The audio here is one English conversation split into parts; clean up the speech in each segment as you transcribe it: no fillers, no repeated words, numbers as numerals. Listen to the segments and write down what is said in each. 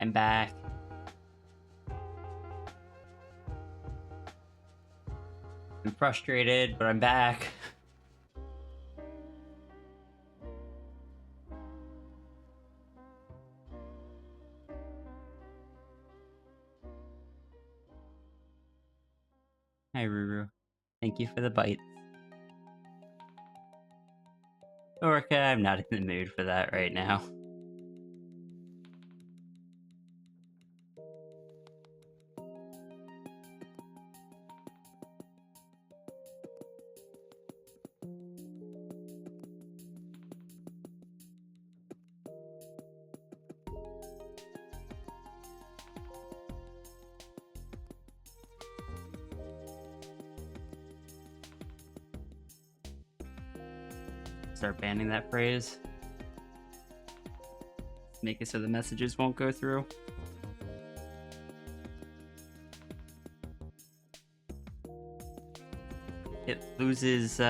I'm back. I'm frustrated, but I'm back. Hi, Ruru. Thank you for the bites. Orca, I'm not in the mood for that right now. Start banning that phrase. Make it so the messages won't go through. It loses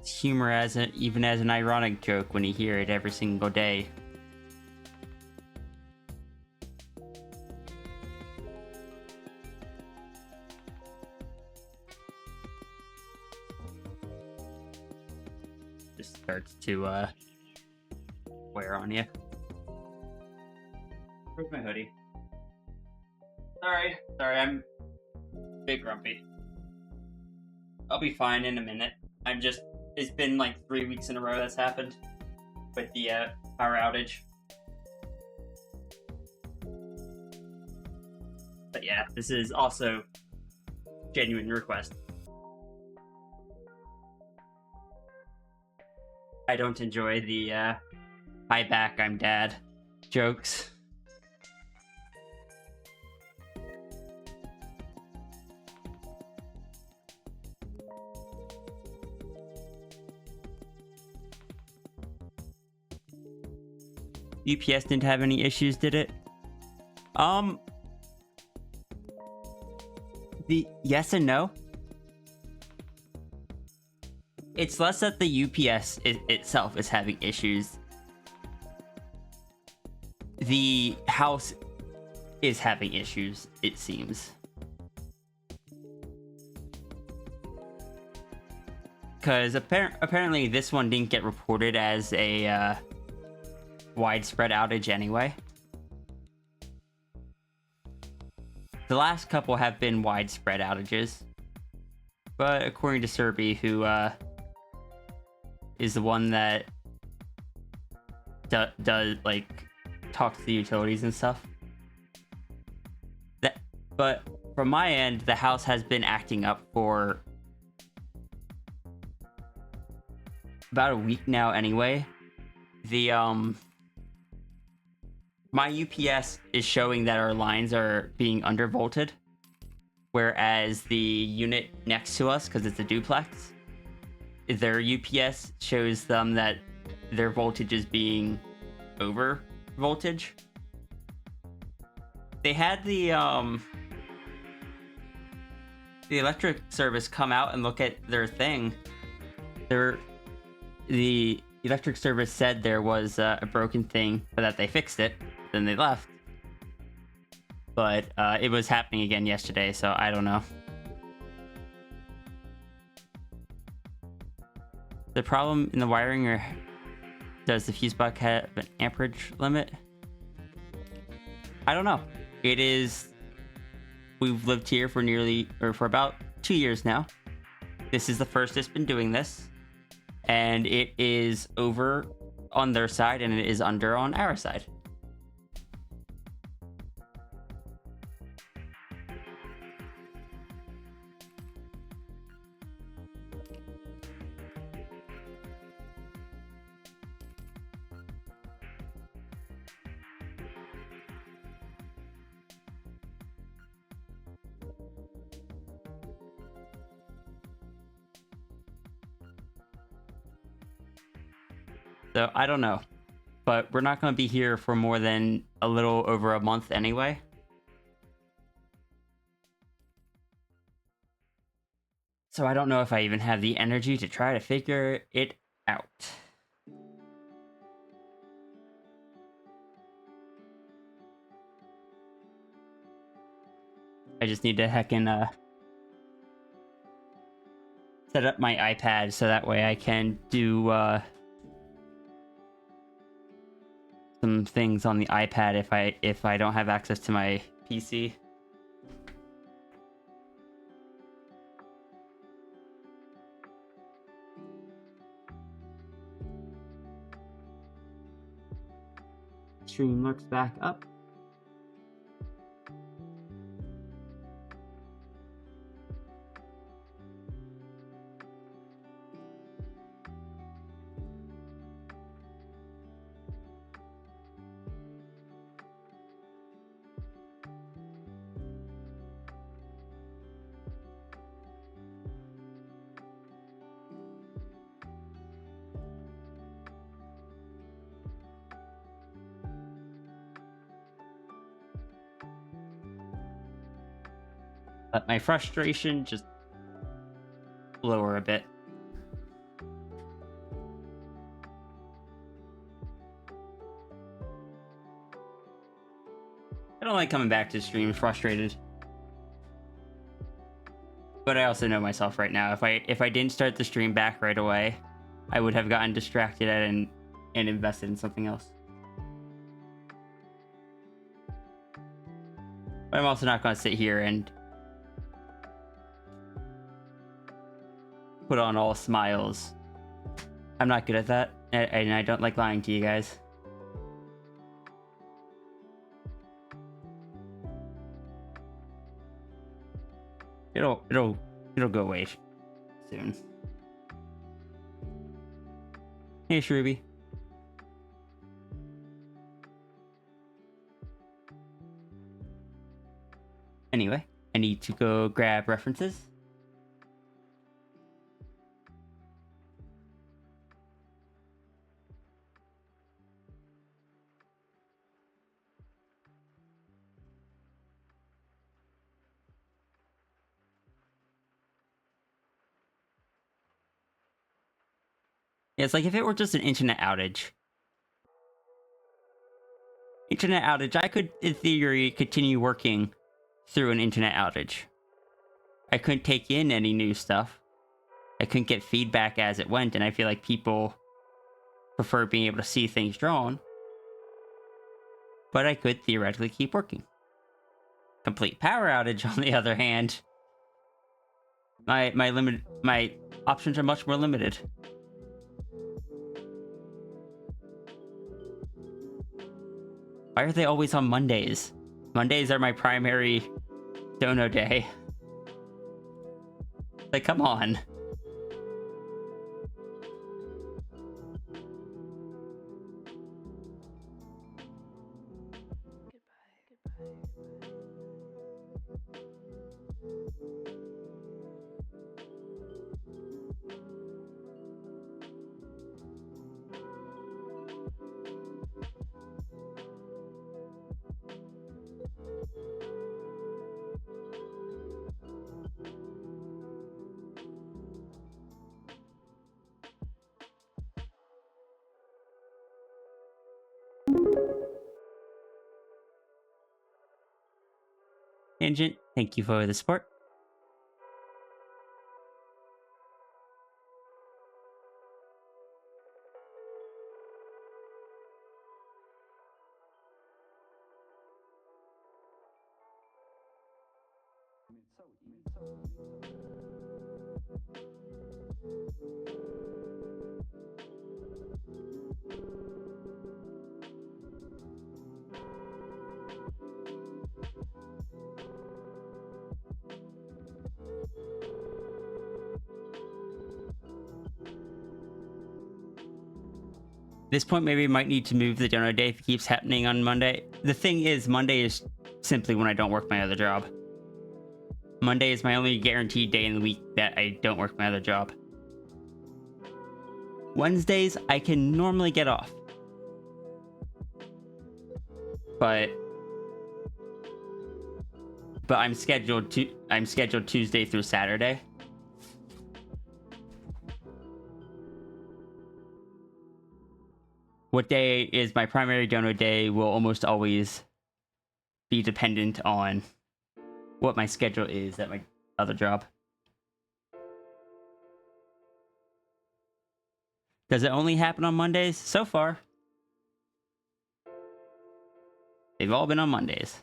humor even as an ironic joke when you hear it every single day. Just starts to wear on you. Where's my hoodie? Sorry, I'm a bit grumpy. I'll be fine in a minute. It's been like 3 weeks in a row that's happened with the power outage. But yeah, this is also genuine request. I don't enjoy the hi back, I'm dad jokes. UPS didn't have any issues, did it? The yes and no. It's less that the UPS itself is having issues. The house is having issues, it seems. because apparently this one didn't get reported as a widespread outage anyway. The last couple have been widespread outages, but according to Serby, who is the one that does like talks to the utilities and stuff, but from my end, the house has been acting up for about a week now anyway. The my UPS is showing that our lines are being undervolted, whereas the unit next to us, because it's a duplex, their UPS shows them that their voltage is being over voltage. They had the electric service come out and look at their thing. The electric service said there was a broken thing, but that they fixed it. Then they left. But it was happening again yesterday, so I don't know. The problem in the wiring, or does the fuse box have an amperage limit? I don't know. It is... We've lived here for for about 2 years now. This is the first it's been doing this. And it is over on their side, and it is under on our side. So, I don't know. But we're not going to be here for more than a little over a month anyway. So I don't know if I even have the energy to try to figure it out. I just need to heckin' set up my iPad so that way I can do some things on the iPad if I don't have access to my PC. Stream looks back up. Let my frustration just lower a bit. I don't like coming back to stream frustrated. But I also know myself right now. If I didn't start the stream back right away, I would have gotten distracted and invested in something else. But I'm also not going to sit here and put on all smiles. I'm not good at that, and I don't like lying to you guys. It'll go away soon. Hey, Shruby. Anyway, I need to go grab references. Yeah, it's like if it were just an internet outage. I could, in theory, continue working through an internet outage. I couldn't take in any new stuff. I couldn't get feedback as it went, and I feel like people prefer being able to see things drawn. But I could theoretically keep working. Complete power outage, on the other hand, my options are much more limited. Why are they always on Mondays? Mondays are my primary dono day. Like, come on. Tangent, thank you for the support. At this point, maybe I might need to move the donor day if it keeps happening on Monday. The thing is, Monday is simply when I don't work my other job. Monday is my only guaranteed day in the week that I don't work my other job. Wednesdays, I can normally get off. But I'm scheduled Tuesday through Saturday. What day is my primary donor day will almost always be dependent on what my schedule is at my other job. Does it only happen on Mondays? So far, they've all been on Mondays.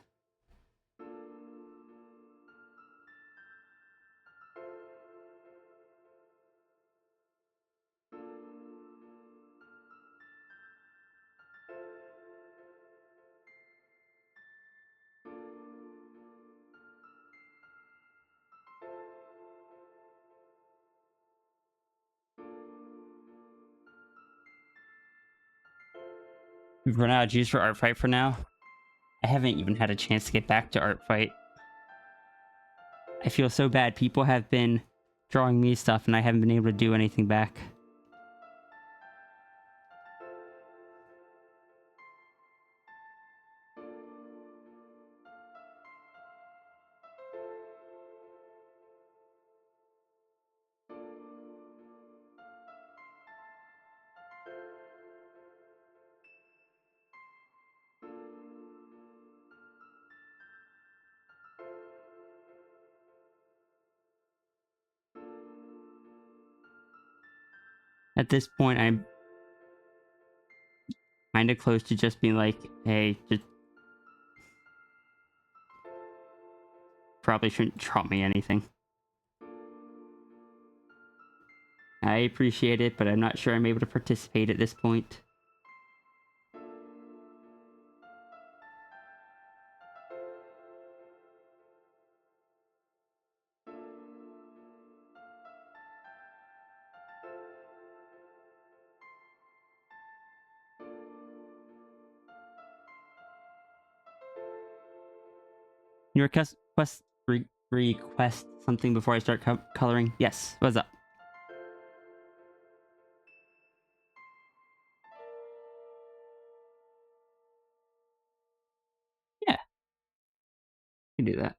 We've run out of juice for Art Fight for now. I haven't even had a chance to get back to Art Fight. I feel so bad. People have been drawing me stuff and I haven't been able to do anything back. At this point, I'm kind of close to just being like, hey, just probably shouldn't drop me anything. I appreciate it, but I'm not sure I'm able to participate at this point. You request something before I start coloring? Yes. What's up? Yeah, you can do that.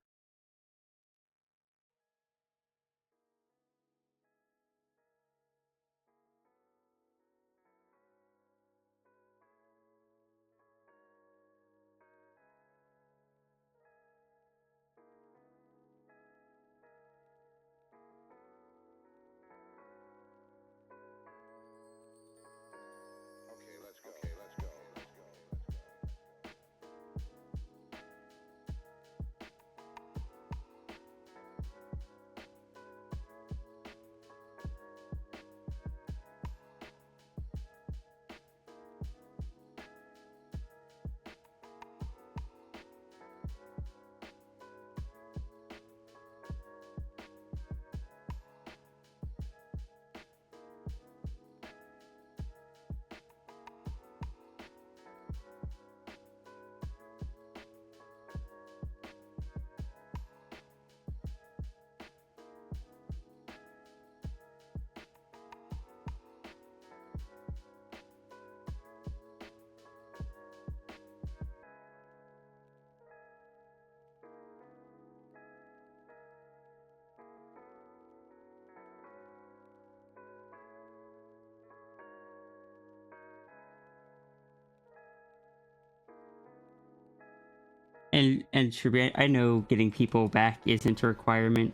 And Shabri, I know getting people back isn't a requirement,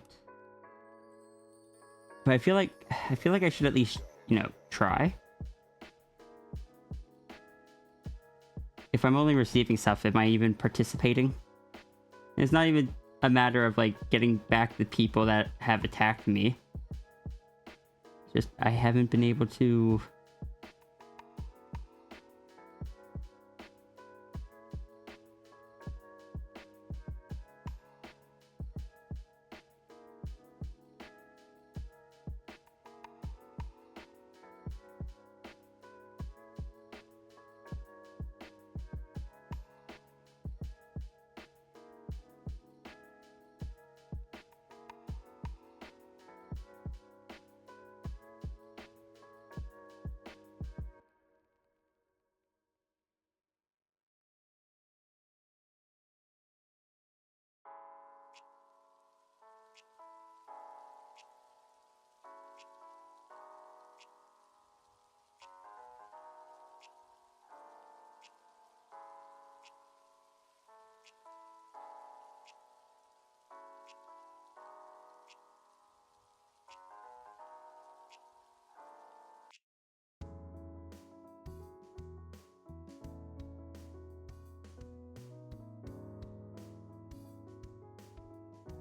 but I feel like I should at least, try. If I'm only receiving stuff, am I even participating? It's not even a matter of like getting back the people that have attacked me. Just I haven't been able to.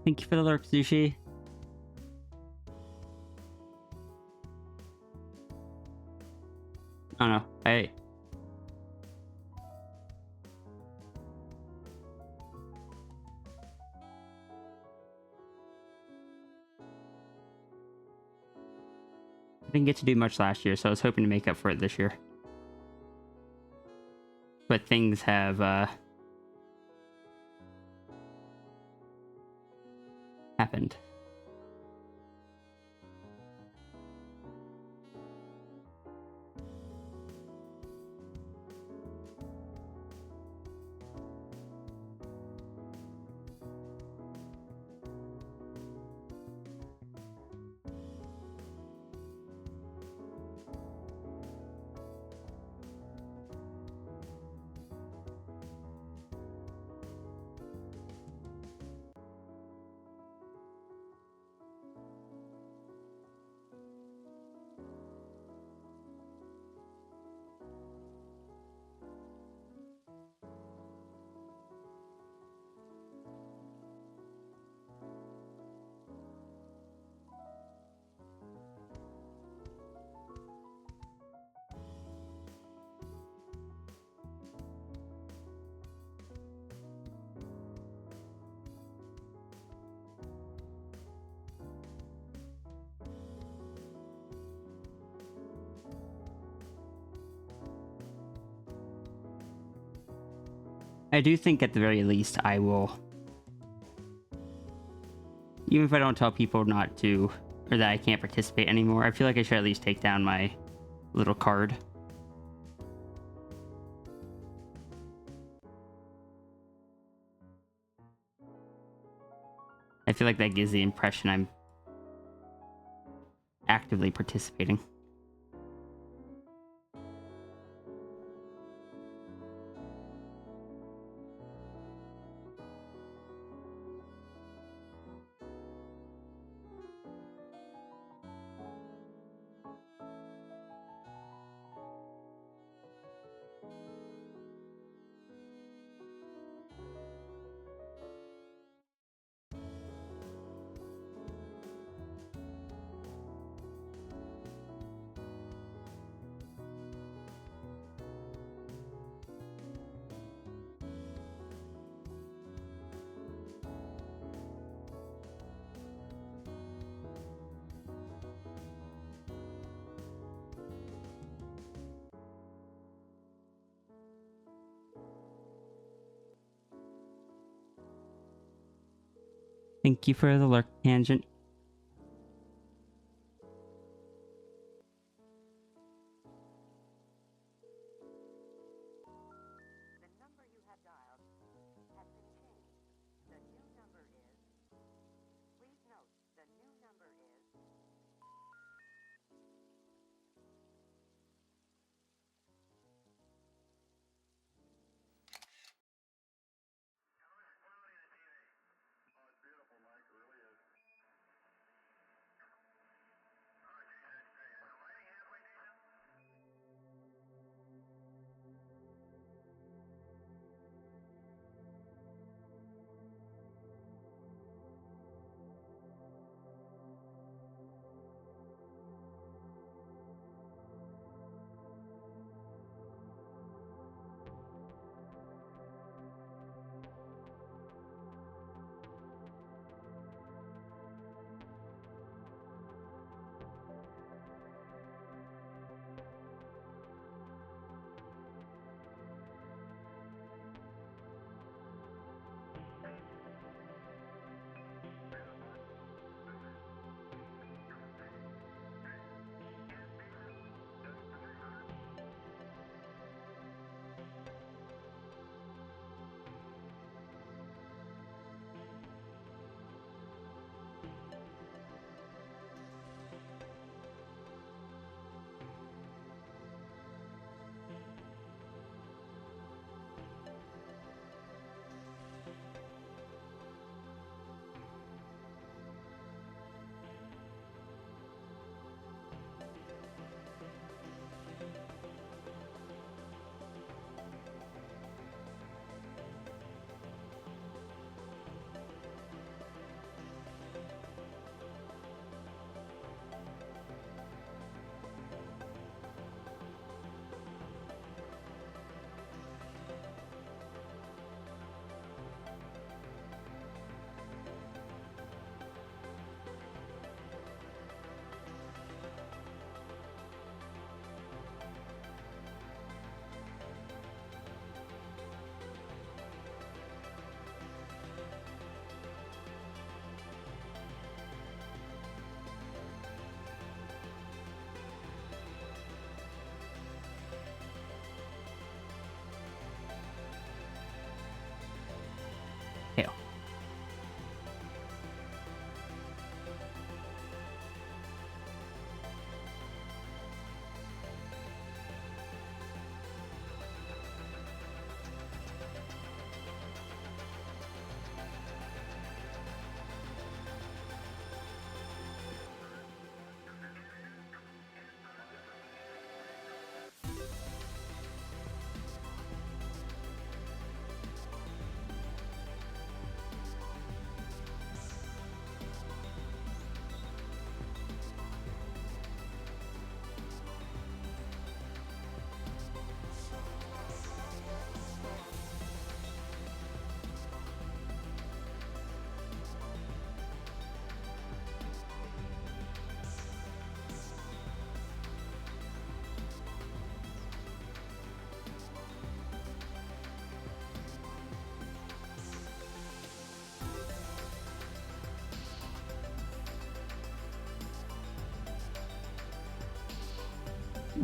Thank you for the lurk, Sushi. I don't know. I didn't get to do much last year, so I was hoping to make up for it this year. But things have happened. I do think at the very least I will, even if I don't tell people not to, or that I can't participate anymore, I feel like I should at least take down my little card. I feel like that gives the impression I'm actively participating. Thank you for the lurk, Tangent.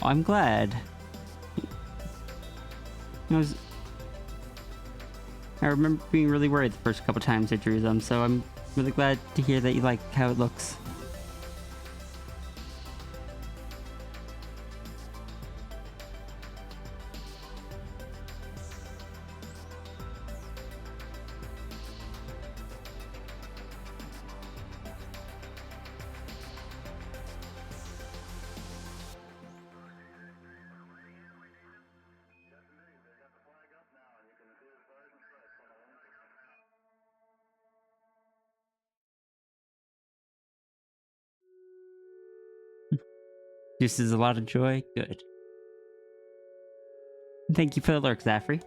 I'm glad. I remember being really worried the first couple times I drew them, so I'm really glad to hear that you like how it looks. This is a lot of joy. Good. Thank you for the lurk, Zaffrey.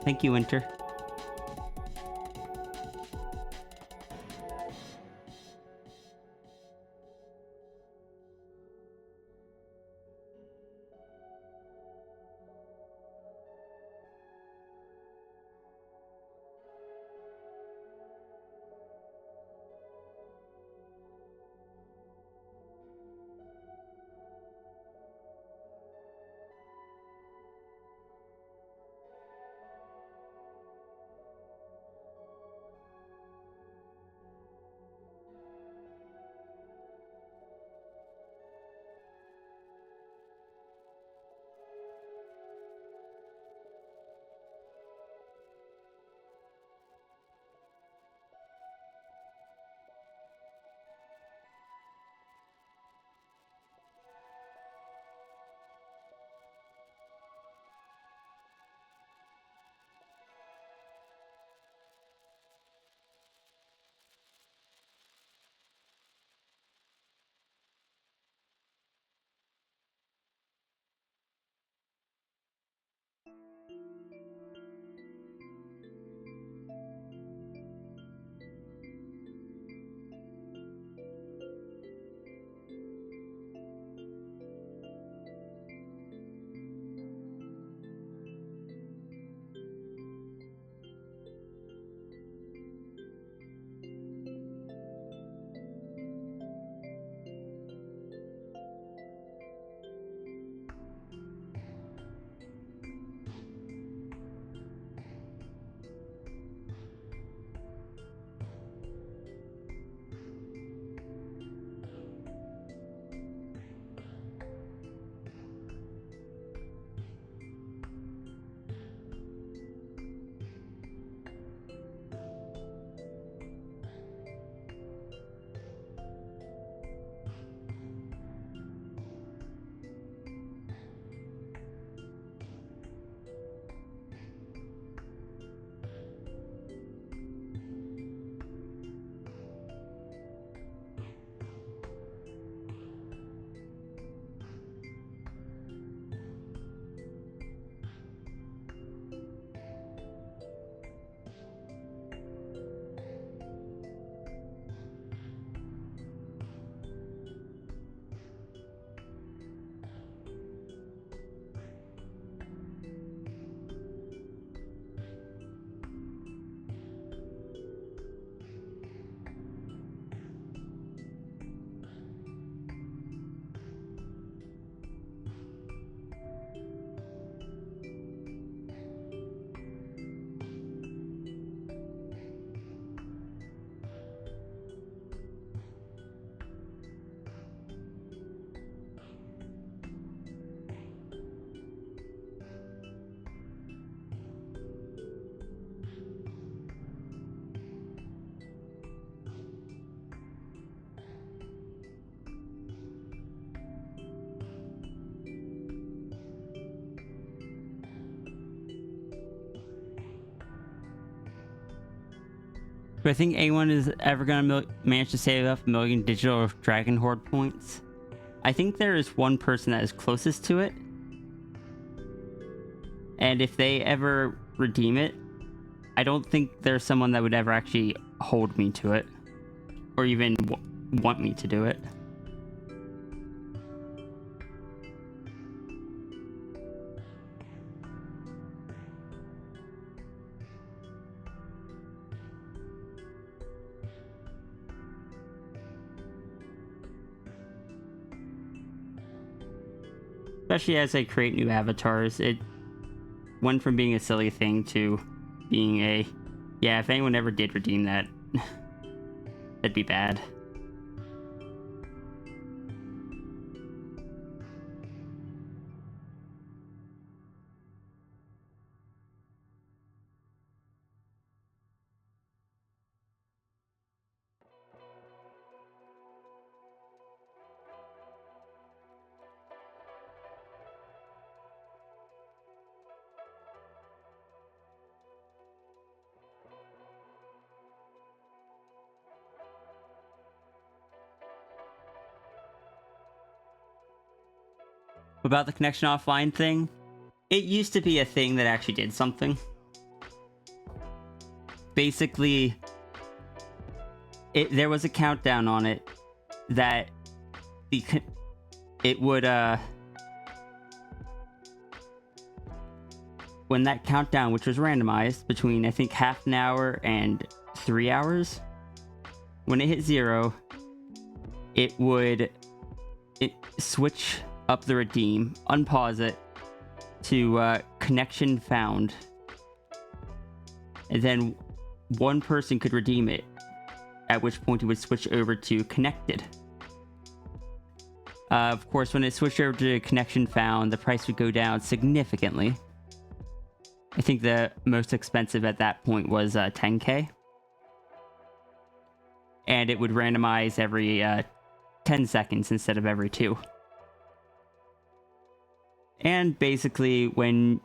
Thank you, Winter. Do I think anyone is ever gonna manage to save up 1,000,000 digital Dragon Horde points? I think there is one person that is closest to it. And if they ever redeem it, I don't think there's someone that would ever actually hold me to it. Or even want me to do it. Especially as I create new avatars, it went from being a silly thing to being a... Yeah, if anyone ever did redeem that, that'd be bad. About the connection offline thing, it used to be a thing that actually did something. Basically, there was a countdown on it that it would when that countdown, which was randomized between I think half an hour and 3 hours, when it hit 0, it would switch up the redeem, unpause it to connection found, and then one person could redeem it, at which point it would switch over to connected. Of course, when it switched over to connection found, the price would go down significantly. I think the most expensive at that point was 10k. And it would randomize every 10 seconds instead of every 2. And basically, when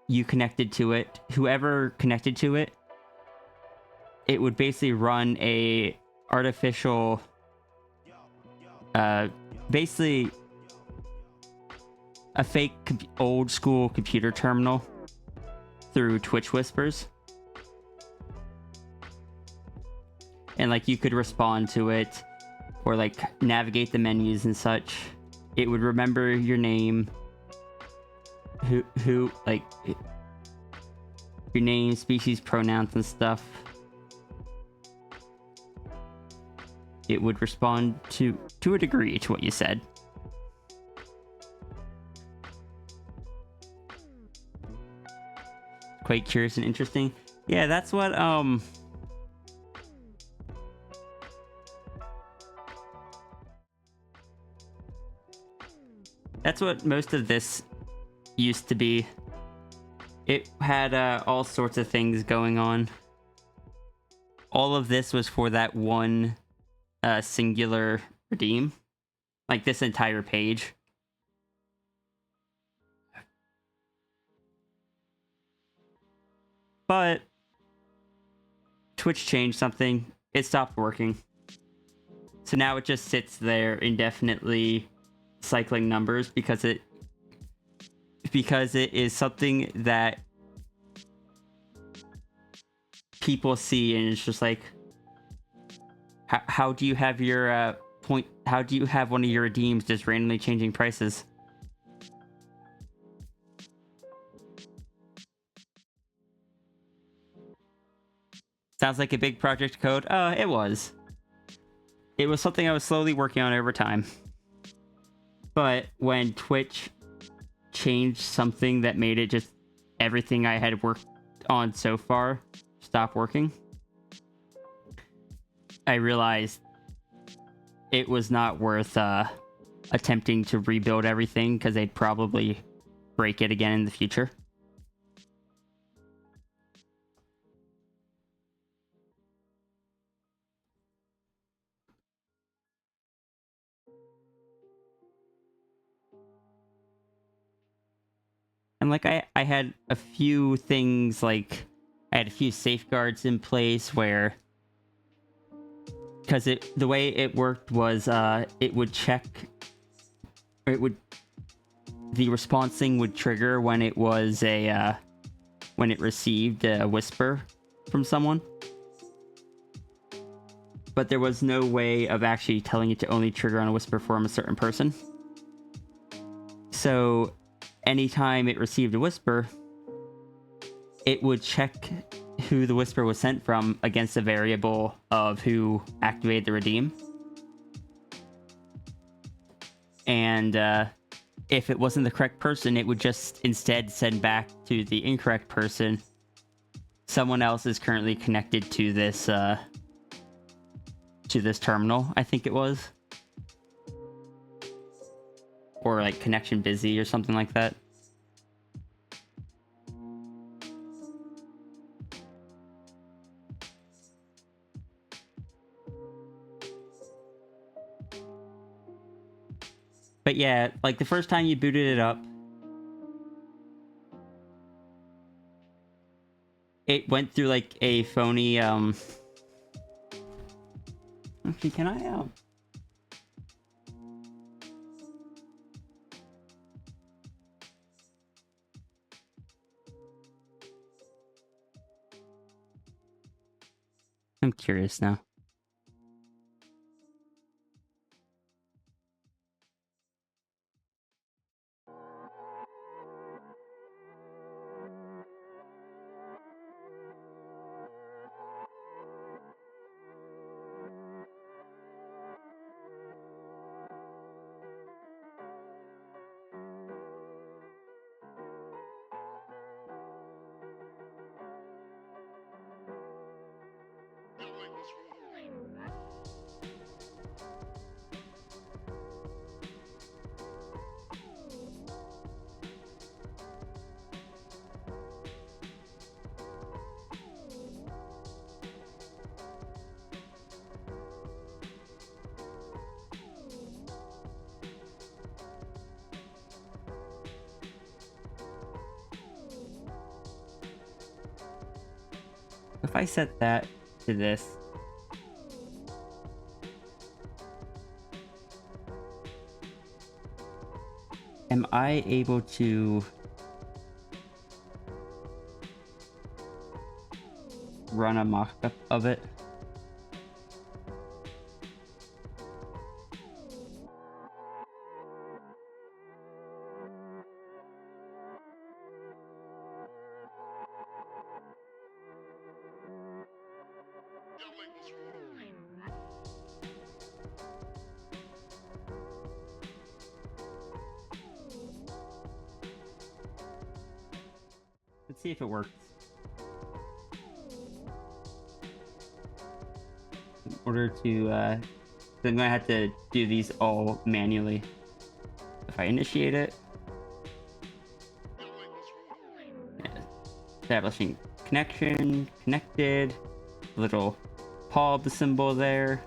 you connected to it, whoever connected to it, it would basically run a artificial, basically a fake old school computer terminal through Twitch whispers. And like you could respond to it or like navigate the menus and such. It would remember your name, who like your name, species, pronouns and stuff. It would respond to a degree to what you said. Quite curious and interesting. Yeah, that's what that's what most of this used to be. It had all sorts of things going on. All of this was for that one singular redeem. Like this entire page. But Twitch changed something. It stopped working. So now it just sits there indefinitely cycling numbers because it is something that people see, and it's just like, how do you have your how do you have one of your redeems just randomly changing prices? Sounds like a big project code. It was. It was something I was slowly working on over time. But when Twitch changed something that made it just everything I had worked on so far stop working, I realized it was not worth attempting to rebuild everything because they'd probably break it again in the future. And like I had a few things like I had a few safeguards in place where, because the way it worked was it would check, the response thing would trigger when it was when it received a whisper from someone. But there was no way of actually telling it to only trigger on a whisper from a certain person. So anytime it received a whisper, it would check who the whisper was sent from against a variable of who activated the redeem. And if it wasn't the correct person, it would just instead send back to the incorrect person, someone else is currently connected to this terminal, I think it was. Or like connection busy or something like that. But yeah, like the first time you booted it up, it went through like a phony actually, can I I'm curious now. If I set that to this, am I able to run a mock-up of it? Let's see if it works. In order to, I'm gonna have to do these all manually. If I initiate it, yeah. Establishing connection, connected, little paw of the symbol there.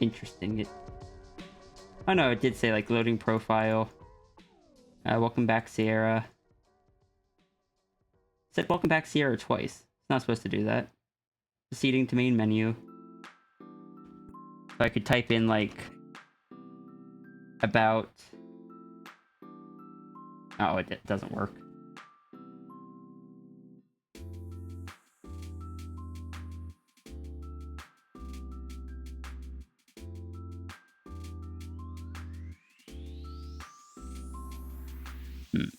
Interesting. Oh no, it did say like loading profile. Welcome back, Sierra. It said welcome back, Sierra twice. It's not supposed to do that. Proceeding to main menu. So I could type in like about. Oh, it doesn't work.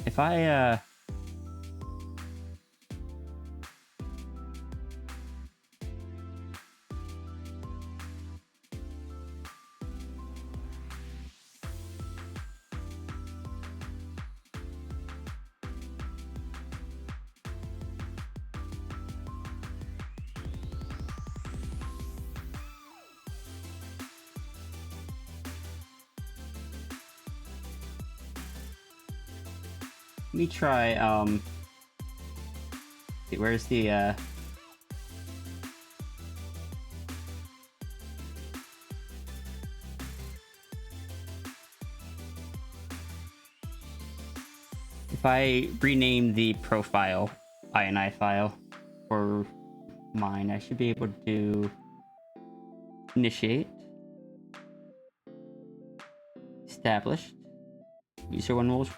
If I let me try, where's the, if I rename the profile INI file for mine, I should be able to initiate, established, user one wolves,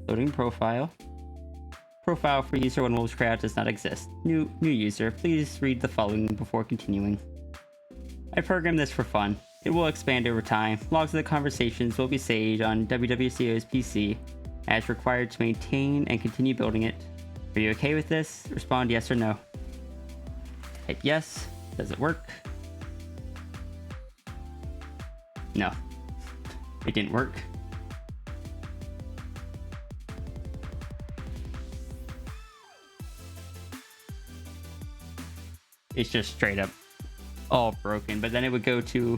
loading profile. Profile for user one wolves crowd does not exist. New user, please read the following before continuing. I programmed this for fun. It will expand over time. Logs of the conversations will be saved on WWCO's PC as required to maintain and continue building it. Are you okay with this? Respond yes or no. Hit yes. Does it work? No. It didn't work. It's just straight up all broken, but then it would go to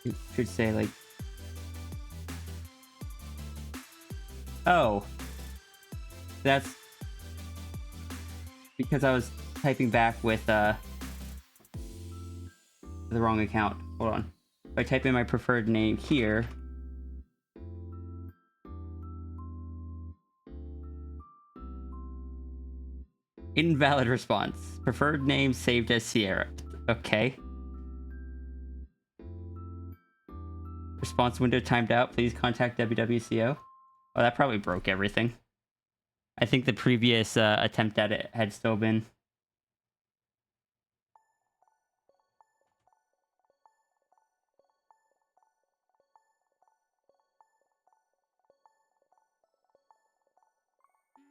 it should say like, oh, that's because I was typing back with the wrong account. Hold on. If I type in my preferred name here, invalid response. Preferred name saved as Sierra. Okay. Response window timed out. Please contact WWCO. Oh, that probably broke everything. I think the previous attempt at it had still been.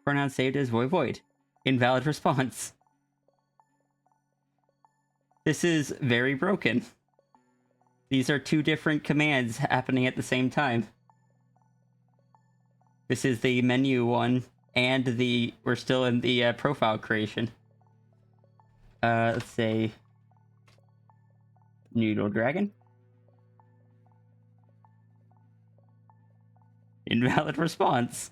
Pronoun saved as void. Invalid response. This is very broken. These are two different commands happening at the same time. This is the menu one, and we're still in the profile creation. Let's say Noodle Dragon. Invalid response.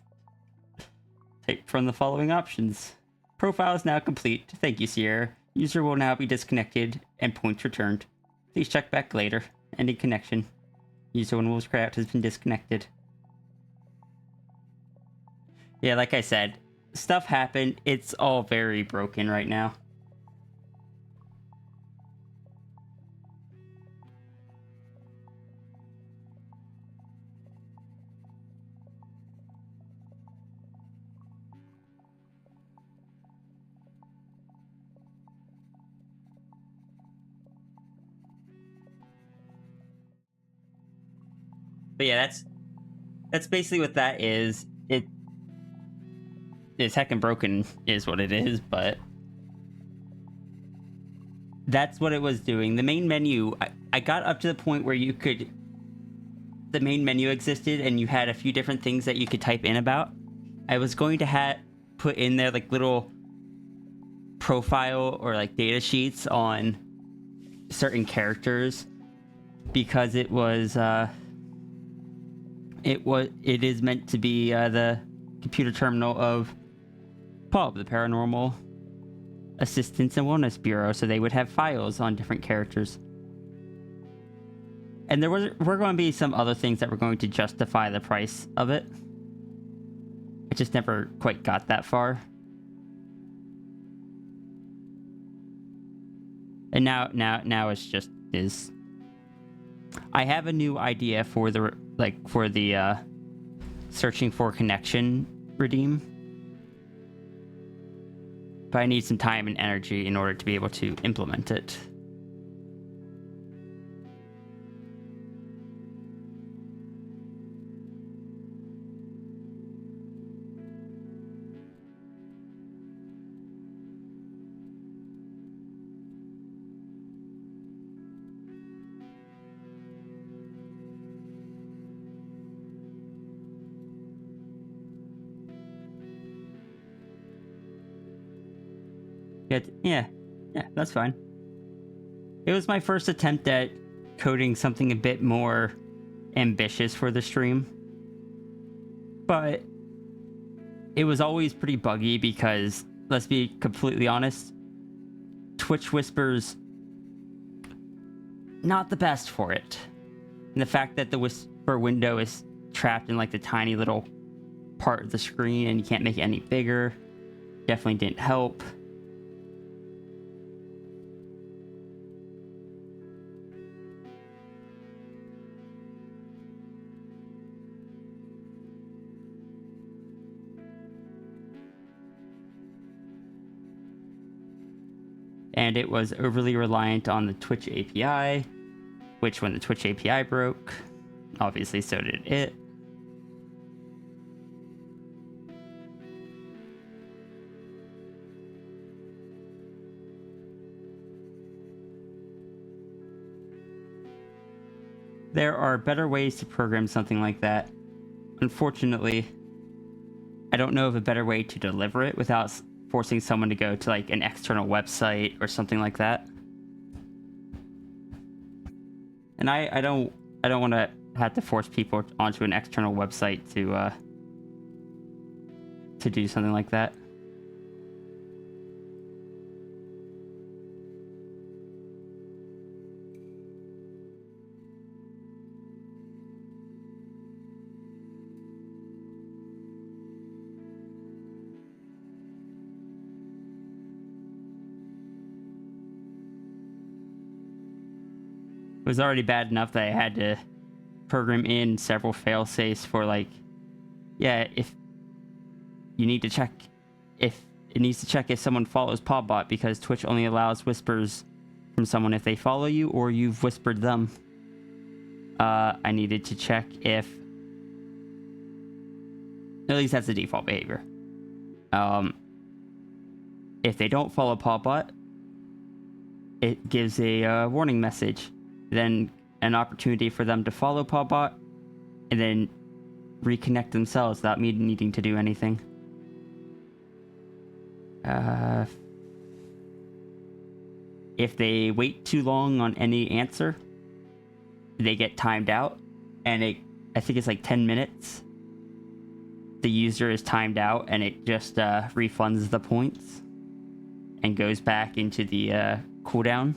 Take from the following options. Profile is now complete. Thank you, Sierra. User will now be disconnected and points returned. Please check back later. Ending connection. User one wolves crowd has been disconnected. Yeah, like I said, stuff happened. It's all very broken right now. But yeah, that's basically what that is. It's heckin' broken is what it is, but that's what it was doing. The main menu, I got up to the point where the main menu existed and you had a few different things that you could type in about. I was going to put in there like little profile or like data sheets on certain characters because it is meant to be the computer terminal of PUB, the Paranormal Assistance and Wellness Bureau, so they would have files on different characters. And there were going to be some other things that were going to justify the price of it. I just never quite got that far. And now it's just is. I have a new idea for the searching for connection redeem. But I need some time and energy in order to be able to implement it. Yeah, that's fine. It was my first attempt at coding something a bit more ambitious for the stream. But it was always pretty buggy because, let's be completely honest, Twitch Whispers not the best for it. And the fact that the whisper window is trapped in like the tiny little part of the screen and you can't make it any bigger definitely didn't help. And it was overly reliant on the Twitch API, which when the Twitch API broke, obviously so did it. There are better ways to program something like that. Unfortunately, I don't know of a better way to deliver it without forcing someone to go to like an external website or something like that. And I don't want to have to force people onto an external website to do something like that. It was already bad enough that I had to program in several fail-safes for like, yeah, if you need to check if it needs to check if someone follows Podbot, because Twitch only allows whispers from someone if they follow you or you've whispered them. I needed to check if, at least that's the default behavior. If they don't follow Podbot, it gives a warning message. Then an opportunity for them to follow Podbot and then reconnect themselves without me needing to do anything. If they wait too long on any answer, they get timed out, and I think it's like 10 minutes. The user is timed out, and it just refunds the points and goes back into the cooldown.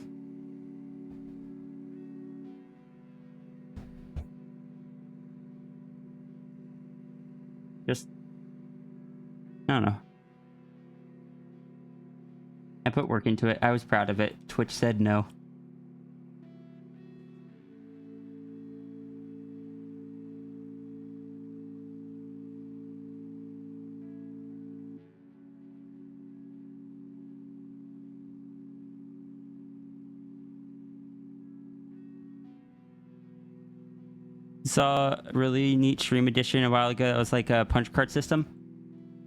Just, I don't know. I put work into it. I was proud of it. Twitch said no. Saw a really neat stream edition a while ago. It was like a punch card system.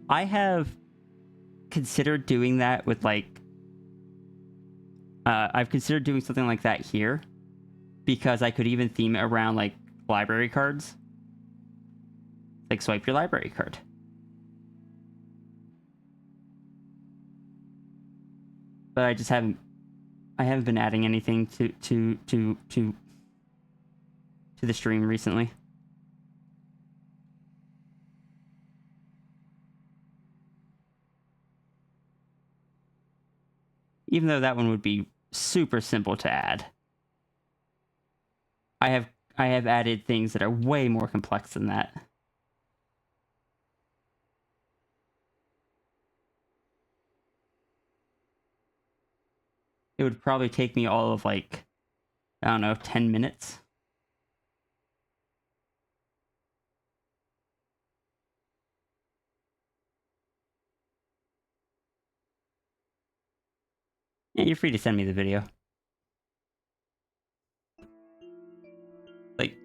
I have considered doing that with like I've considered doing something like that here, because I could even theme it around like library cards. Like swipe your library card. But I just haven't been adding anything to the stream recently. Even though that one would be super simple to add. I have added things that are way more complex than that. It would probably take me all of like, I don't know, 10 minutes. Yeah, you're free to send me the video. Like,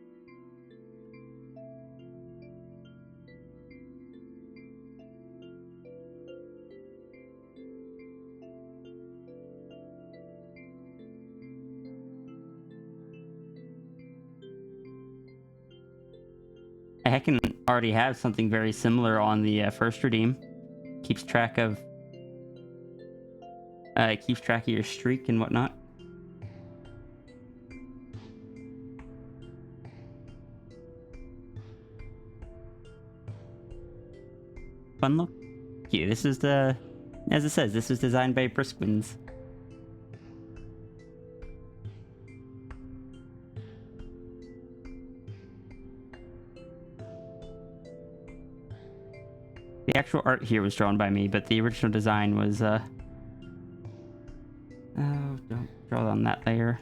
I can already have something very similar on the first redeem. Keeps track of your streak and whatnot. Fun look. Yeah, this is the, as it says, this was designed by Brisquins. The actual art here was drawn by me, but the original design was oh, don't draw on that layer.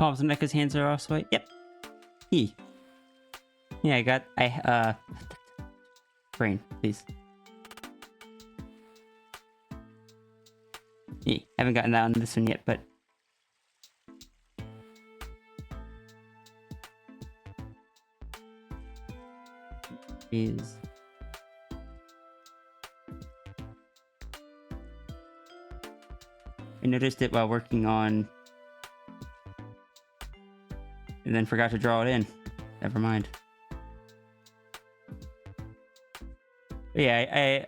palms and neck, his hands are off sweat. Yep. He. Yeah, brain, please. He. Haven't gotten that on this one yet, but. Is. I noticed it while working on. And then forgot to draw it in. Never mind. But yeah,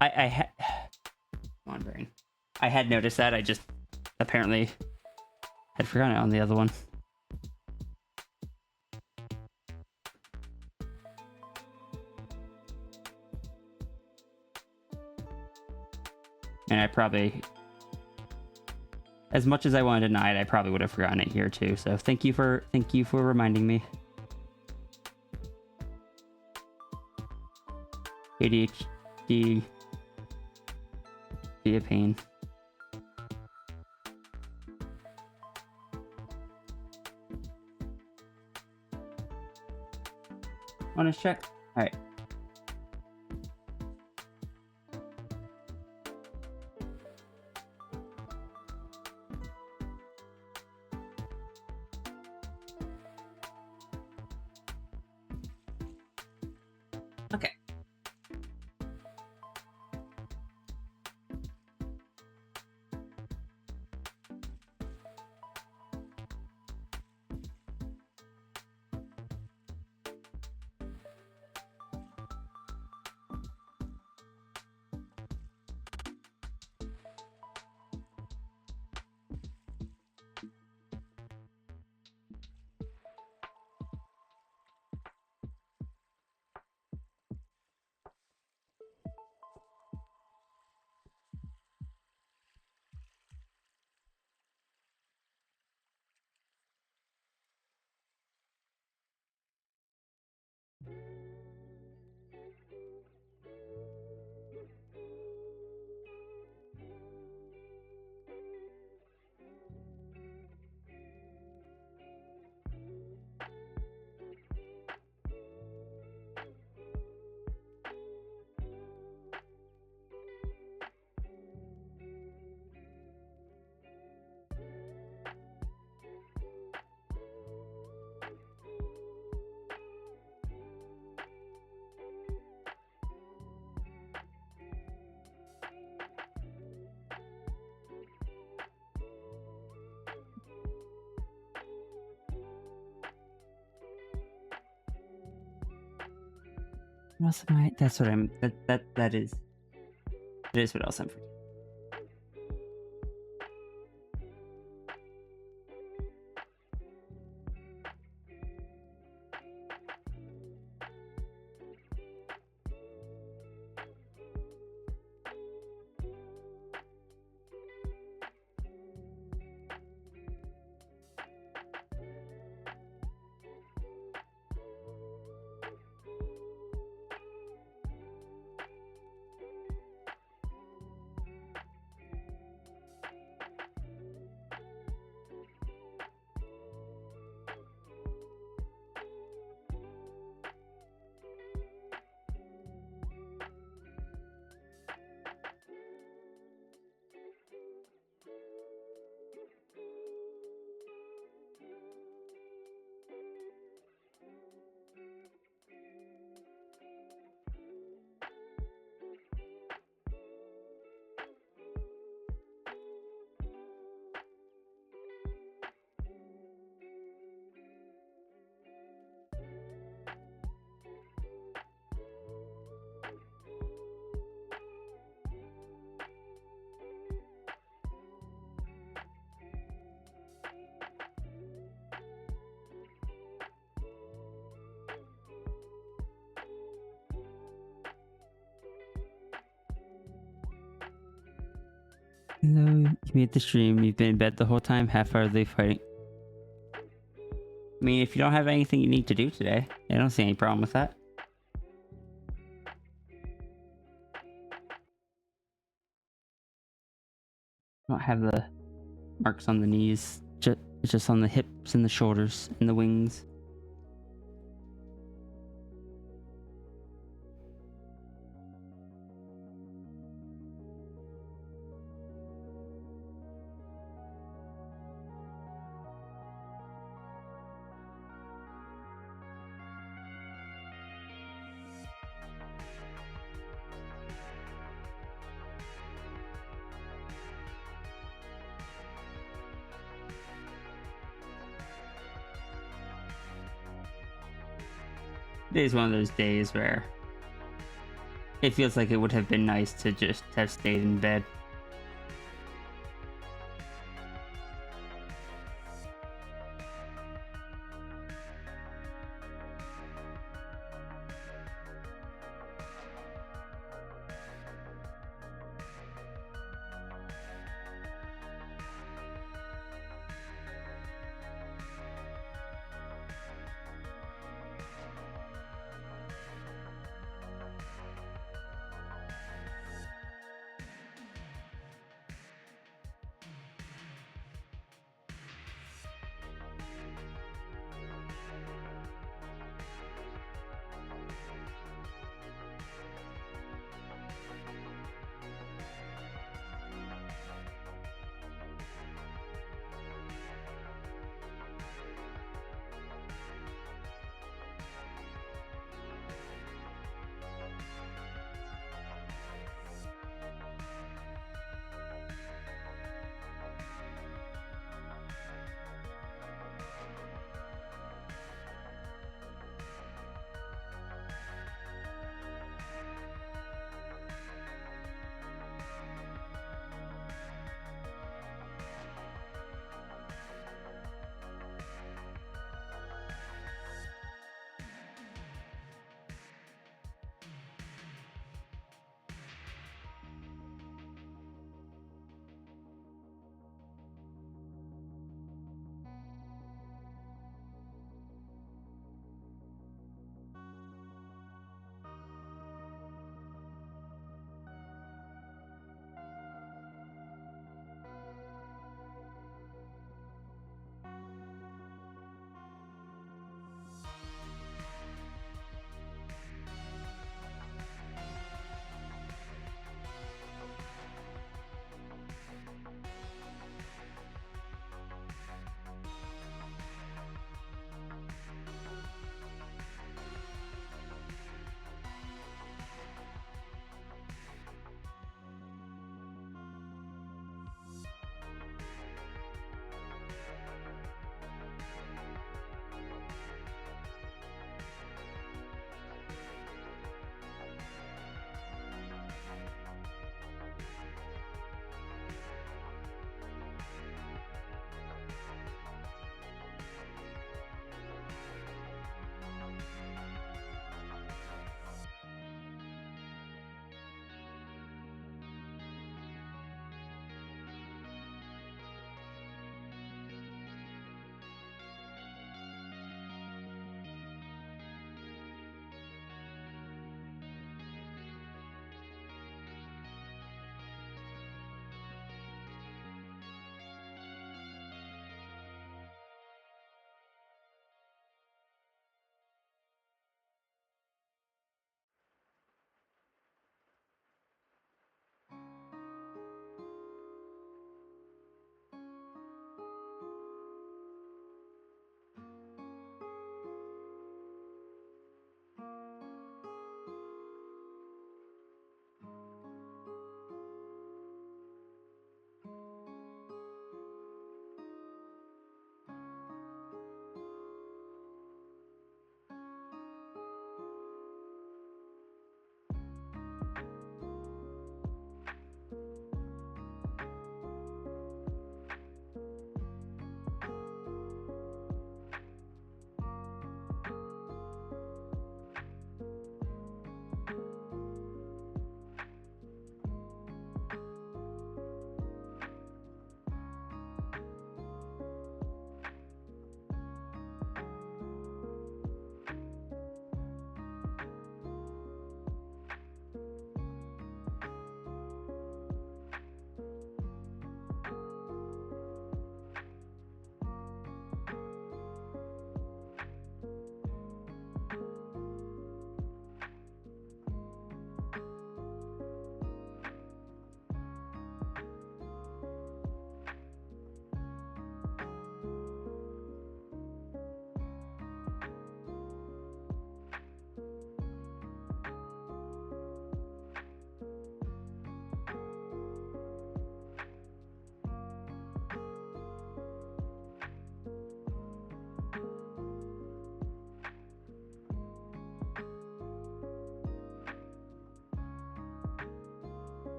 I had. Come on, brain. I had noticed that. I just apparently had forgotten it on the other one. And I probably, as much as I wanted to deny it, I probably would have forgotten it here too. So thank you for reminding me. ADHD be a pain. Honest check. All right. Okay. What's my? That's what I'm. That is. That is what else I'm forgetting. Hello, you made the stream. You've been in bed the whole time, half-heartedly fighting. I mean, if you don't have anything you need to do today, I don't see any problem with that. I don't have the Marks on the knees, just on the hips and the shoulders and the wings. Today's one of those days where it feels like it would have been nice to just have stayed in bed.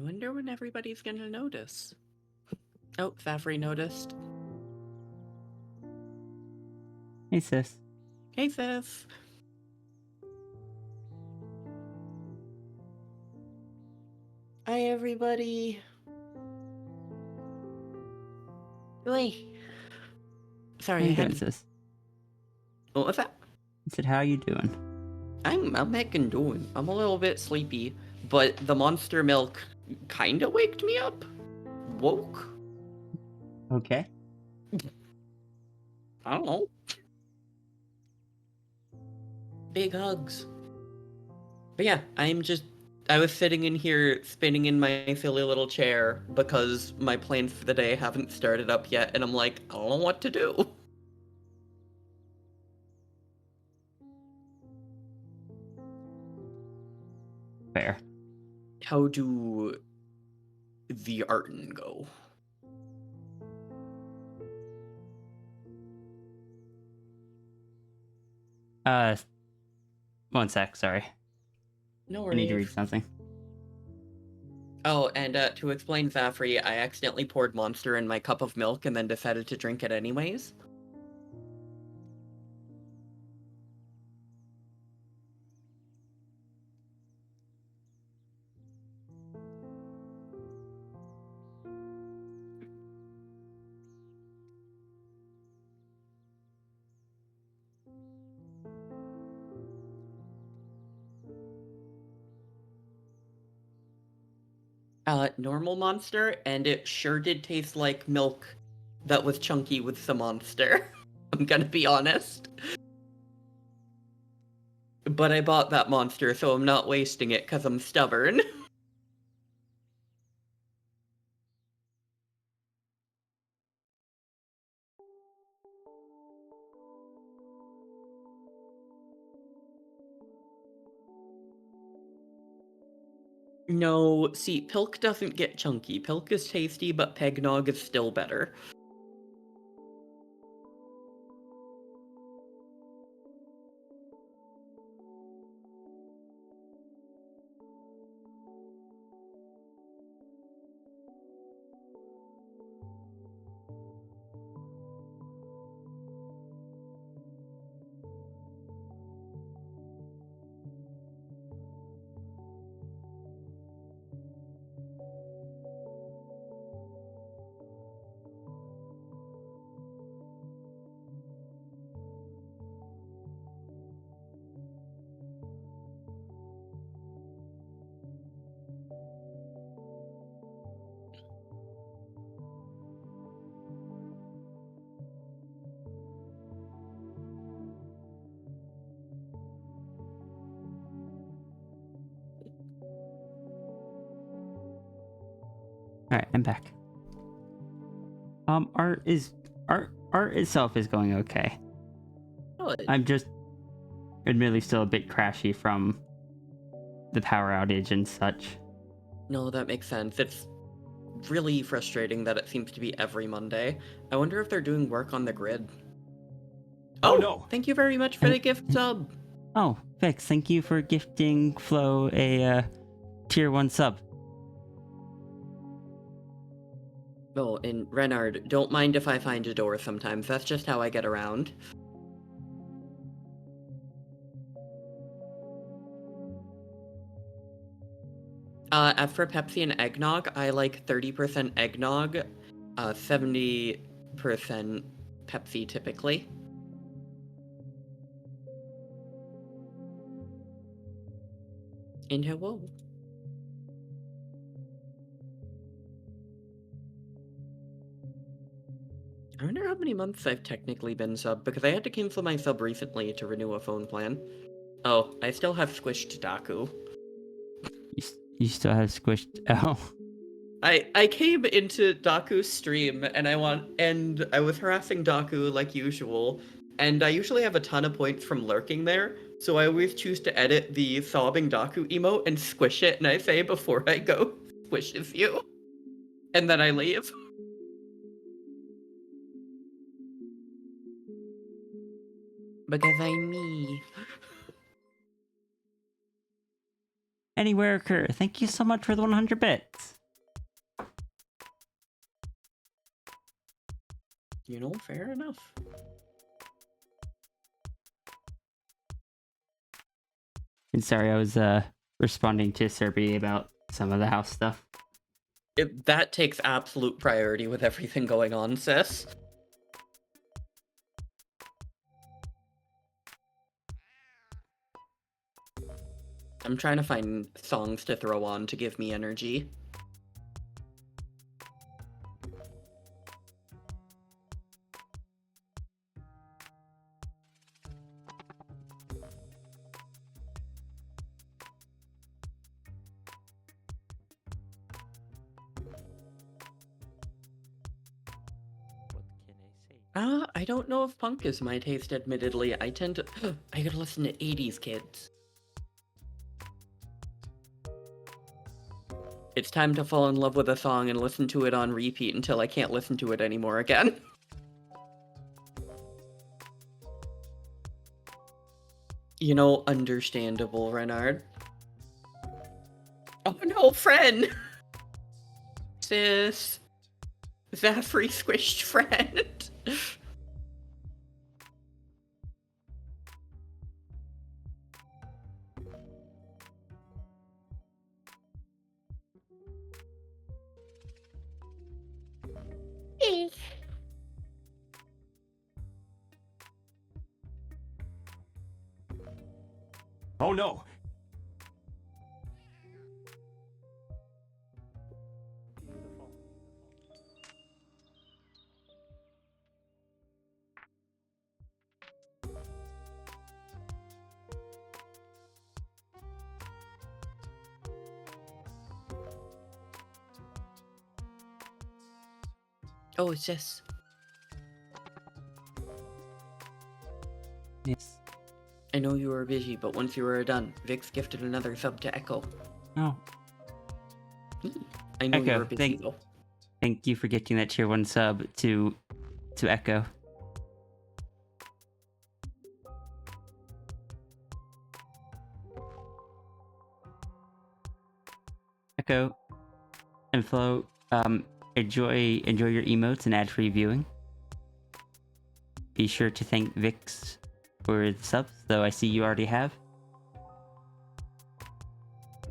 I wonder when everybody's gonna notice. Oh, Fafry noticed. Hey, sis. Hey, sis. Hi, everybody. Wait. How Sorry, you I doing, had. sis? What was that? I said, how you doing? I'm making doing. I'm a little bit sleepy, but the monster milk kinda waked me up. Woke? Okay. I don't know. Big hugs. But yeah, I was sitting in here spinning in my silly little chair because my plans for the day haven't started up yet, and I'm like, I don't know what to do. Fair. How do the Arton go? Uh, one sec, sorry. No I need to read worries. something. Oh, and to explain Zafri, I accidentally poured Monster in my cup of milk and then decided to drink it anyways. Normal Monster, and it sure did taste like milk that was chunky with some Monster. I'm gonna be honest. But I bought that Monster, so I'm not wasting it because I'm stubborn. No, see, Pilk doesn't get chunky. Pilk is tasty, but Pegnog is still better. Alright, I'm back. Art itself is going okay. Good. I'm just admittedly still a bit crashy from the power outage and such. No, that makes sense. It's really frustrating that it seems to be every Monday. I wonder if they're doing work on the grid. Oh no! Thank you very much for the gift sub. Oh, Vex, thank you for gifting Flo a tier 1 sub. Oh, and Renard, don't mind if I find a door sometimes. That's just how I get around. As for Pepsi and eggnog, I like 30% eggnog, 70% Pepsi typically. And hello. I wonder how many months I've technically been sub, because I had to cancel my sub recently to renew a phone plan. Oh, I still have squished Daku. You still have squished. Oh. I came into Daku's stream and I was harassing Daku like usual, and I usually have a ton of points from lurking there, so I always choose to edit the sobbing Daku emote and squish it, and I say before I go, squishes you. And then I leave. Because I'm me. Anywhere occur. Thank you so much for the 100 bits. Fair enough. And sorry, I was responding to Serby about some of the house stuff. That takes absolute priority with everything going on, sis. I'm trying to find songs to throw on to give me energy. I don't know if punk is my taste, admittedly. I tend to... I gotta listen to 80s kids. It's time to fall in love with a song and listen to it on repeat until I can't listen to it anymore again. Understandable, Renard. Oh no, friend! Sis. Zaffrey squished friend. Oh no! Oh, it's this. Yes. I know you were busy, but once you were done, Vix gifted another sub to Echo. Oh, I know you Echo, were busy, though. thank you for getting that tier 1 sub to Echo. Echo and Flo, enjoy your emotes and ad-free viewing. Be sure to thank Vix for the subs, though I see you already have.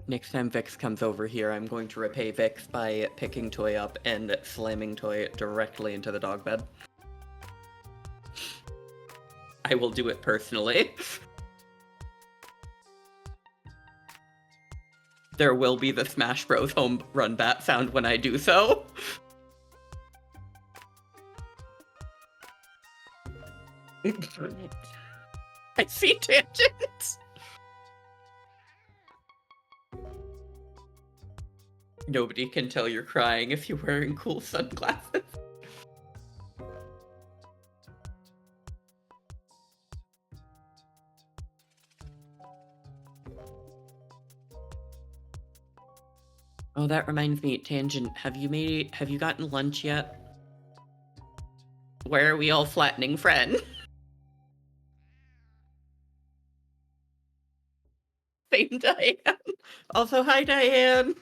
Next time Vix comes over here, I'm going to repay Vix by picking Toy up and slamming Toy directly into the dog bed. I will do it personally. There will be the Smash Bros. Home run bat sound when I do so. I see tangents. Nobody can tell you're crying if you're wearing cool sunglasses. Oh, that reminds me, Tangent, have you gotten lunch yet? Where are we all flattening friend? Same Diane. Also, hi Diane.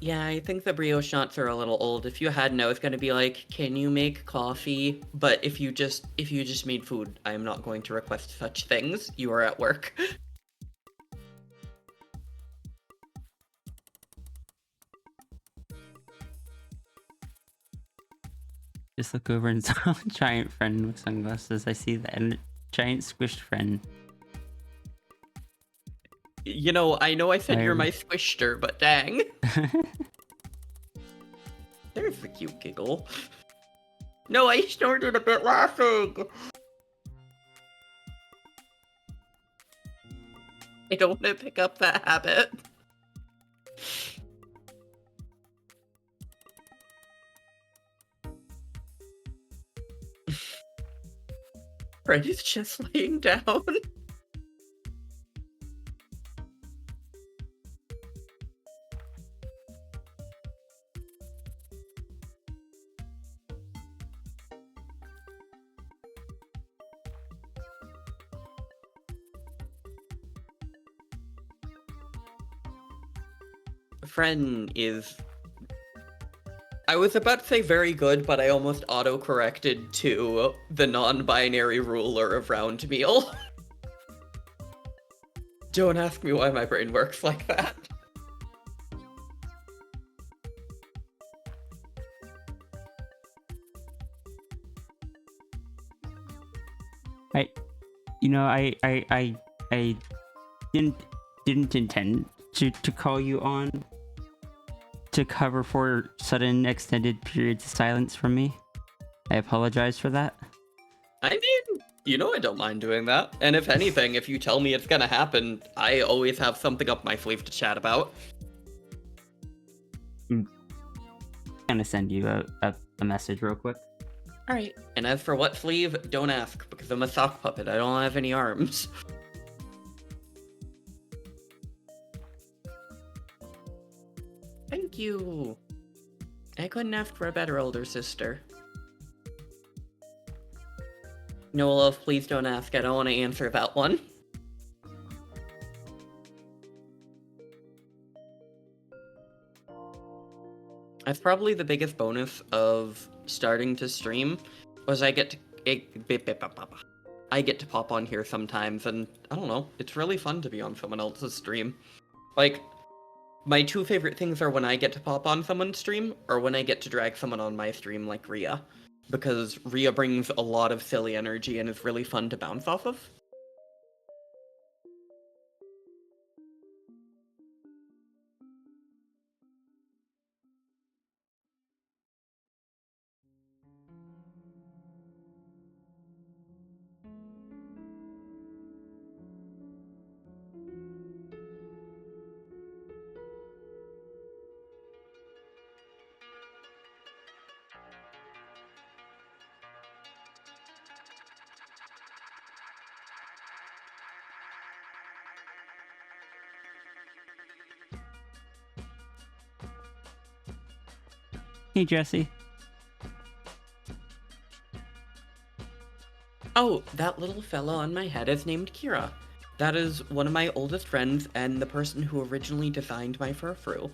Yeah, I think the brioche shots are a little old. If you hadn't, I was gonna be like, can you make coffee? But if you just made food, I am not going to request such things. You are at work. Just look over and saw a giant friend with sunglasses. I see that. And a giant squished friend. I know I said you're my squishter, but dang. There's the cute giggle. No, I snorted a bit laughing. I don't want to pick up that habit. Freddy's just laying down. Friend is... I was about to say very good, but I almost auto-corrected to the non-binary ruler of round meal. Don't ask me why my brain works like that. I didn't intend to call you on to cover for sudden extended periods of silence from me. I apologize for that. I mean, you know I don't mind doing that. And if anything, if you tell me it's gonna happen, I always have something up my sleeve to chat about. I'm gonna send you a message real quick. Alright. And as for what sleeve, don't ask, because I'm a sock puppet. I don't have any arms. Thank you. I couldn't ask for a better older sister. No, love, please don't ask. I don't want to answer that one. That's probably the biggest bonus of starting to stream, was I get to pop on here sometimes, and I don't know, it's really fun to be on someone else's stream. Like, my two favorite things are when I get to pop on someone's stream, or when I get to drag someone on my stream like Rhea. Because Rhea brings a lot of silly energy and is really fun to bounce off of. Hey, Jesse. Oh, that little fella on my head is named Kira. That is one of my oldest friends and the person who originally designed my furfrou.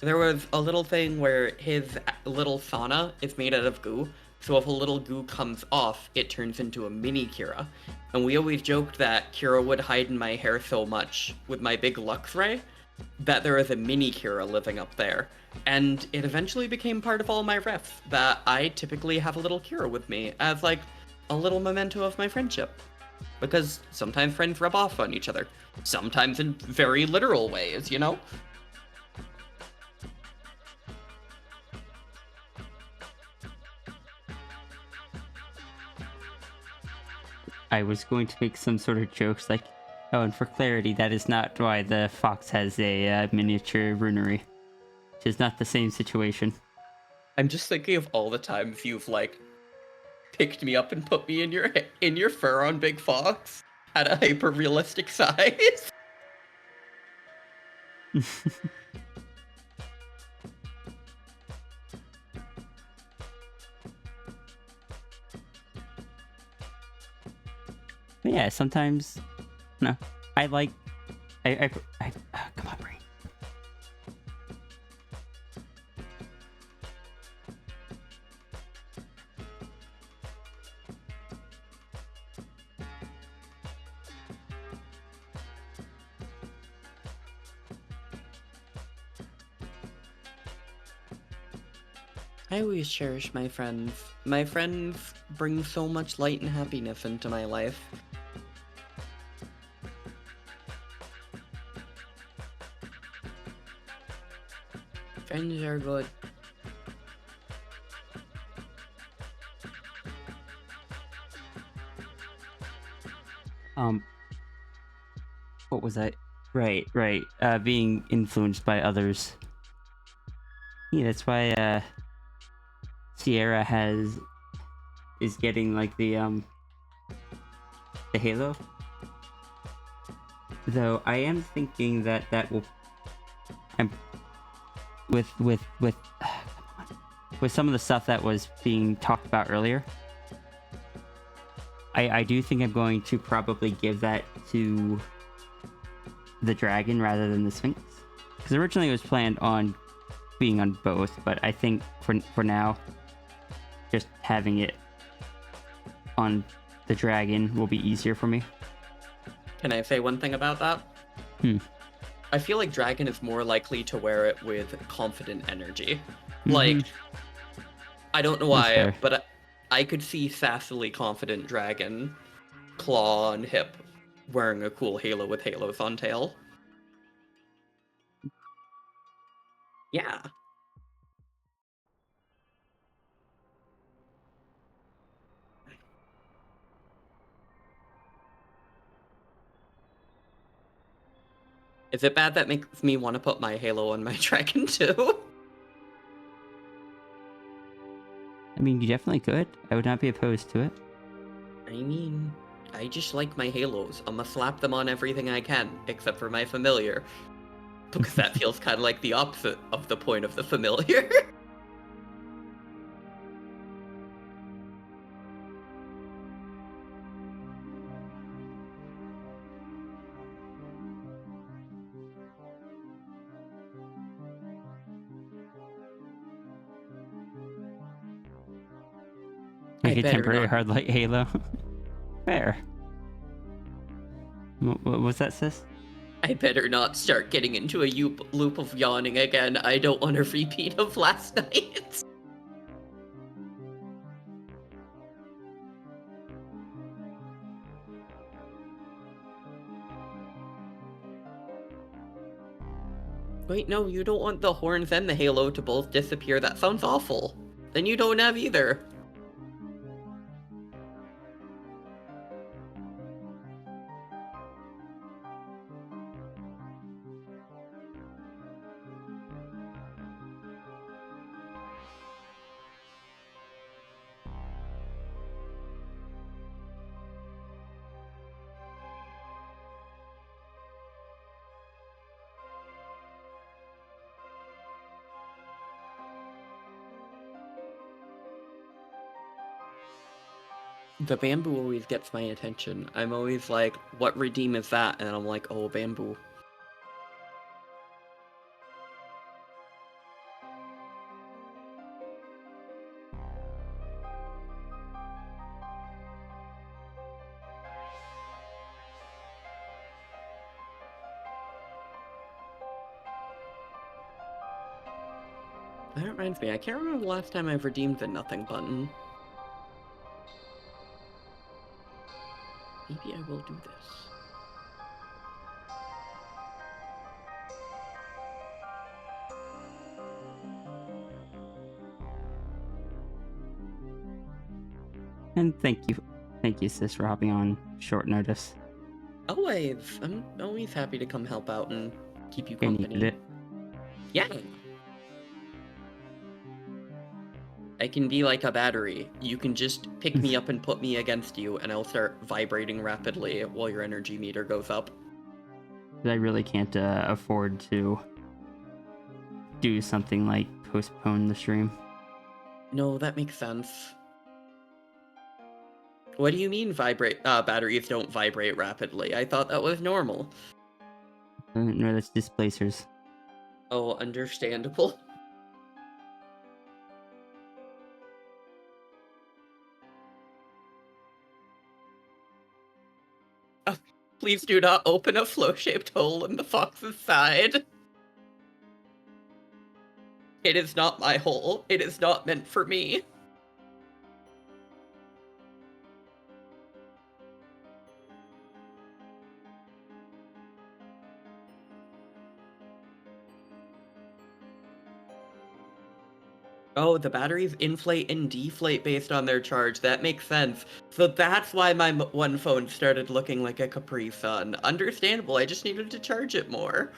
There was a little thing where his little sauna is made out of goo, so if a little goo comes off, it turns into a mini Kira. And we always joked that Kira would hide in my hair so much with my big Lux Ray that there is a mini Kira living up there. And it eventually became part of all my refs that I typically have a little Kira with me as like a little memento of my friendship. Because sometimes friends rub off on each other. Sometimes in very literal ways, you know? I was going to make some sort of jokes like, oh, and for clarity, that is not why the fox has a miniature runery. It is not the same situation. I'm just thinking of all the times you've like picked me up and put me in your fur on Big Fox at a hyper realistic size. But yeah, sometimes, no, I like, come on, brain. I always cherish my friends. My friends bring so much light and happiness into my life. Friends are good. What was I? Right. Being influenced by others. Yeah, that's why Sierra is getting like the the Halo. Though I am thinking that will, I'm with with some of the stuff that was being talked about earlier. I do think I'm going to probably give that to the dragon rather than the Sphinx, because originally it was planned on being on both, but I think for now, just having it on the dragon will be easier for me. Can I say one thing about that? I feel like Dragon is more likely to wear it with confident energy. Like, I don't know why, but I could see sassily confident Dragon, claw on hip, wearing a cool halo with halos on tail. Yeah. Is it bad that makes me want to put my halo on my dragon too? I mean, you definitely could. I would not be opposed to it. I mean, I just like my halos. I'm gonna slap them on everything I can, except for my familiar. Because that feels kind of like the opposite of the point of the familiar. Make I a better temporary not. hard light halo. Fair. What was that, sis? I better not start getting into a loop of yawning again. I don't want a repeat of last night. Wait, no, you don't want the horns and the halo to both disappear. That sounds awful. Then you don't have either. The bamboo always gets my attention. I'm always like, what redeem is that? And I'm like, oh, bamboo. That reminds me, I can't remember the last time I've redeemed the nothing button. Maybe I will do this. And thank you, sis, for hopping on short notice. Always. I'm always happy to come help out and keep you I company. needed it. Yeah. I can be like a battery. You can just pick me up and put me against you, and I'll start vibrating rapidly while your energy meter goes up. I really can't afford to do something like postpone the stream. No, that makes sense. What do you mean batteries don't vibrate rapidly? I thought that was normal. No, that's displacers. Oh, understandable. Please do not open a flow-shaped hole in the fox's side. It is not my hole. It is not meant for me. Oh, the batteries inflate and deflate based on their charge. That makes sense. So that's why my one phone started looking like a Capri Sun. Understandable. I just needed to charge it more.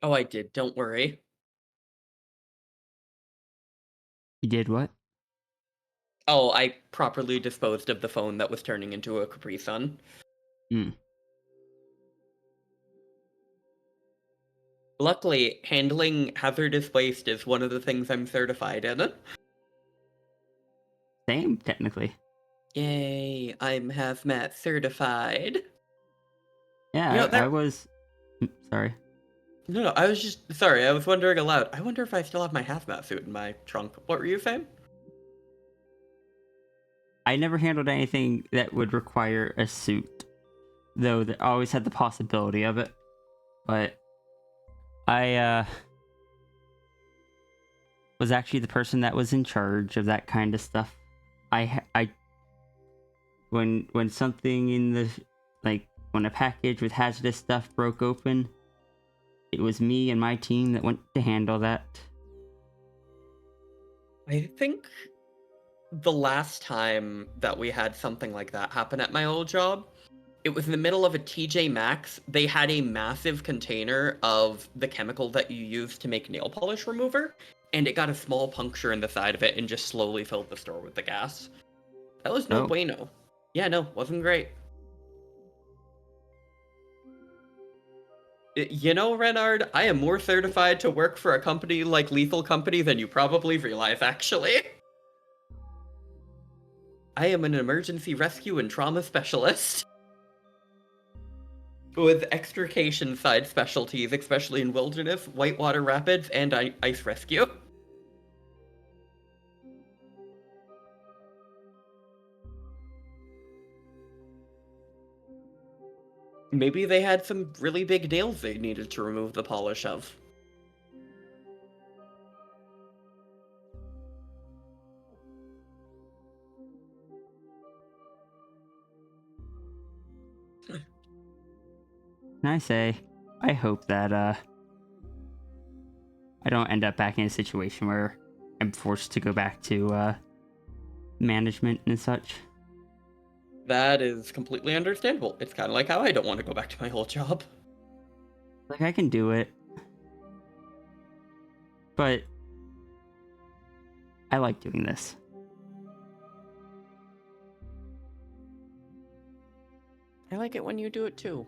Oh, I did, don't worry. You did what? Oh, I properly disposed of the phone that was turning into a Capri Sun. Hmm. Luckily, handling hazardous waste is one of the things I'm certified in. Same, technically. Yay, I'm hazmat certified. Yeah, You know, I there. was. Sorry. No, I was just sorry. I was wondering aloud. I wonder if I still have my hazmat suit in my trunk. What were you saying? I never handled anything that would require a suit, though. I always had the possibility of it. But I was actually the person that was in charge of that kind of stuff. I when something in the like when a package with hazardous stuff broke open, it was me and my team that went to handle that. I think the last time that we had something like that happen at my old job, it was in the middle of a TJ Maxx. They had a massive container of the chemical that you use to make nail polish remover, and it got a small puncture in the side of it and just slowly filled the store with the gas. That was no Oh, bueno. Yeah, no, wasn't great. You know, Renard, I am more certified to work for a company like Lethal Company than you probably realize, actually. I am an emergency rescue and trauma specialist with extrication side specialties, especially in wilderness, whitewater rapids, and ice rescue. Maybe they had some really big nails they needed to remove the polish of. can I say? I hope that I don't end up back in a situation where I'm forced to go back to management and such. That is completely understandable. It's kind of like how I don't want to go back to my old job. Like I can do it, but I like doing this. I like it when you do it too.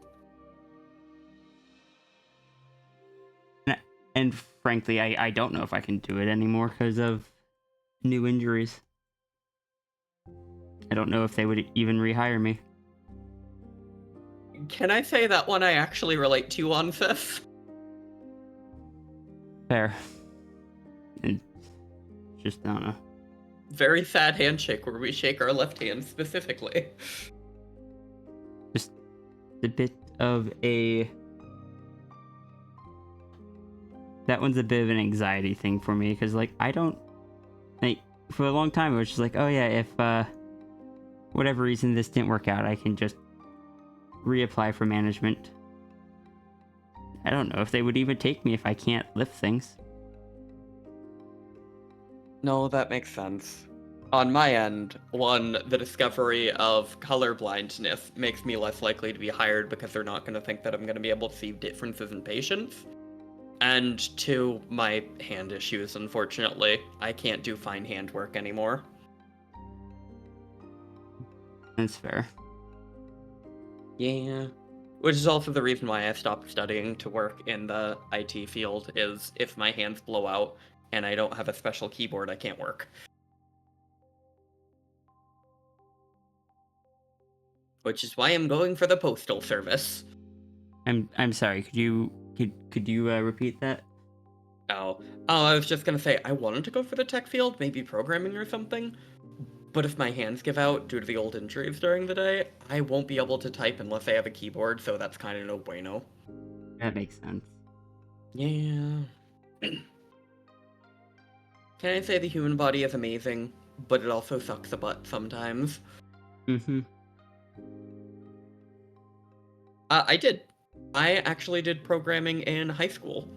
And frankly, I don't know if I can do it anymore because of new injuries. I don't know if they would even rehire me. Can I say that one I actually relate to on Fifth? Fair. And just I don't know. Very sad handshake where we shake our left hand specifically. Just a bit of a. That one's a bit of an anxiety thing for me because like I don't like for a long time it was just like, oh yeah, if whatever reason this didn't work out, I can just reapply for management. I don't know if they would even take me if I can't lift things. No, that makes sense. On my end, one, the discovery of color blindness makes me less likely to be hired because they're not going to think that I'm going to be able to see differences in patients. And two, my hand issues, unfortunately. I can't do fine hand work anymore. That's fair. Yeah. Which is also the reason why I stopped studying to work in the IT field, is if my hands blow out and I don't have a special keyboard, I can't work. Which is why I'm going for the postal service. I'm sorry. Could you repeat that? Oh, I was just gonna say, I wanted to go for the tech field, maybe programming or something, but if my hands give out due to the old injuries during the day, I won't be able to type unless I have a keyboard, so that's kind of no bueno. That makes sense. Yeah. Can I say the human body is amazing, but it also sucks a butt sometimes? Mm-hmm. I did. I actually did programming in high school.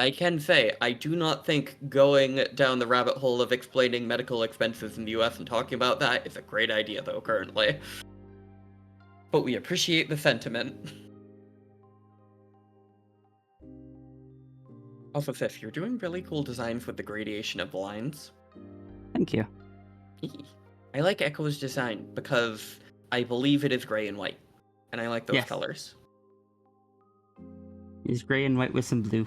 I can say, I do not think going down the rabbit hole of explaining medical expenses in the US and talking about that is a great idea, though, currently. but we appreciate the sentiment. Also, Sif, you're doing really cool designs with the gradation of the lines. Thank you. I like Echo's design because I believe it is gray and white, and I like those Yes. colors. It's gray and white with some blue.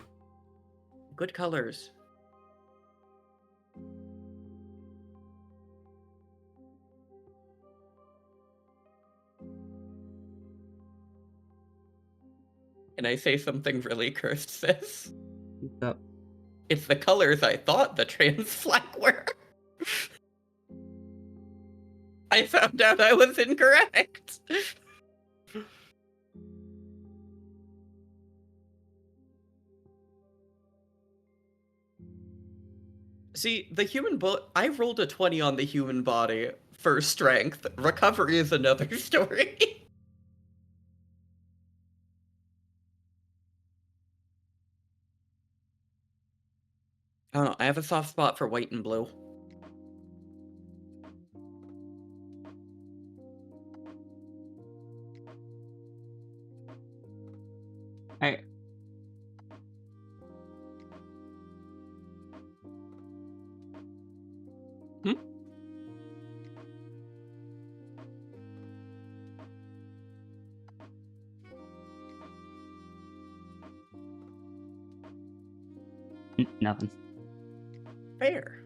Good colors. Can I say something really cursed, Sis? What's up? It's the colors I thought the trans flag were. I found out I was incorrect. See, the human I rolled a 20 on the human body for strength. Recovery is another story. I don't know, I have a soft spot for white and blue. I nothing. Fair.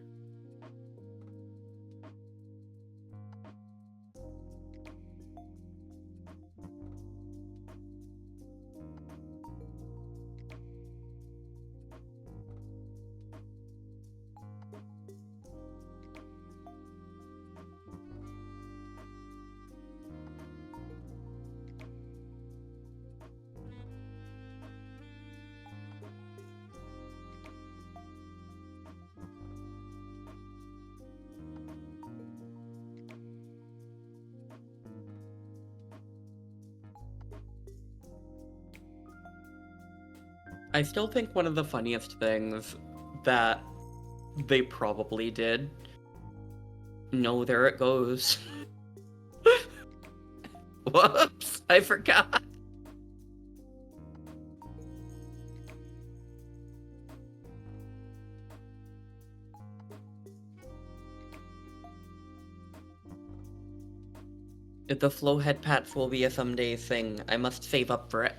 I still think one of the funniest things that they probably did. No, there it goes. Whoops, I forgot. If the flow head pats will be a someday thing, I must save up for it.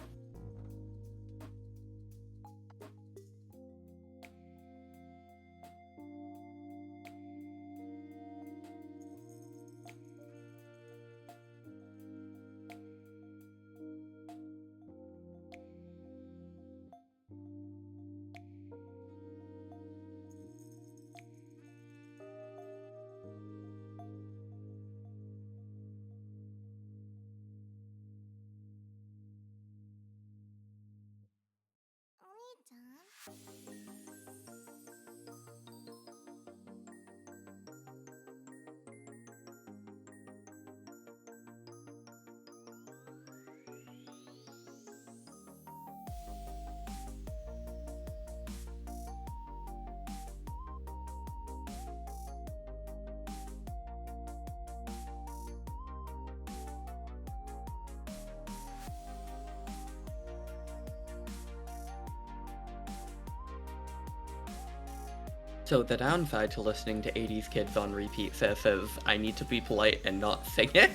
So the downside to listening to 80s kids on repeat is I need to be polite and not sing it.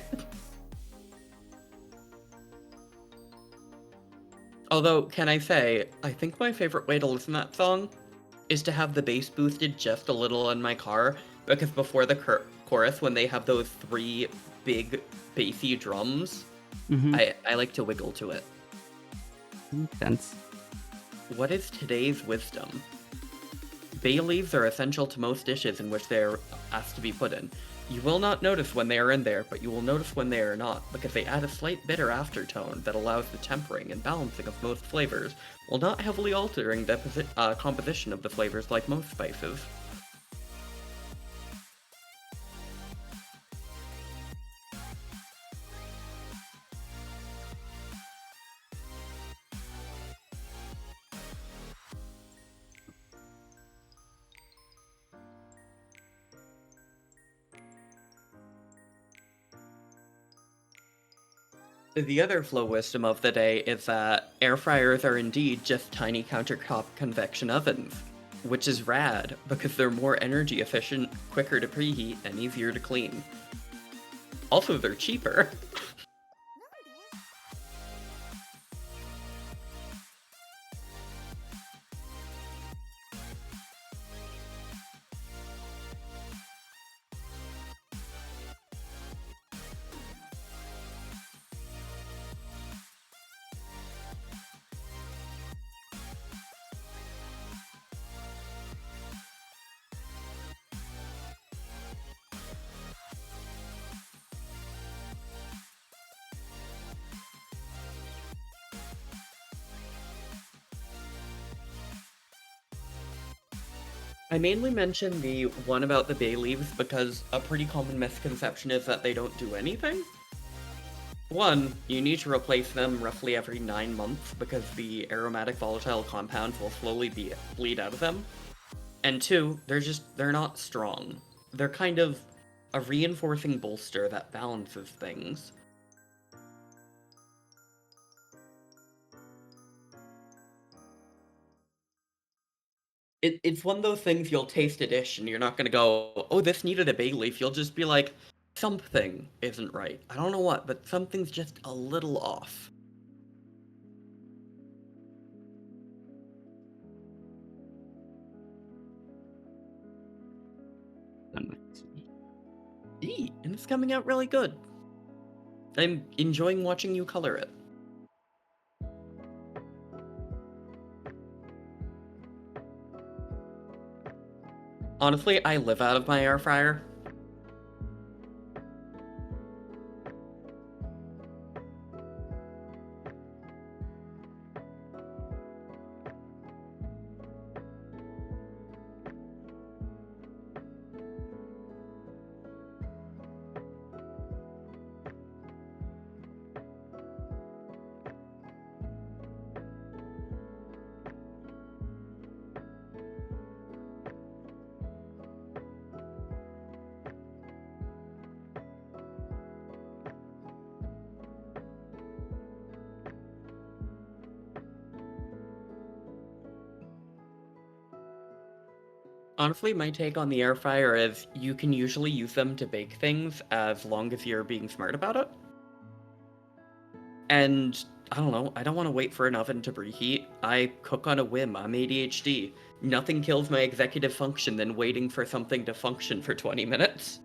Although, can I say, I think my favorite way to listen to that song is to have the bass boosted just a little in my car, because before the chorus, when they have those 3 big bassy drums, I like to wiggle to it. Makes sense. What is today's wisdom? Bay leaves are essential to most dishes in which they are asked to be put in. You will not notice when they are in there, but you will notice when they are not, because they add a slight bitter aftertone that allows the tempering and balancing of most flavors, while not heavily altering the composition of the flavors like most spices. The other flow wisdom of the day is that air fryers are indeed just tiny countertop convection ovens, which is rad because they're more energy efficient, quicker to preheat, and easier to clean. Also, they're cheaper. I mainly mention the one about the bay leaves because a pretty common misconception is that they don't do anything. One, you need to replace them roughly every 9 months because the aromatic volatile compounds will slowly bleed out of them. And two, they're not strong. They're kind of a reinforcing bolster that balances things. It's one of those things you'll taste a dish and you're not gonna go, oh, this needed a bay leaf. You'll just be like, something isn't right. I don't know what, but something's just a little off. And it's coming out really good. I'm enjoying watching you color it. Honestly, I live out of my air fryer. Honestly, my take on the air fryer is you can usually use them to bake things as long as you're being smart about it. And I don't know, I don't want to wait for an oven to preheat. I cook on a whim. I'm ADHD. Nothing kills my executive function than waiting for something to function for 20 minutes.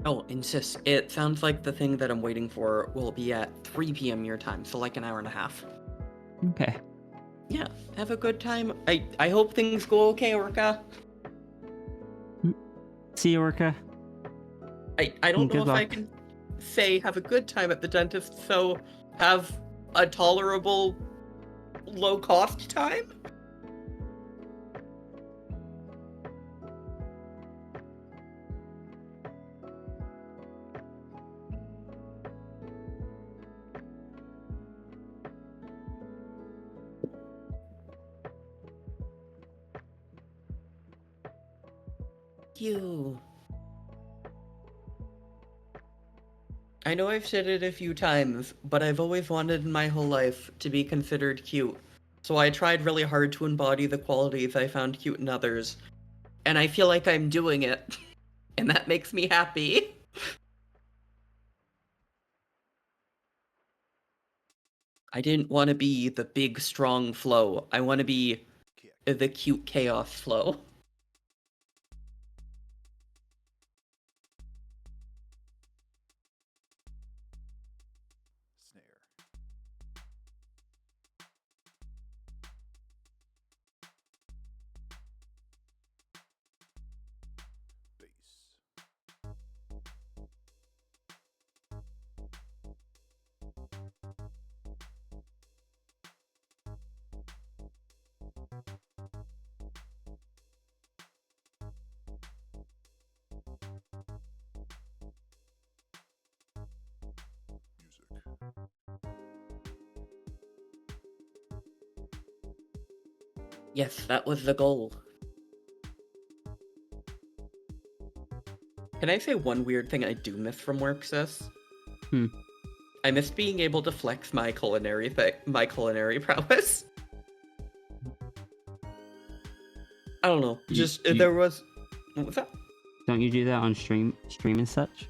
Oh, insist. It sounds like the thing that I'm waiting for will be at 3 p.m. your time, so like an hour and a half. Okay. Yeah, have a good time. I hope things go okay, Orca. See you, Orca. I don't know Good if I luck. can say have a good time at the dentist, so have a tolerable low cost time? You. I know I've said it a few times, but I've always wanted in my whole life to be considered cute. So I tried really hard to embody the qualities I found cute in others. And I feel like I'm doing it. And that makes me happy. I didn't want to be the big, strong Flo. I want to be the cute chaos Flo. Yes, that was the goal. Can I say one weird thing I do miss from work, sis? Hmm. I miss being able to flex my culinary prowess. I don't know. There was. What was that? Don't you do that on stream and such?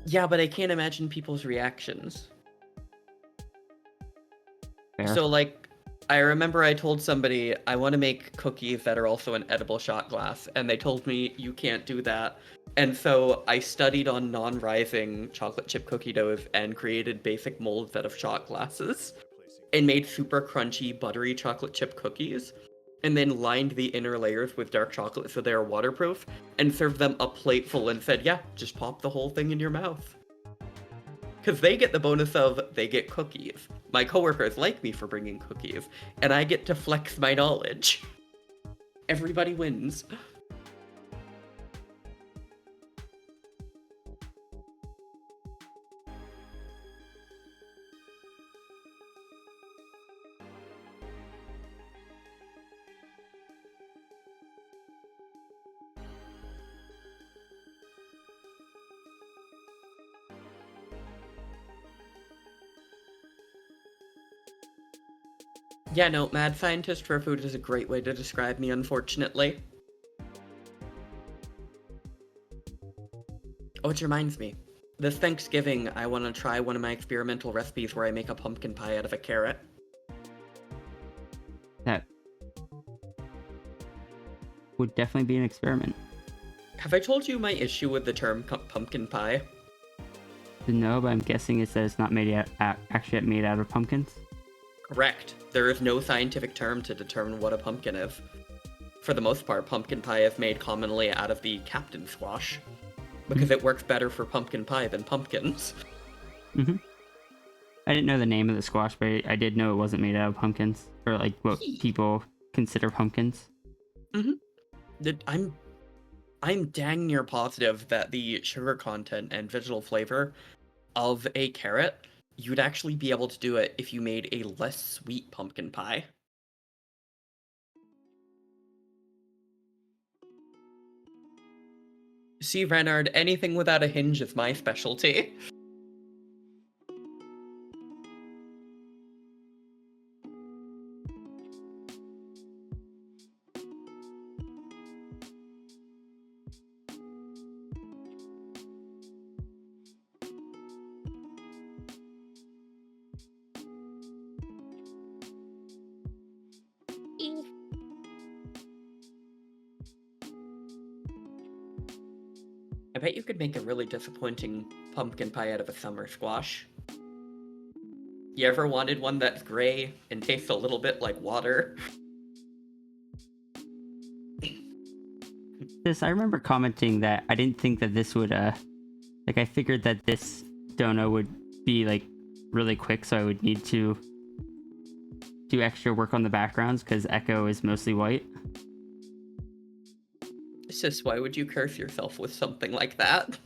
Yeah, but I can't imagine people's reactions. Fair. So, like, I remember I told somebody I want to make cookies that are also an edible shot glass, and they told me you can't do that. And so I studied on non-rising chocolate chip cookie doughs and created basic molds out of shot glasses and made super crunchy, buttery chocolate chip cookies, and then lined the inner layers with dark chocolate so they are waterproof, and served them a plateful and said, yeah, just pop the whole thing in your mouth. Because they get the bonus of, they get cookies. My coworkers like me for bringing cookies, and I get to flex my knowledge. Everybody wins. Yeah, no, mad scientist for food is a great way to describe me, unfortunately. Oh, it reminds me. This Thanksgiving, I want to try one of my experimental recipes where I make a pumpkin pie out of a carrot. That would definitely be an experiment. Have I told you my issue with the term pumpkin pie? No, but I'm guessing it's that it's not actually made out of pumpkins. Correct. There is no scientific term to determine what a pumpkin is. For the most part, pumpkin pie is made commonly out of the captain squash, because it works better for pumpkin pie than pumpkins. Mm-hmm. I didn't know the name of the squash, but I did know it wasn't made out of pumpkins, or like what people consider pumpkins. Mm-hmm. I'm dang near positive that the sugar content and vegetal flavor of a carrot, you'd actually be able to do it if you made a less sweet pumpkin pie. See, Renard, anything without a hinge is my specialty. I bet you could make a really disappointing pumpkin pie out of a summer squash. You ever wanted one that's gray and tastes a little bit like water? I remember commenting that I didn't think that this would, like I figured that this dono would be like really quick, so I would need to do extra work on the backgrounds because Echo is mostly white. Sis, why would you curse yourself with something like that?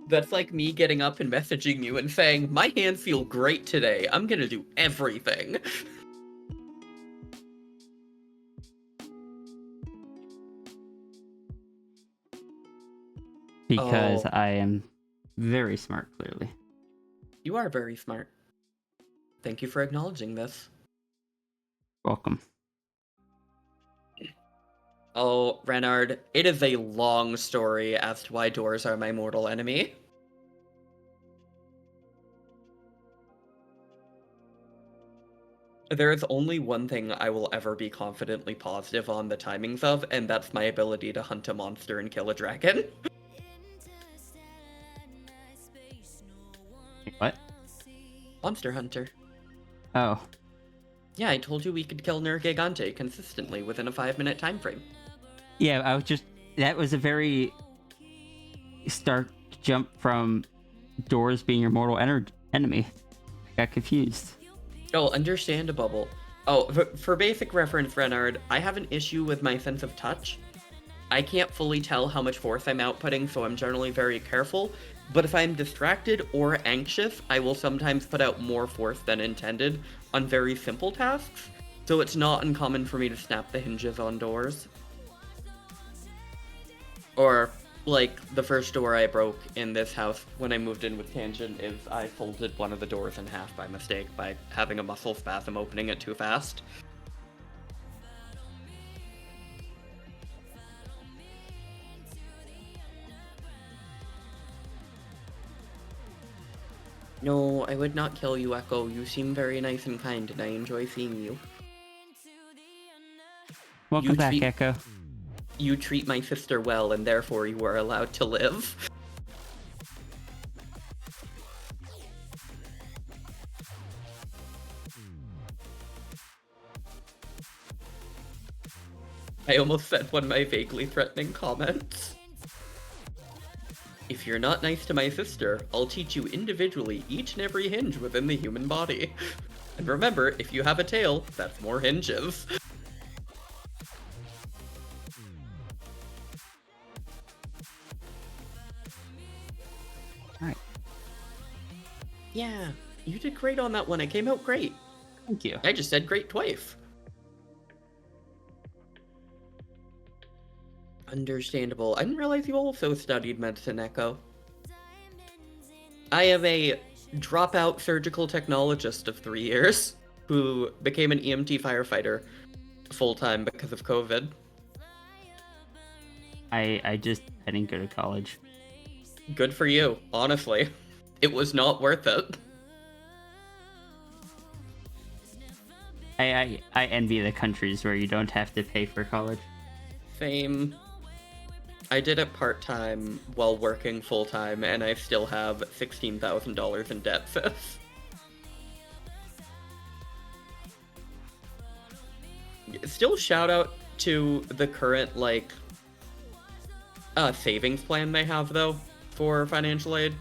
That's like me getting up and messaging you and saying, my hands feel great today, I'm gonna do everything. Because I am very smart, clearly. You are very smart. Thank you for acknowledging this. Welcome. Oh, Renard, it is a long story as to why doors are my mortal enemy. There is only one thing I will ever be confidently positive on the timings of, and that's my ability to hunt a monster and kill a dragon. What? Monster Hunter. Oh. Yeah, I told you we could kill Nergigante consistently within a 5-minute time frame. Yeah, I was just... That was a very stark jump from doors being your mortal enemy. I got confused. Oh, understandable. Oh, for basic reference, Renard, I have an issue with my sense of touch. I can't fully tell how much force I'm outputting, so I'm generally very careful. But if I'm distracted or anxious, I will sometimes put out more force than intended on very simple tasks. So it's not uncommon for me to snap the hinges on doors. Or, like, the first door I broke in this house when I moved in with Tangent is I folded one of the doors in half by mistake by having a muscle spasm opening it too fast. No, I would not kill you, Echo. You seem very nice and kind, and I enjoy seeing you. Welcome back, Echo. You treat my sister well, and therefore you are allowed to live. I almost said one of my vaguely threatening comments. If you're not nice to my sister, I'll teach you individually each and every hinge within the human body. And remember, if you have a tail, that's more hinges. Alright. Yeah, you did great on that one. It came out great. Thank you. I just said great twice. Understandable. I didn't realize you also studied medicine, Echo. I am a dropout surgical technologist of 3 years who became an EMT firefighter full-time because of COVID. I didn't go to college. Good for you, honestly. It was not worth it. I envy the countries where you don't have to pay for college. Same. I did it part-time while working full-time, and I still have $16,000 in debt, sis. Still shout out to the current, like, savings plan they have, though, for financial aid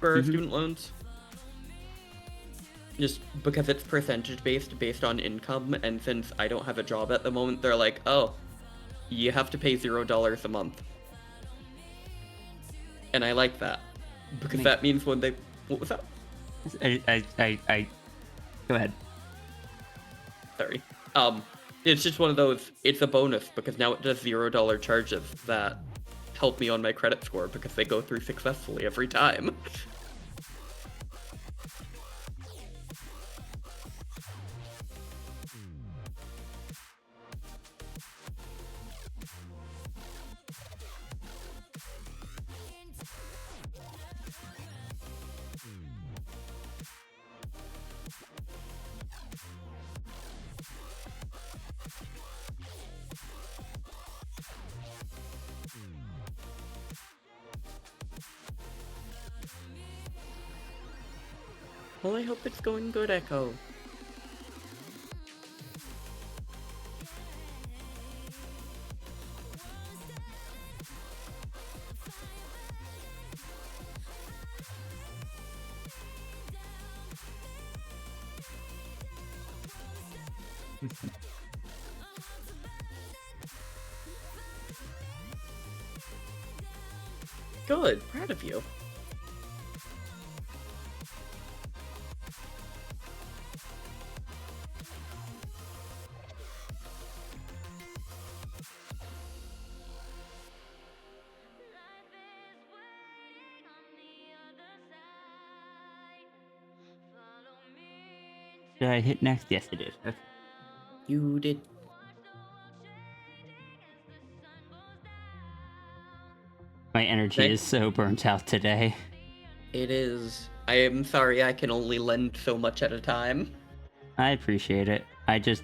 for student loans. Just because it's percentage-based, based on income, and since I don't have a job at the moment, they're like, oh, you have to pay $0 a month. And I like that. Because that means when they... What was that? I Go ahead. Sorry. It's just one of those, it's a bonus, because now it does $0 charges that help me on my credit score, because they go through successfully every time. Well, I hope it's going good, Echo. Good, proud of you. Did I hit next? Yes, I did. Okay. You did. My energy is so burnt out today. It is. I am sorry I can only lend so much at a time. I appreciate it. I just...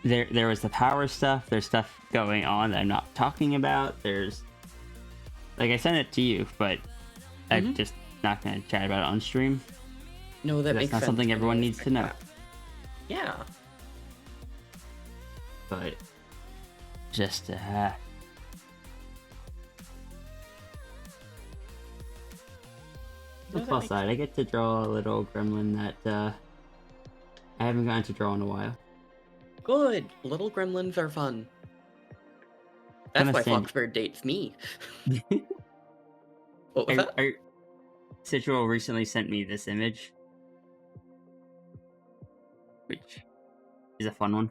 There was the power stuff. There's stuff going on that I'm not talking about. There's... Like, I sent it to you, but I'm just not going to chat about it on stream. No, that makes sense. That's not something everyone needs to know. Yeah. But... Just, The plus side, I get to draw a little gremlin that I haven't gotten to draw in a while. Good. Little gremlins are fun. That's Gonna why send- Foxbird dates me. What was that? Sigil recently sent me this image, which is a fun one.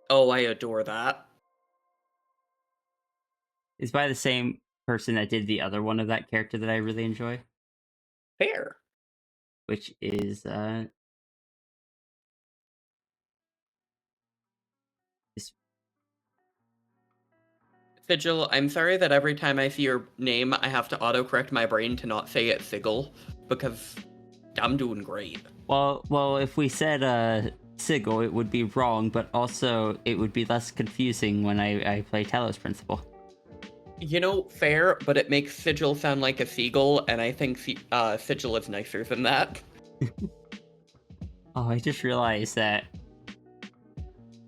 Oh, I adore that. It's by the same person that did the other one of that character that I really enjoy, Fair. which is this. Sigil, I'm sorry that every time I see your name, I have to autocorrect my brain to not say it Sigil, because I'm doing great. Well, if we said Sigil, it would be wrong, but also it would be less confusing when I play Talos Principle. You know, fair, but it makes Sigil sound like a seagull, and I think Sigil is nicer than that. Oh, I just realized that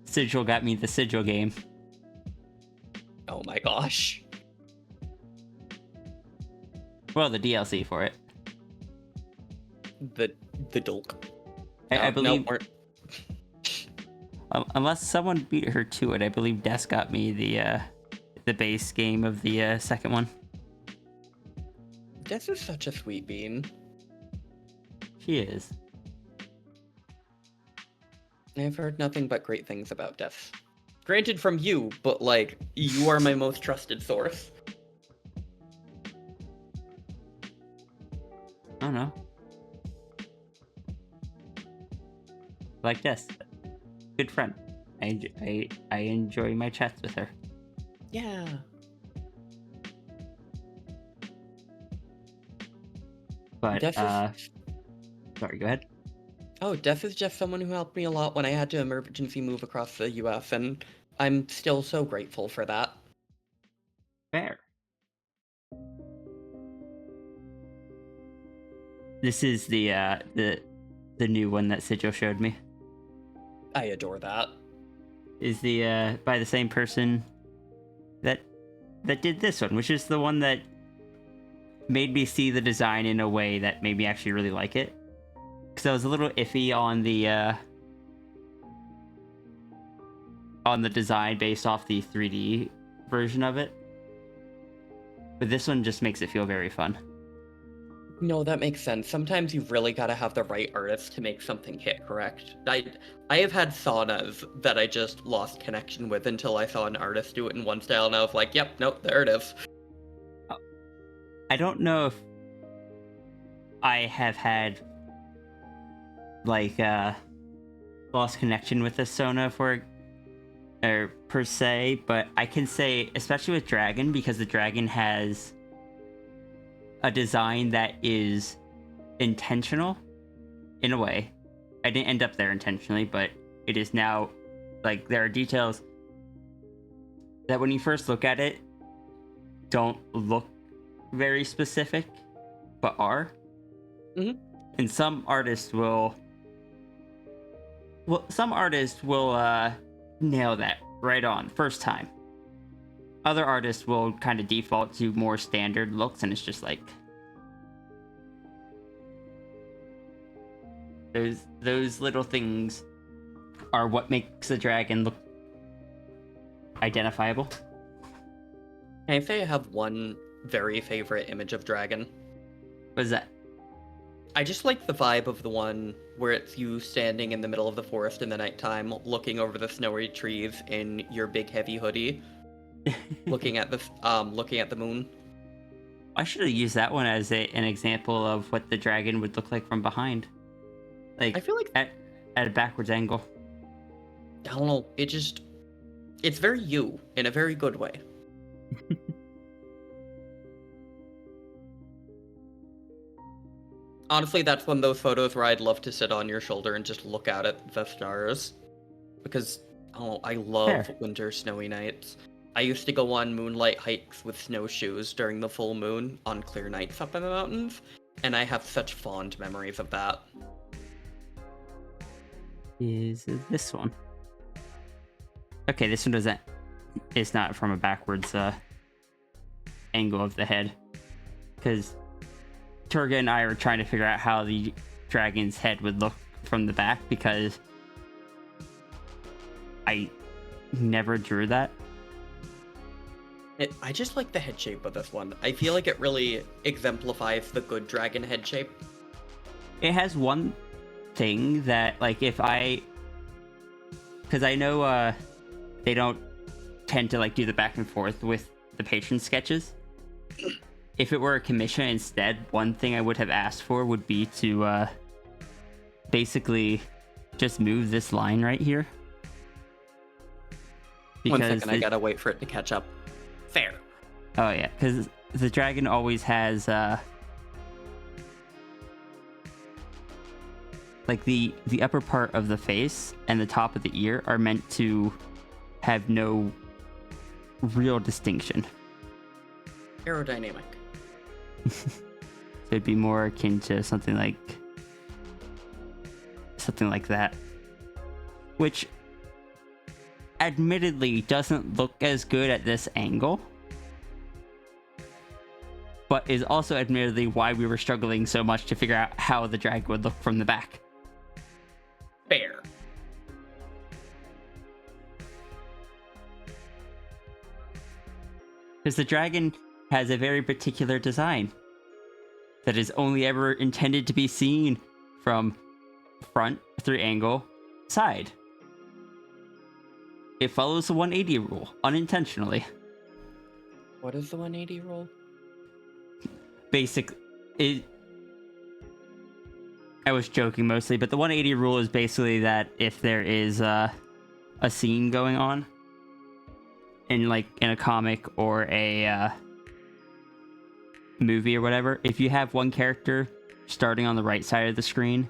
Sigil got me the Sigil game. Oh my gosh. Well, the DLC for it. The Dulk. I believe, No, unless someone beat her to it, I believe Des got me the base game of the second one. This is such a sweet bean. She is. I've heard nothing but great things about Death. Granted from you, but like, you are my most trusted source. I don't know. Like Des. Good friend. I enjoy my chats with her. Yeah. But Death is... sorry, go ahead. Oh, Death is just someone who helped me a lot when I had to emergency move across the US, and I'm still so grateful for that. Fair. This is the new one that Sigil showed me. I adore that. Is the by the same person that did this one, which is the one that made me see the design in a way that made me actually really like it. Because I was a little iffy on the design based off the 3D version of it. But this one just makes it feel very fun. No, that makes sense. Sometimes you've really got to have the right artist to make something hit correct. I have had saunas that I just lost connection with until I saw an artist do it in one style, and I was like, yep, nope, there it is. I don't know if I have had like lost connection with the sauna per se, but I can say, especially with Dragon, because the Dragon has a design that is intentional in a way. I didn't end up there intentionally, but it is now, like, there are details that when you first look at it don't look very specific, but are. Mhm. And some artists will nail that right on first time. Other artists will kind of default to more standard looks, and it's just like those little things are what makes a dragon look identifiable. Can I say I have one very favorite image of Dragon? What is that? I just like the vibe of the one where it's you standing in the middle of the forest in the nighttime, looking over the snowy trees in your big heavy hoodie, looking at the moon. I should have used that one as an example of what the dragon would look like from behind. Like, I feel like at a backwards angle. I don't know. It's very you in a very good way. Honestly, that's one of those photos where I'd love to sit on your shoulder and just look out at the stars. Because, I love Fair. winter snowy nights. I used to go on moonlight hikes with snowshoes during the full moon on clear nights up in the mountains, and I have such fond memories of that. Is this one? Okay, this one doesn't. It's not from a backwards angle of the head, because Turga and I were trying to figure out how the dragon's head would look from the back, because never drew that. I just like the head shape of this one. I feel like it really exemplifies the good dragon head shape. It has one thing that, like, if I... Because I know they don't tend to, like, do the back and forth with the patron sketches. If it were a commission instead, one thing I would have asked for would be to basically just move this line right here. One second, I gotta wait for it to catch up. Fair. Oh yeah, because the dragon always has like the upper part of the face and the top of the ear are meant to have no real distinction. Aerodynamic. So it'd be more akin to something like that, which admittedly doesn't look as good at this angle, but is also admittedly why we were struggling so much to figure out how the dragon would look from the back. Fair. Because the dragon has a very particular design that is only ever intended to be seen from front, through angle, side. It follows the 180 rule, unintentionally. What is the 180 rule? I was joking mostly, but the 180 rule is basically that if there is a scene going on in a comic or a movie or whatever, if you have one character starting on the right side of the screen,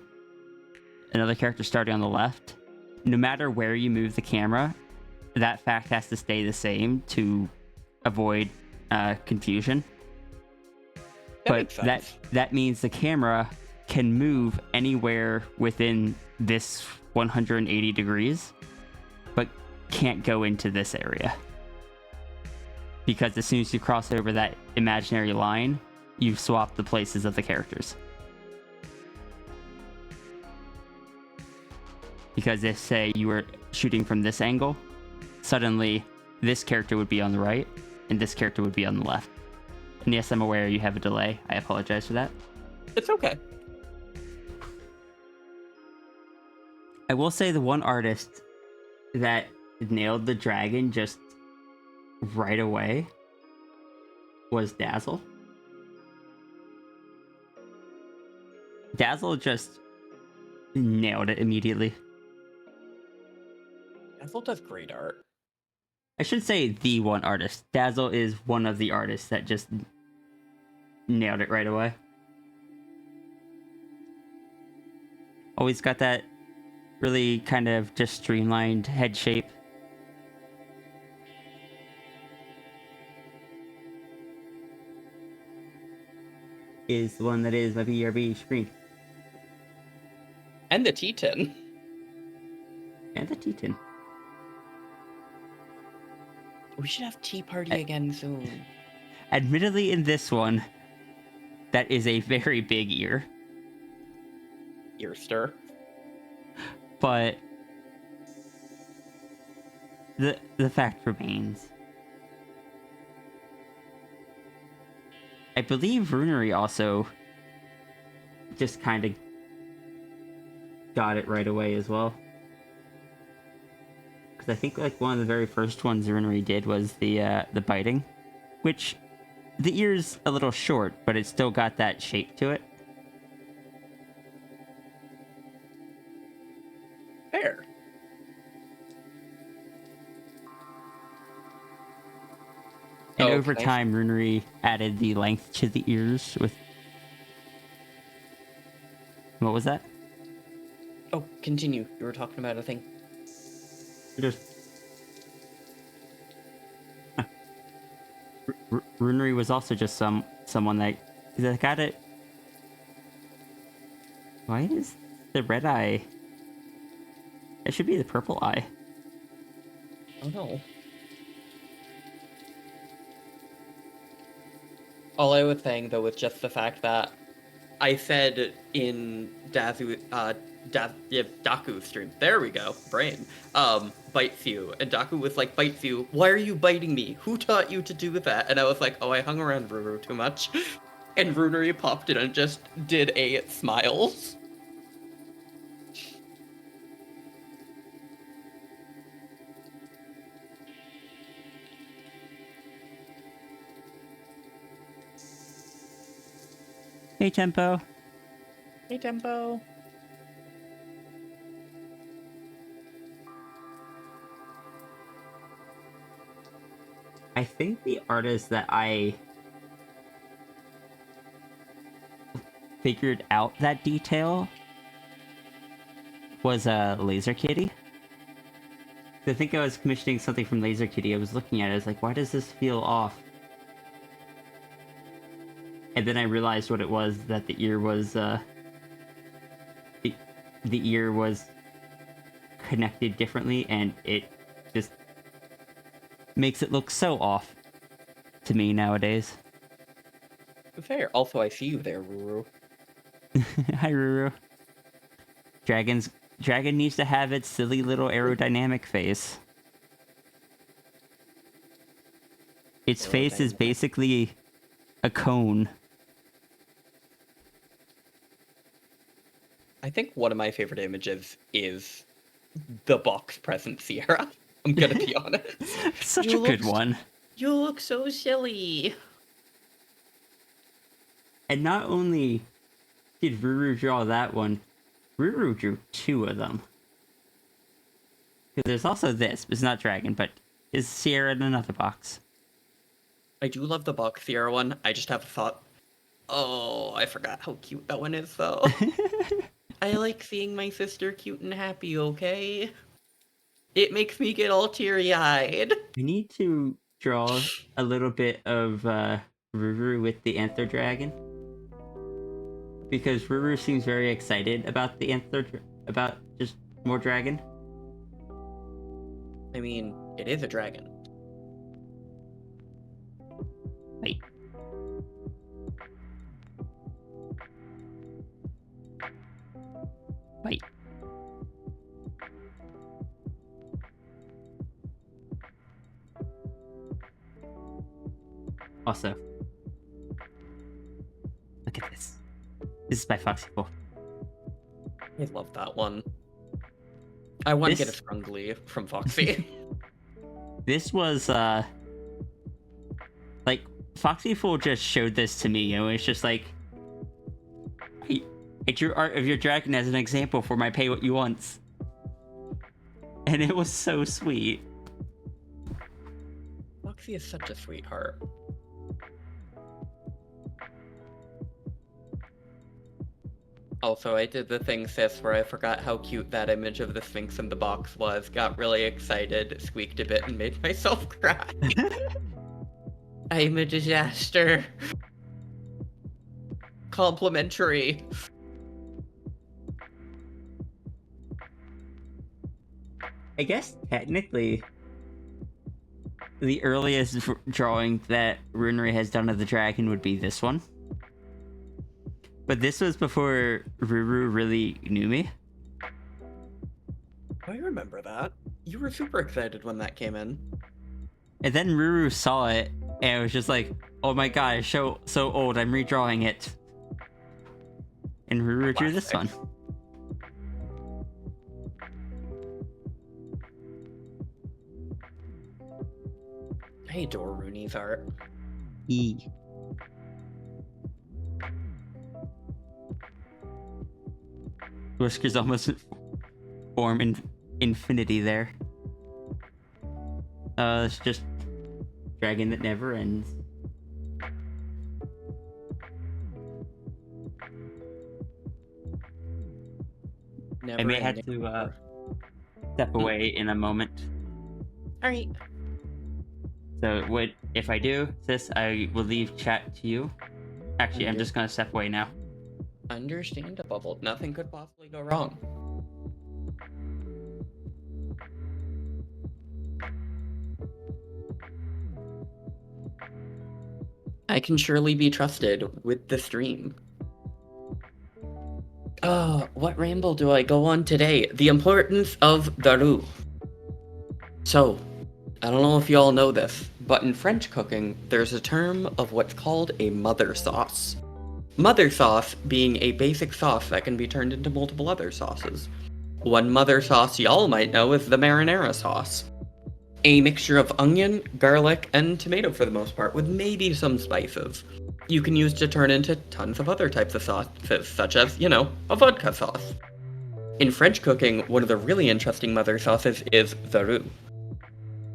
another character starting on the left, no matter where you move the camera, that fact has to stay the same to avoid confusion. That means the camera can move anywhere within this 180 degrees, but can't go into this area. Because as soon as you cross over that imaginary line, you've swapped the places of the characters. Because if, say, you were shooting from this angle, suddenly this character would be on the right, and this character would be on the left. And yes, I'm aware you have a delay. I apologize for that. It's okay. I will say the one artist that nailed the dragon just right away was Dazzle. Dazzle just nailed it immediately. Dazzle does great art. I should say the one artist. Dazzle is one of the artists that just nailed it right away. Always got that really kind of just streamlined head shape. Is the one that is my BRB screen. And the T-tin. And the T-tin. We should have Tea Party again soon. Admittedly, in this one, that is a very big ear. Ear stir. But the fact remains. I believe Runery also just kind of got it right away as well. Because I think one of the very first ones Runery did was the biting, which the ear's a little short, but it's still got that shape to it. Fair. And over time, Runery added the length to the ears with... What was that? Oh, continue. You were talking about a thing. Just... Runery was also just someone that got it... Why is the red eye... It should be the purple eye. Oh no. All I was saying, though, was just the fact that I said in Daku stream. There we go, brain. Bites you, and Daku was like, "Bites you. Why are you biting me? Who taught you to do that?" And I was like, "Oh, I hung around Ruru too much." And Runeri popped in and just did a smiles. Hey, Tempo. Hey, Tempo. I think the artist that I figured out that detail was Laser Kitty. I think I was commissioning something from Laser Kitty. I was looking at it. I was like, why does this feel off? And then I realized what it was, that the ear was, the ear was connected differently, and it just makes it look so off to me nowadays. Fair. Also, I see you there, Ruru. Hi, Ruru. Dragon needs to have its silly little aerodynamic face. Its face is basically a cone. I think one of my favorite images is the box present Sierra. I'm gonna be honest. Such a good one. You look so silly. And not only did Ruru draw that one, Ruru drew 2 of them. Because there's also this. It's not Dragon, but is Sierra in another box. I do love the box Sierra one. I just have a thought. Oh, I forgot how cute that one is, though. I like seeing my sister cute and happy, okay? It makes me get all teary-eyed. I need to draw a little bit of Ruru with the Anther Dragon. Because Ruru seems very excited about the about just more dragon. I mean, it is a dragon. Wait. Wait. Also, look at this. This is by Foxy Wolf. I love that one. I want to get a Scrungly from Foxy. This was, like, Foxy Fool just showed this to me, and it's just like, I drew art of your dragon as an example for my Pay What You Want. And it was so sweet. Foxy is such a sweetheart. Also, I did the thing, sis, where I forgot how cute that image of the Sphinx in the box was, got really excited, squeaked a bit, and made myself cry. I'm a disaster. Complimentary. I guess technically, the earliest drawing that Runeri has done of the dragon would be this one. But this was before Ruru really knew me. I remember that. You were super excited when that came in. And then Ruru saw it, and it was just like, oh my god, it's so old, I'm redrawing it. And Ruru drew this one. I adore Rooney's art. E. Whiskers almost form in infinity there. It's just dragon that never ends. Never I may have ending. to step away in a moment. Alright. So if I do this, I will leave chat to you. Actually, I'm just gonna step away now. Understandable. Nothing could possibly go wrong. I can surely be trusted with the stream. What ramble do I go on today? The importance of the roux. So, I don't know if you all know this, but in French cooking, there's a term of what's called a mother sauce. Mother sauce being a basic sauce that can be turned into multiple other sauces. One mother sauce y'all might know is the marinara sauce. A mixture of onion, garlic, and tomato for the most part, with maybe some spices. You can use to turn into tons of other types of sauces, such as, a vodka sauce. In French cooking, one of the really interesting mother sauces is the roux,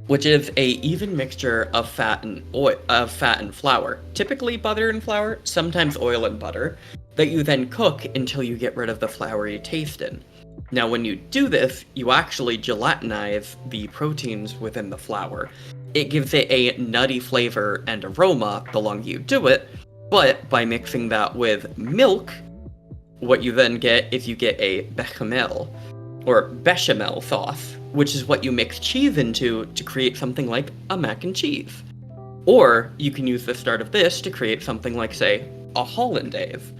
which is a even mixture of fat and flour, typically butter and flour, sometimes oil and butter, that you then cook until you get rid of the floury taste in. Now, when you do this, you actually gelatinize the proteins within the flour. It gives it a nutty flavor and aroma the longer you do it, but by mixing that with milk, what you then get is you get a bechamel, or bechamel sauce, which is what you mix cheese into to create something like a mac and cheese. Or you can use the start of this to create something like, say, a hollandaise.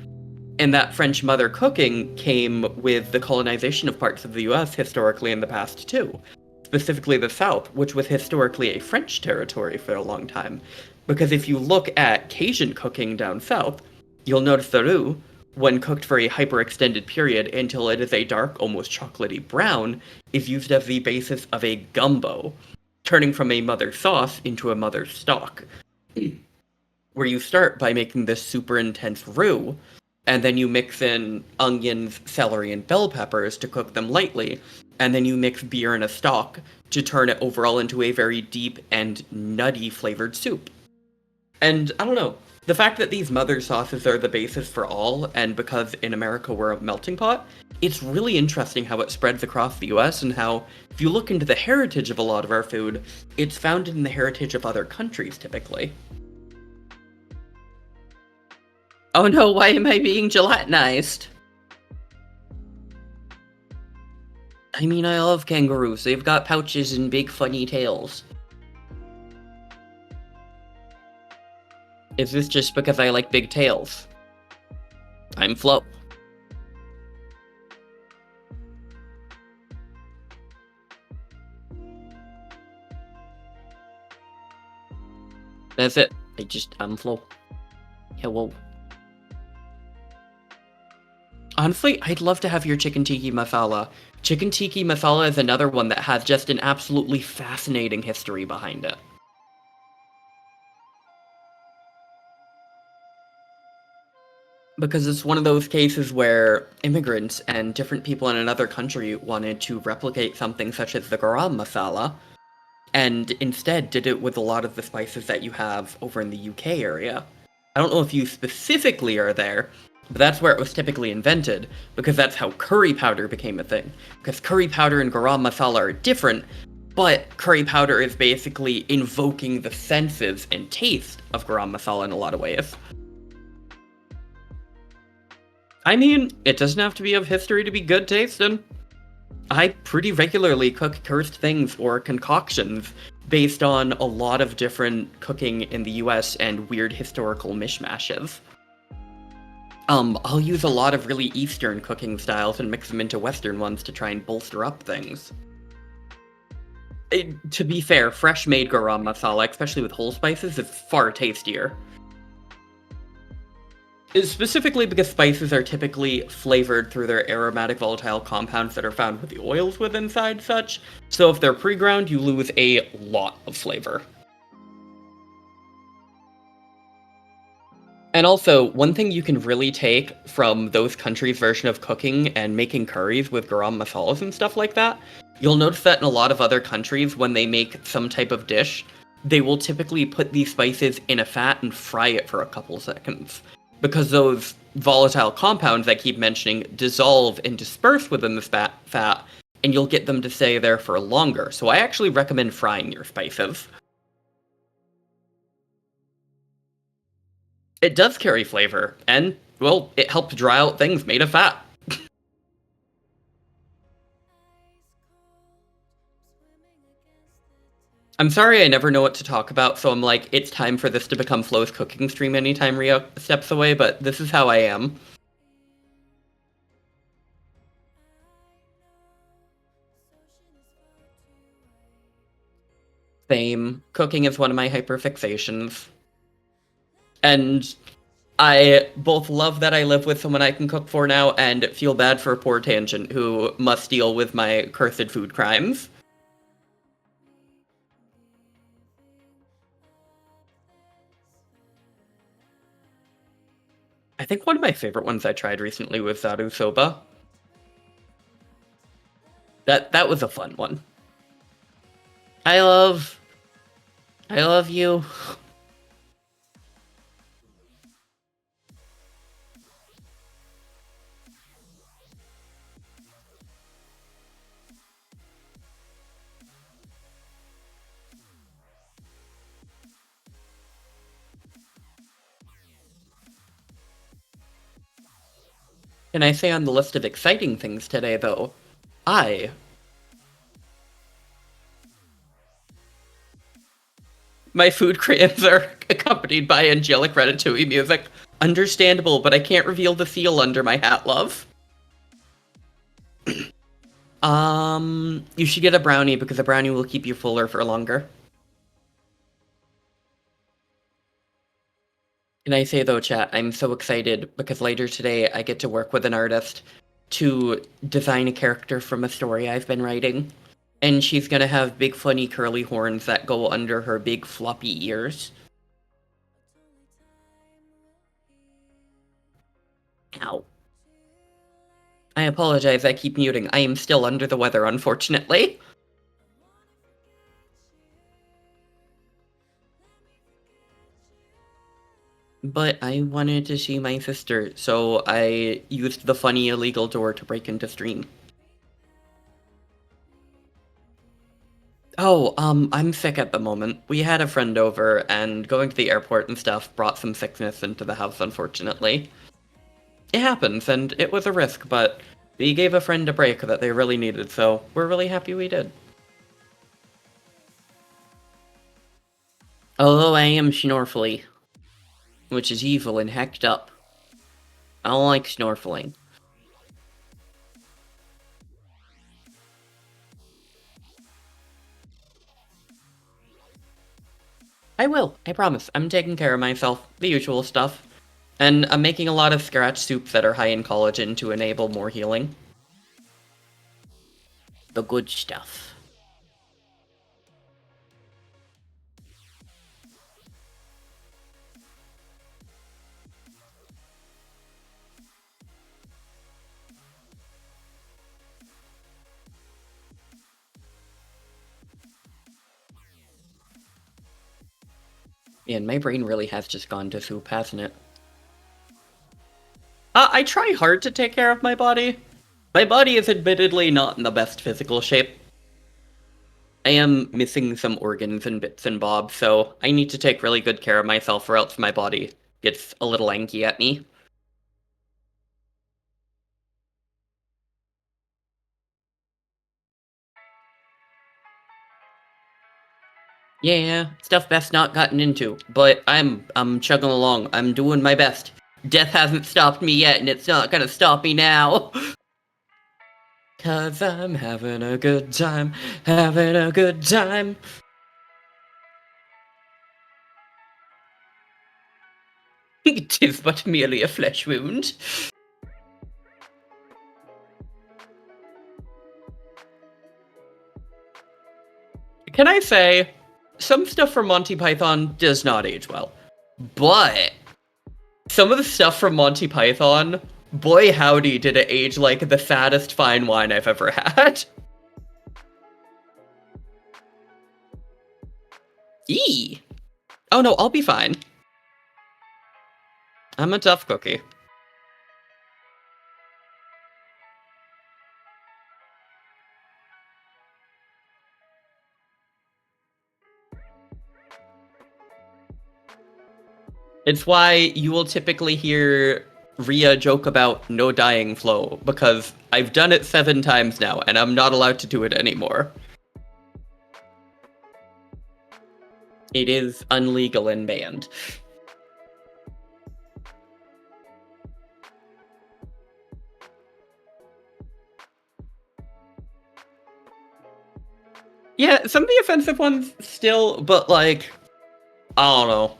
And that French mother cooking came with the colonization of parts of the US historically in the past too. Specifically the South, which was historically a French territory for a long time. Because if you look at Cajun cooking down south, you'll notice the roux, when cooked for a hyper-extended period until it is a dark, almost chocolatey brown, is used as the basis of a gumbo, turning from a mother sauce into a mother stock. Where you start by making this super intense roux, and then you mix in onions, celery, and bell peppers to cook them lightly, and then you mix beer in a stock to turn it overall into a very deep and nutty flavored soup. And I don't know, the fact that these mother sauces are the basis for all, and because in America we're a melting pot, it's really interesting how it spreads across the US and how, if you look into the heritage of a lot of our food, it's founded in the heritage of other countries typically. Oh no, why am I being gelatinized? I mean, I love kangaroos. They've got pouches and big funny tails. Is this just because I like big tails? I'm Flo. That's it. I'm Flo. Hello. Honestly, I'd love to have your chicken tiki masala. Chicken tiki masala is another one that has just an absolutely fascinating history behind it. Because it's one of those cases where immigrants and different people in another country wanted to replicate something such as the garam masala, and instead did it with a lot of the spices that you have over in the UK area. I don't know if you specifically are there, but that's where it was typically invented, because that's how curry powder became a thing. Because curry powder and garam masala are different, but curry powder is basically invoking the senses and taste of garam masala in a lot of ways. I mean, it doesn't have to be of history to be good tasting. I pretty regularly cook cursed things or concoctions based on a lot of different cooking in the US and weird historical mishmashes. I'll use a lot of really Eastern cooking styles and mix them into Western ones to try and bolster up things. To be fair, fresh-made garam masala, especially with whole spices, is far tastier. Specifically because spices are typically flavored through their aromatic volatile compounds that are found with the oils within inside such, so if they're pre-ground, you lose a lot of flavor. And also, one thing you can really take from those countries' version of cooking and making curries with garam masalas and stuff like that, you'll notice that in a lot of other countries, when they make some type of dish, they will typically put these spices in a fat and fry it for a couple seconds. Because those volatile compounds I keep mentioning dissolve and disperse within the fat, and you'll get them to stay there for longer. So I actually recommend frying your spices. It does carry flavor, and, well, it helps dry out things made of fat. I'm sorry I never know what to talk about, so I'm like, it's time for this to become Flo's cooking stream anytime Rio steps away, but this is how I am. Same. Cooking is one of my hyperfixations. And I both love that I live with someone I can cook for now and feel bad for poor Tangent, who must deal with my cursed food crimes. I think one of my favorite ones I tried recently was Zaru Soba. That was a fun one. I love you. Can I say on the list of exciting things today, though, my food crayons are accompanied by angelic ratatouille music. Understandable, but I can't reveal the seal under my hat, love. You should get a brownie because a brownie will keep you fuller for longer. Can I say though, chat, I'm so excited because later today I get to work with an artist to design a character from a story I've been writing. And she's gonna have big funny curly horns that go under her big floppy ears. Ow. I apologize, I keep muting. I am still under the weather, unfortunately. But I wanted to see my sister, so I used the funny illegal door to break into stream. Oh, I'm sick at the moment. We had a friend over, and going to the airport and stuff brought some sickness into the house, unfortunately. It happens, and it was a risk, but we gave a friend a break that they really needed, so we're really happy we did. Although I am Schnorfly, which is evil and hecked up. I don't like snorkeling. I will, I promise. I'm taking care of myself. The usual stuff. And I'm making a lot of scratch soups that are high in collagen to enable more healing. The good stuff. Man, my brain really has just gone to soup, hasn't it? I try hard to take care of my body. My body is admittedly not in the best physical shape. I am missing some organs and bits and bobs, so I need to take really good care of myself or else my body gets a little angry at me. Yeah, stuff best not gotten into, but I'm chugging along. I'm doing my best. Death hasn't stopped me yet, and it's not gonna stop me now. 'Cause I'm having a good time, having a good time. Tis but merely a flesh wound. Can I say, some stuff from Monty Python does not age well, but some of the stuff from Monty Python, boy howdy did it age like the saddest fine wine I've ever had. Eee. Oh no, I'll be fine. I'm a tough cookie. It's why you will typically hear Rhea joke about no dying flow, because I've done it 7 times now, and I'm not allowed to do it anymore. It is unlegal and banned. Yeah, some of the offensive ones still, but like, I don't know.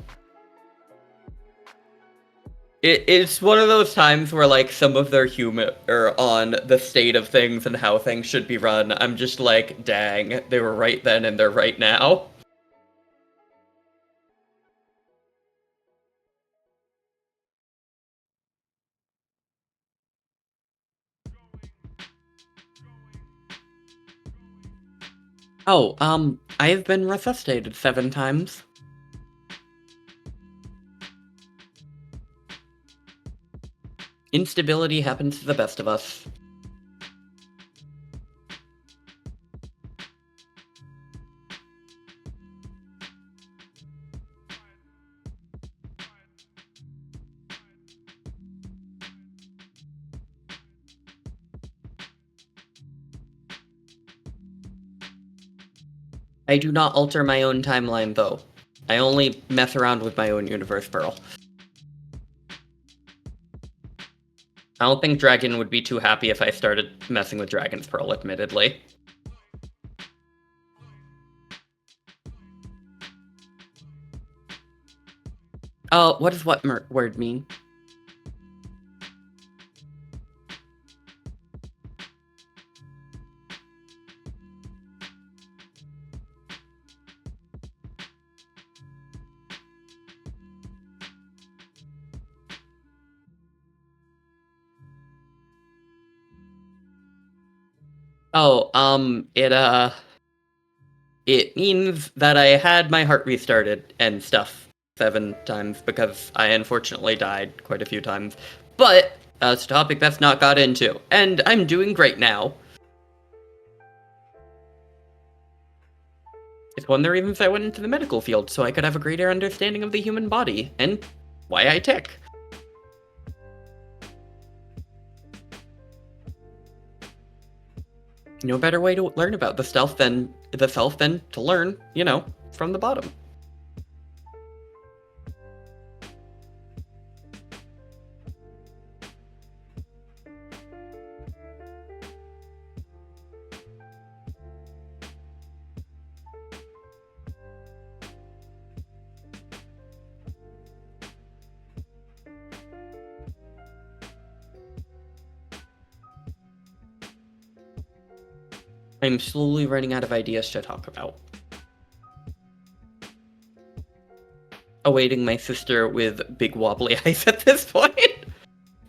It's one of those times where like some of their humor on the state of things and how things should be run, I'm just like, dang, they were right then and they're right now. Oh, I've been resuscitated 7 times. Instability happens to the best of us. I do not alter my own timeline, though. I only mess around with my own universe, Pearl. I don't think Dragon would be too happy if I started messing with Dragon's Pearl, admittedly. What does what word mean? Oh, it means that I had my heart restarted and stuff 7 times because I unfortunately died quite a few times. But it's a topic that's not got into, and I'm doing great now. It's one of the reasons I went into the medical field, so I could have a greater understanding of the human body and why I tick. No better way to learn about the self than to learn, from the bottom. I'm slowly running out of ideas to talk about. Awaiting my sister with big wobbly eyes at this point.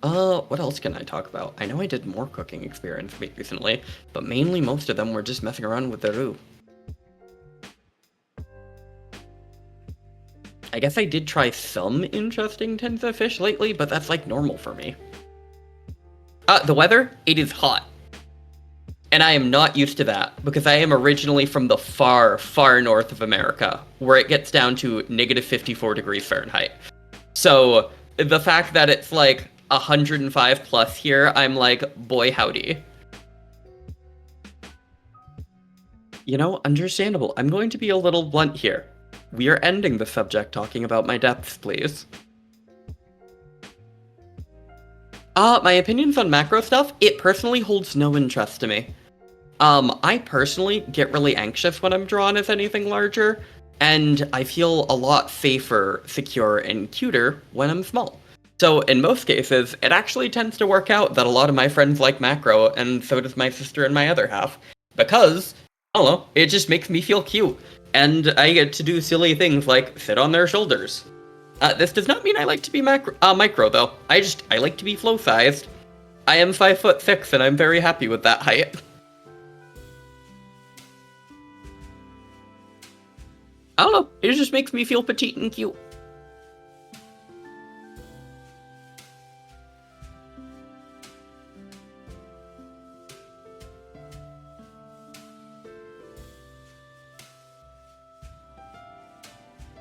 What else can I talk about? I know I did more cooking experience recently, but mainly most of them were just messing around with the roux. I guess I did try some interesting tins of fish lately, but that's like normal for me. The weather, it is hot. And I am not used to that, because I am originally from the far, far north of America, where it gets down to negative 54 degrees Fahrenheit. So, the fact that it's like 105 plus here, I'm like, boy howdy. Understandable. I'm going to be a little blunt here. We are ending the subject talking about my depths, please. My opinions on macro stuff, it personally holds no interest to me. I personally get really anxious when I'm drawn as anything larger, and I feel a lot safer, secure, and cuter when I'm small. So in most cases, it actually tends to work out that a lot of my friends like macro, and so does my sister and my other half, because, I don't know, it just makes me feel cute, and I get to do silly things like sit on their shoulders. This does not mean I like to be micro, though. I like to be flow-sized. I am 5'6", and I'm very happy with that height. I don't know, it just makes me feel petite and cute.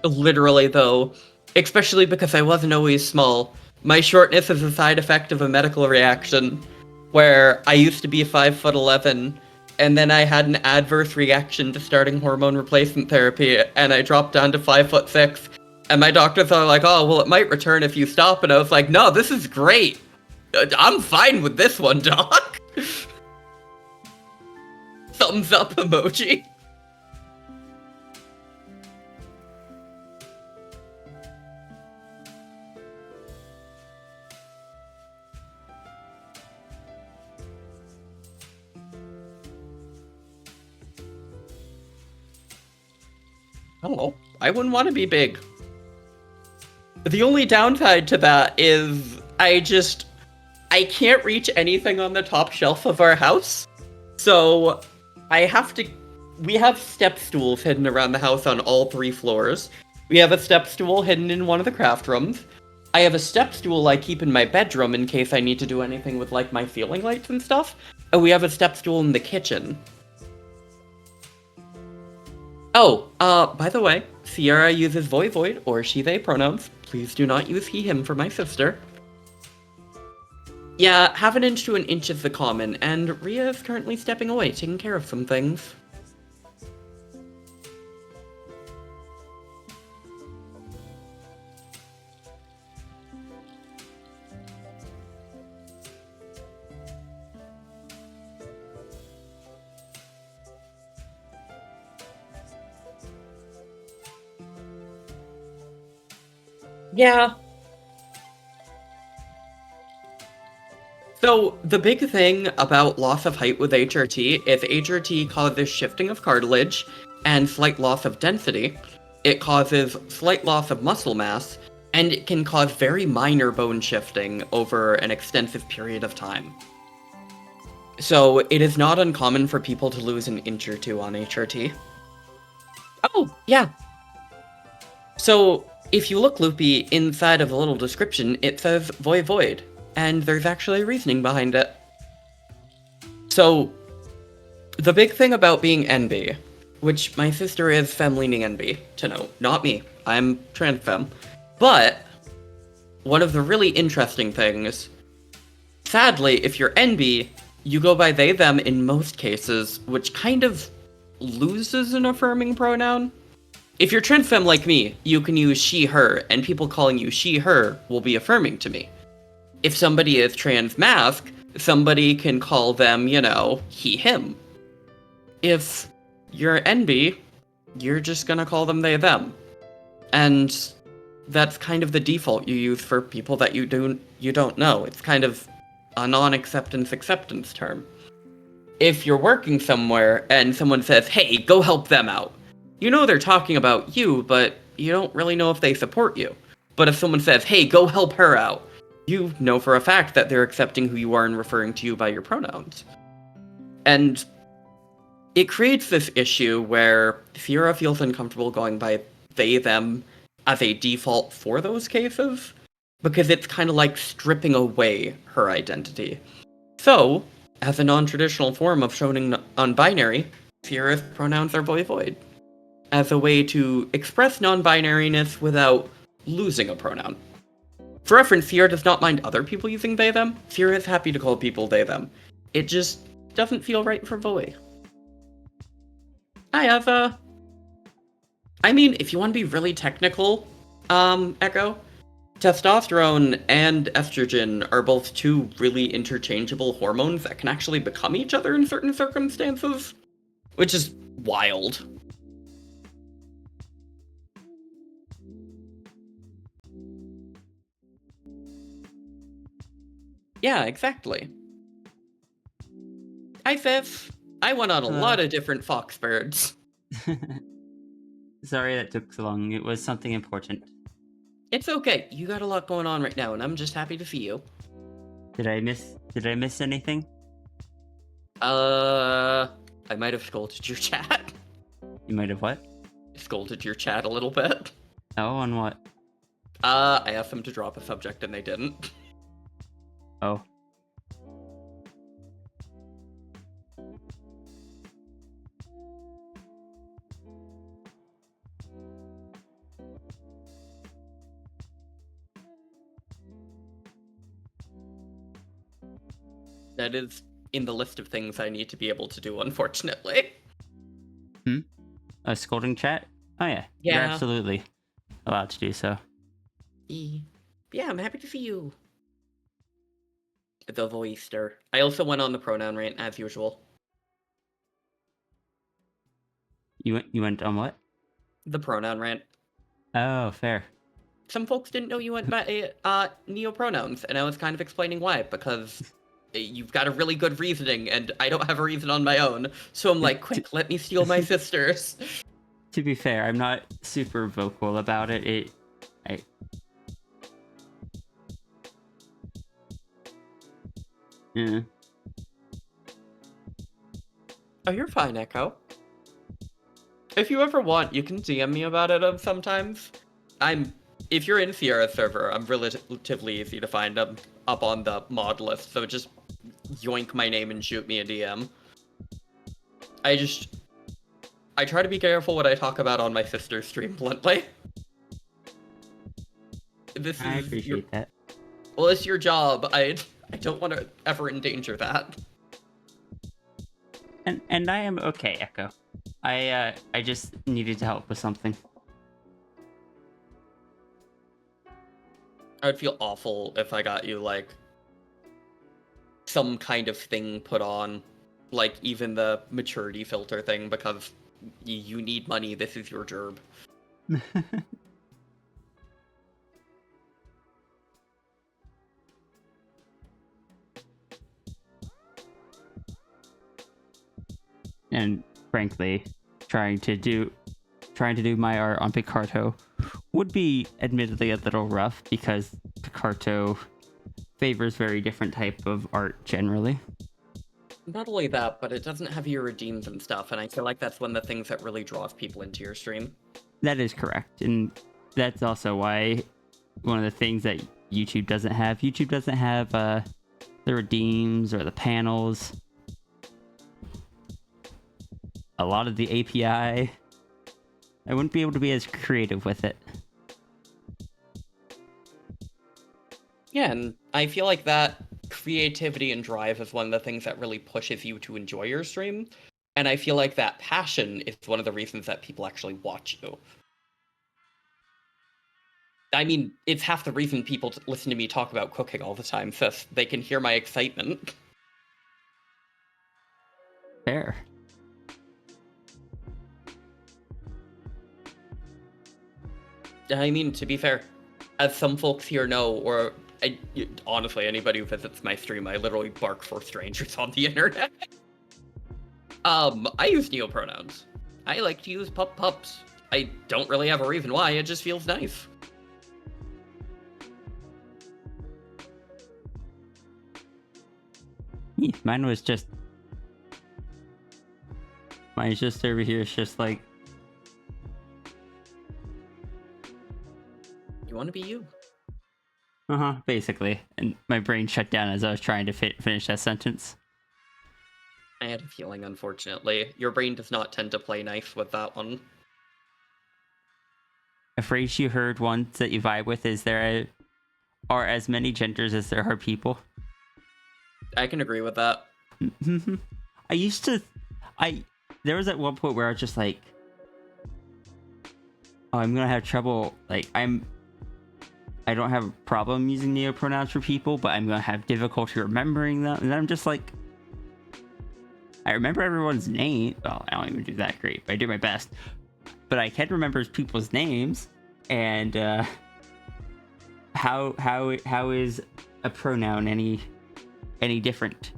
Literally, though, especially because I wasn't always small, my shortness is a side effect of a medical reaction, where I used to be 5'11", and then I had an adverse reaction to starting hormone replacement therapy, and I dropped down to 5'6", and my doctors are like, oh, well, it might return if you stop, and I was like, no, this is great. I'm fine with this one, doc. Thumbs up emoji. I don't know. I wouldn't want to be big. The only downside to that is I can't reach anything on the top shelf of our house. So we have step stools hidden around the house on all 3 floors. We have a step stool hidden in one of the craft rooms. I have a step stool I keep in my bedroom in case I need to do anything with like my ceiling lights and stuff. And we have a step stool in the kitchen. Oh, by the way, Sierra uses void or she they pronouns. Please do not use he him for my sister. Yeah, 1/2 inch to 1 inch is the common, and Rhea is currently stepping away, taking care of some things. Yeah. So, the big thing about loss of height with HRT is HRT causes shifting of cartilage and slight loss of density. It causes slight loss of muscle mass, and it can cause very minor bone shifting over an extensive period of time. So, it is not uncommon for people to lose an inch or 2 on HRT. Oh, yeah. So, if you look, Loopy, inside of the little description, it says void. And there's actually reasoning behind it. So, the big thing about being NB, which my sister is femme-leaning NB, to note, not me. I'm trans femme. But, one of the really interesting things, sadly, if you're NB, you go by they, them in most cases, which kind of loses an affirming pronoun. If you're trans femme like me, you can use she, her, and people calling you she, her will be affirming to me. If somebody is trans masc, somebody can call them, he, him. If you're NB, you're just gonna call them they, them. And that's kind of the default you use for people that you don't know. It's kind of a non-acceptance term. If you're working somewhere and someone says, hey, go help them out, you know they're talking about you, but you don't really know if they support you. But if someone says, hey, go help her out, you know for a fact that they're accepting who you are and referring to you by your pronouns. And it creates this issue where Sierra feels uncomfortable going by they, them as a default for those cases, because it's kind of like stripping away her identity. So, as a non-traditional form of showing non-binary, Sierra's pronouns are void, as a way to express non-binariness without losing a pronoun. For reference, Sierra does not mind other people using they, them. Sierra is happy to call people they, them. It just doesn't feel right for Voy. I have, I mean, if you want to be really technical, Echo, testosterone and estrogen are both 2 really interchangeable hormones that can actually become each other in certain circumstances, which is wild. Yeah, exactly. Hi, Fifth. I went on a lot of different foxbirds. Sorry that took so long. It was something important. It's okay. You got a lot going on right now, and I'm just happy to see you. Did I miss anything? I might have scolded your chat. You might have what? Scolded your chat a little bit. Oh, on what? I asked them to drop a subject and they didn't. Oh. That is in the list of things I need to be able to do, unfortunately. A scolding chat? Oh yeah. Yeah. You're absolutely allowed to do so. Yeah, I'm happy to see you. The voister. I also went on the pronoun rant as usual. You went on what? The pronoun rant. Oh, fair. Some folks didn't know you went by neopronouns, and I was kind of explaining why, because you've got a really good reasoning, and I don't have a reason on my own. So I'm like, quick, let me steal my sister's. To be fair, I'm not super vocal about it. Yeah. Oh, you're fine, Echo. If you ever want, you can DM me about it sometimes. If you're in Sierra server, I'm relatively easy to find. I'm up on the mod list, so just yoink my name and shoot me a DM. I try to be careful what I talk about on my sister's stream bluntly. I appreciate that. Well, it's your job. I don't want to ever endanger that. And I am okay, Echo. I just needed to help with something. I would feel awful if I got you, like, some kind of thing put on, like, even the maturity filter thing, because you need money, this is your job. And frankly, trying to do my art on Picarto would be admittedly a little rough because Picarto favors very different type of art generally. Not only that, but it doesn't have your redeems and stuff, and I feel like that's one of the things that really draws people into your stream. That is correct, and that's also why one of the things that YouTube doesn't have. YouTube doesn't have the redeems or the panels. A lot of the API. I wouldn't be able to be as creative with it. Yeah, and I feel like that creativity and drive is one of the things that really pushes you to enjoy your stream. And I feel like that passion is one of the reasons that people actually watch you. I mean, it's half the reason people listen to me talk about cooking all the time, so they can hear my excitement. Fair. I mean, to be fair, as some folks here know, or honestly, anybody who visits my stream, I literally bark for strangers on the internet. I use neopronouns. I like to use pups. I don't really have a reason why, it just feels nice. Mine was just... Mine's just over here, it's just like... You want to be you. Basically. And my brain shut down as I was trying to finish that sentence. I had a feeling, unfortunately. Your brain does not tend to play nice with that one. A phrase you heard once that you vibe with is there are as many genders as there are people. I can agree with that. There was at one point where I was just like, oh, I'm gonna have trouble, like, I don't have a problem using neopronouns for people, but I'm gonna have difficulty remembering them. And then I'm just like, I remember everyone's name. Well, I don't even do that great, but I do my best. But I can remember people's names, and how is a pronoun any different?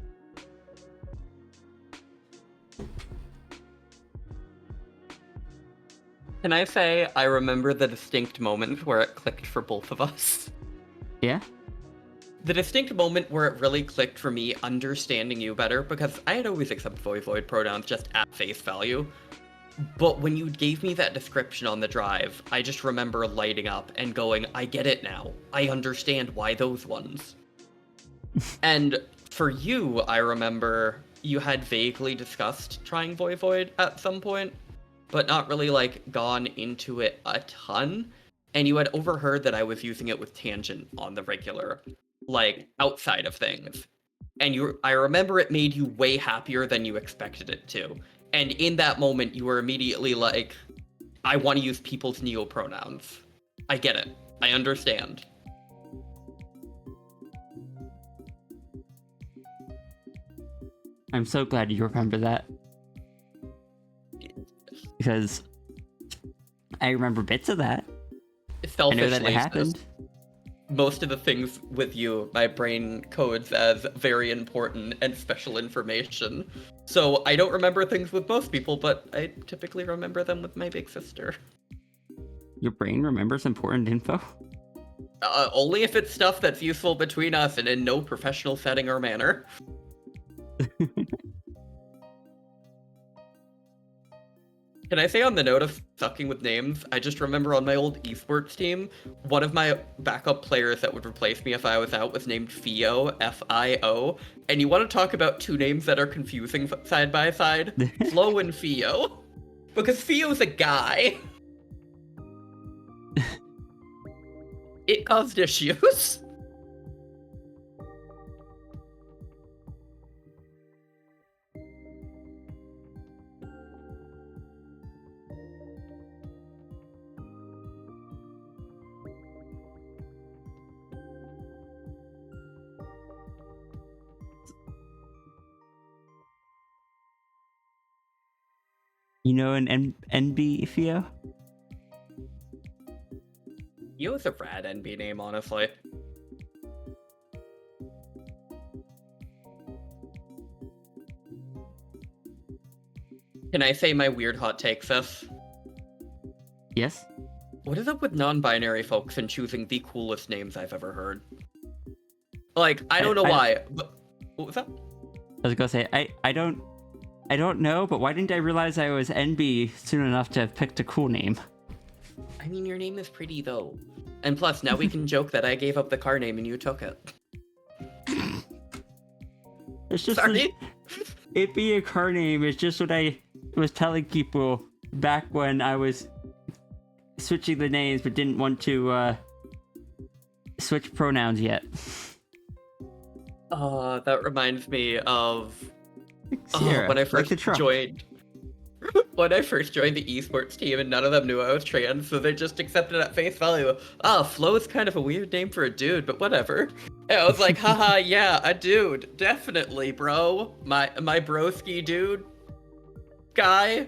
Can I say I remember the distinct moment where it clicked for both of us? Yeah? The distinct moment where it really clicked for me understanding you better, because I had always accepted void pronouns just at face value. But when you gave me that description on the drive, I just remember lighting up and going, I get it now. I understand why those ones. And for you, I remember you had vaguely discussed trying void at some point, but not really, like, gone into it a ton. And you had overheard that I was using it with tangent on the regular, like, outside of things. And I remember it made you way happier than you expected it to. And in that moment, you were immediately like, I want to use people's neopronouns. I get it. I understand. I'm so glad you remember that. Because I remember bits of that. I know that it happened. Most of the things with you, my brain codes as very important and special information. So I don't remember things with most people, but I typically remember them with my big sister. Your brain remembers important info? Only if it's stuff that's useful between us and in no professional setting or manner. Can I say on the note of sucking with names, I just remember on my old esports team, one of my backup players that would replace me if I was out was named Fio, F-I-O. And you want to talk about two names that are confusing side by side? Flo and Fio. Because Fio's a guy. It caused issues. You know an NB Fio? Fio's a rad NB name, honestly. Can I say my weird hot take, sis? Yes? What is up with non-binary folks and choosing the coolest names I've ever heard? Like, I don't know why, but what was that? I was gonna say, I don't know, but why didn't I realize I was NB soon enough to have picked a cool name? I mean, your name is pretty, though. And plus, now we can joke that I gave up the car name and you took it. It's just Sorry? it being a car name is just what I was telling people back when I was switching the names but didn't want to switch pronouns yet. That reminds me of Sierra, when I like first the truck. joined. When I first joined the esports team, and none of them knew I was trans, so they just accepted it at face value. Flo is kind of a weird name for a dude, but whatever. And I was like, haha, yeah, a dude, definitely, bro. My broski dude, guy.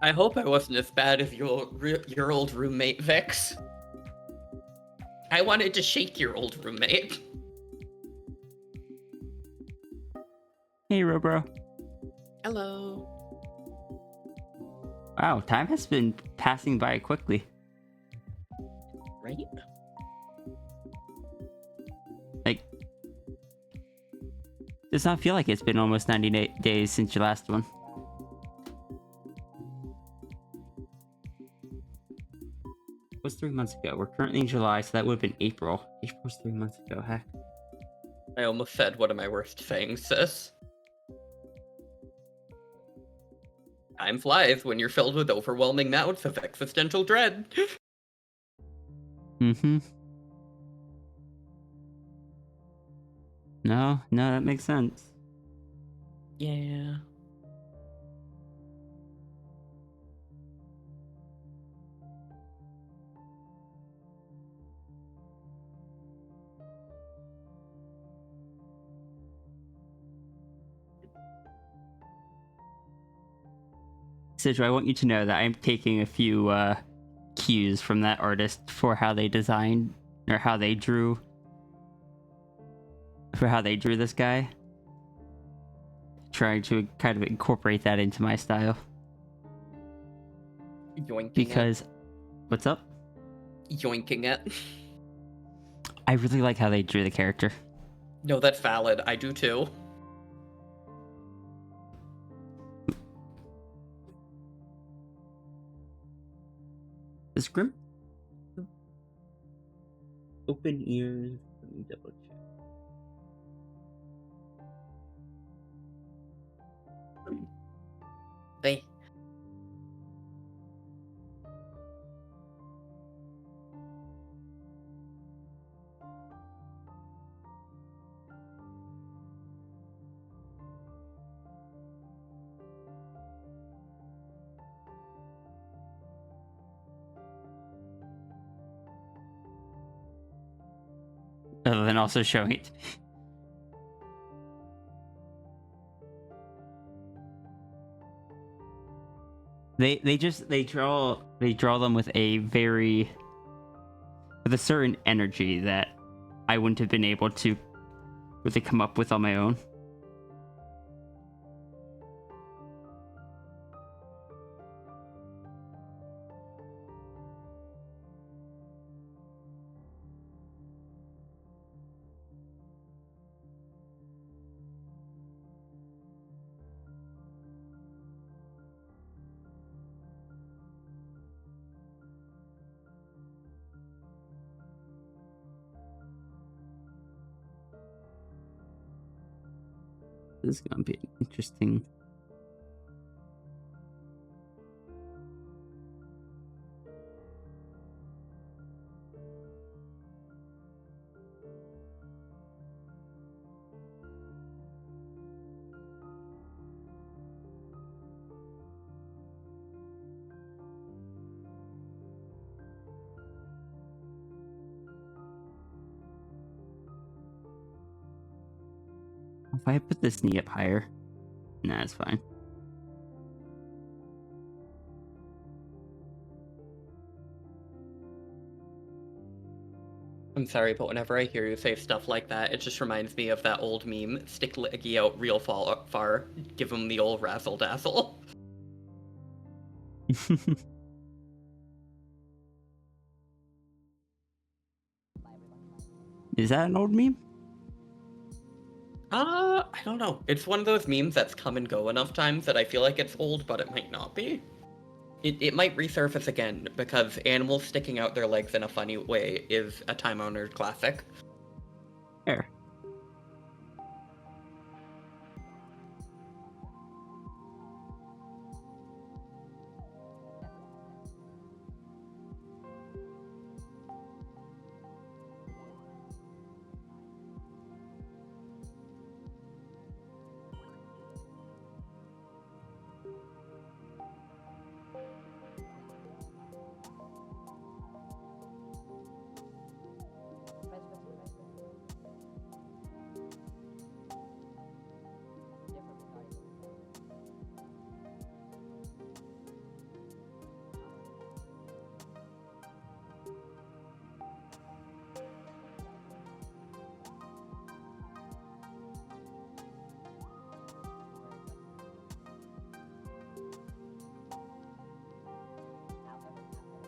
I hope I wasn't as bad as your old roommate, Vix. I wanted to shake your old roommate. Hey, Robro. Hello. Wow, time has been passing by quickly. Right? Like, does not feel like it's been almost 90 days since your last one. It was 3 months ago. We're currently in July, so that would have been April. April was 3 months ago, heck. I almost said one of my worst things, sis. Time flies when you're filled with overwhelming amounts of existential dread. Mm-hmm. No, that makes sense. Yeah. Sidra, I want you to know that I'm taking a few cues from that artist for how they designed or how they drew this guy. Trying to kind of incorporate that into my style. Yoinking Because it. what's up? Yoinking it. I really like how they drew the character. No, that's valid. I do too. Is Grim? Open ears. Let me double check. They. other than also showing it to me. They draw them with a certain energy that I wouldn't have been able to really come up with on my own. This is gonna be interesting. If I put this knee up higher, nah, it's fine. I'm sorry, but whenever I hear you say stuff like that, it just reminds me of that old meme, stick Leggy out real far, give him the old razzle dazzle. Is that an old meme? I don't know. It's one of those memes that's come and go enough times that I feel like it's old, but it might not be. It might resurface again, because animals sticking out their legs in a funny way is a time-honored classic. Fair.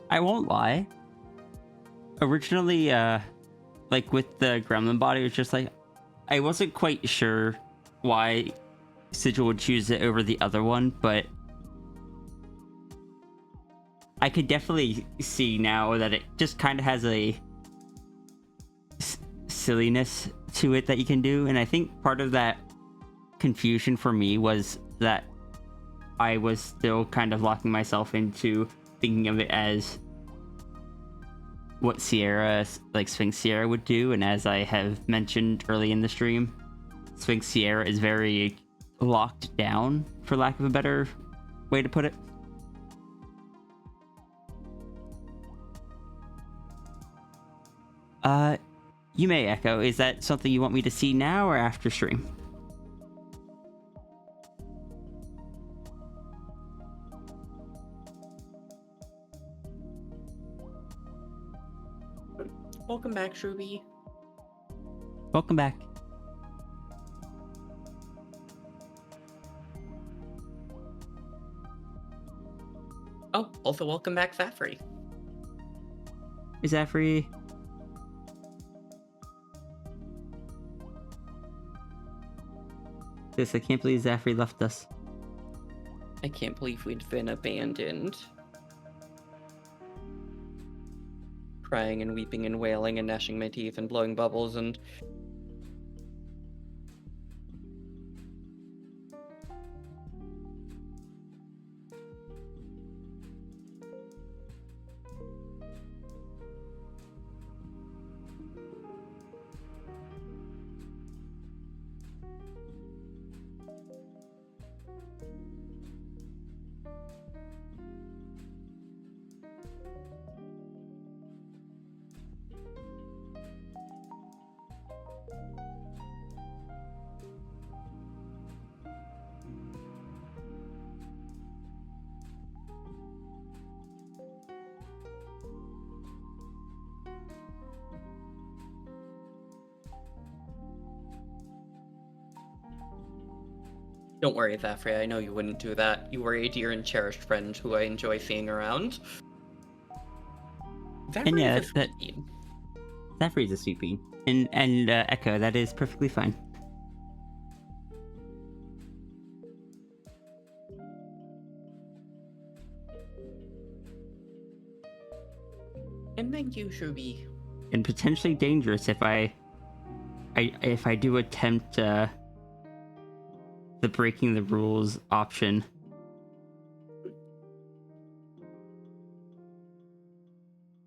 I won't lie. Originally, like with the gremlin body, it was just like I wasn't quite sure why Sigil would choose it over the other one, but I could definitely see now that it just kind of has a silliness to it that you can do, and I think part of that confusion for me was that I was still kind of locking myself into thinking of it as what Sierra, like Sphinx Sierra, would do, and as I have mentioned early in the stream, Sphinx Sierra is very locked down, for lack of a better way to put it. You may, Echo. Is that something you want me to see now or after stream? Welcome back, Shrooby. Welcome back. Oh, also welcome back, Zafri. Is that free? Yes, I can't believe Zafri left us. I can't believe we'd been abandoned. Crying and weeping and wailing and gnashing my teeth and blowing bubbles and... Don't worry, Thafrey, I know you wouldn't do that. You are a dear and cherished friend who I enjoy seeing around. And yeah, Thafrey is a sweet bean. Zephyr is a sweet bean. And Echo, that is perfectly fine. And thank you, Shubi. And potentially dangerous if I do attempt the breaking the rules option.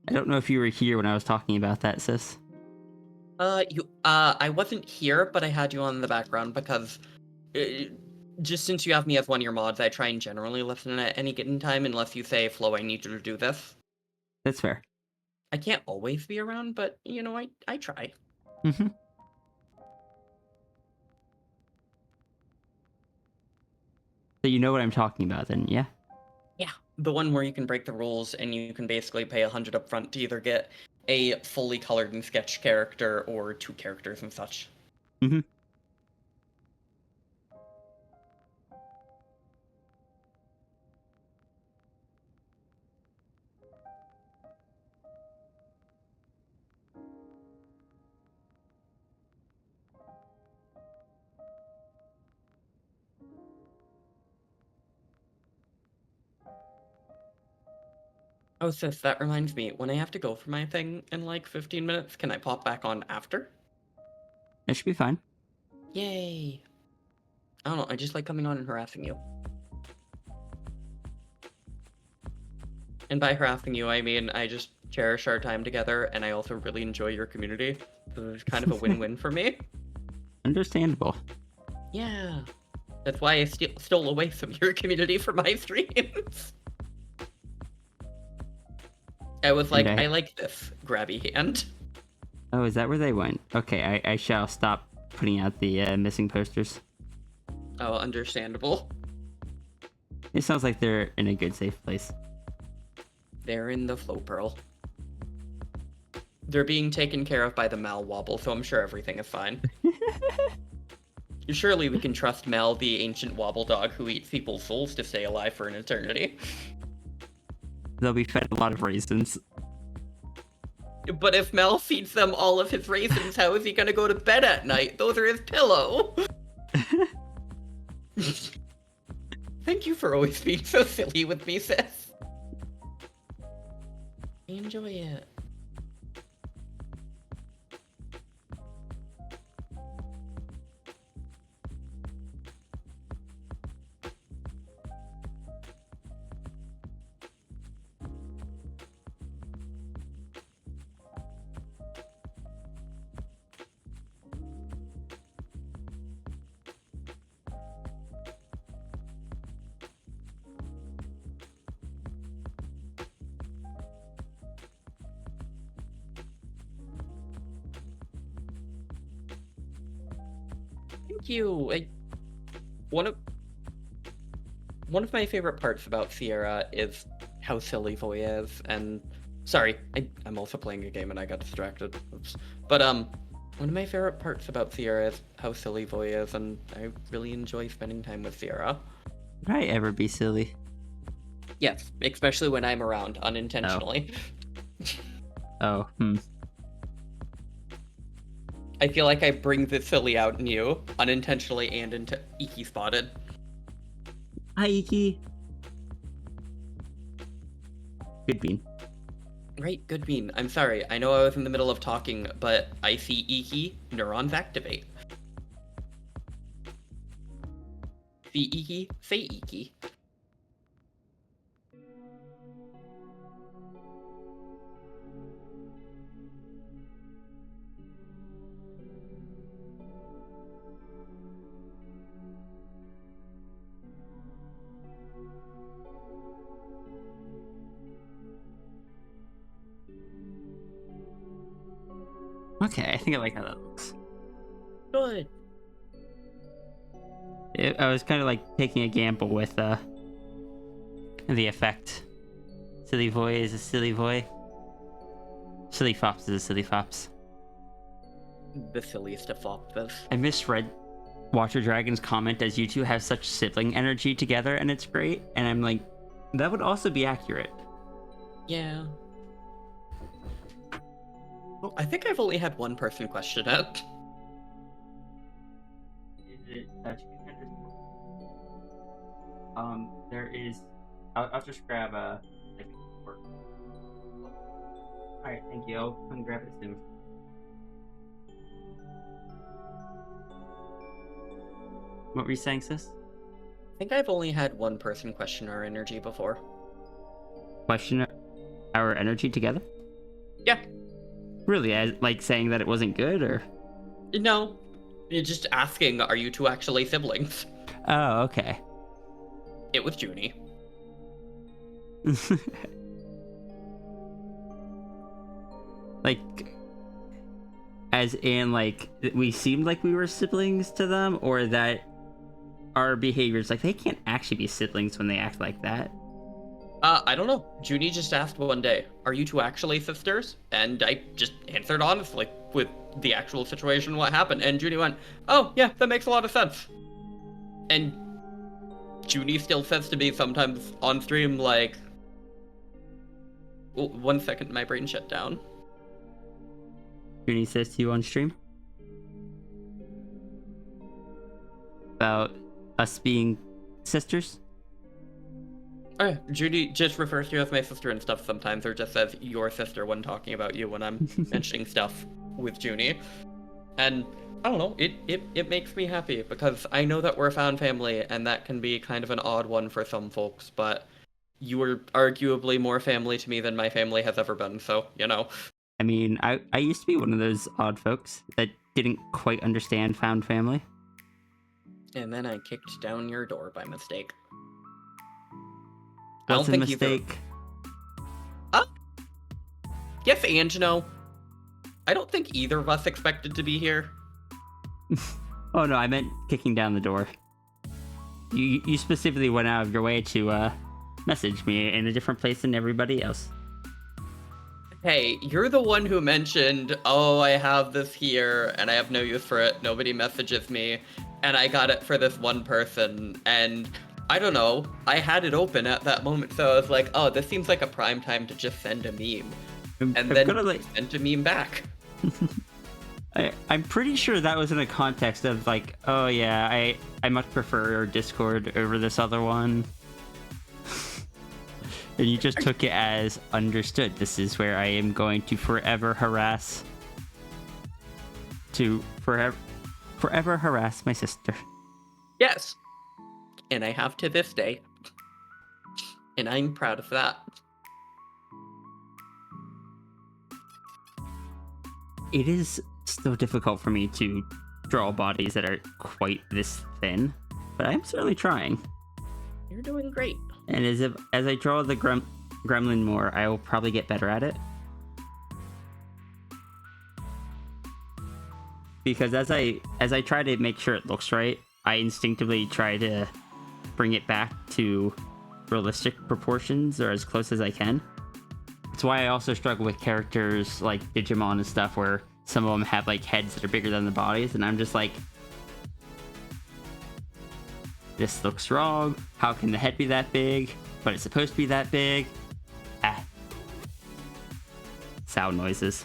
I don't know if you were here when I was talking about that, sis. I wasn't here, but I had you on in the background because, just since you have me as one of your mods, I try and generally listen at any given time unless you say, Flo, I need you to do this. That's fair. I can't always be around, but, you know, I try. Mm-hmm. So you know what I'm talking about then, yeah? Yeah, the one where you can break the rules and you can basically pay 100 up front to either get a fully colored and sketched character or 2 characters and such. Mm-hmm. Oh, sis, that reminds me, when I have to go for my thing in like 15 minutes, can I pop back on after? That should be fine. Yay! I don't know, I just like coming on and harassing you. And by harassing you, I mean I just cherish our time together, and I also really enjoy your community. So it's kind of a win-win for me. Understandable. Yeah. That's why I stole away from your community for my streams. I was like, I like this grabby hand. Oh, is that where they went? Okay, I shall stop putting out the missing posters. Oh, understandable. It sounds like they're in a good, safe place. They're in the Flow Pearl. They're being taken care of by the Mal Wobble, so I'm sure everything is fine. Surely we can trust Mel, the ancient wobble dog who eats people's souls, to stay alive for an eternity. They'll be fed a lot of raisins. But if Mel feeds them all of his raisins, how is he gonna go to bed at night? Those are his pillow. Thank you for always being so silly with me, sis. I enjoy it. Thank you. One of my favorite parts about Sierra is how silly Voy is, and sorry, I'm also playing a game and I got distracted. Oops. But one of my favorite parts about Sierra is how silly Voy is, and I really enjoy spending time with Sierra. Would I ever be silly? Yes, especially when I'm around unintentionally. Oh, I feel like I bring the silly out in you, unintentionally and into Iki spotted. Hi, Iki. Good bean. Right, good bean. I'm sorry, I know I was in the middle of talking, but I see Iki, neurons activate. See Iki, say Iki. Okay, I think I like how that looks. Good. I was kind of like taking a gamble with the effect. Silly boy is a silly boy. Silly fops is a silly fops. The silliest of fops. I misread Watcher Dragon's comment as you two have such sibling energy together and it's great. And I'm like, that would also be accurate. Yeah. Well, I think I've only had one person question it. Is it there is. I'll just grab a. Alright, thank you. I'll come grab it soon. What were you saying, sis? I think I've only had one person question our energy before. Question our energy together? Yeah. Really? As, like saying that it wasn't good, or? No. You're just asking, are you two actually siblings? Oh, okay. It was Junie. Like, as in, like, we seemed like we were siblings to them, or that our behaviors, like, they can't actually be siblings when they act like that. I don't know. Junie just asked one day, are you two actually sisters? And I just answered honestly with the actual situation, what happened. And Junie went, oh, yeah, that makes a lot of sense. And Junie still says to me sometimes on stream, like, oh, 1 second, my brain shut down. Junie says to you on stream about us being sisters. Oh, yeah. Judy just refers to you as my sister and stuff sometimes, or just says your sister when talking about you when I'm mentioning stuff with Junie. And I don't know, it makes me happy because I know that we're a found family and that can be kind of an odd one for some folks, but you are arguably more family to me than my family has ever been, so, you know. I mean, I used to be one of those odd folks that didn't quite understand found family. And then I kicked down your door by mistake. What's a mistake? Yes and no. I don't think either of us expected to be here. Oh no, I meant kicking down the door. You specifically went out of your way to message me in a different place than everybody else. Hey, you're the one who mentioned, oh, I have this here and I have no use for it. Nobody messages me. And I got it for this one person. And I don't know, I had it open at that moment. So I was like, oh, this seems like a prime time to just send a meme. And then sent a meme back. I'm pretty sure that was in a context of like, oh yeah, I much prefer Discord over this other one. And you just took it as understood. This is where I am going to forever harass my sister. Yes. And I have to this day. And I'm proud of that. It is still difficult for me to draw bodies that are quite this thin, but I'm certainly trying. You're doing great. And as I draw the gremlin more, I will probably get better at it. Because as I try to make sure it looks right, I instinctively try to bring it back to realistic proportions or as close as I can. That's why I also struggle with characters like Digimon and stuff where some of them have like heads that are bigger than the bodies, and I'm just like, this looks wrong. How can the head be that big? But it's supposed to be that big. Ah. Sound noises.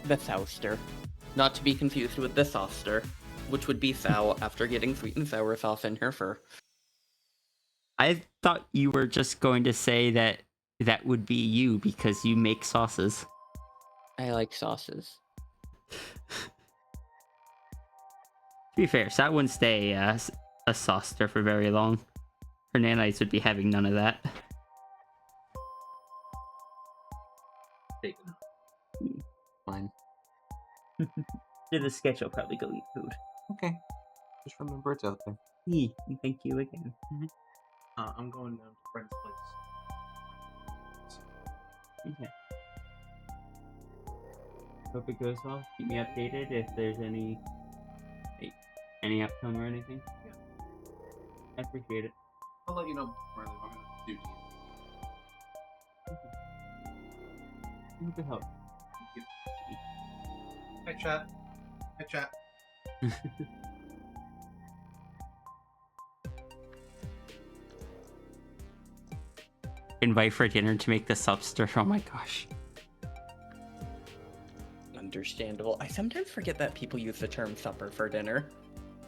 The Thouster. Not to be confused with the Sauster, which would be Thou after getting sweet and sour sauce in her fur. I thought you were just going to say that would be you because you make sauces. I like sauces. To be fair, so I wouldn't stay a saucer for very long. Her nanites would be having none of that. Fine. To the sketch, I'll probably go eat food. Okay. Just remember it's out there. Thank you again. I'm going to Fred's place. Okay. hope it goes well. Keep me updated if there's any outcome or anything. Yeah. I appreciate it. I'll let you know before I leave. I'm gonna do Good help. Thank you. Hi, chat. Hi, chat. Invite for dinner to make the subster. Oh my gosh. Understandable. I sometimes forget that people use the term supper for dinner.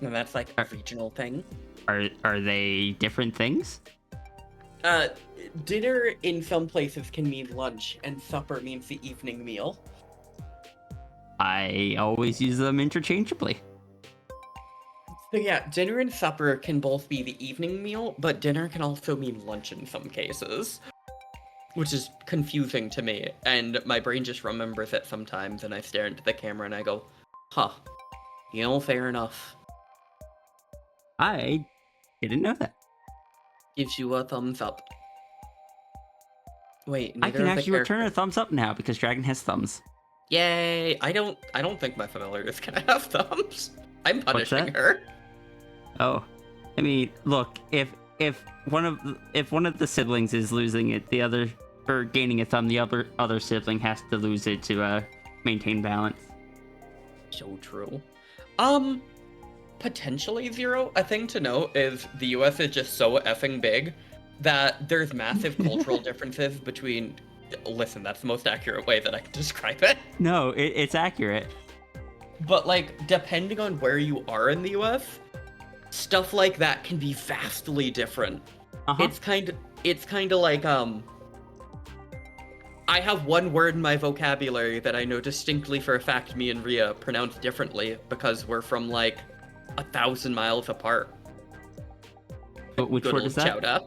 And that's like a regional thing. Are they different things? Dinner in some places can mean lunch, and supper means the evening meal. I always use them interchangeably. So yeah, dinner and supper can both be the evening meal, but dinner can also mean lunch in some cases. Which is confusing to me, and my brain just remembers it sometimes, and I stare into the camera and I go, huh, fair enough. I didn't know that. Gives you a thumbs up. Wait, I neither can of the actually return a characters- thumbs up now because Dragon has thumbs. Yay! I don't think my familiar is gonna have thumbs. I'm punishing that? her. Oh, I mean, look, if one of the siblings is losing it, the other or gaining a thumb, the other sibling has to lose it to maintain balance. So true. Potentially zero. A thing to note is the US is just so effing big that there's massive cultural differences between. Listen, that's the most accurate way that I can describe it. No, it's accurate. But like, depending on where you are in the US, stuff like that can be vastly different. Uh-huh. It's kind of like I have one word in my vocabulary that I know distinctly for a fact me and Rhea pronounce differently because we're from like 1,000 miles apart. But which Good word old is that? chowder.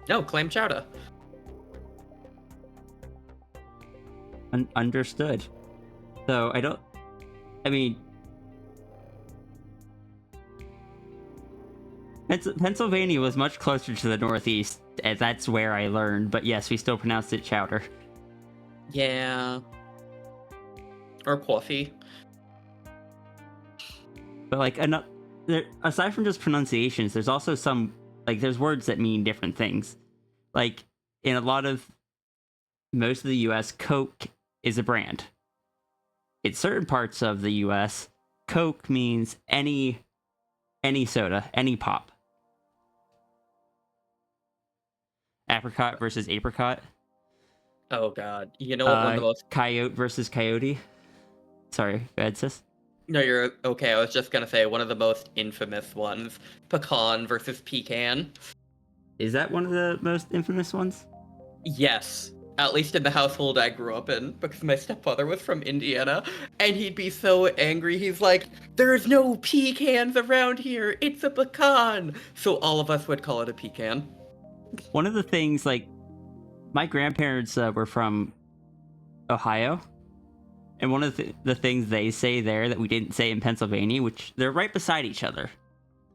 No, clam chowder. Understood. So I mean, Pennsylvania was much closer to the Northeast, and that's where I learned. But yes, we still pronounced it chowder. Yeah. Or coffee. But like, aside from just pronunciations, there's also some there's words that mean different things. Like in most of the U.S., Coke is a brand. In certain parts of the U.S., Coke means any soda, any pop. Apricot versus apricot. Oh god. You know what one of the most... Coyote versus coyote. Sorry, go ahead, sis. No, you're okay. I was just gonna say one of the most infamous ones. Pecan versus pecan. Is that one of the most infamous ones? Yes. At least in the household I grew up in, because my stepfather was from Indiana, and he'd be so angry. He's like, "There's no pecans around here. It's a pecan." So all of us would call it a pecan. One of the things, my grandparents were from Ohio, and one of the things they say there that we didn't say in Pennsylvania, which they're right beside each other.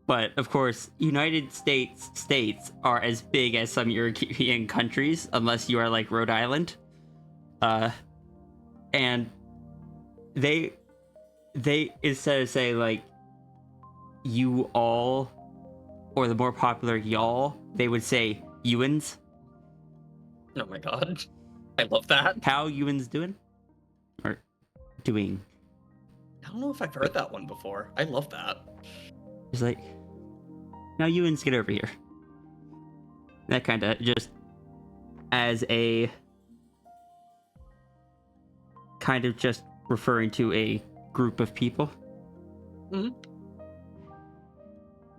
But, of course, United States are as big as some European countries, unless you are like Rhode Island. And they instead of say, like, you all, or the more popular y'all, they would say Ewans. Oh my god. I love that. How Ewans doing? Or doing? I don't know if I've heard that one before. I love that. It's like, now Ewans, get over here. That kind of just as a kind of just referring to a group of people. Mhm.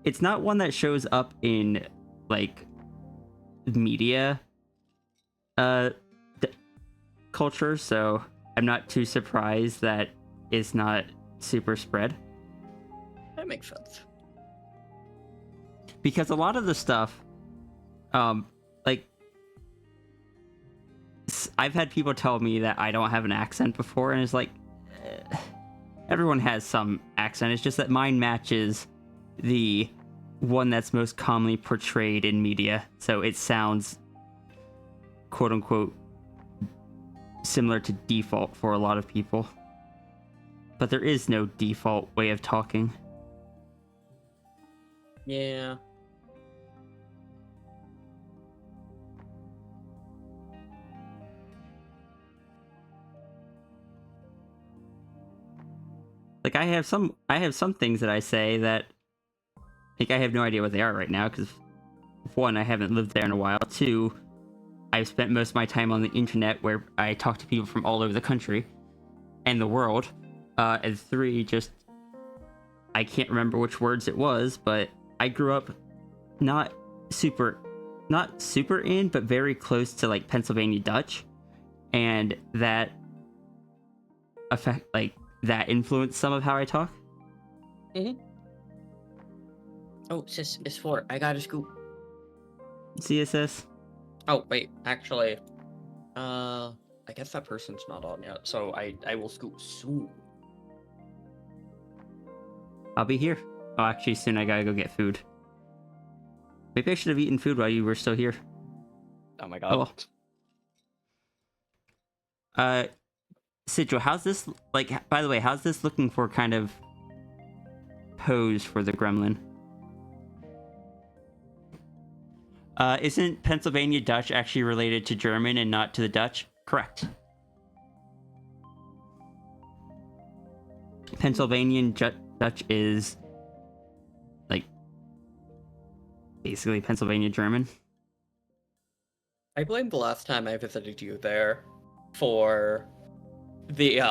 It's not one that shows up in media culture, so I'm not too surprised that it's not super spread. That makes sense. Because a lot of the stuff, I've had people tell me that I don't have an accent before, and it's like, everyone has some accent. It's just that mine matches the one that's most commonly portrayed in media, so it sounds, quote unquote, similar to default for a lot of people. But there is no default way of talking. Yeah. Like I have some things that I say that like I have no idea what they are right now because one, I haven't lived there in a while. Two, I've spent most of my time on the internet where I talk to people from all over the country and the world. And three, just I can't remember which words it was, but I grew up not super in, but very close to like Pennsylvania Dutch, and that that influenced some of how I talk. Mm-hmm. Oh, sis, it's 4. I got a scoop. CSS. Oh, wait, actually, I guess that person's not on yet, so I will scoop soon. I'll be here. Oh, actually, soon I gotta go get food. Maybe I should have eaten food while you were still here. Oh my god. Oh, well. Sigil, how's this, like, by the way, how's this looking for kind of pose for the gremlin? Isn't Pennsylvania Dutch actually related to German and not to the Dutch? Correct. Pennsylvanian Dutch is, like, basically Pennsylvania German. I blame the last time I visited you there for the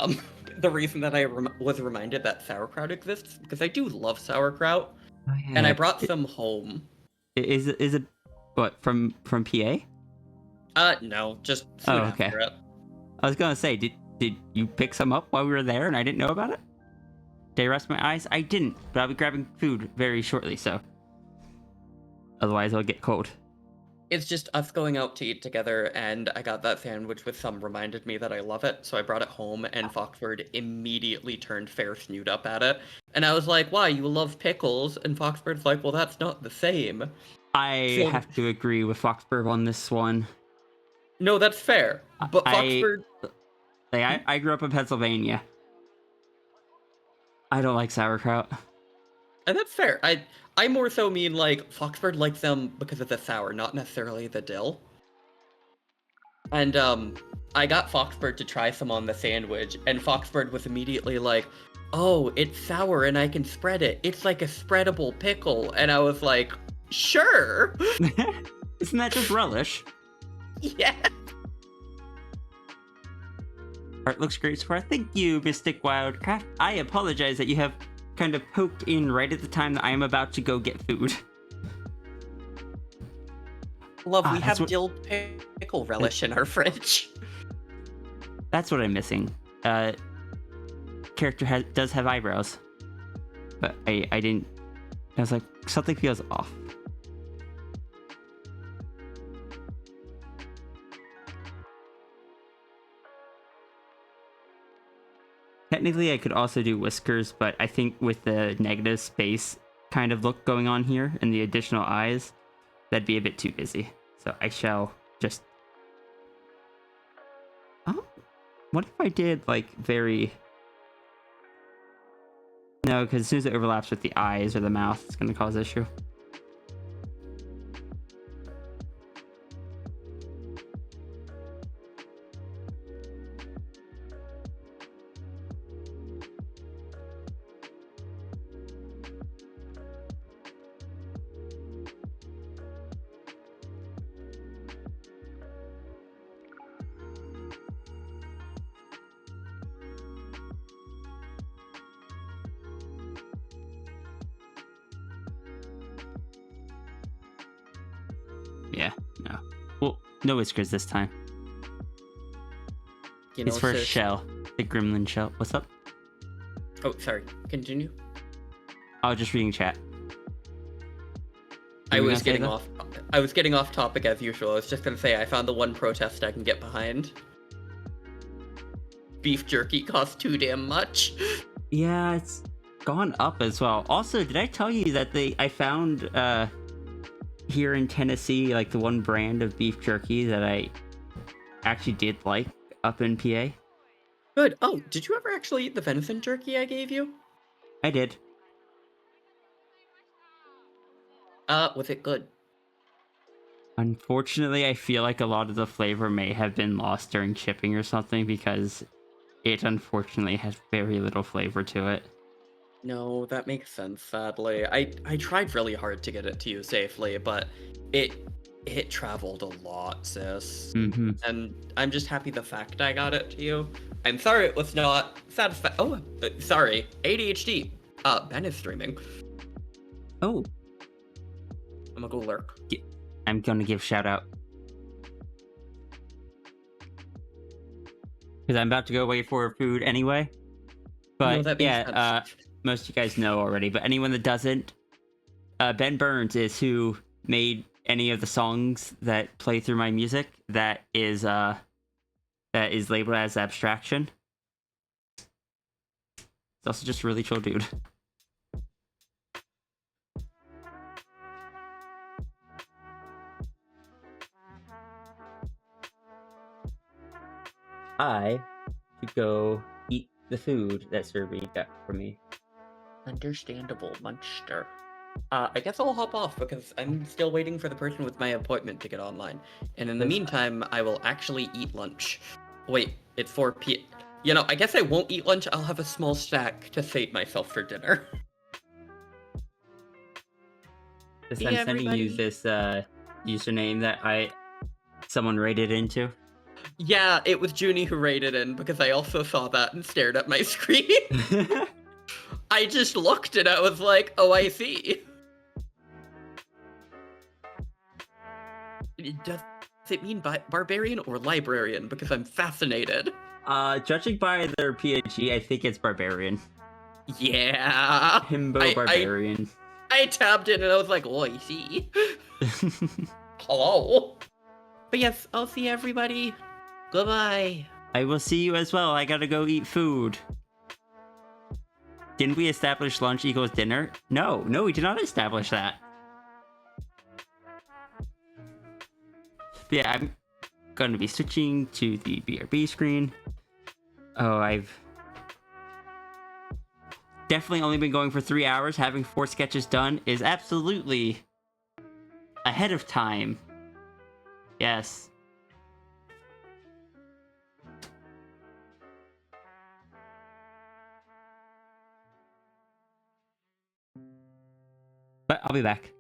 reason that I was reminded that sauerkraut exists, because I do love sauerkraut, Oh, yeah. and I brought some home. Is it what from PA? No, just food Oh, okay. after it. I was gonna say, did you pick some up while we were there and I didn't know about it? Did I rest my eyes? I didn't, but I'll be grabbing food very shortly, so otherwise I'll get cold. It's just us going out to eat together, and I got that sandwich with some reminded me that I love it, so I brought it home, and Foxford immediately turned fair snoot up at it. And I was like, why, you love pickles? And Foxford's like, well, that's not the same. I have to agree with Foxburg on this one. No, that's fair. But Foxford... I grew up in Pennsylvania. I don't like sauerkraut. And that's fair. I more so mean, like, Foxford likes them because of the sour, not necessarily the dill. And, I got Foxford to try some on the sandwich, and Foxford was immediately like, oh, it's sour and I can spread it. It's like a spreadable pickle. And I was like, sure. Isn't that just relish? Yeah. Art looks great so far. Thank you, Mystic Wildcraft. I apologize that you have kind of poked in right at the time that I am about to go get food. Love, we have dill pickle relish in our fridge. That's what I'm missing. Character does have eyebrows, but I didn't. I was like, something feels off. Technically, I could also do whiskers, but I think with the negative space kind of look going on here and the additional eyes, that'd be a bit too busy. So I shall just... Oh, what if I did, like, very... No, because as soon as it overlaps with the eyes or the mouth, it's going to cause issue. Yeah, no. Well, no whiskers this time. You know, it's for sis. Shell, the gremlin shell. What's up? Oh, sorry. Continue. I was just reading chat. I you was gonna say getting that? off. I was getting off topic as usual. I was just gonna say I found the one protest I can get behind. Beef jerky costs too damn much. Yeah, it's gone up as well. Also, did I tell you that I found here in Tennessee, like the one brand of beef jerky that I actually did like up in PA. Good. Oh, did you ever actually eat the venison jerky I gave you? I did. Was it good? Unfortunately, I feel like a lot of the flavor may have been lost during shipping or something because it unfortunately has very little flavor to it. No, that makes sense, sadly. I tried really hard to get it to you safely, but it traveled a lot, sis. Mm-hmm. And I'm just happy the fact I got it to you. I'm sorry it was not satisfactory. Oh, sorry. ADHD. Ben is streaming. Oh, I'm gonna go lurk. I'm gonna give shout out. Because I'm about to go wait for food anyway. But No, that makes sense. most of you guys know already. But anyone that doesn't, Ben Burns is who made any of the songs that play through my music. That is labeled as abstraction. It's also just a really chill dude. I should go eat the food that Serby got for me. Understandable, Munster. I guess I'll hop off because I'm still waiting for the person with my appointment to get online. And in the meantime, I will actually eat lunch. Wait, it's 4 p.m. You know, I guess I won't eat lunch. I'll have a small snack to sate myself for dinner. I'm See sending you everybody. this username that someone rated into. Yeah, it was Junie who rated in because I also saw that and stared at my screen. I just looked and I was like, oh, I see. Does it mean barbarian or librarian? Because I'm fascinated. Judging by their PhD, I think it's barbarian. Yeah. Himbo barbarian. I tabbed in and I was like, oh, I see. Hello. But yes, I'll see everybody. Goodbye. I will see you as well. I gotta go eat food. Didn't we establish lunch equals dinner? No, we did not establish that. But yeah, I'm gonna be switching to the BRB screen. Oh, I've definitely only been going for 3 hours. Having 4 sketches done is absolutely ahead of time. Yes. But I'll be back.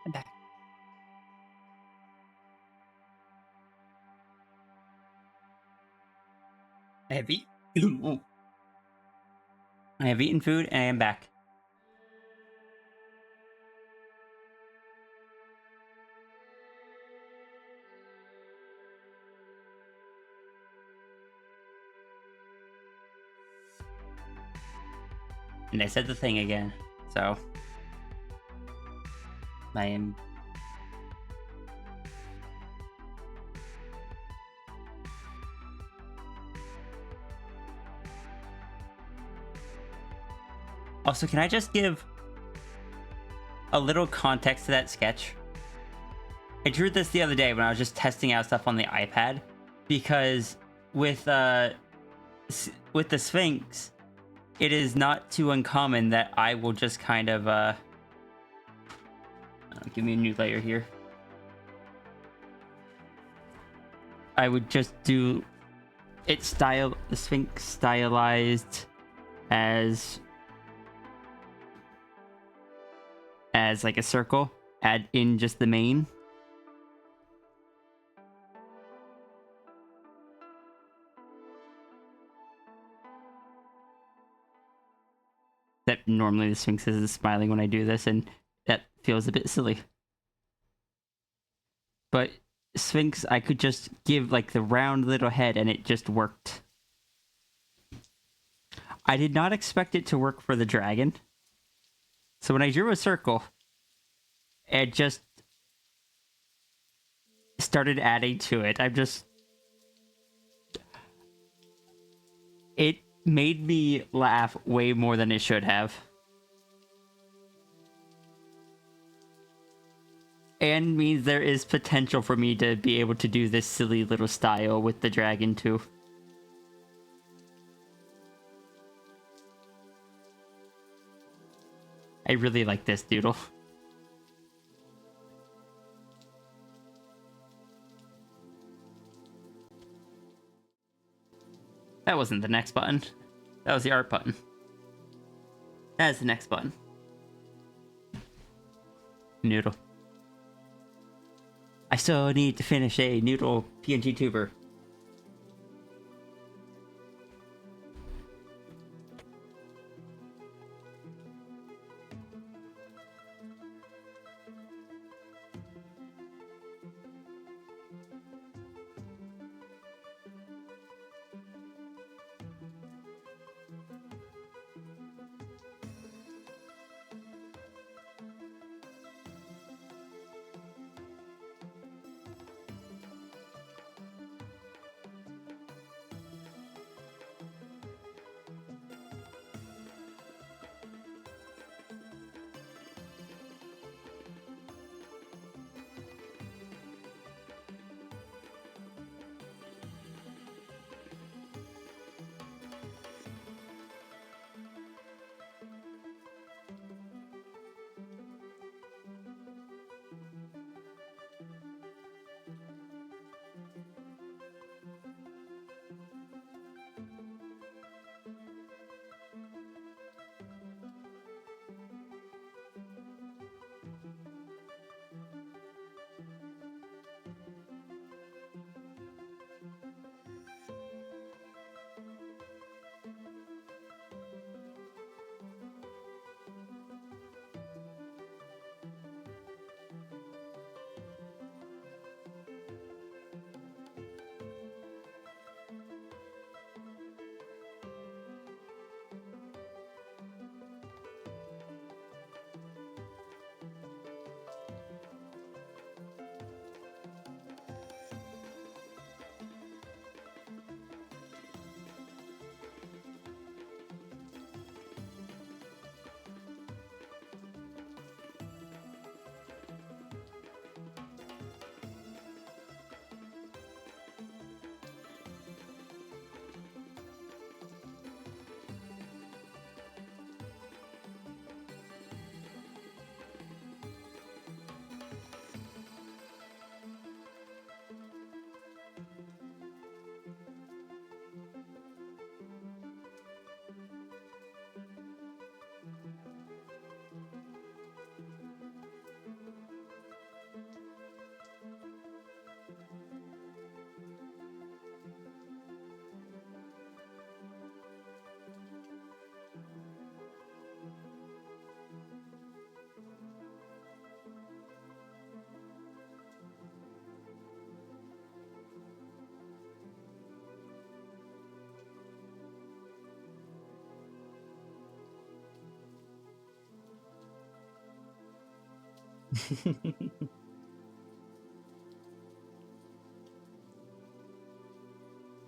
I'm back. I have eaten. I have eaten food and I am back. And I said the thing again, so I am. Also, can I just give a little context to that sketch? I drew this the other day when I was just testing out stuff on the iPad, because with the Sphinx, it is not too uncommon that I will just kind of give me a new layer here. I would just do it the Sphinx stylized as like a circle, add in just the mane. That normally the Sphinx is smiling when I do this, and that feels a bit silly. But Sphinx, I could just give like the round little head and it just worked. I did not expect it to work for the dragon. So when I drew a circle, it just started adding to it. It made me laugh way more than it should have. And means there is potential for me to be able to do this silly little style with the dragon too. I really like this doodle. That wasn't the next button. That was the art button. That is the next button. Noodle. I still need to finish a noodle PNG tuber.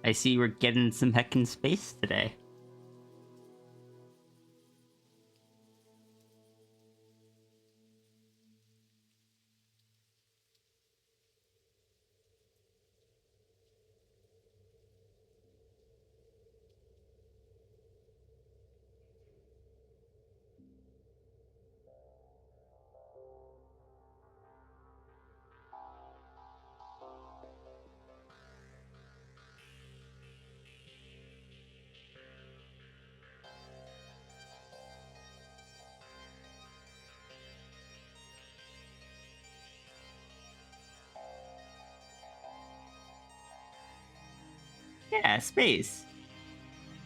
I see we're getting some heckin' space today. Yeah, space.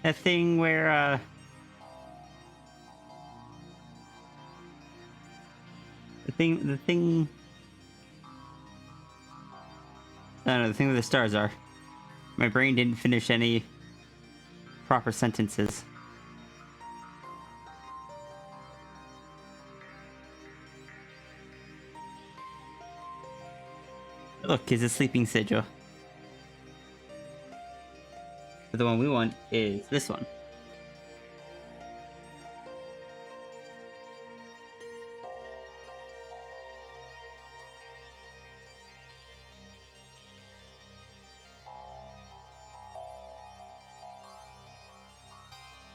That thing where, the thing... I don't know, the thing where the stars are. My brain didn't finish any proper sentences. Look, it's a sleeping sigil. But the one we want is this one.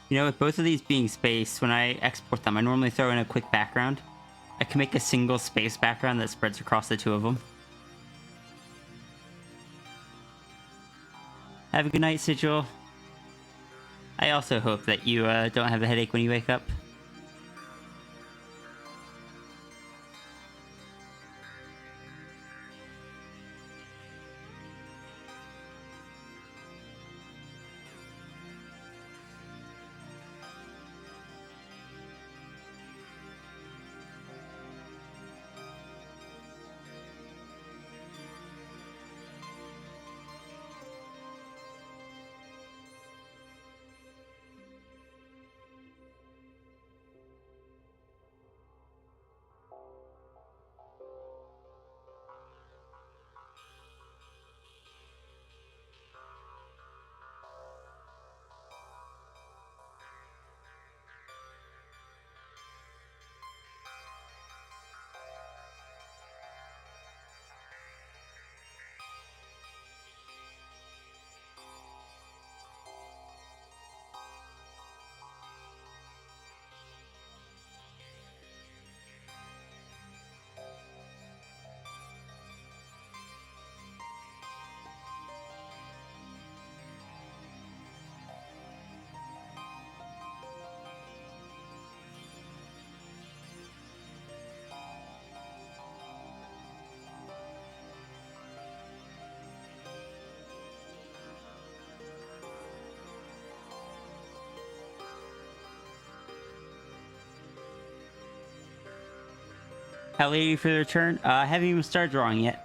You know, with both of these being space, when I export them, I normally throw in a quick background. I can make a single space background that spreads across the two of them. Have a good night, Sigil. I also hope that you don't have a headache when you wake up. How late are you for the return? I haven't even started drawing yet.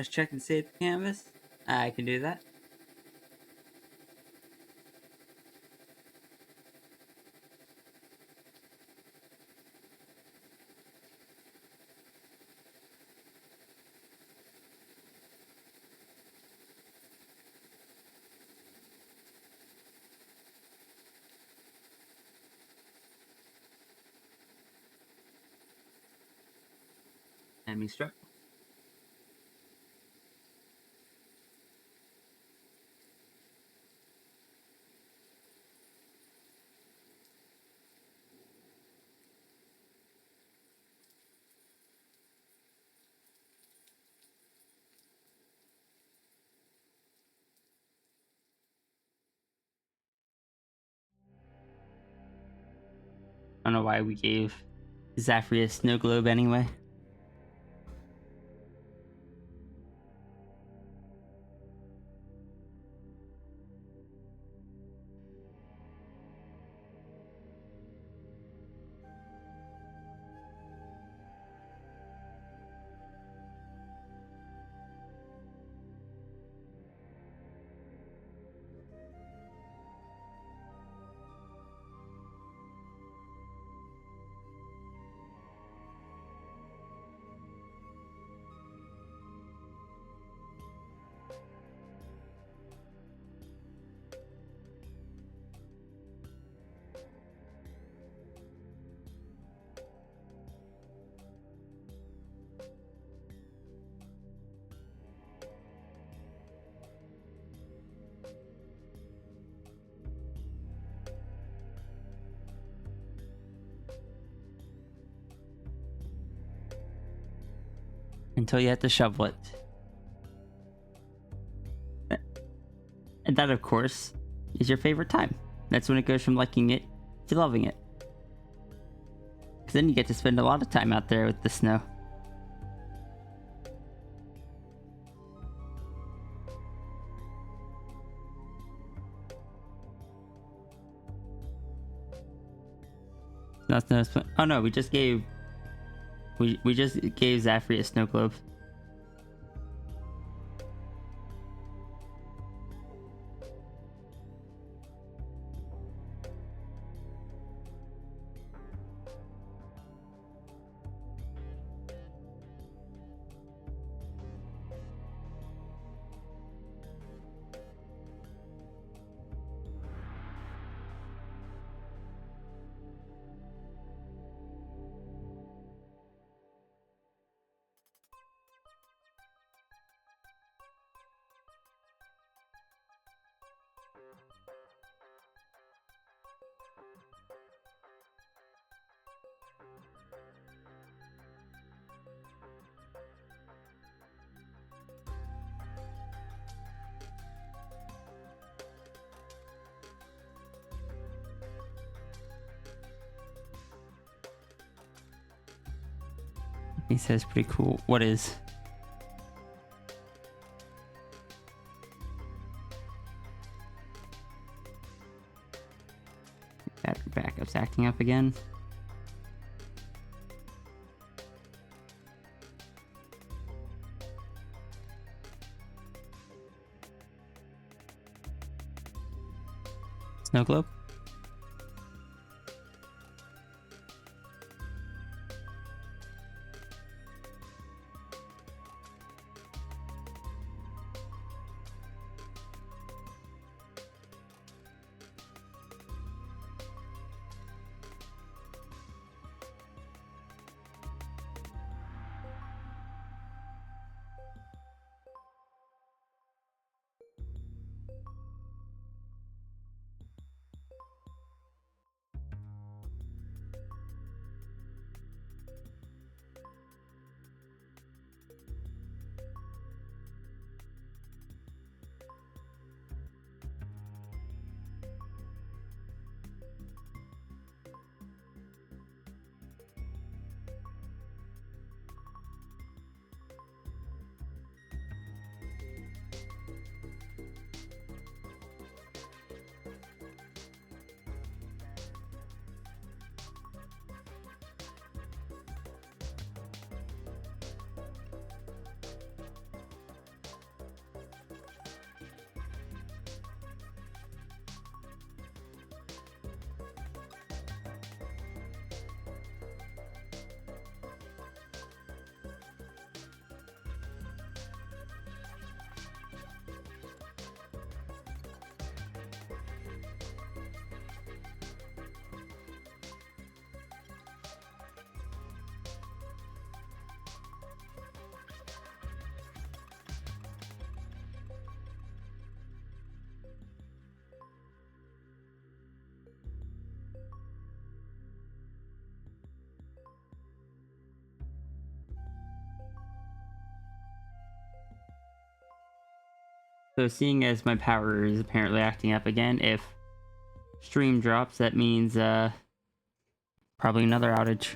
Let's check and save the canvas. I can do that. Enemy struck. I don't know why we gave Zafri a snow globe anyway. Until you have to shovel it. And that, of course, is your favorite time. That's when it goes from liking it to loving it. Because then you get to spend a lot of time out there with the snow. That's no. Oh no, we just gave Zafri a snow globe. He says pretty cool. What is? Battery backup's acting up again. Snow globe? So seeing as my power is apparently acting up again, if stream drops, that means probably another outage.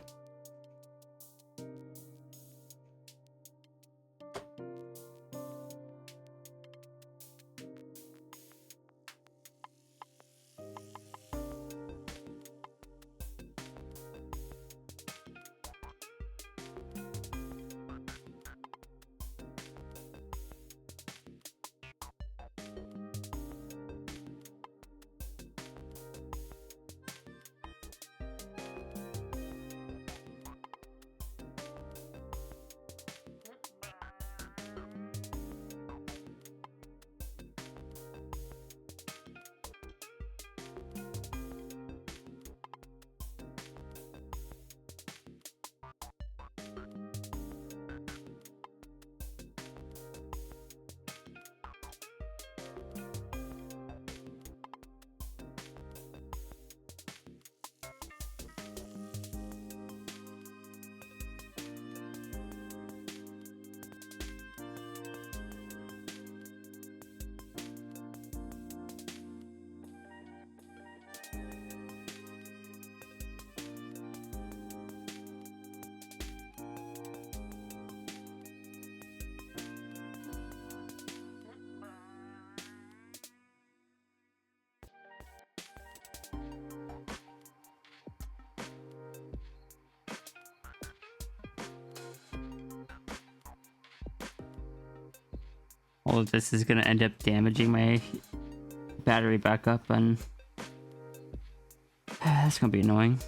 All of this is going to end up damaging my battery backup, and that's going to be annoying.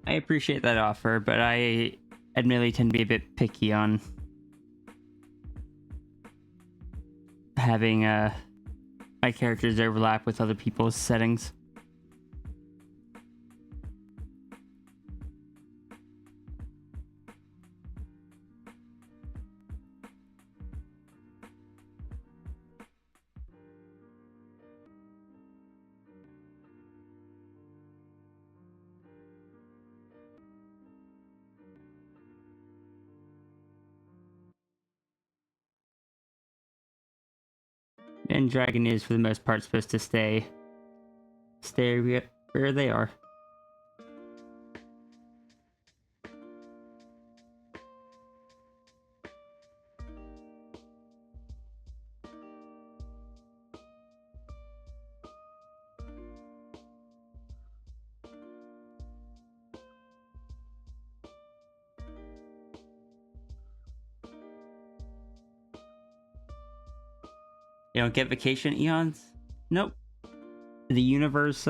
I appreciate that offer, but I admittedly tend to be a bit picky on having my characters overlap with other people's settings. And Dragon is, for the most part, supposed to stay where they are. You don't get vacation eons? Nope. The universe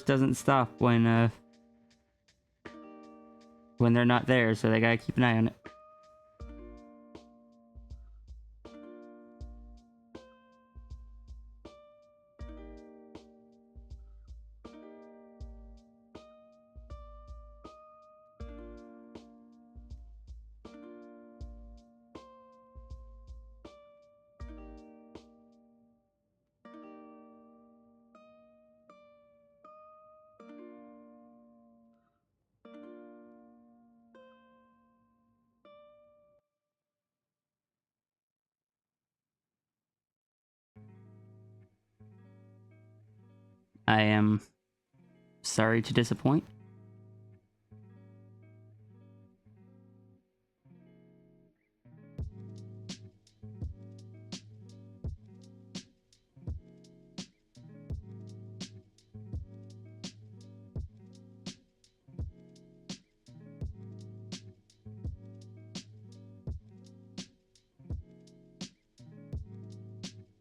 doesn't stop when they're not there, so they gotta keep an eye on it. I am sorry to disappoint.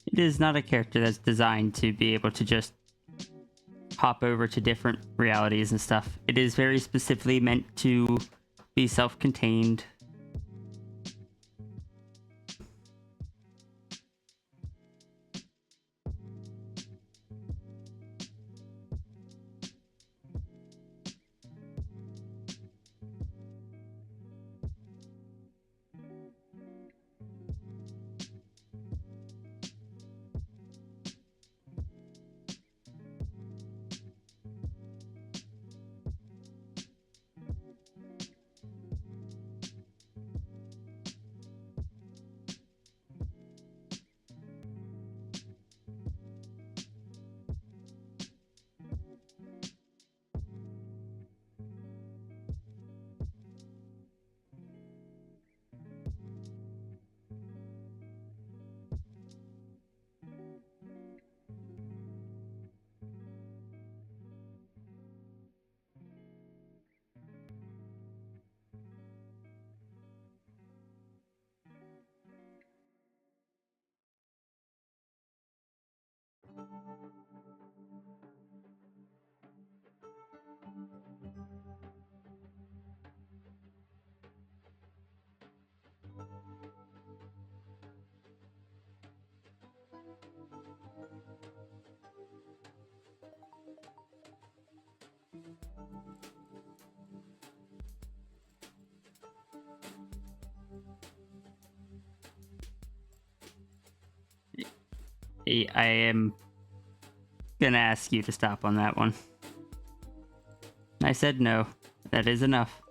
It is not a character that's designed to be able to just hop over to different realities and stuff. It is very specifically meant to be self-contained. I am gonna ask you to stop on that one. I said no. That is enough.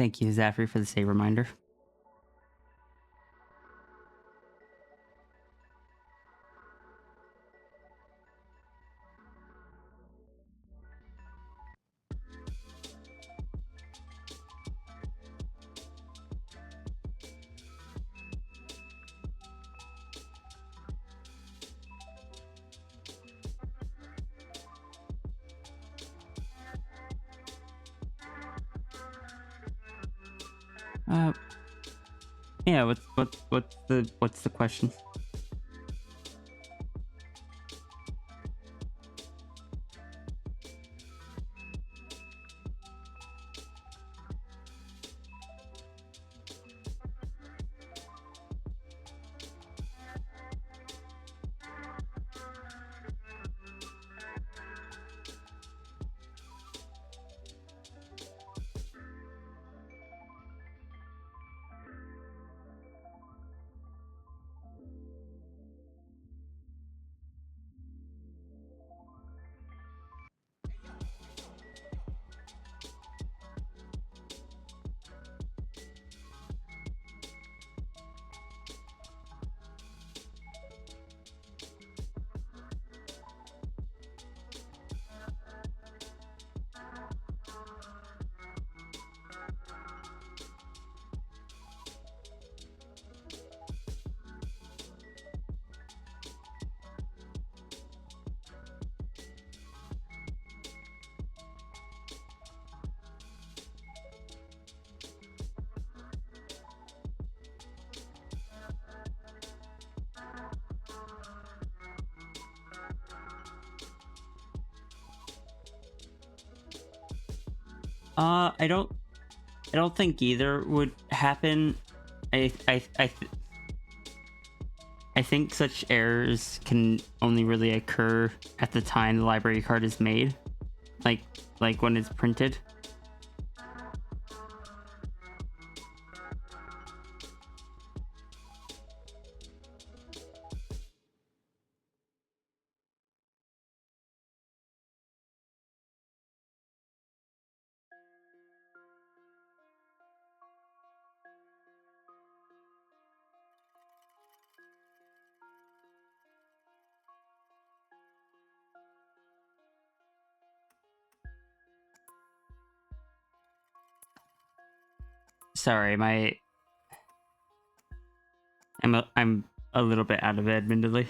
Thank you, Zafri, for the save reminder. Yeah. What's the question? I don't think either would happen. I I I th- I think such errors can only really occur at the time the library card is made, like when it's printed. Sorry, I'm a little bit out of it, admittedly.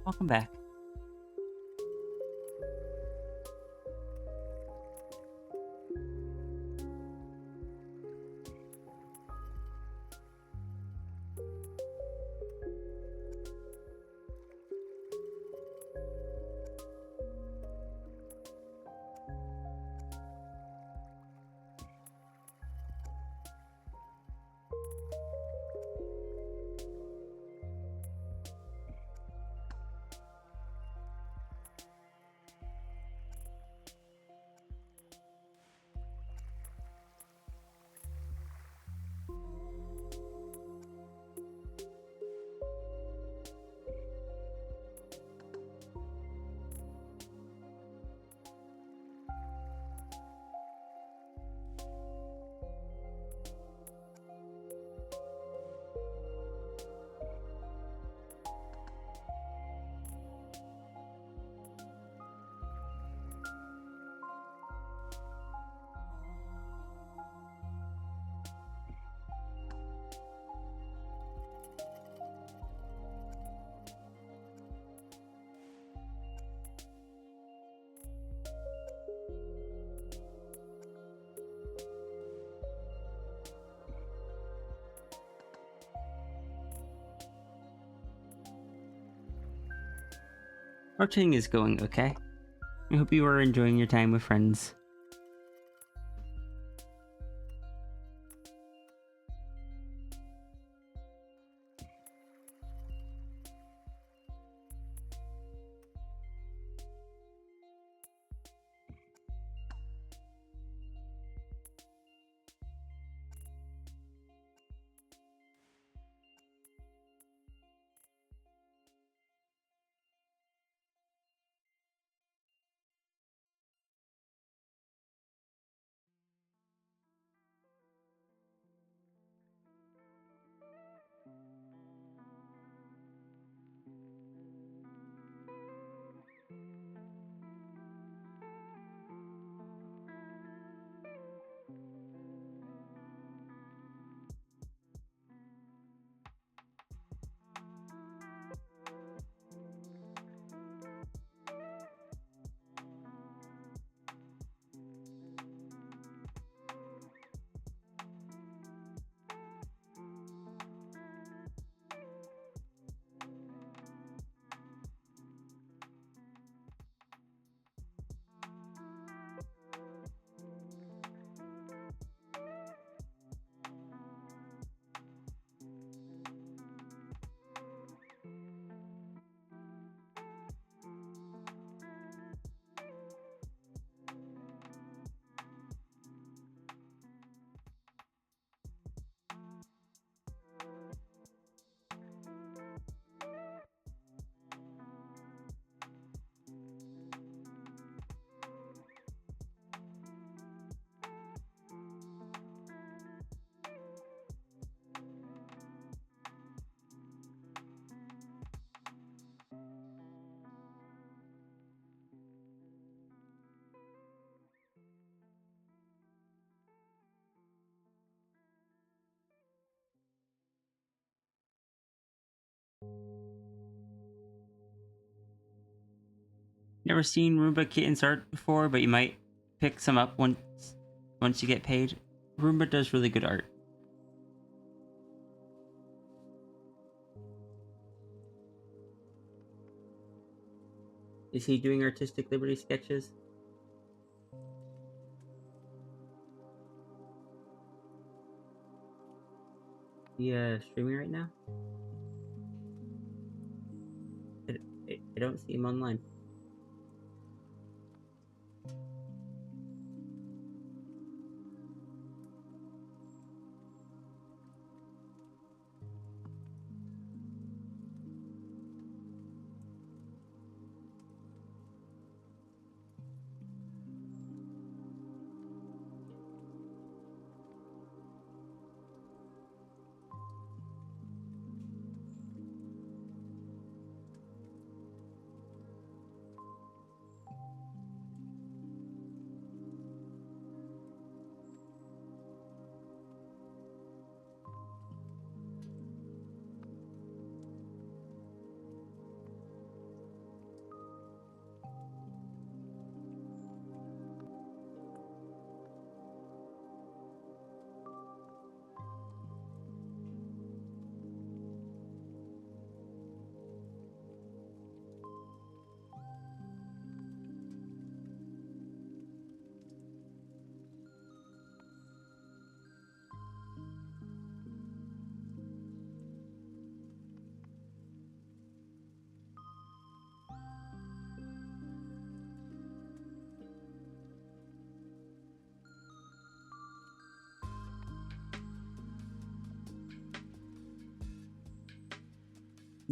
Welcome back. Arting is going okay. I hope you are enjoying your time with friends. Never seen Roomba Kitten's art before, but you might pick some up once you get paid. Roomba does really good art. Is he doing artistic liberty sketches? Yeah, streaming right now? I don't see him online.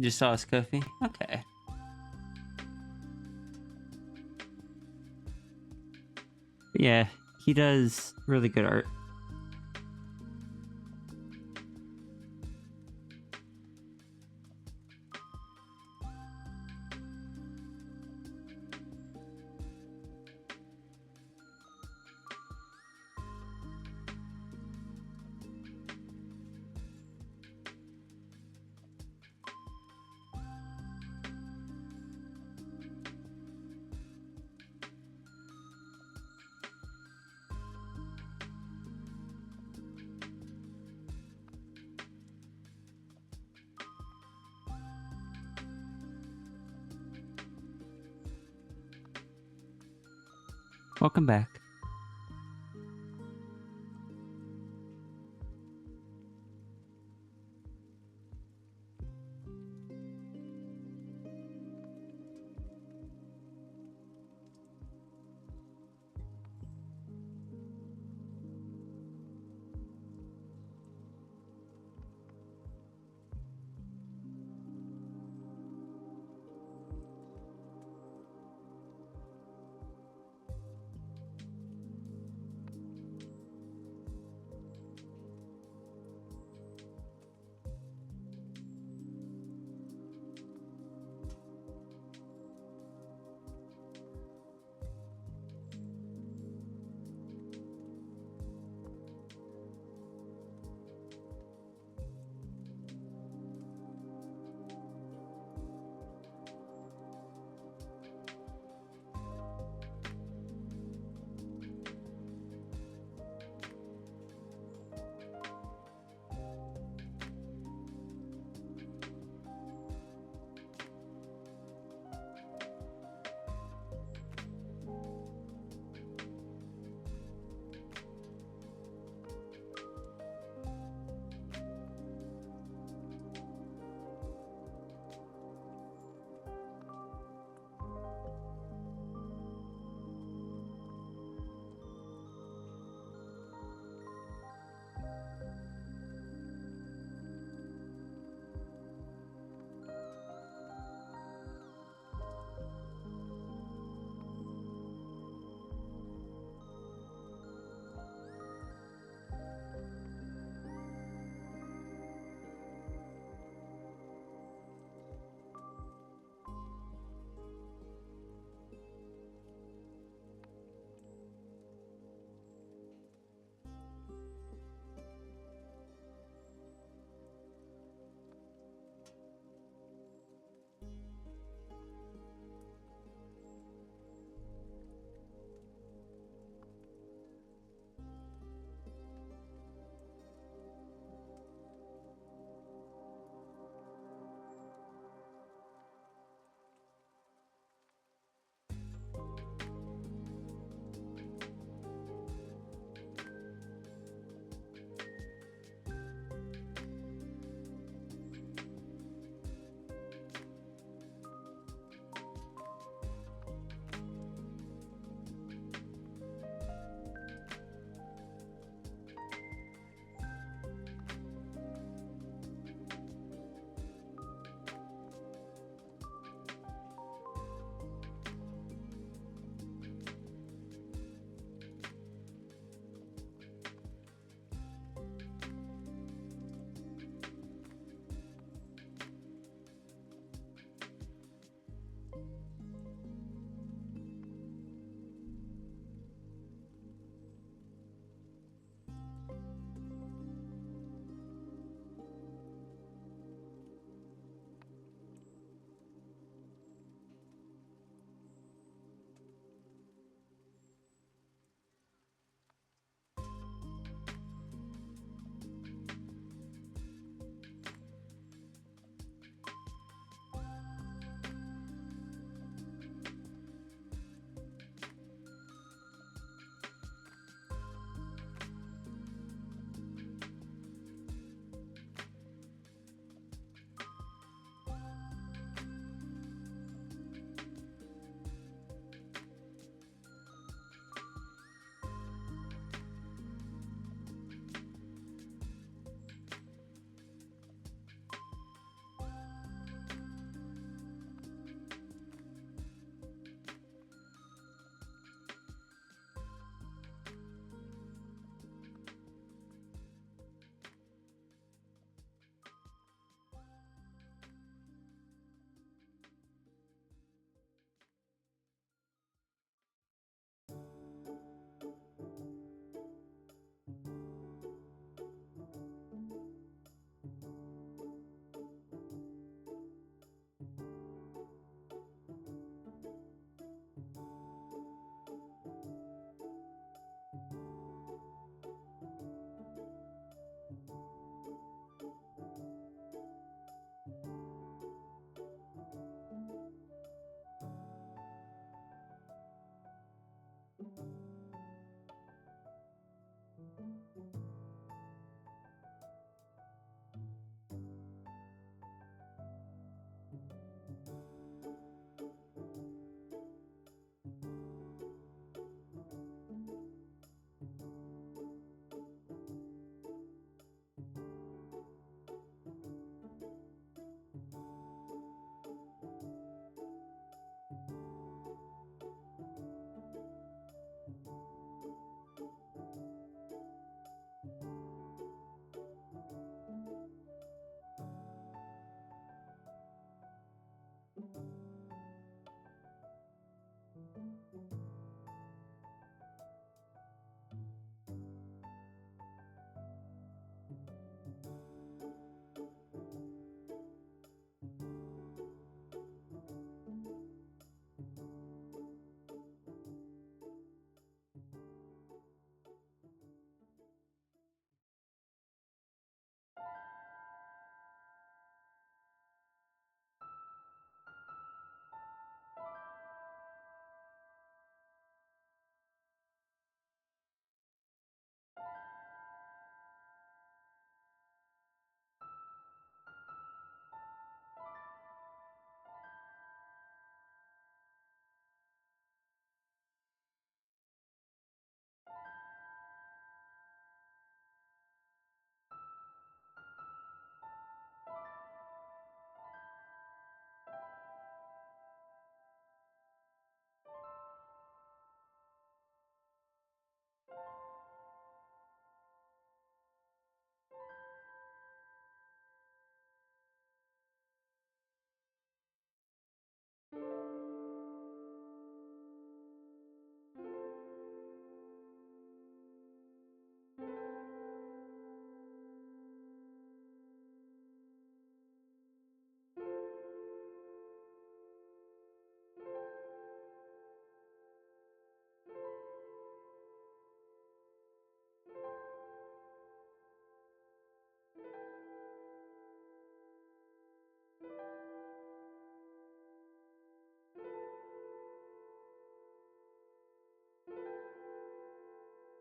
You saw us, Kofi? Okay. Yeah, he does really good art. Welcome back.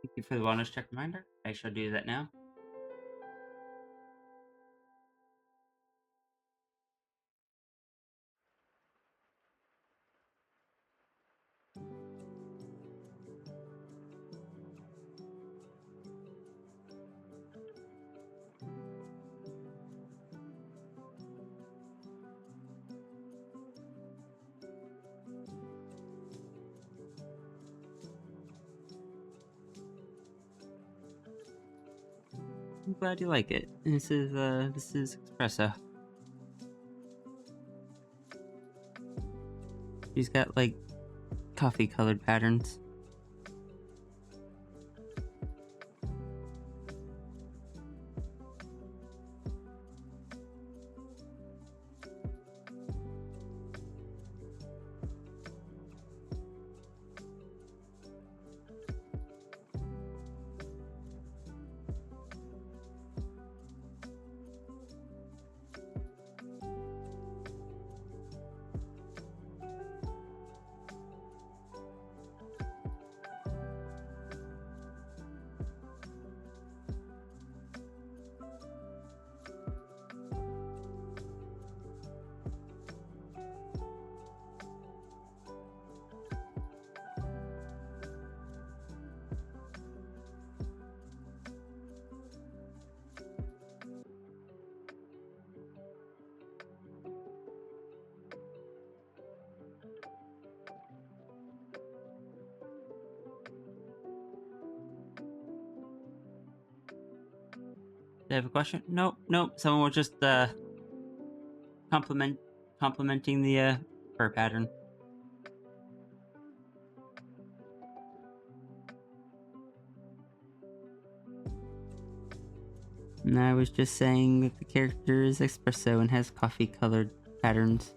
Thank you for the wellness check reminder. I shall do that now. I'm glad you like it. This is espresso. She's got like coffee colored patterns. Do you have a question? Nope. Someone was just complimenting the fur pattern. And I was just saying that the character is espresso and has coffee colored patterns.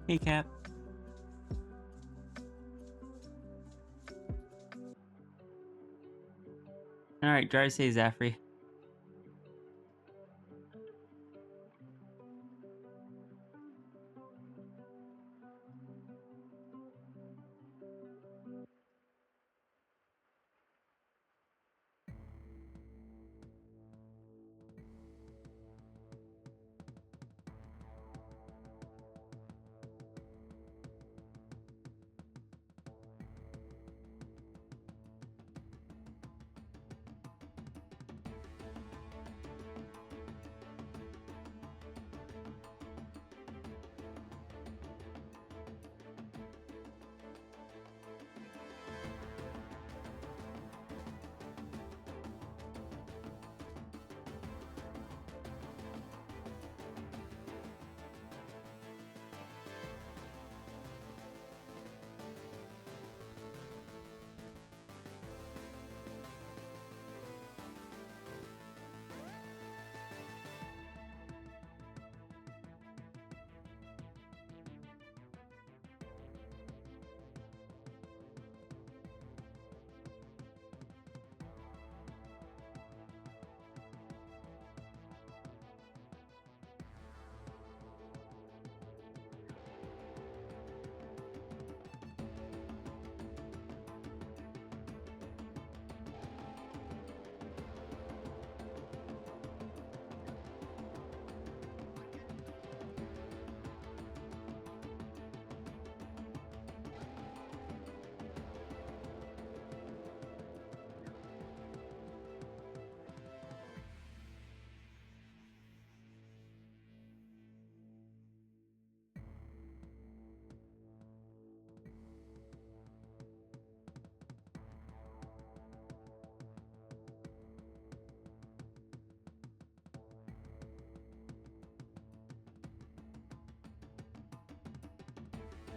Hey, Cap. Alright, drive safe, Zafri.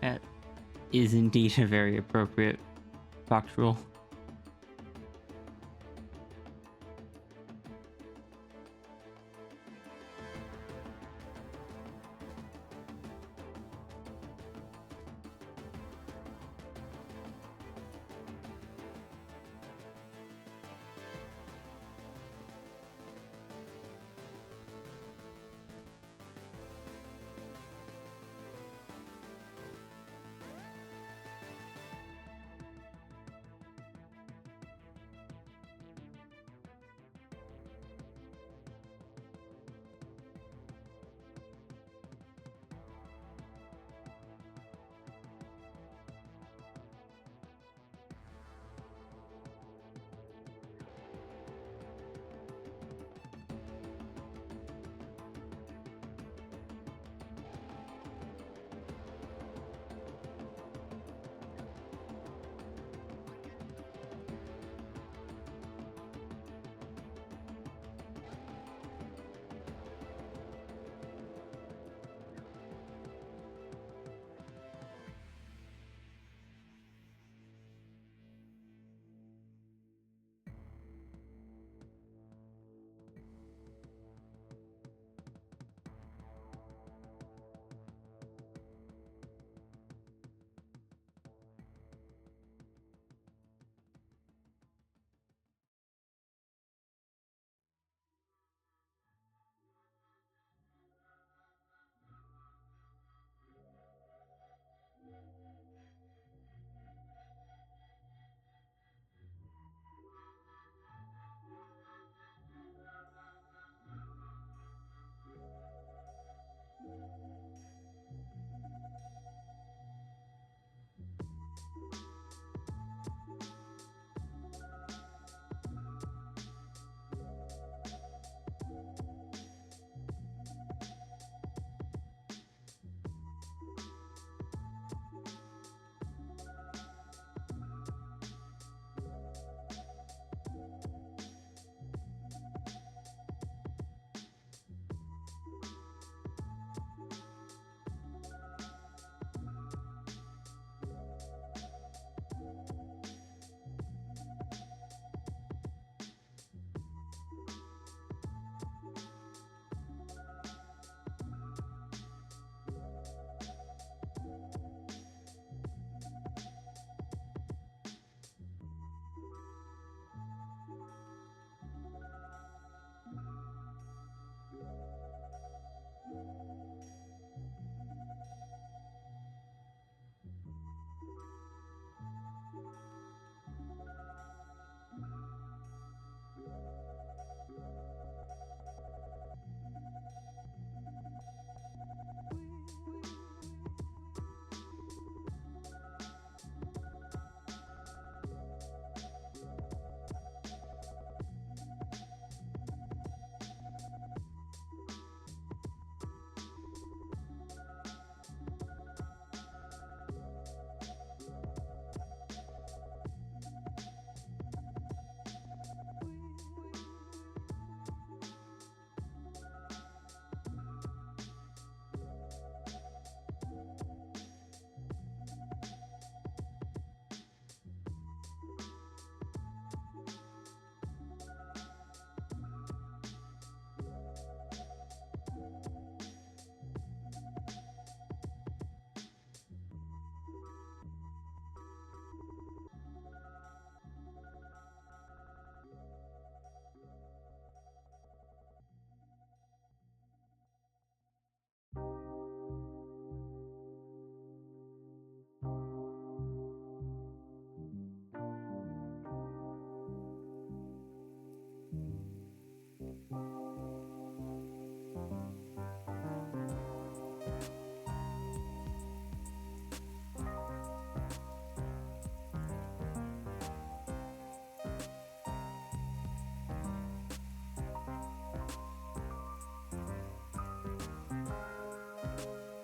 That is indeed a very appropriate box rule.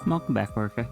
Welcome back, Orca.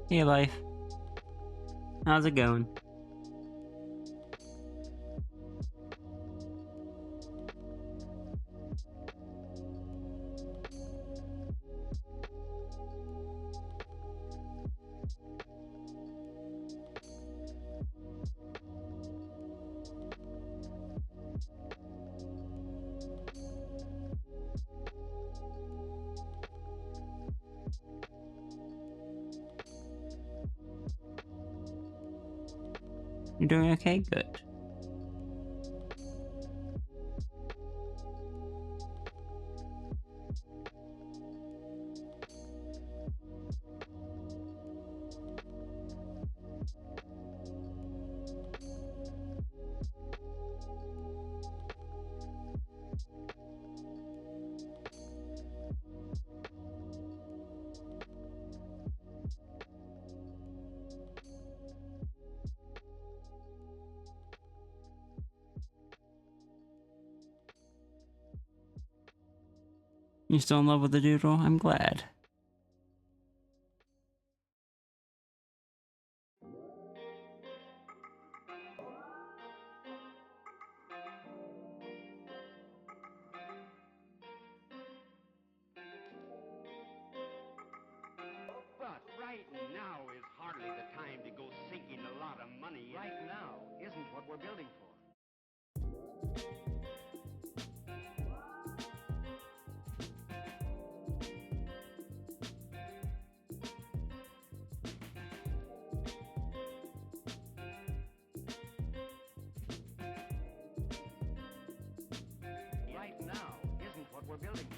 Hey, life. How's it going? You're doing okay? Good. You still in love with the doodle? I'm glad. But right now is hardly the time to go sinking a lot of money. Right now isn't what we're building for. Right now isn't what we're building for.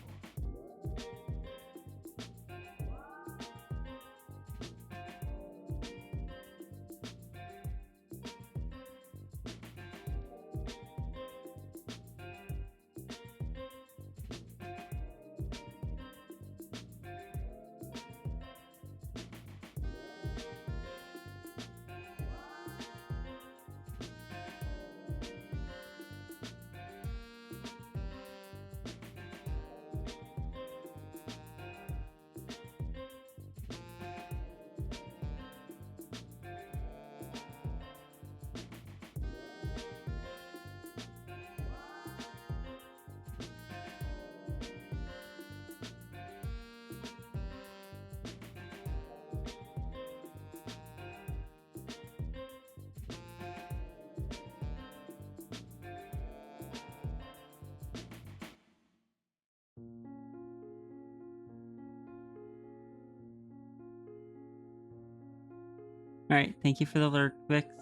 Alright, thank you for the alert, Vix.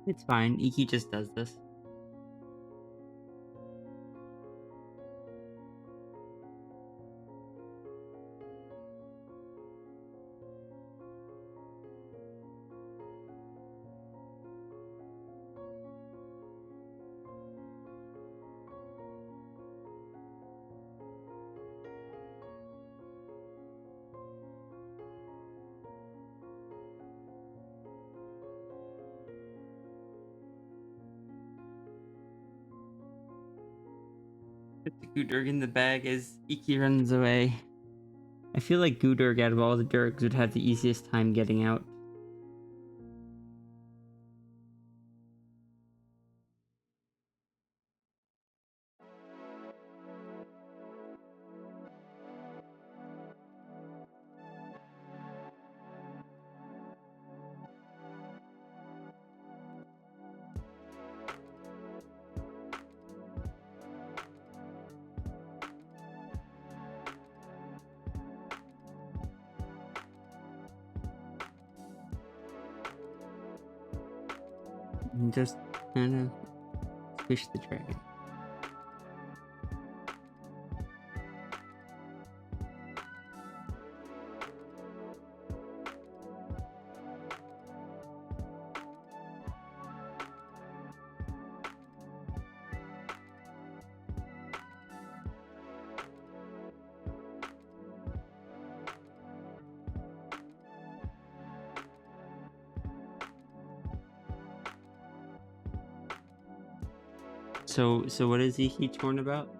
It's fine, Iki just does this. Put the Gudurg in the bag as Iki runs away. I feel like Gudurg out of all the Durgs would have the easiest time getting out. And just kind of squish the dragon. So what is Iki torn about?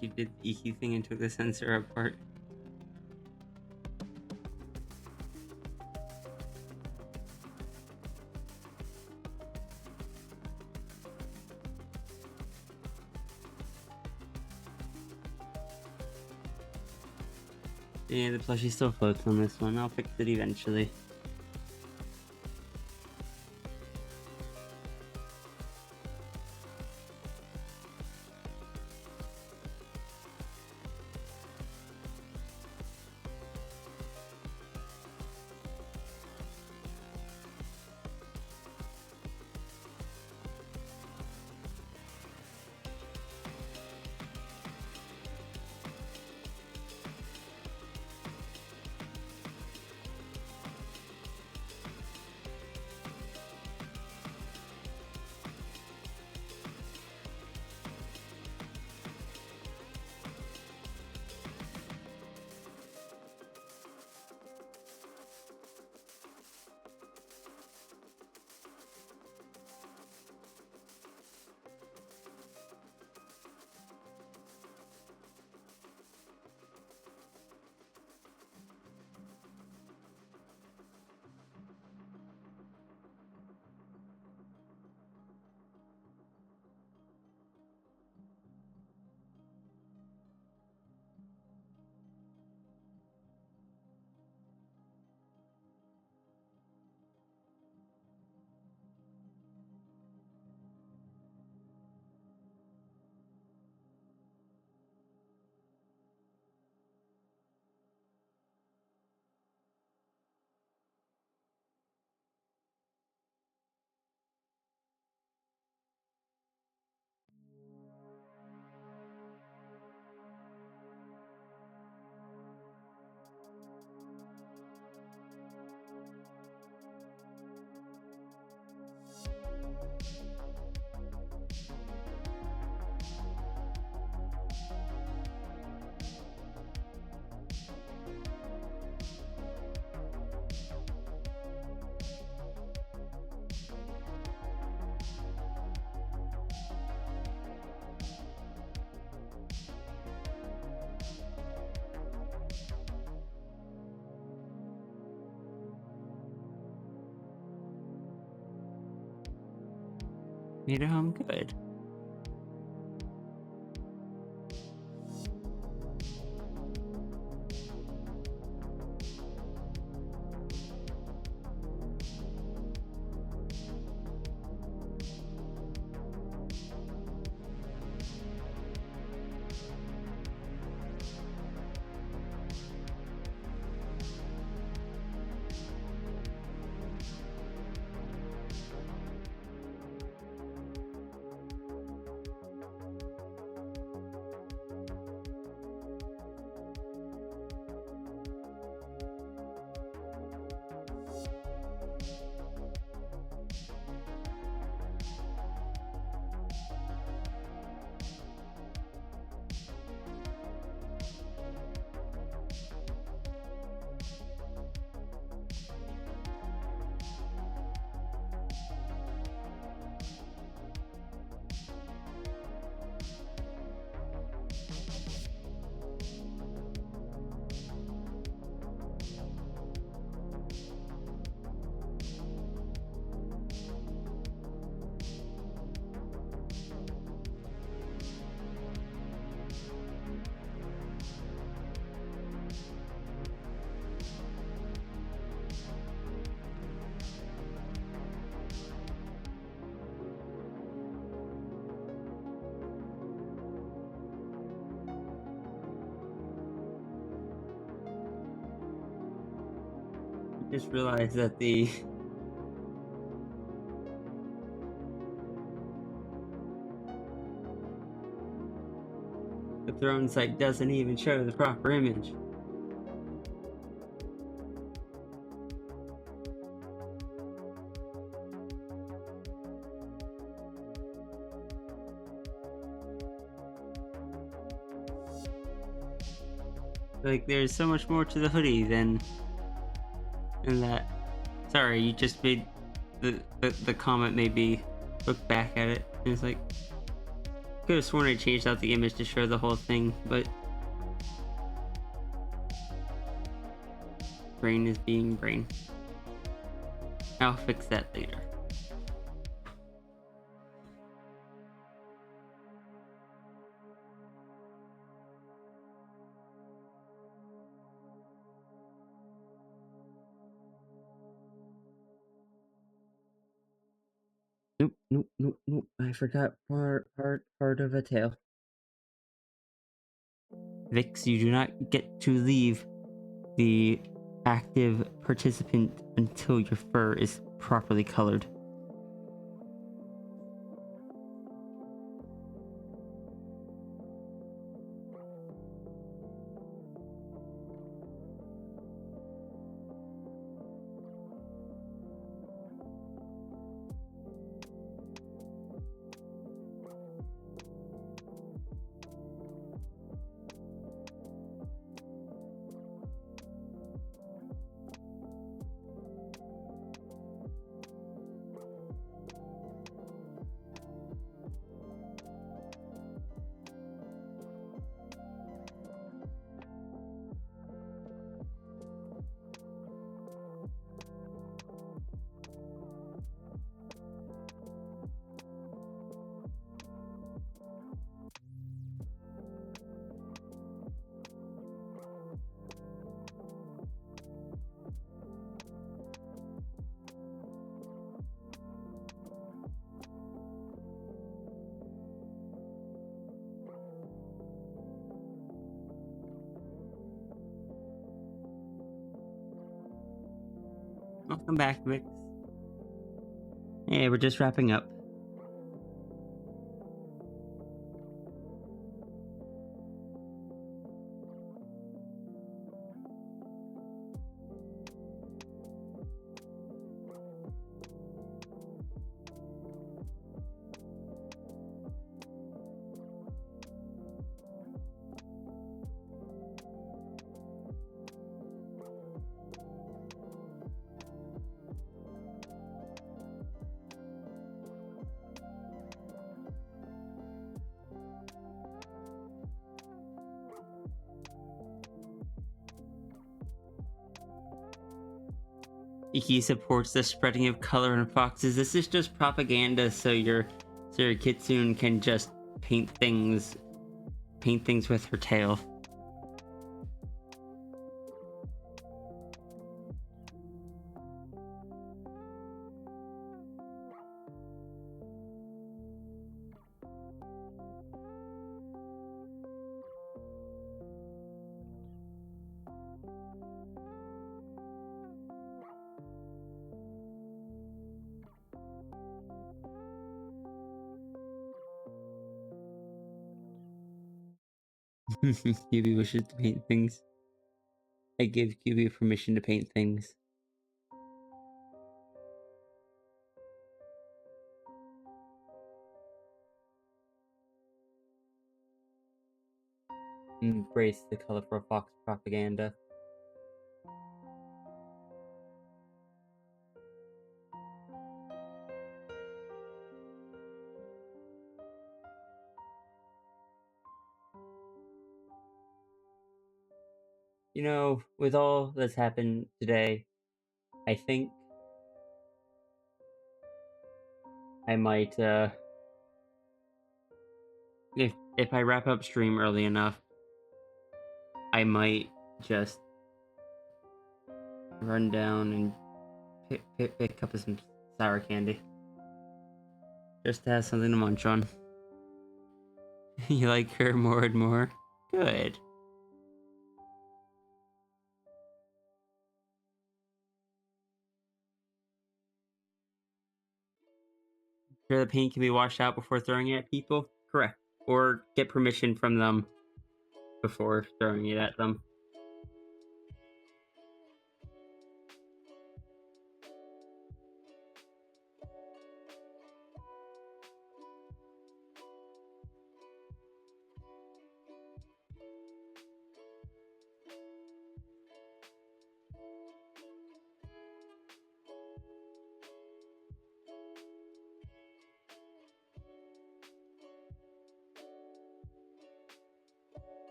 You did the EQ thing and took the sensor apart. Yeah, the plushie still floats on this one. I'll fix it eventually. You know, I'm good. Just realized that the throne site doesn't even show the proper image. Like, there's so much more to the hoodie than that. Sorry, you just made the comment made me look back at it, and it's like, Could have sworn I changed out the image to show the whole thing, but brain is being brain. I'll fix that later. Nope. I forgot part of a tail. Vix, you do not get to leave the active participant until your fur is properly colored. Welcome back, Vix. Hey, we're just wrapping up. He supports the spreading of color in foxes. This is just propaganda, so your kitsune can just paint things with her tail. QB wishes to paint things. I give QB permission to paint things. Embrace the colorful fox propaganda. You know, with all that's happened today, I think I might, if I wrap up stream early enough, I might just run down and pick up some sour candy. Just to have something to munch on. You like her more and more? Good. Sure the paint can be washed out before throwing it at people? Correct. Or get permission from them before throwing it at them.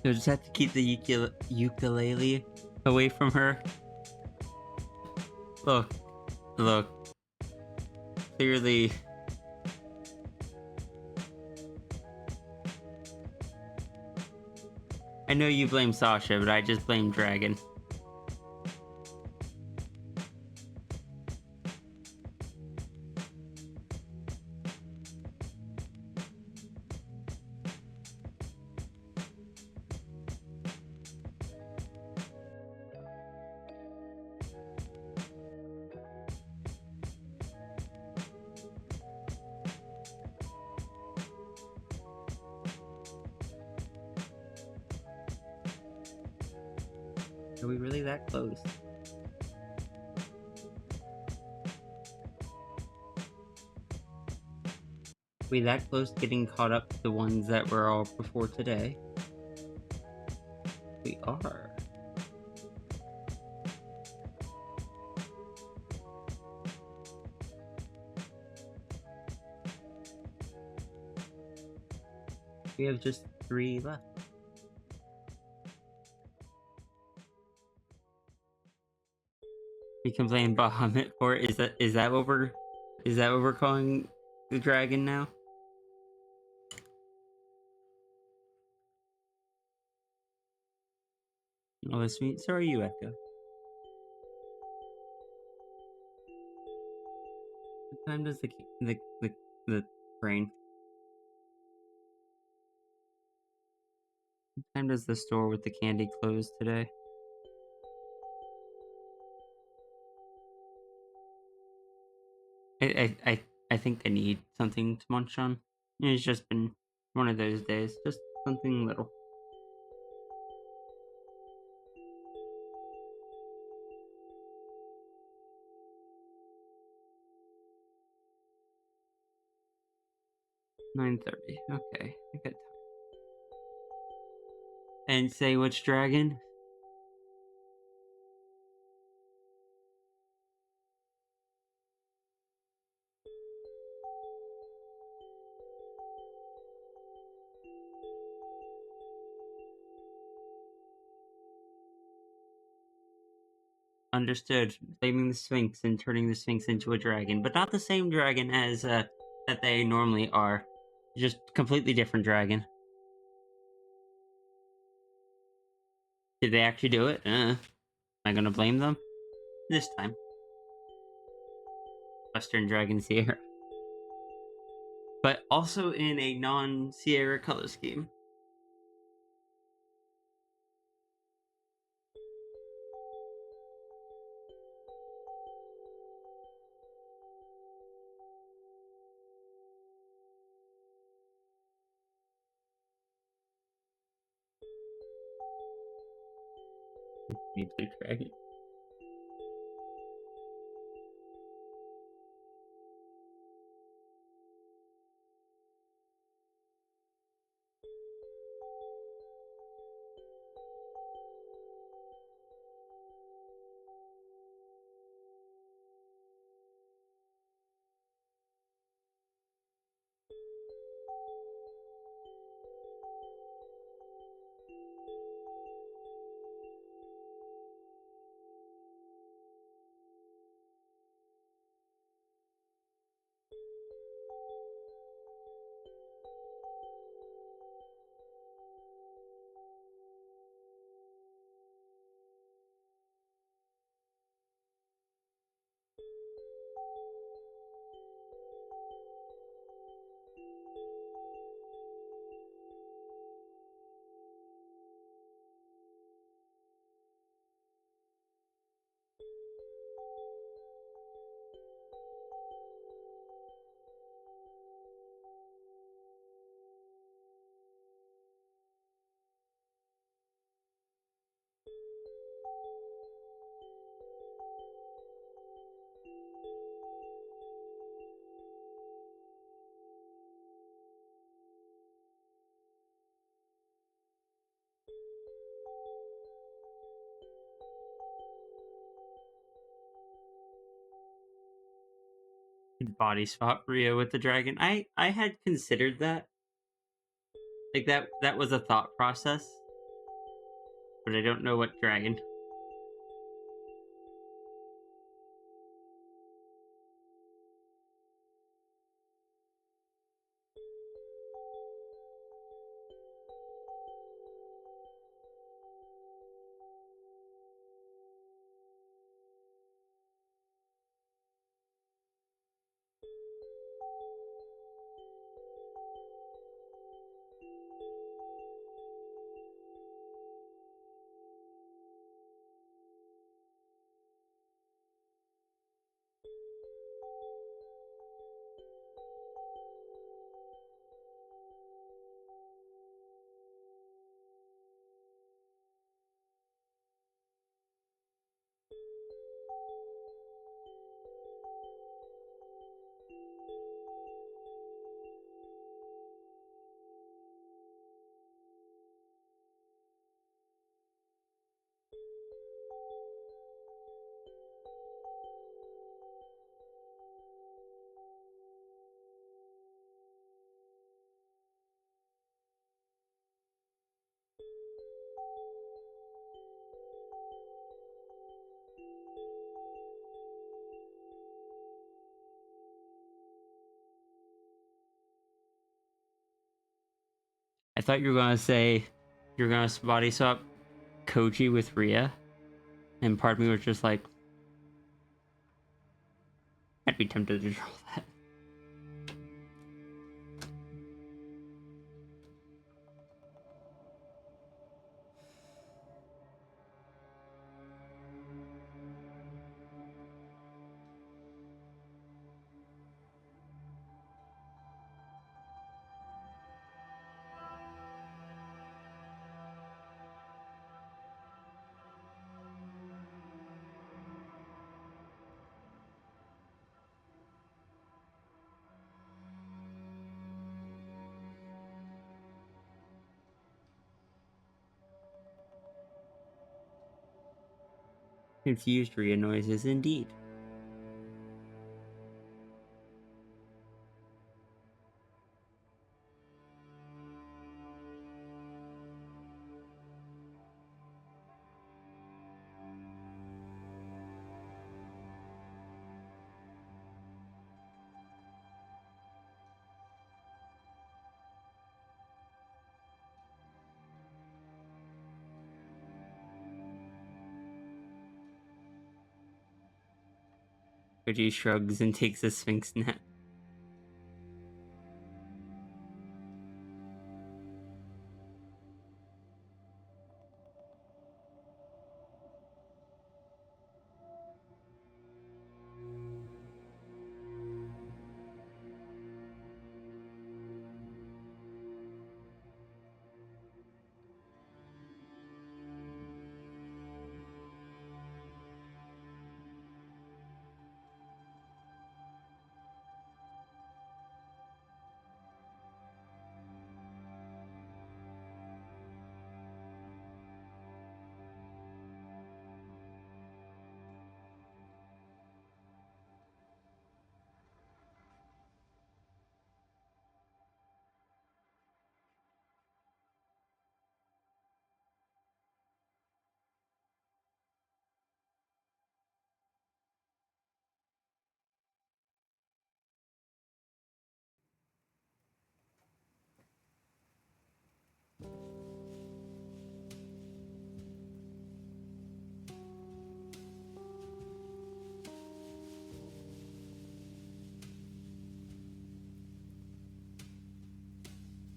You'll just have to keep the ukulele away from her. Look. Clearly. I know you blame Sasha, but I just blame Dragon. Are we really that close? Are we that close to getting caught up to the ones that were all before today? We are. We have just 3 left. We can blame Bahamut for it. Is that what we're calling the dragon now? Oh, that's sweet. So are you, Echo. What time does the train? What time does the store with the candy close today? I think I need something to munch on. It's just been one of those days. Just something little. $9:30. Okay, I got time. And say which dragon? Understood. Blaming the Sphinx and turning the Sphinx into a dragon, but not the same dragon as that they normally are. Just completely different dragon. Did they actually do it? Am I gonna blame them? This time. Western Dragon Sierra. But also in a non-Sierra color scheme. Me blue dragon. Body swap Rio with the dragon. I had considered that. Like that was a thought process. but I don't know what dragon. I thought you were gonna say you're gonna body swap Koji with Rhea, and part of me was just like, I'd be tempted to draw that. Confused Rhea noises indeed. Koji shrugs and takes a sphinx nap.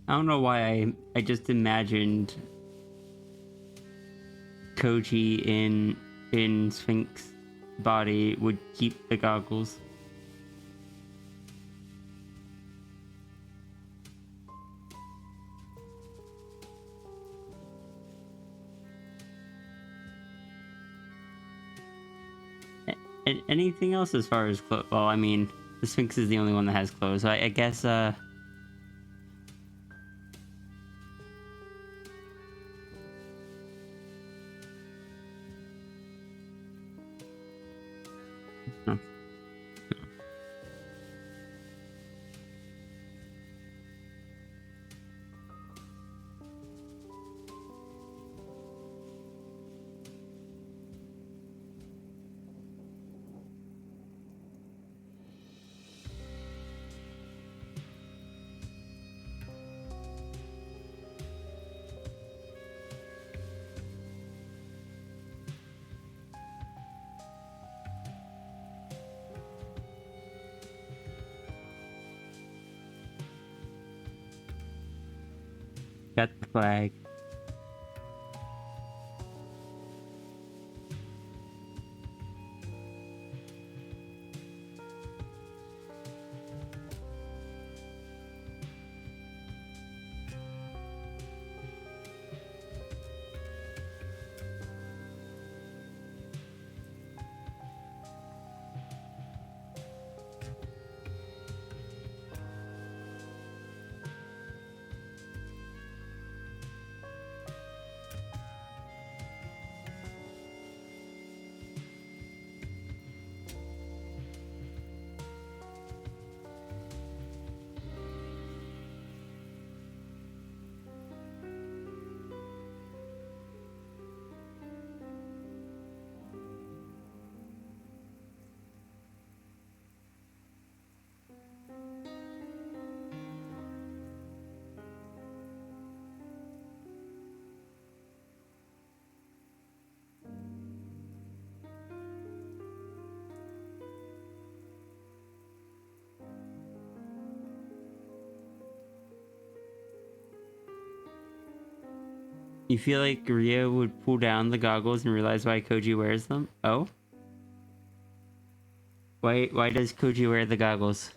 I don't know why I just imagined Koji in Sphinx body would keep the goggles. Anything else as far as clothes? Well, I mean, the Sphinx is the only one that has clothes. So I guess no. Got the flag. You feel like Rio would pull down the goggles and realize why Koji wears them? Oh? Why does Koji wear the goggles?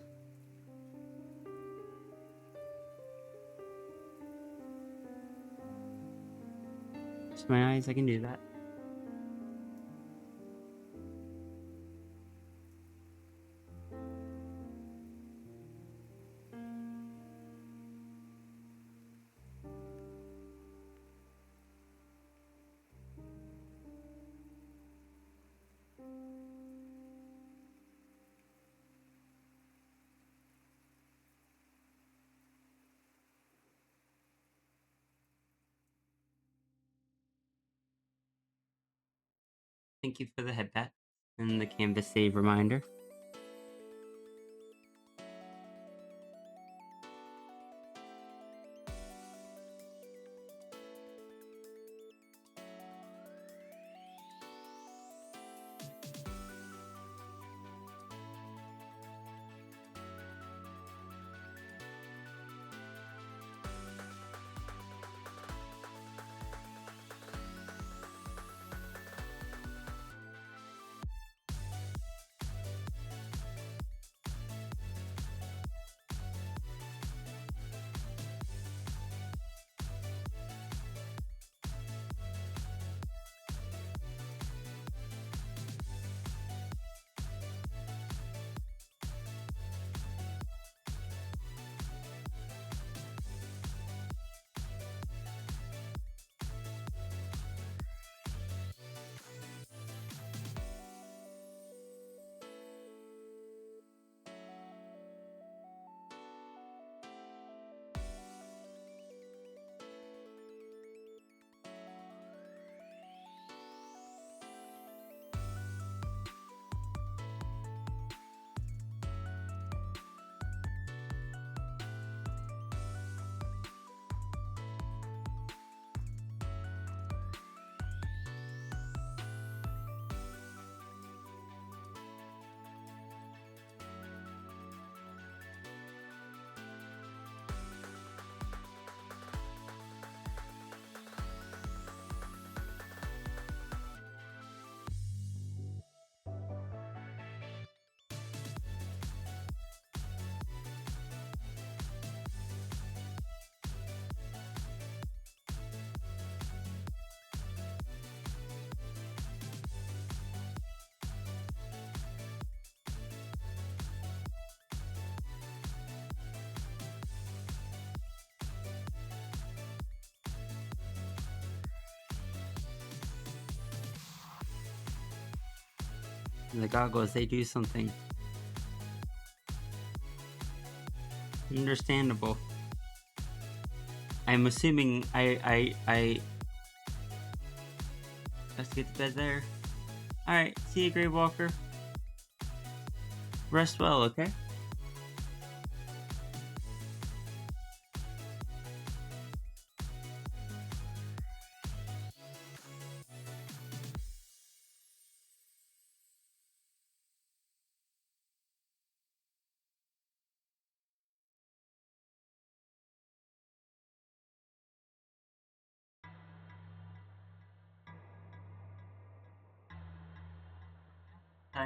Just my eyes, I can do that. Thank you for the head pat and the canvas save reminder. And the goggles, they do something. Understandable. I'm assuming I let's get to bed there. Alright, see you, Grave Walker. Rest well, okay?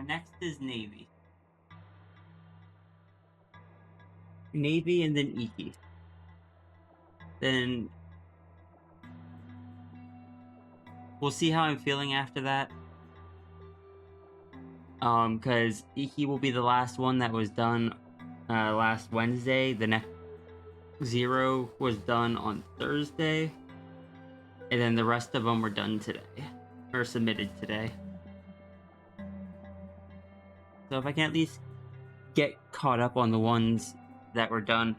Next is Navy. Navy and then Iki. Then we'll see how I'm feeling after that. Because Iki will be the last one that was done last Wednesday. The next 0 was done on Thursday. And then the rest of them were done today. Or submitted today. So if I can at least get caught up on the ones that were done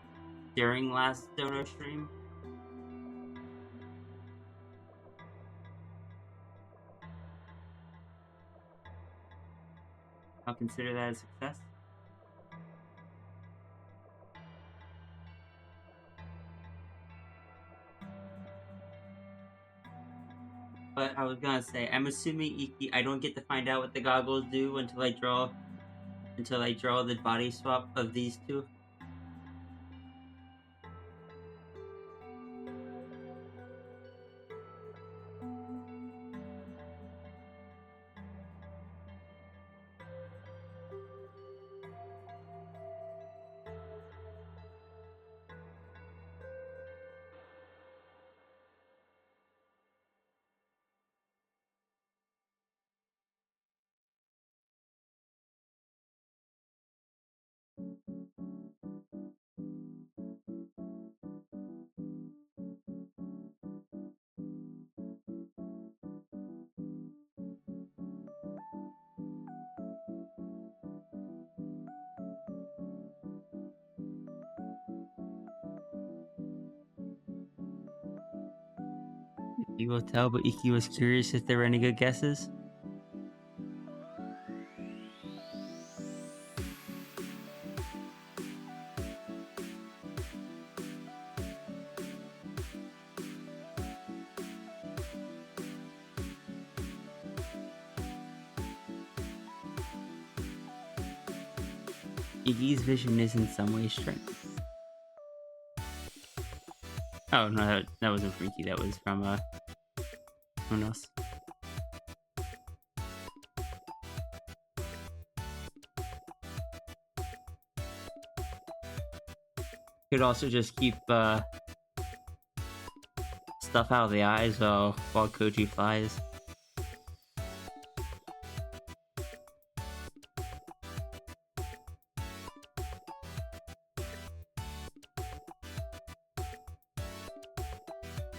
during last Dono stream. I'll consider that a success. But I was gonna say, I'm assuming Iki, I don't get to find out what the goggles do until I draw the body swap of these two. You will tell, but Iki was curious if there were any good guesses. Iggy's vision is in some ways strength. Oh no, that wasn't from Iggy, that was from someone else. Could also just keep stuff out of the eyes while Koji flies.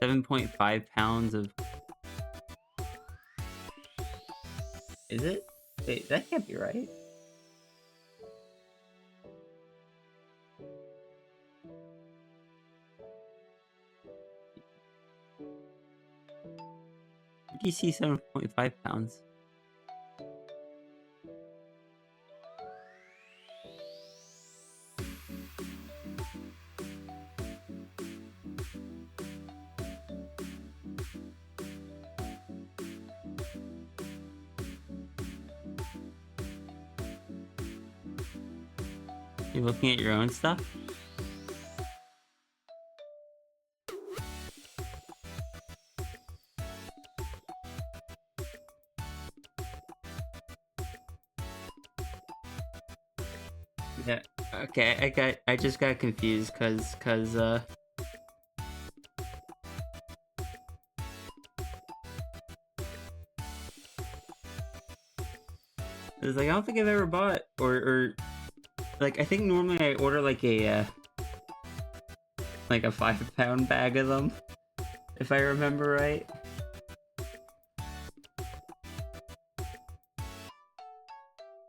£7.5 of... Is it? Wait, that can't be right. Did you see 7.5 pounds? You looking at your own stuff? Yeah. Okay, I just got confused cause it was like I don't think I've ever bought or like I think normally I order like a 5-pound bag of them, if I remember right.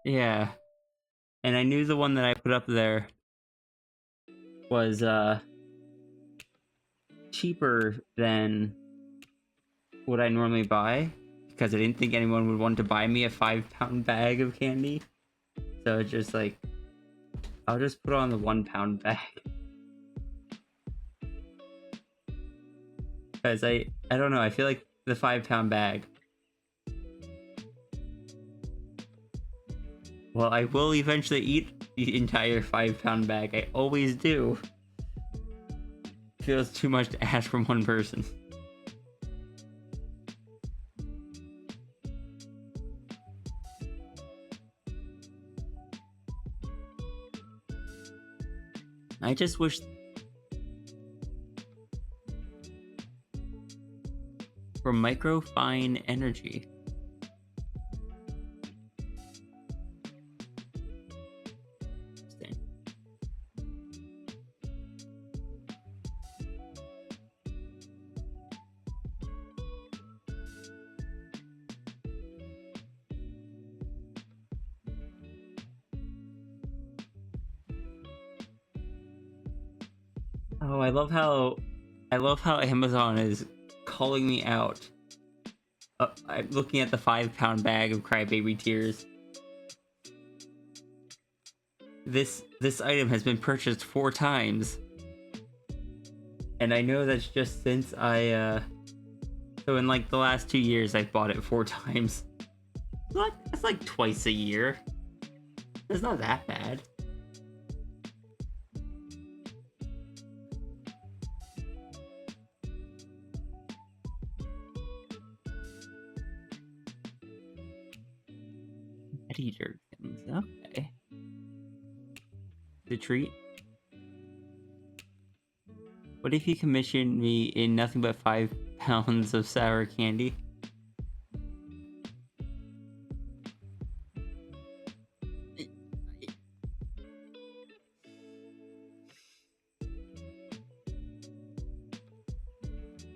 Yeah. And I knew the one that I put up there was cheaper than what I normally buy because I didn't think anyone would want to buy me a 5-pound bag of candy. So it's just like I'll just put on the 1-pound bag. Because I don't know, I feel like the 5-pound bag. Well, I will eventually eat the entire 5-pound bag. I always do. Feels too much to ask from one person. I just wish... For microfine energy. Interesting. Oh, I love how Amazon is calling me out. I'm looking at the 5-pound bag of crybaby tears. This item has been purchased 4 times. And I know that's just since I so in like the last 2 years I've bought it 4 times. That's like twice a year. It's not that bad. Eddie Jerkins, okay. The treat. What if you commissioned me in nothing but 5 pounds of sour candy?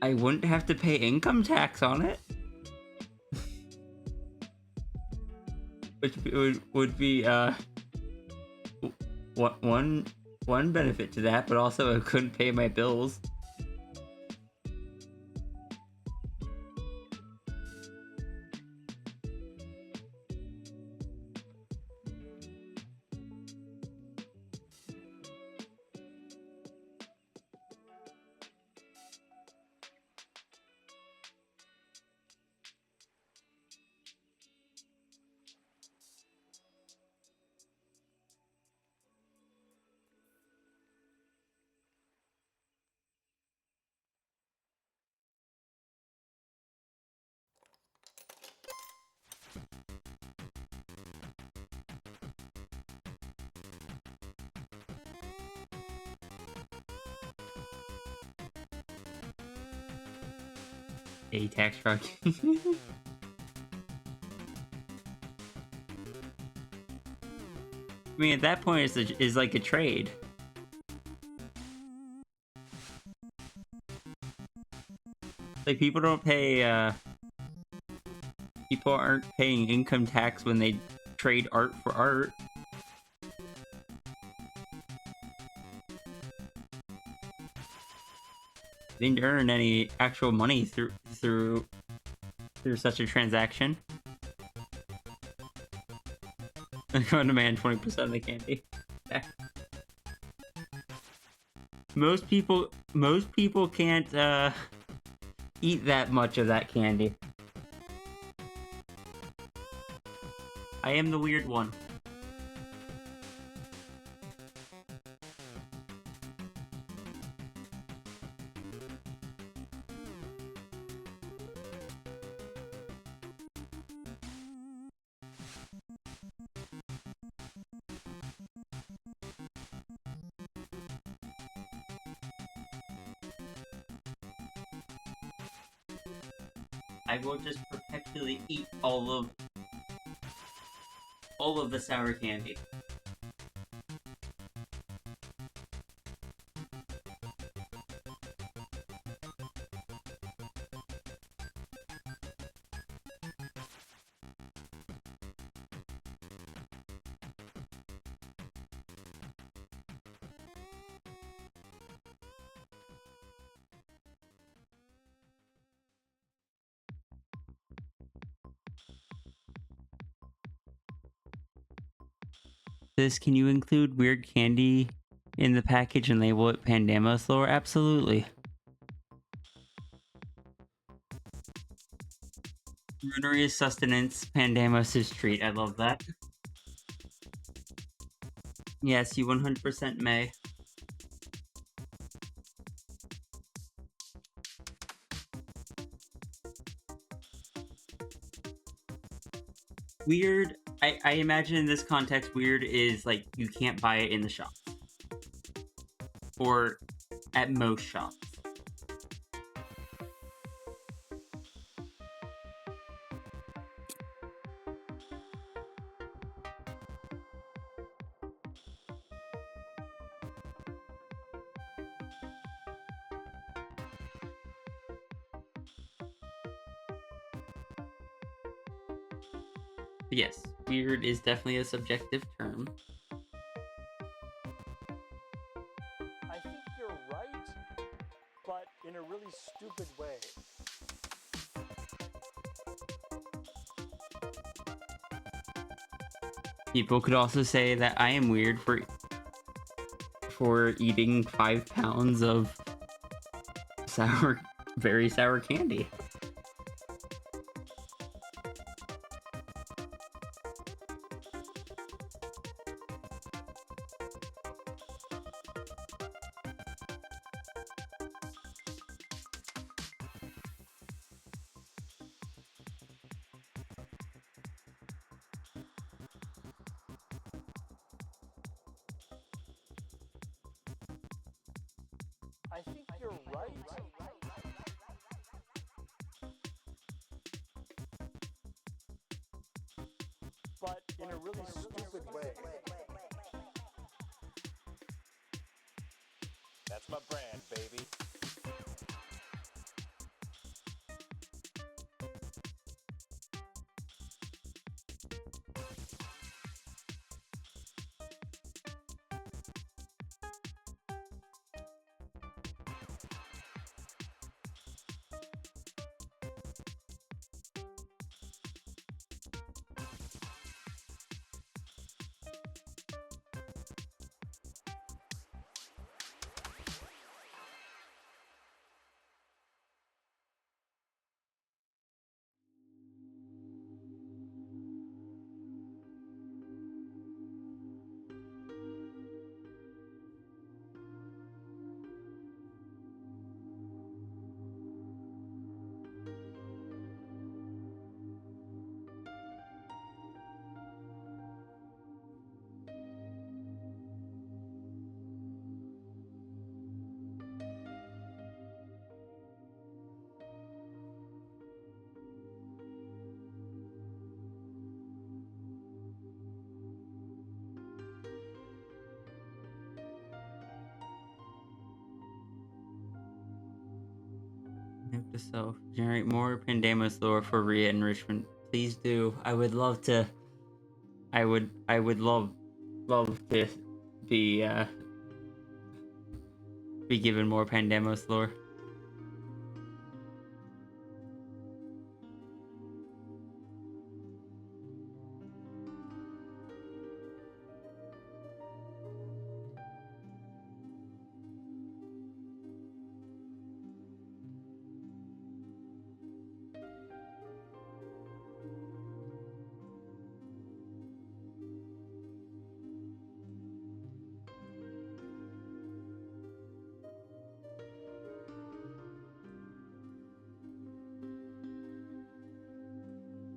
I wouldn't have to pay income tax on it. Which would be one benefit to that, but also I couldn't pay my bills. A tax truck. I mean, at that point, it's like a trade. Like, people don't pay, people aren't paying income tax when they trade art for art. They didn't earn any actual money through such a transaction. I'm going to demand 20% of the candy. Okay. Most people can't eat that much of that candy. I am the weird one. I will just perpetually eat all of the sour candy. Can you include weird candy in the package and label it Pandemos lore? Absolutely. Runery is sustenance, Pandemos is treat. I love that. Yes, you 100% may. Weird, I imagine in this context, weird is like you can't buy it in the shop. or at most shops. Yes, weird is definitely a subjective term. I think you're right, but in a really stupid way. People could also say that I am weird for eating 5 pounds of very sour candy. I think you're right. But in a really stupid way. That's my brand, baby. Note to self: generate more Pandemos lore for Rhea enrichment. Please do. I would love to. I would love to be be given more Pandemos lore.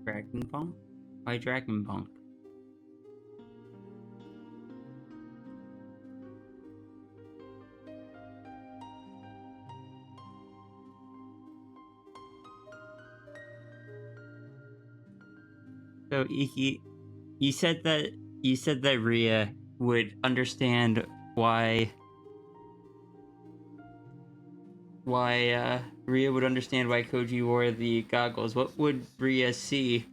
Dragon Bonk? Why Dragon Bonk? So Iki, you said that Rhea would understand why Rhea would understand why Koji wore the goggles. What would Rhea see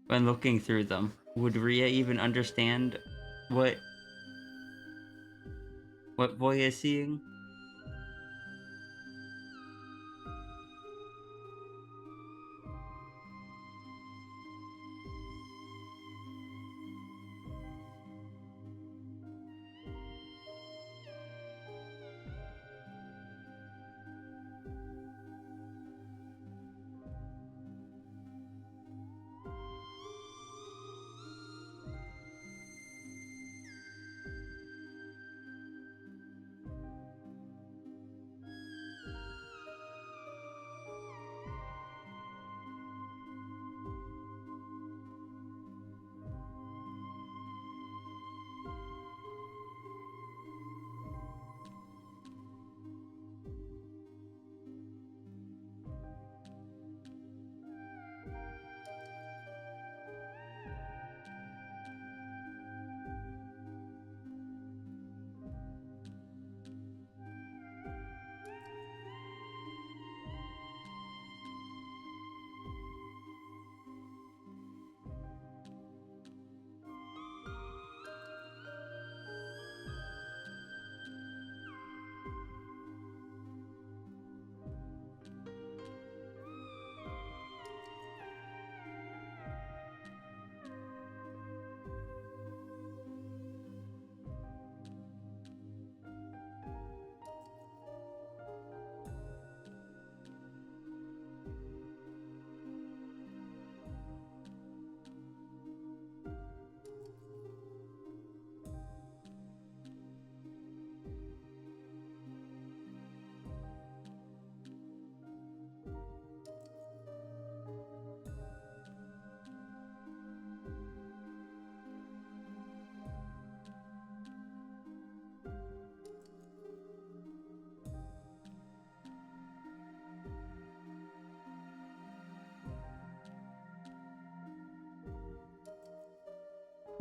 when looking through them? Would Rhea even understand what Boy is seeing?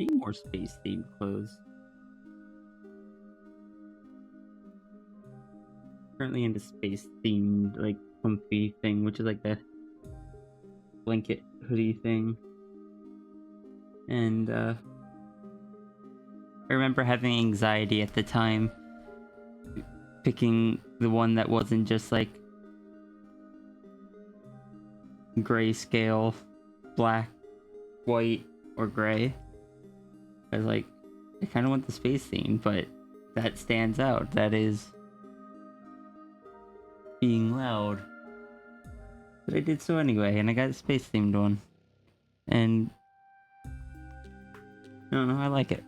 seeing more space themed clothes. Currently into space themed like comfy thing, which is like the blanket hoodie thing. And I remember having anxiety at the time picking the one that wasn't just like grayscale, black, white, or gray. I was like, I kind of want the space theme, but that stands out. That is being loud. But I did so anyway, and I got a space themed one. And I don't know, I like it.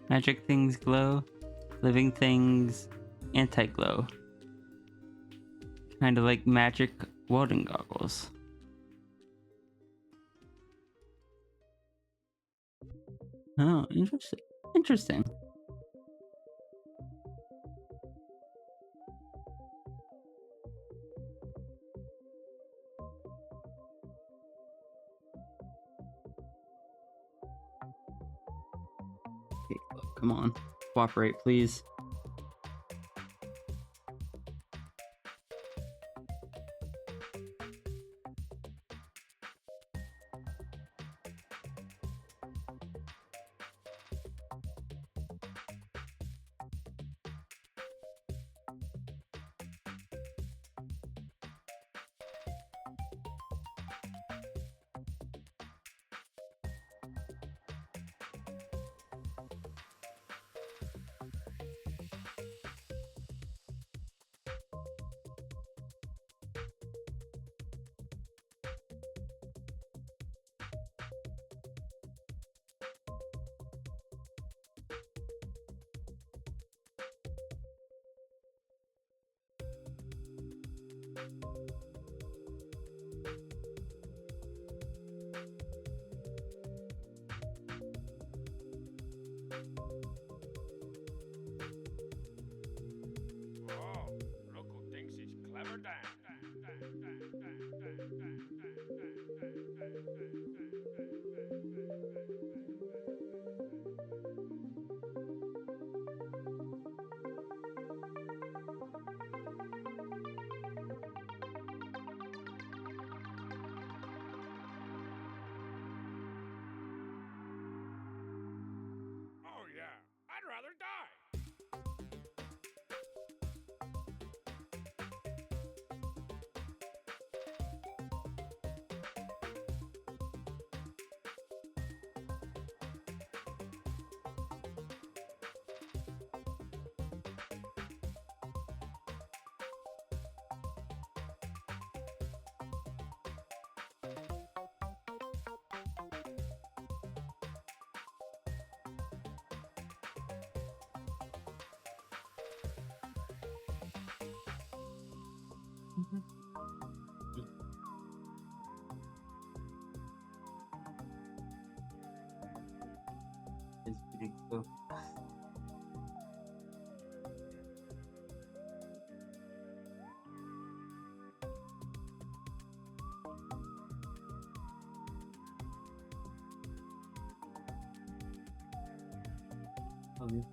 Magic things glow, living things anti-glow. Kind of like magic welding goggles. Oh, interesting. Interesting. Okay, come on. Cooperate, please. Oh, look who thinks he's clever, Dan. Oh yeah, I'd rather die. Love you.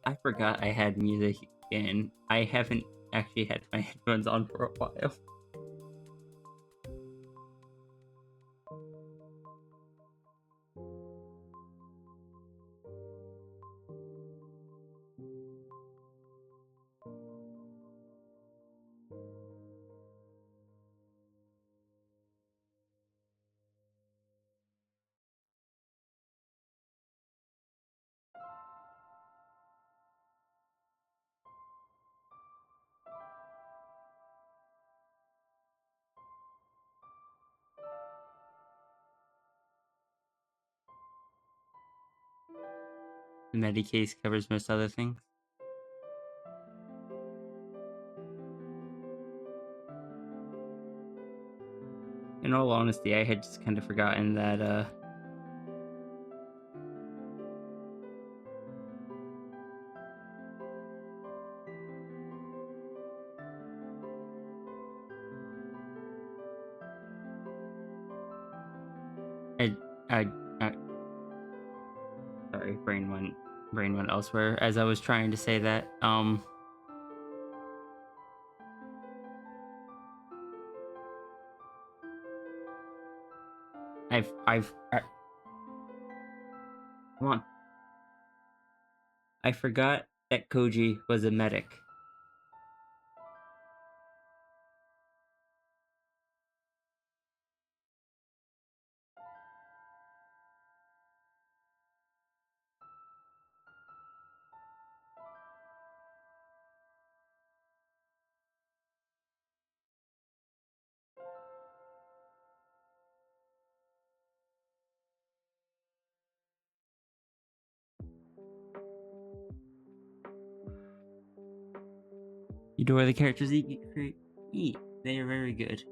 I forgot I had music in. I haven't actually had my headphones on for a while. The Medicase covers most other things. In all honesty, I had just kind of forgotten that I, I, I sorry, brain went elsewhere as I was trying to say that. Come on. I forgot that Koji was a medic. You know where the characters eat? They are very good.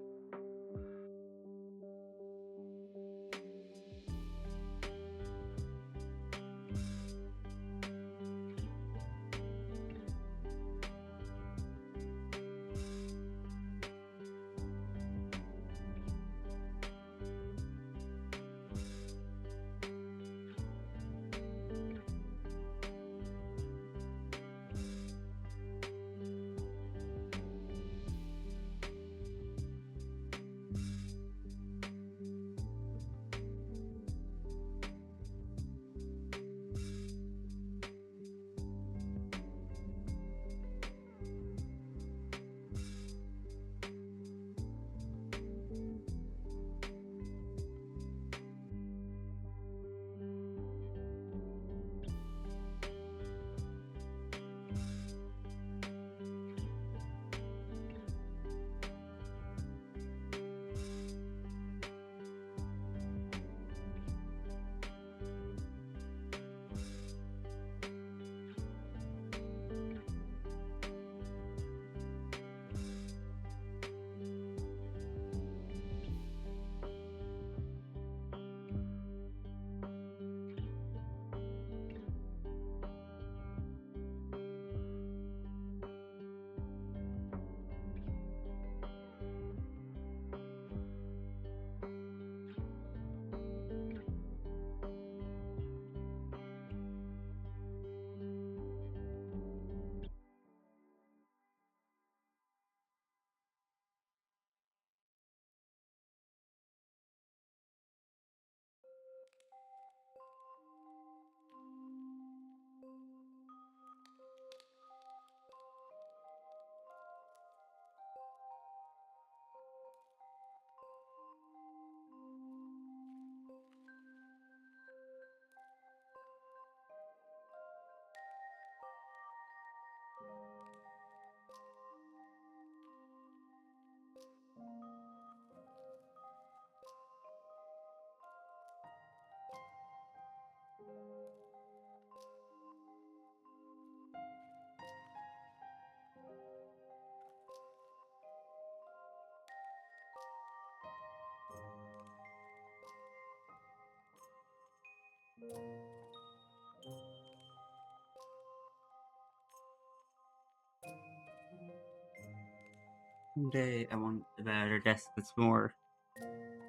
Someday I want a better desk that's more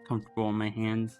comfortable in my hands.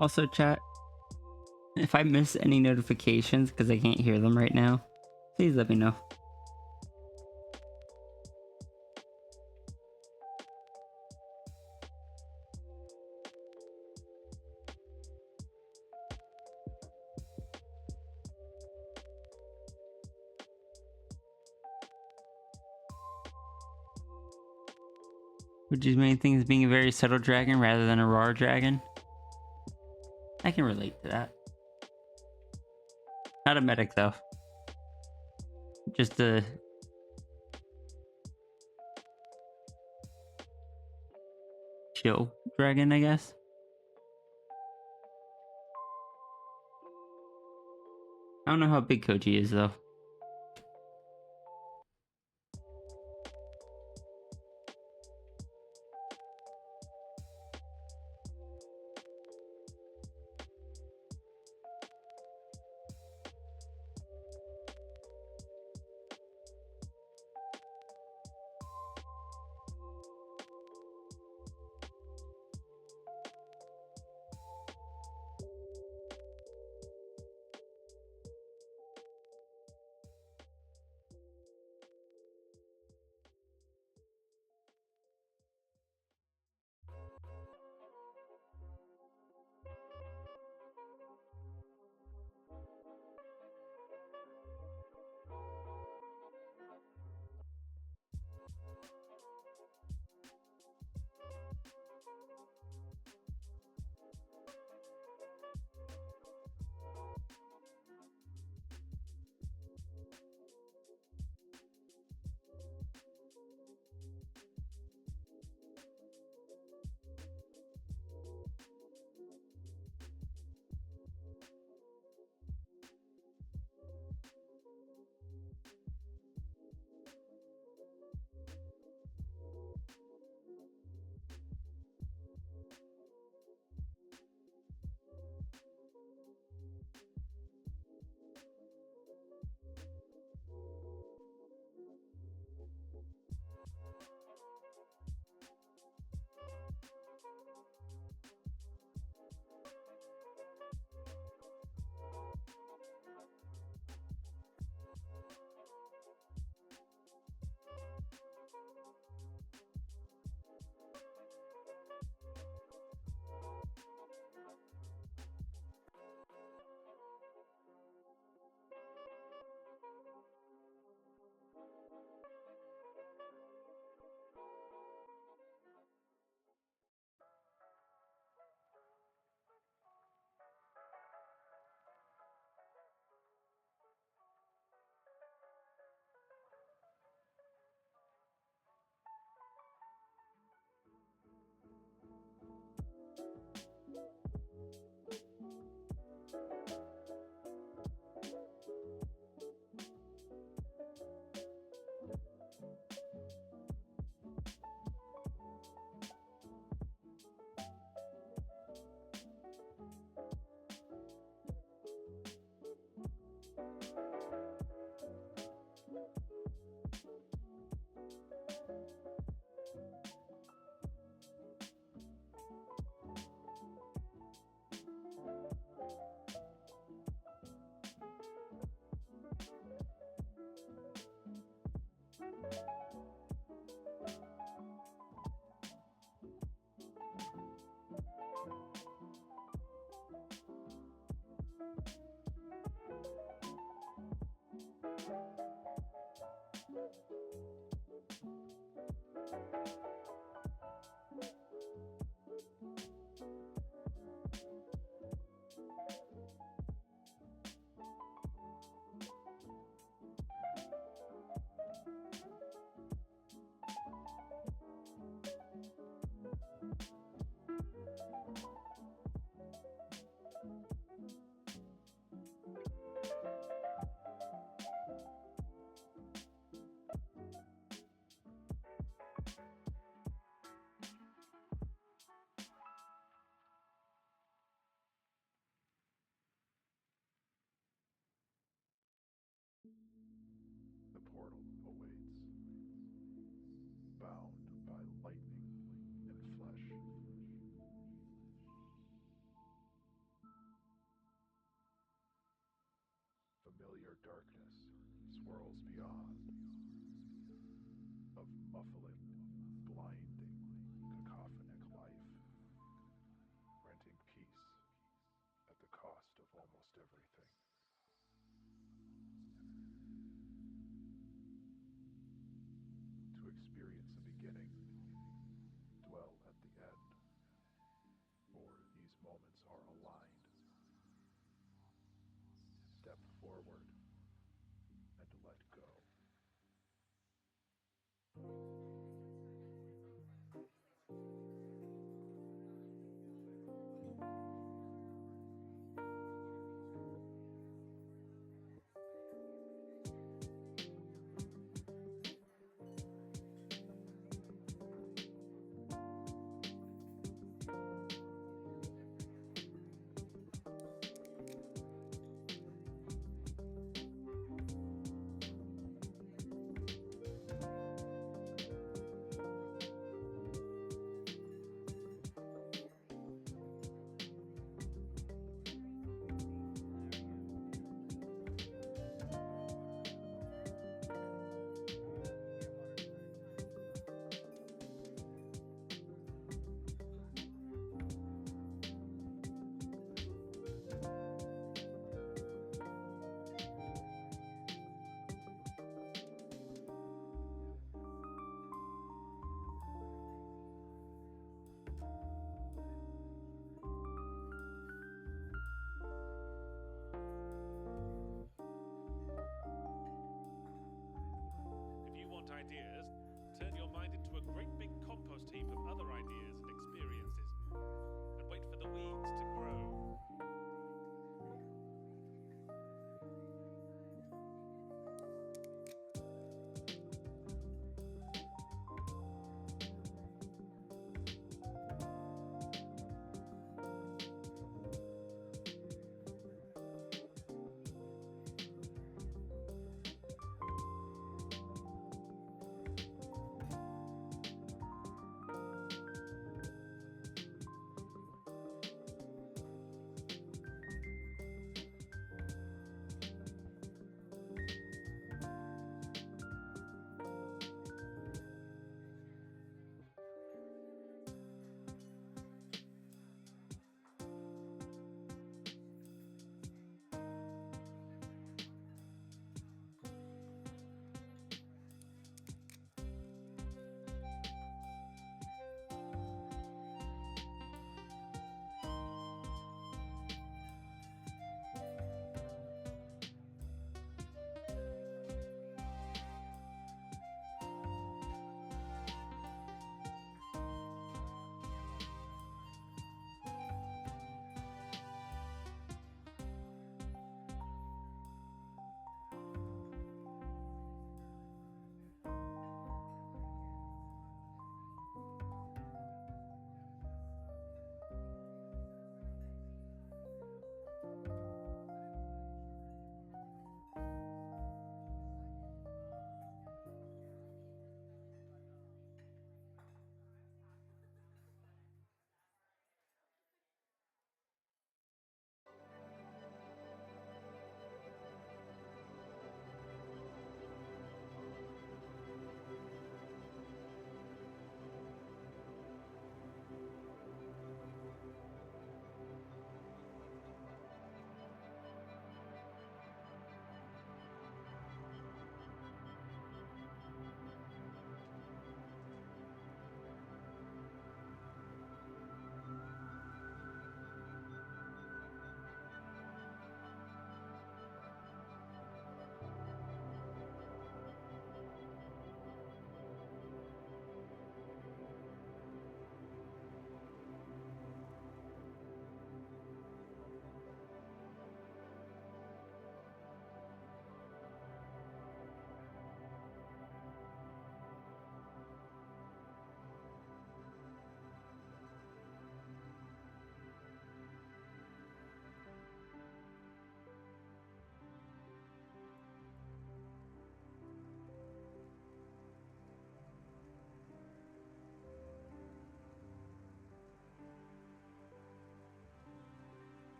Also, chat, if I miss any notifications because I can't hear them right now, please let me know. Would you main things being a very subtle dragon rather than a raw dragon? I can relate to that. Not a medic though. Just a chill dragon, I guess. I don't know how big Koji is though. darkness swirls beyond, of muffling, blinding, cacophonic life, renting peace at the cost of almost everything. To experience the beginning, dwell at the end, for these moments are aligned. Step forward and let go.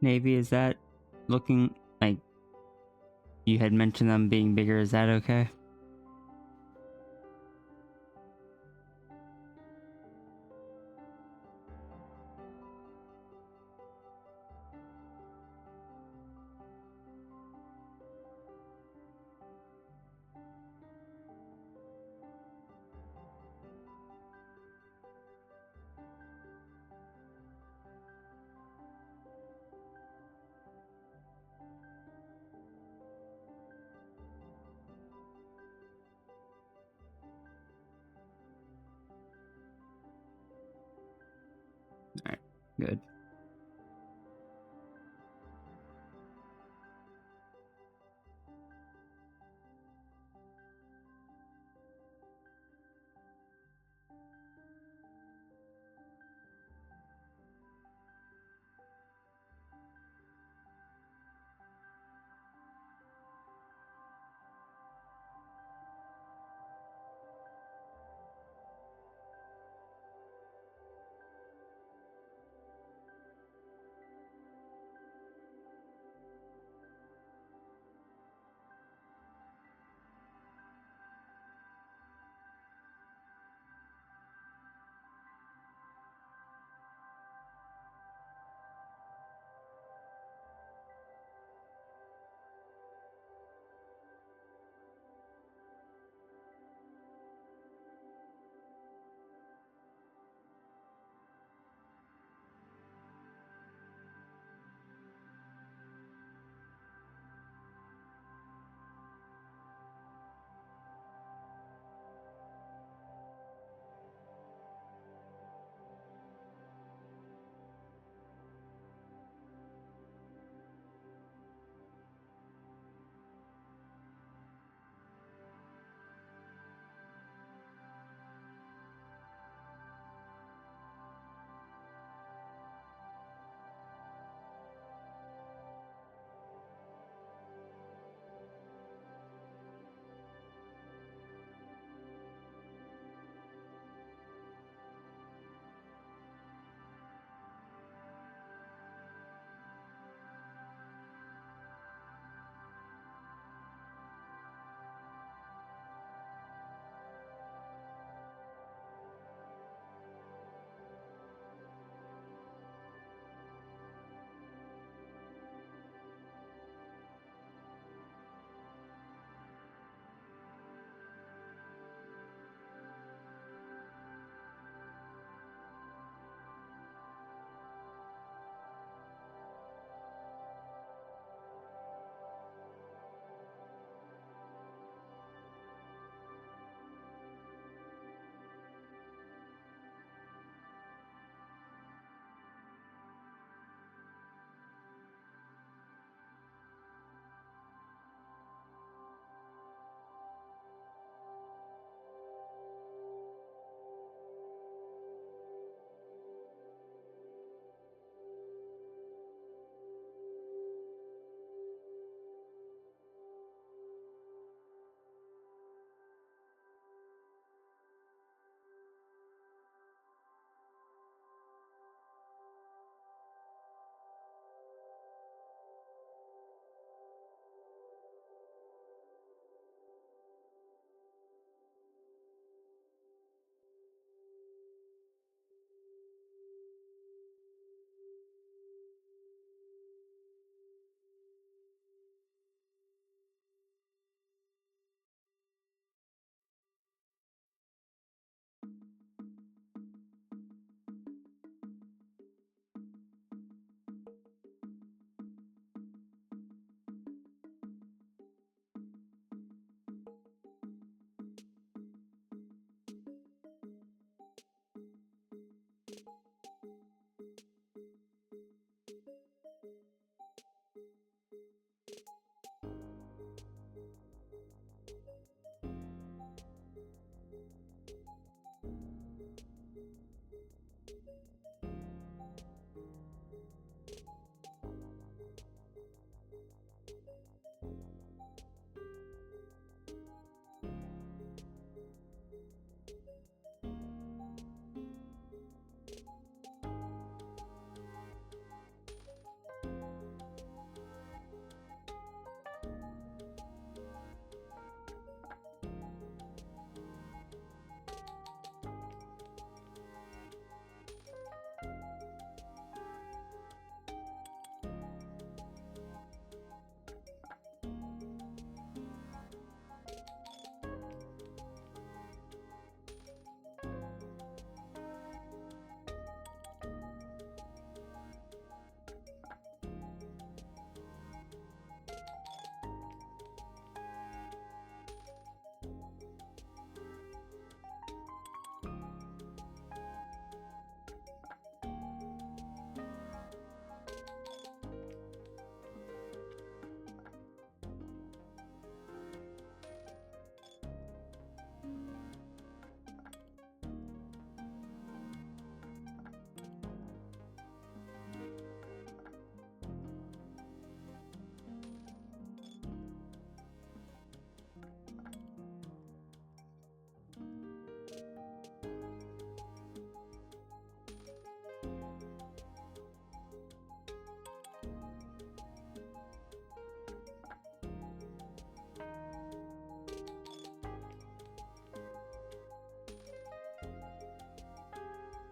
Navy, is that looking like you had mentioned them being bigger? Is that okay? Alright, good.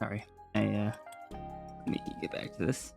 Sorry. Let me get back to this.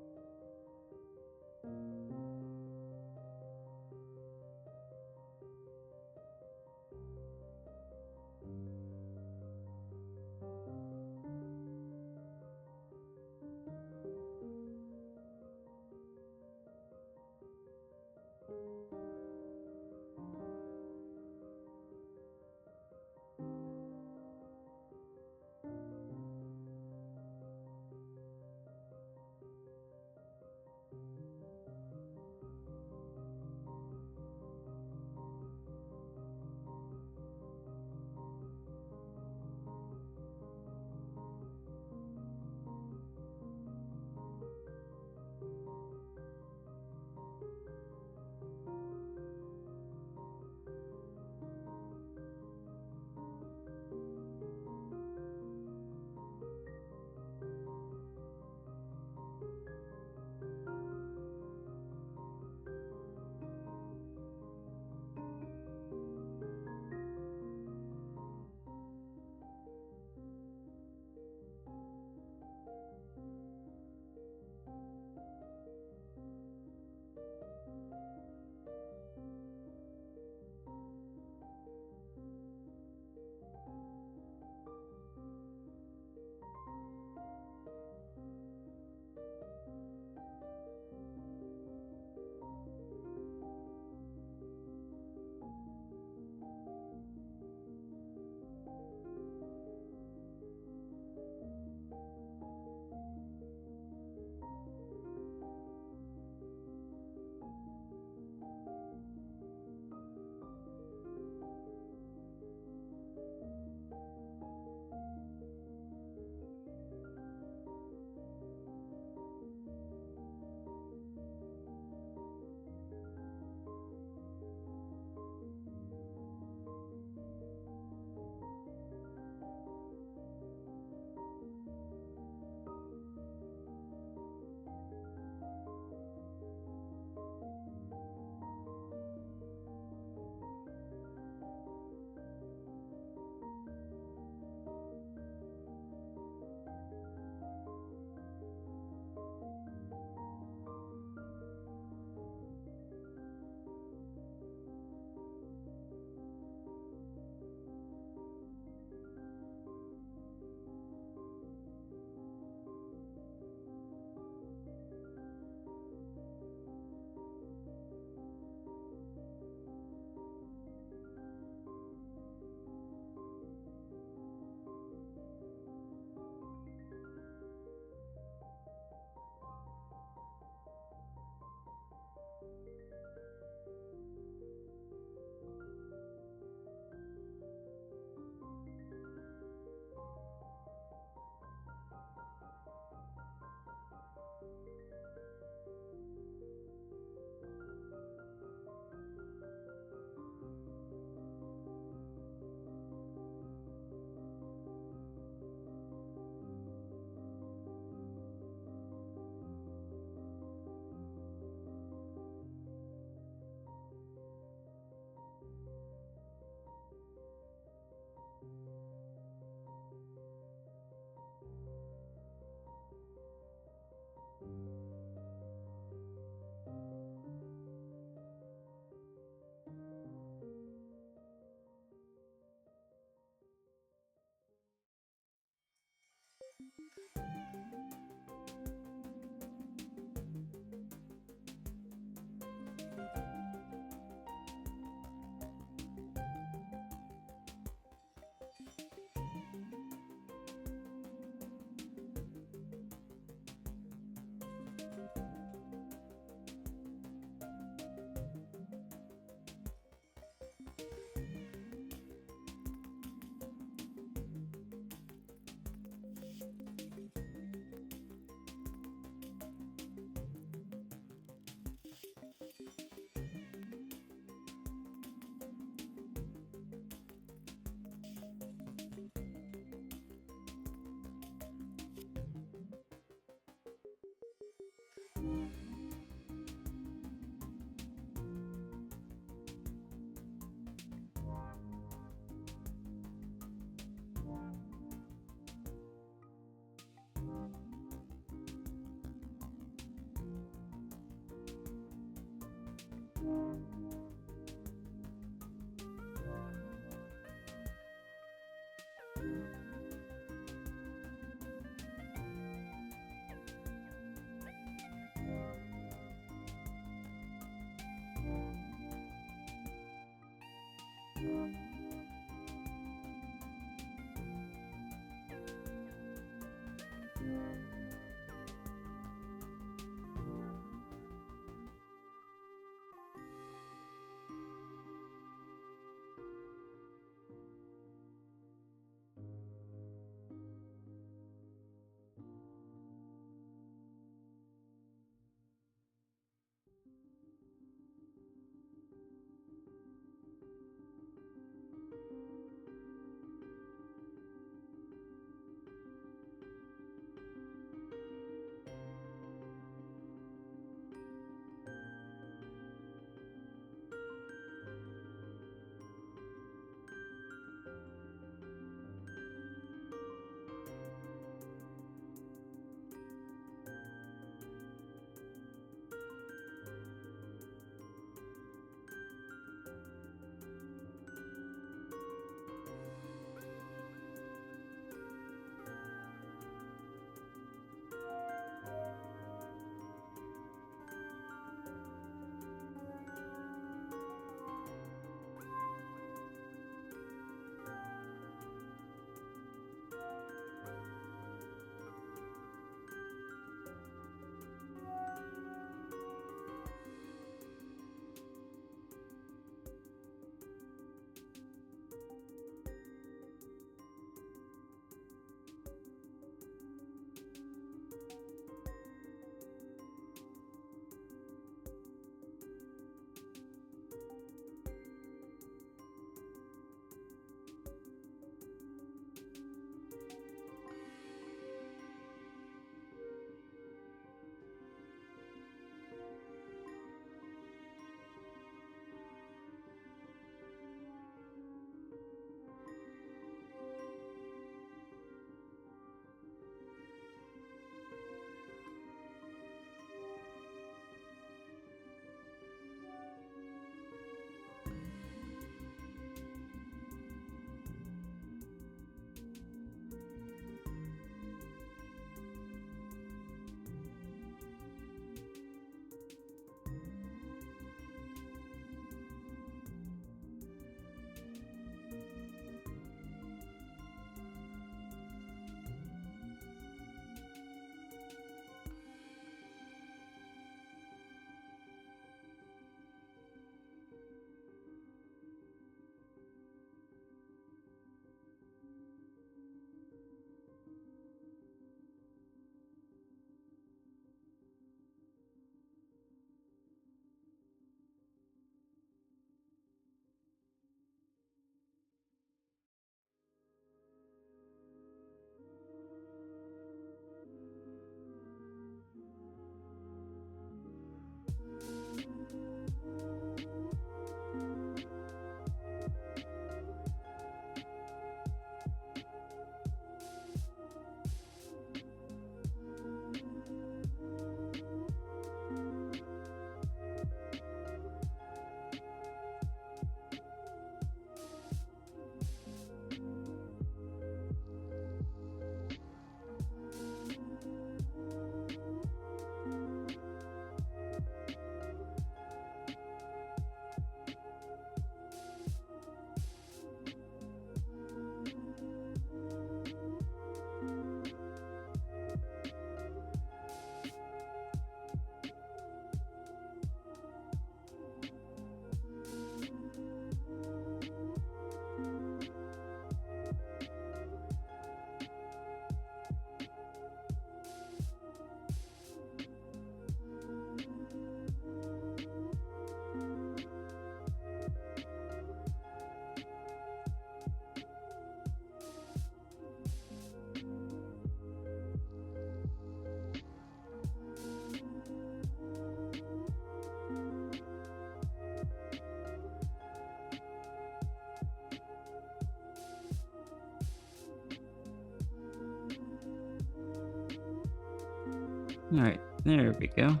Alright, there we go.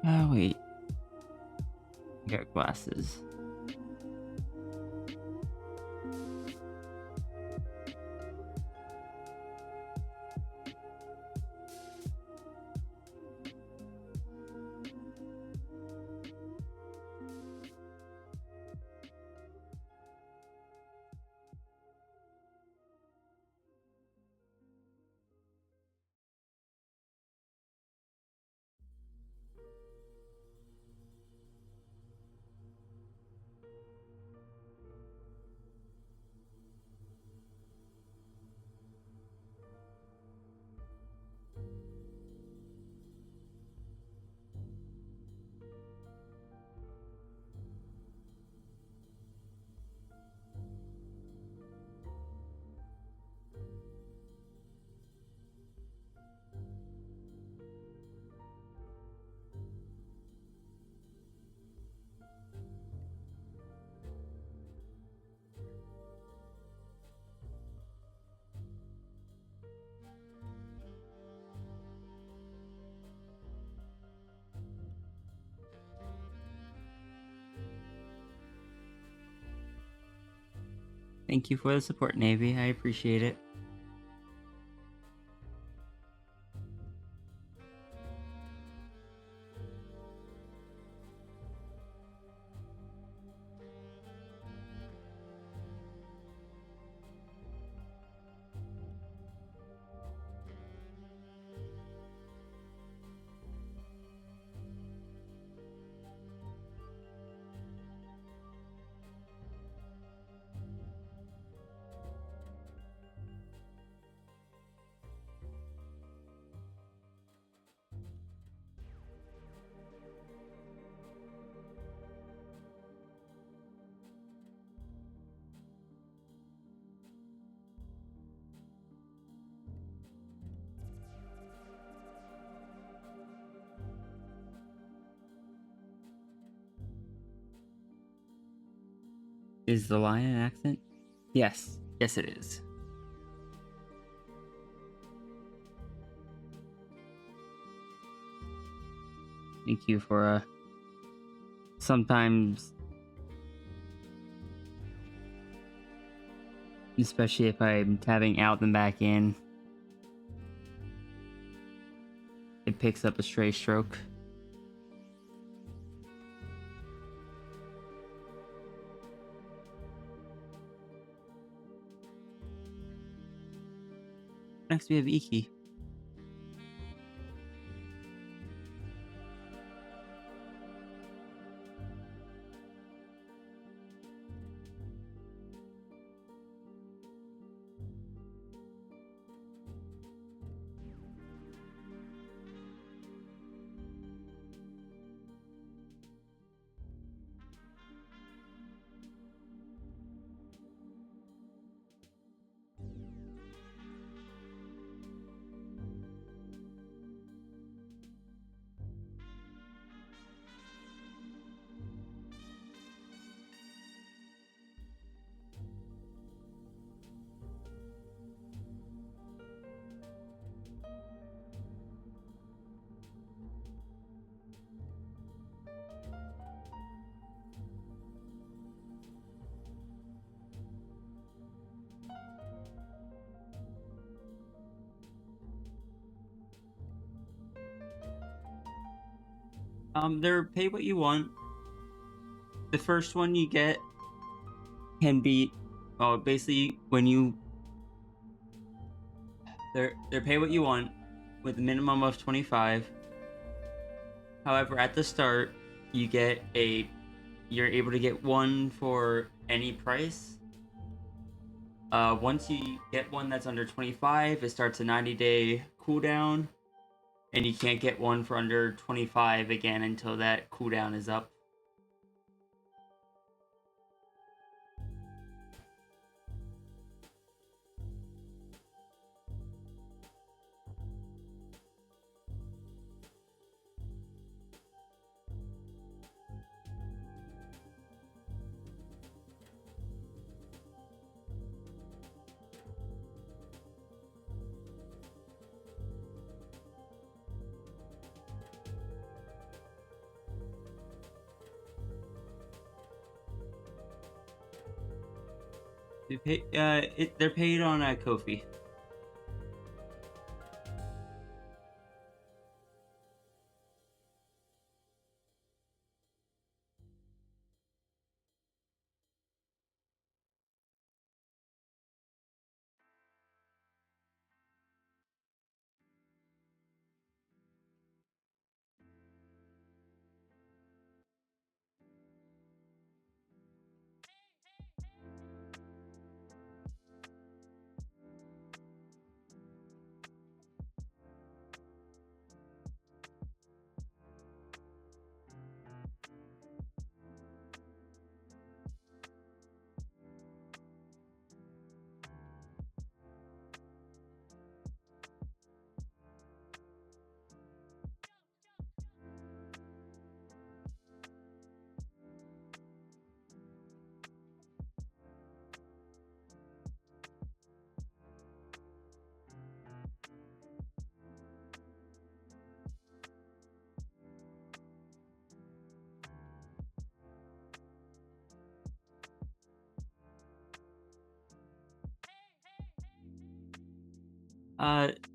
Oh, wait. I got glasses. Thank you for the support, Navy. I appreciate it. Is the lion an accent? Yes. Yes, it is. Thank you for, sometimes, especially if I'm tabbing out and back in, it picks up a stray stroke. Next we have Iki. They're pay what you want. The first one you get can be, well, basically when you they're pay what you want with a minimum of 25. However, at the start, you're able to get one for any price. Once you get one that's under 25, it starts a 90-day cooldown, and you can't get one for under 25 again until that cooldown is up. They're paid on Ko-fi.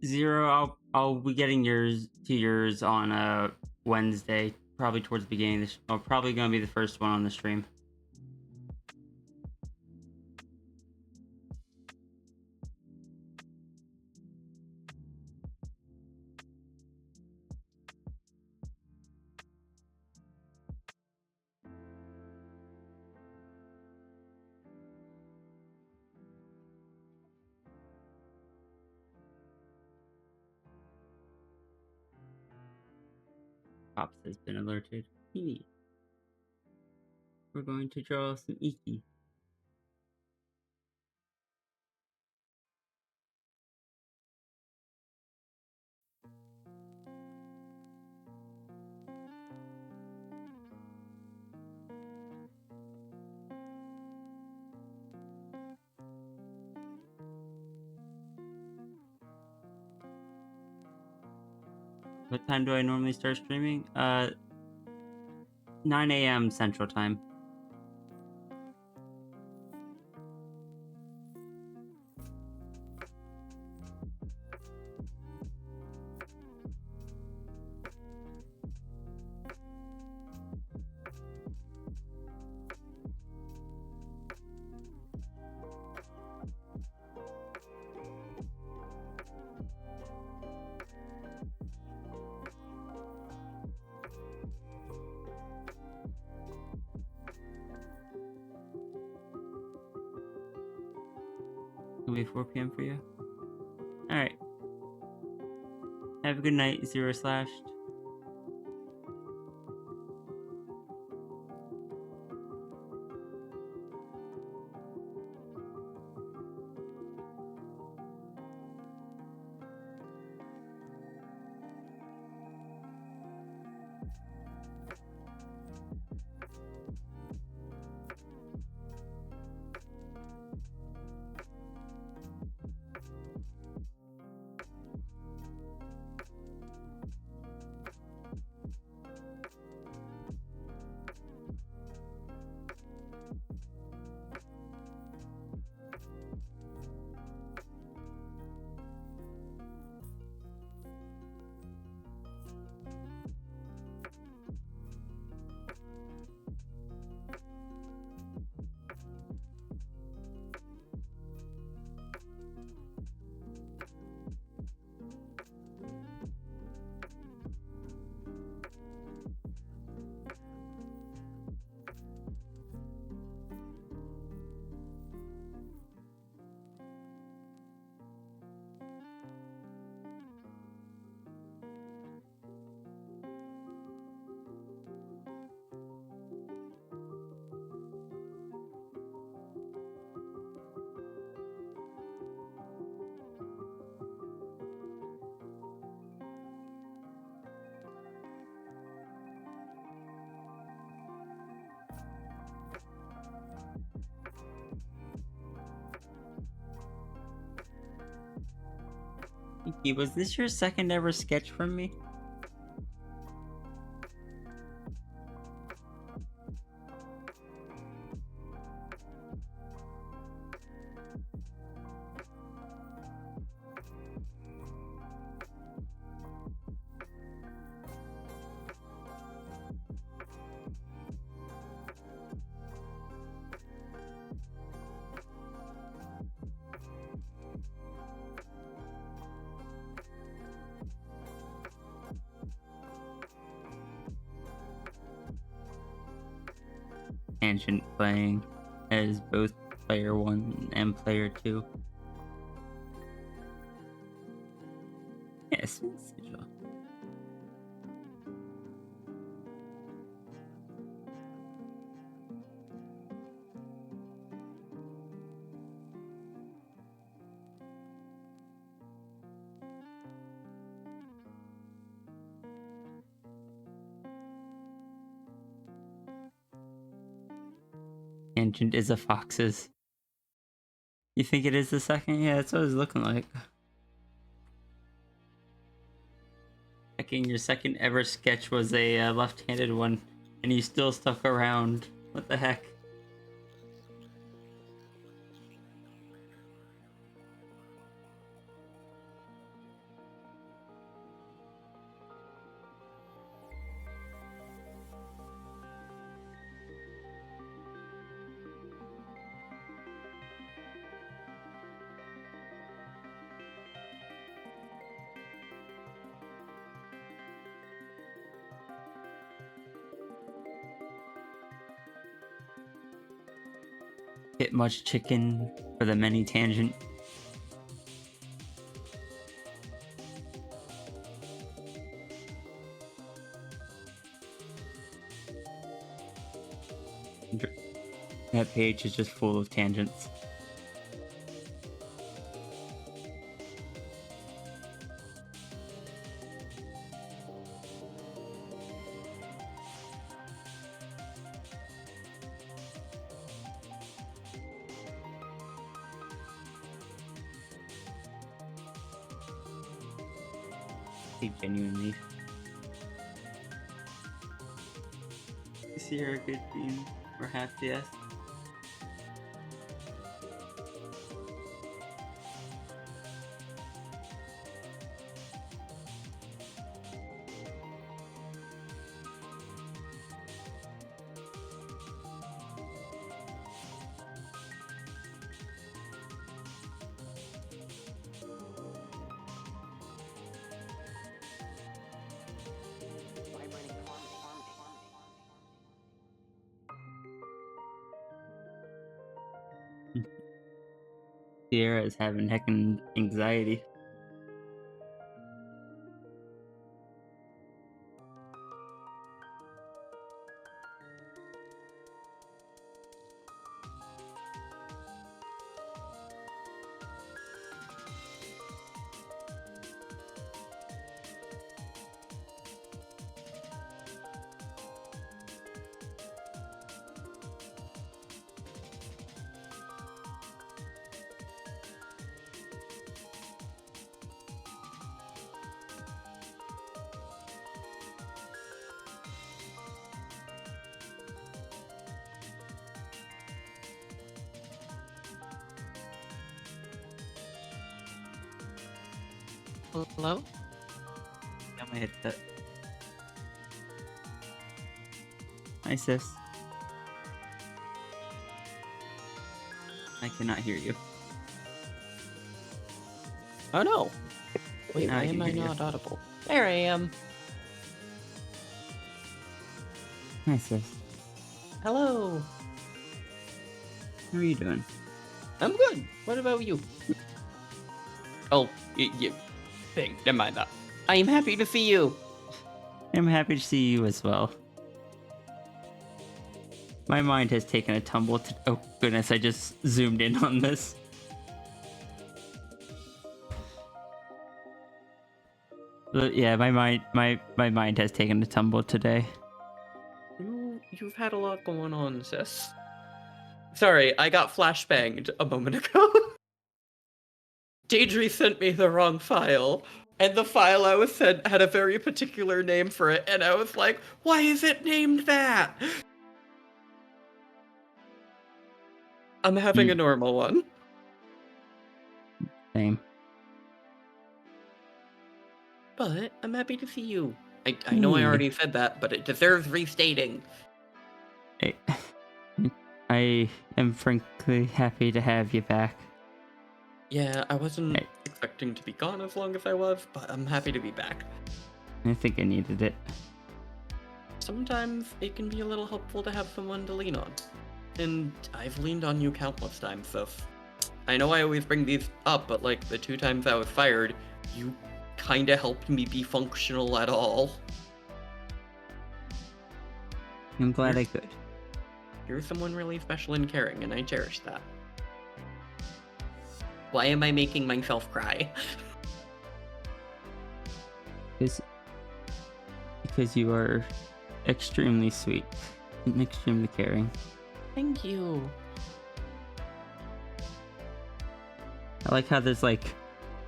Zero. I'll be getting yours on Wednesday, probably towards the beginning of this. Probably gonna be the first one on the stream. Pops has been alerted. We're going to draw some Iki. What time do I normally start streaming? 9 a.m. Central Time. It'll be 4 p.m. for you. All right. Have a good night, Zero Slashed. Iki, was this your second ever sketch from me? Tangent playing as both player 1 and player 2. Yes, Sigil. Tangent is a fox's. You think it is the second? Yeah, that's what it's looking like. Checking your second ever sketch was a left-handed one, and you still stuck around. What the heck? Get much chicken for the many tangent. That page is just full of tangents. Genuinely. Is here a good dream? Perhaps, yes. Sierra is having heckin' anxiety. Hello? Got my headset. Hi, sis. I cannot hear you. Oh no. Wait, Now why I can am I hear you. not audible? There I am. Hi, sis. Hello. How are you doing? I'm good. What about you? Oh, you thing. Never mind that. I am happy to see you. I'm happy to see you as well. My mind has taken a tumble to— oh goodness, I just zoomed in on this. But yeah, my mind has taken a tumble today. You've had a lot going on, sis. Sorry, I got flashbanged a moment ago. Deidre sent me the wrong file, and the file I was sent had a very particular name for it, and I was like, why is it named that? I'm having a normal one. Same. But I'm happy to see you. I know I already said that, but it deserves restating. I am frankly happy to have you back. Yeah, I wasn't expecting to be gone as long as I was, but I'm happy to be back. I think I needed it. sometimes it can be a little helpful to have someone to lean on. And I've leaned on you countless times, so I know I always bring these up, but like the 2 times I was fired, you kinda helped me be functional at all. I'm glad I could. You're someone really special and caring, and I cherish that. Why am I making myself cry? Because you are extremely sweet and extremely caring. Thank you. I like how there's like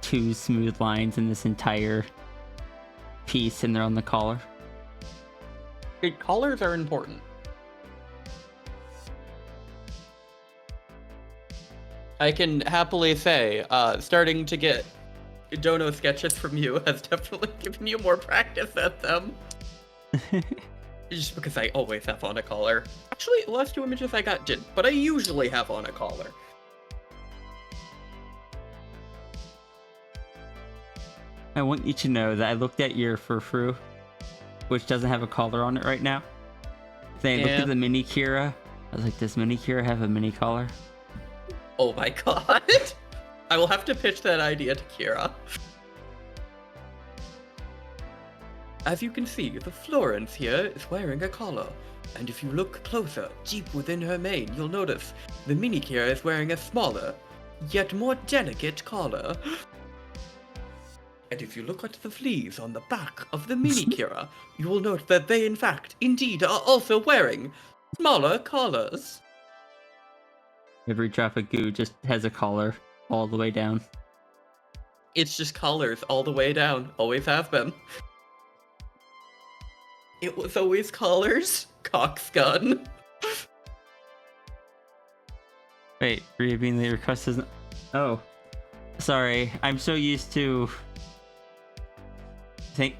2 smooth lines in this entire piece, and they're on the collar. Collars are important. I can happily say, starting to get dono sketches from you has definitely given you more practice at them. Just because I always have on a collar. Actually, the last 2 images I got didn't, but I usually have on a collar. I want you to know that I looked at your frou-frou, which doesn't have a collar on it right now. Then I looked at the mini Kira. I was like, does mini Kira have a mini collar? Oh my god. I will have to pitch that idea to Kira. As you can see, the Florence here is wearing a collar. And if you look closer, deep within her mane, you'll notice the mini Kira is wearing a smaller, yet more delicate collar. And if you look at the fleas on the back of the mini Kira, you will note that they in fact, indeed, are also wearing smaller collars. Every drop of goo just has a collar all the way down. It's just collars all the way down. Always have been. It was always collars. Cocksgun. Wait, reading the request isn't... Oh. Sorry, I'm so used to...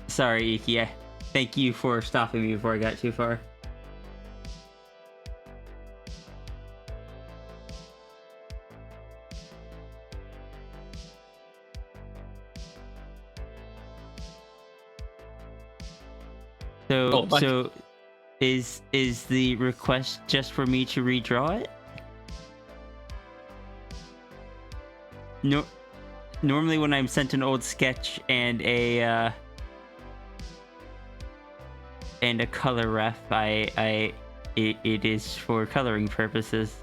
Sorry, Iki. Thank you for stopping me before I got too far. So is the request just for me to redraw it? No. Normally when I'm sent an old sketch and a color ref, it is for coloring purposes.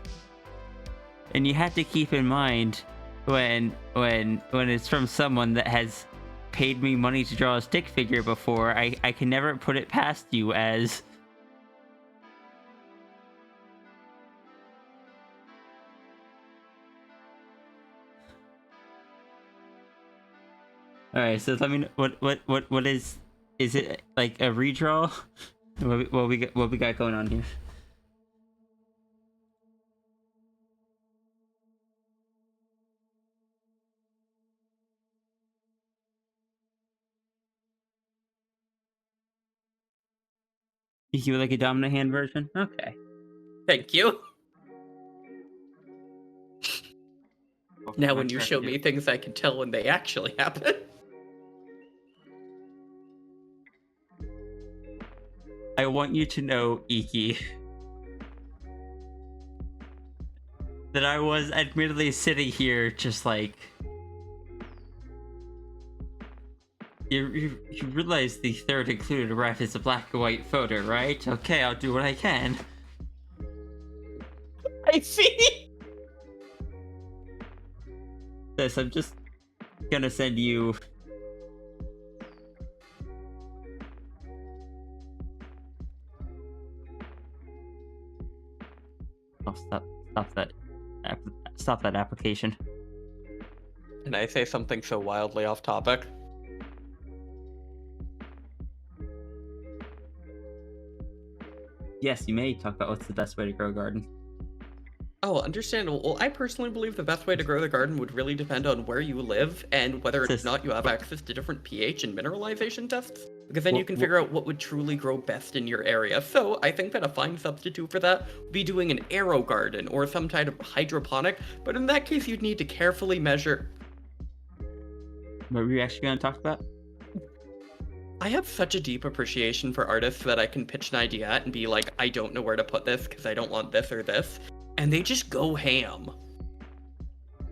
And you have to keep in mind when it's from someone that has paid me money to draw a stick figure before, I can never put it past you as... Alright, so let me know, what is it like a redraw? What we got going on here? You would like a dominant hand version? Okay. Thank you. Okay, Now my when you turn show here. me things I can tell when they actually happen. I want you to know, Iki, that I was admittedly sitting here just like... You realize the third included ref is a black and white photo, right? Okay, I'll do what I can. I see. This, I'm just gonna send you... Oh, stop that application. Can I say something so wildly off topic? Yes, you may talk about what's the best way to grow a garden. Oh, understandable. Well, I personally believe the best way to grow the garden would really depend on where you live and whether or not you have access to different pH and mineralization tests, because then you can figure out what would truly grow best in your area. So I think that a fine substitute for that would be doing an aero garden or some type of hydroponic, but in that case you'd need to carefully measure... What were you actually going to talk about? I have such a deep appreciation for artists that I can pitch an idea at and be like, I don't know where to put this because I don't want this or this. And they just go ham.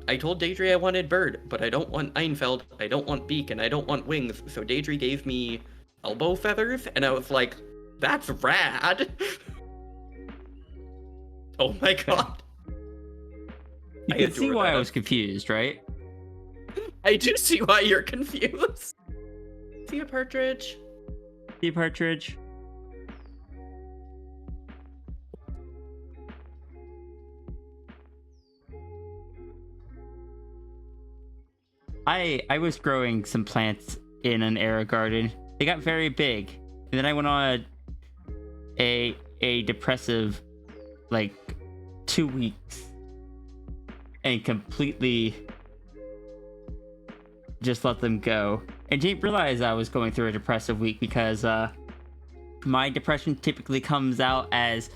I told Daedry I wanted bird, but I don't want Einfeld, I don't want beak, and I don't want wings. So Daedry gave me elbow feathers, and I was like, that's rad. Oh my god. You I can see adore why I that. was confused, right? I do see why you're confused. See a partridge? See partridge. I was growing some plants in an air garden. They got very big, and then I went on a depressive, like, 2 weeks, and completely just let them go. And didn't realize I was going through a depressive week because my depression typically comes out as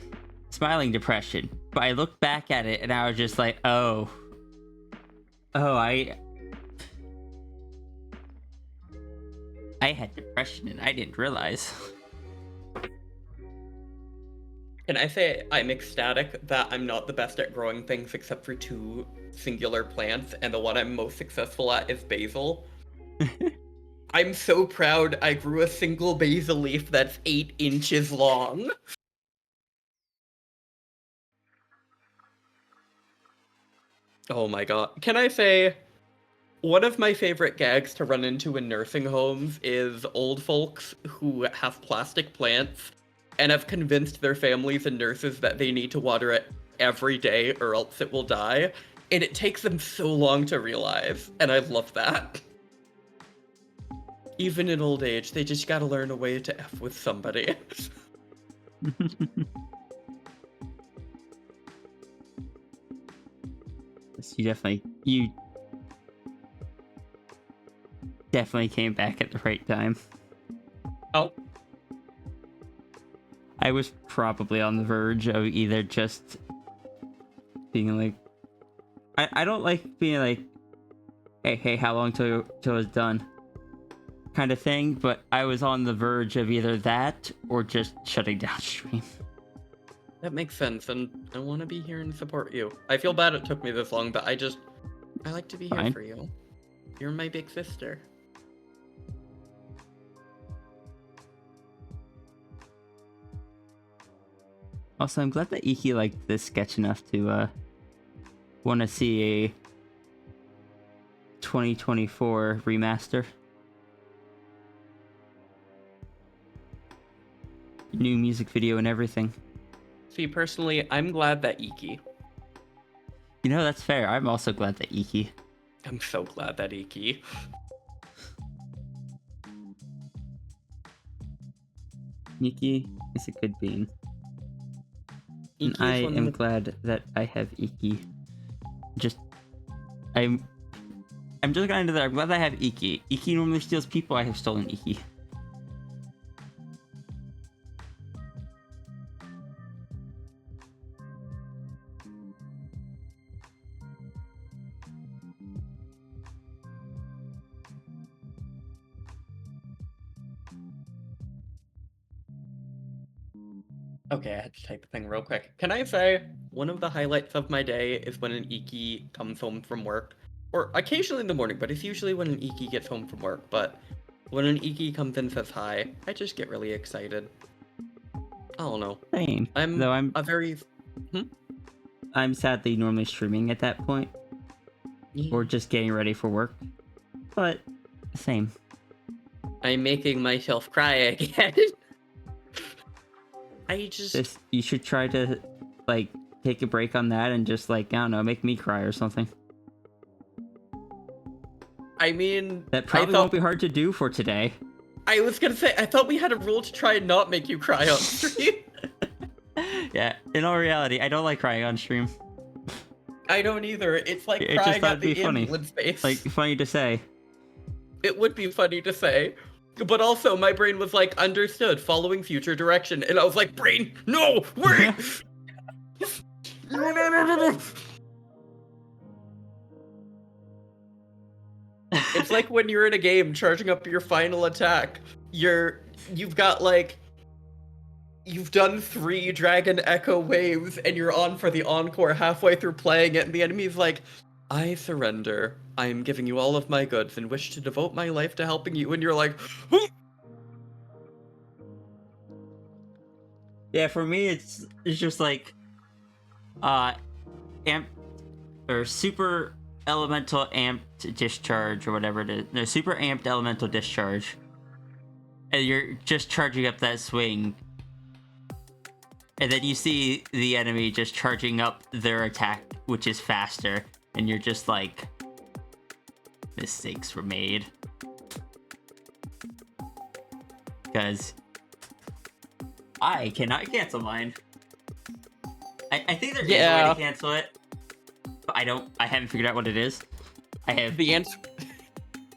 smiling depression. But I looked back at it and I was just like, oh, I had depression and I didn't realize. Can I say I'm ecstatic that I'm not the best at growing things except for 2 singular plants, and the one I'm most successful at is basil. I'm so proud I grew a single basil leaf that's 8 inches long. Oh my god. Can I say, one of my favorite gags to run into in nursing homes is old folks who have plastic plants and have convinced their families and nurses that they need to water it every day or else it will die. And it takes them so long to realize, and I love that. Even in old age, they just gotta learn a way to F with somebody. You definitely came back at the right time. Oh. I was probably on the verge of either just being like, I don't like being like, hey, how long till it's done, kind of thing. But I was on the verge of either that or just shutting down stream. That makes sense, and I want to be here and support you. I feel bad it took me this long, but I like to be here Fine. for you. You're my big sister. Also, I'm glad that Iki liked this sketch enough to want to see a 2024 remaster. New music video and everything. See, personally, I'm glad that Iki. You know, that's fair. I'm also glad that Iki. I'm so glad that Iki. Iki is a good bean. And Iki I is one am of the- glad that I have Iki. I'm just glad that I'm glad I have Iki. Iki normally steals people. I have stolen Iki. Okay, I had to type a thing real quick. Can I say, one of the highlights of my day is when an Iki comes home from work. Or occasionally in the morning, but it's usually when an Iki gets home from work. But when an Iki comes in and says hi, I just get really excited. I don't know. Same. I'm Though I'm a very... I'm sadly normally streaming at that point, or just getting ready for work. But same. I'm making myself cry again. You should try to like take a break on that and just like, I don't know, make me cry or something. I mean, That probably won't be hard to do for today. I was gonna say, I thought we had a rule to try and not make you cry on stream. Yeah, in all reality, I don't like crying on stream. I don't either. It's like It just crying thought at it'd be the funny. ambulance base. Like, funny to say. It would be funny to say. But also, my brain was like, understood, following future direction. And I was like, brain, no, wait! No. It's like when you're in a game charging up your final attack, you've got like you've done 3 Dragon Echo waves and you're on for the encore halfway through playing it, and the enemy's like, I surrender. I am giving you all of my goods and wish to devote my life to helping you, and you're like, Yeah, for me, it's just like, amp or super elemental amped discharge or whatever it is. No, super amped elemental discharge, and you're just charging up that swing, and then you see the enemy just charging up their attack, which is faster, and you're just like, mistakes were made. Because I cannot cancel mine. I think there is a way to cancel it, but I haven't figured out what it is. I have... the answer.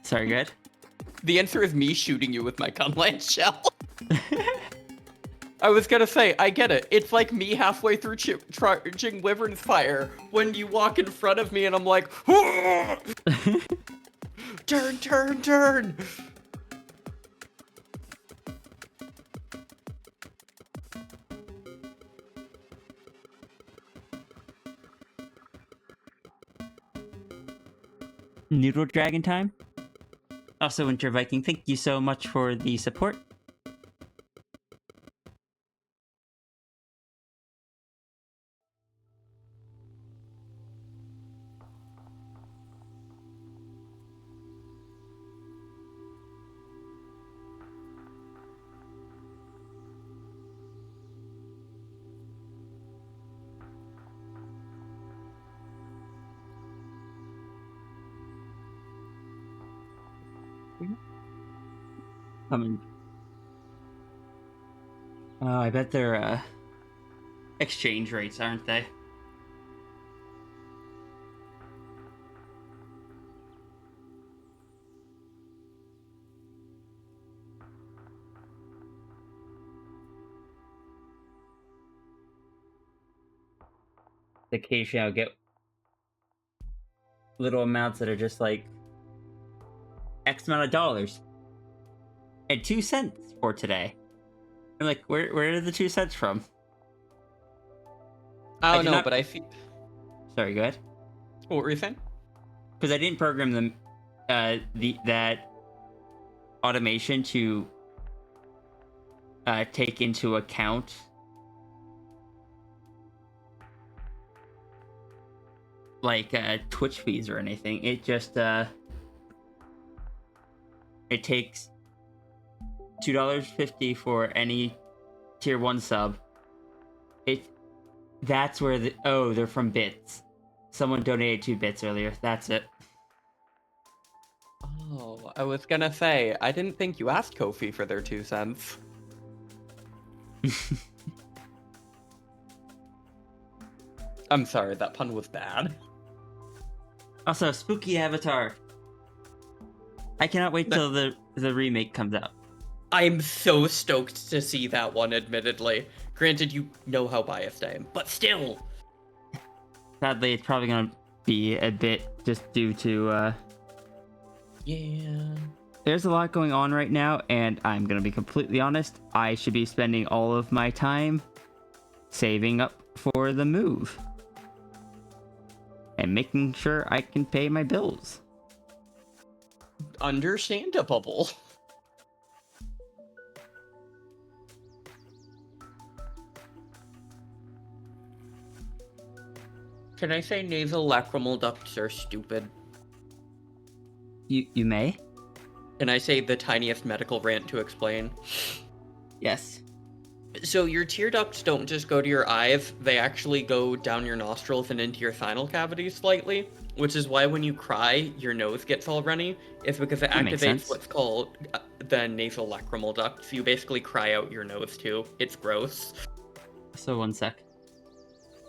Sorry, go ahead. The answer is me shooting you with my gunline shell. I was gonna say, I get it. It's like me halfway through charging Wyvern's Fire when you walk in front of me and I'm like, turn, turn, turn. Noodle Dragon time. Also, Winter Viking, thank you so much for the support. Oh, I bet they're exchange rates, aren't they? Occasionally I'll get little amounts that are just like X amount of dollars and 2 cents for today. I'm like, where are the 2 cents from? I don't know, but I feel... Sorry, go ahead. What were you saying? Because I didn't program them, that automation to take into account like Twitch fees or anything. It just it takes $2.50 for any tier 1 sub. That's where they're from bits. Someone donated 2 bits earlier. That's it. Oh, I was gonna say, I didn't think you asked Kofi for their 2 cents. I'm sorry, that pun was bad. Also, Spooky Avatar. I cannot wait till the remake comes out. I'm so stoked to see that one, admittedly. Granted, you know how biased I am, but still! Sadly, it's probably gonna be a bit just due to, Yeah... There's a lot going on right now, and I'm gonna be completely honest, I should be spending all of my time saving up for the move. And making sure I can pay my bills. Understandable. Can I say nasal lacrimal ducts are stupid? You may? Can I say the tiniest medical rant to explain? Yes. So your tear ducts don't just go to your eyes, they actually go down your nostrils and into your sinus cavity slightly, which is why when you cry, your nose gets all runny. It's because it That makes sense. activates what's called the nasal lacrimal duct, so you basically cry out your nose too. It's gross. So 1 sec.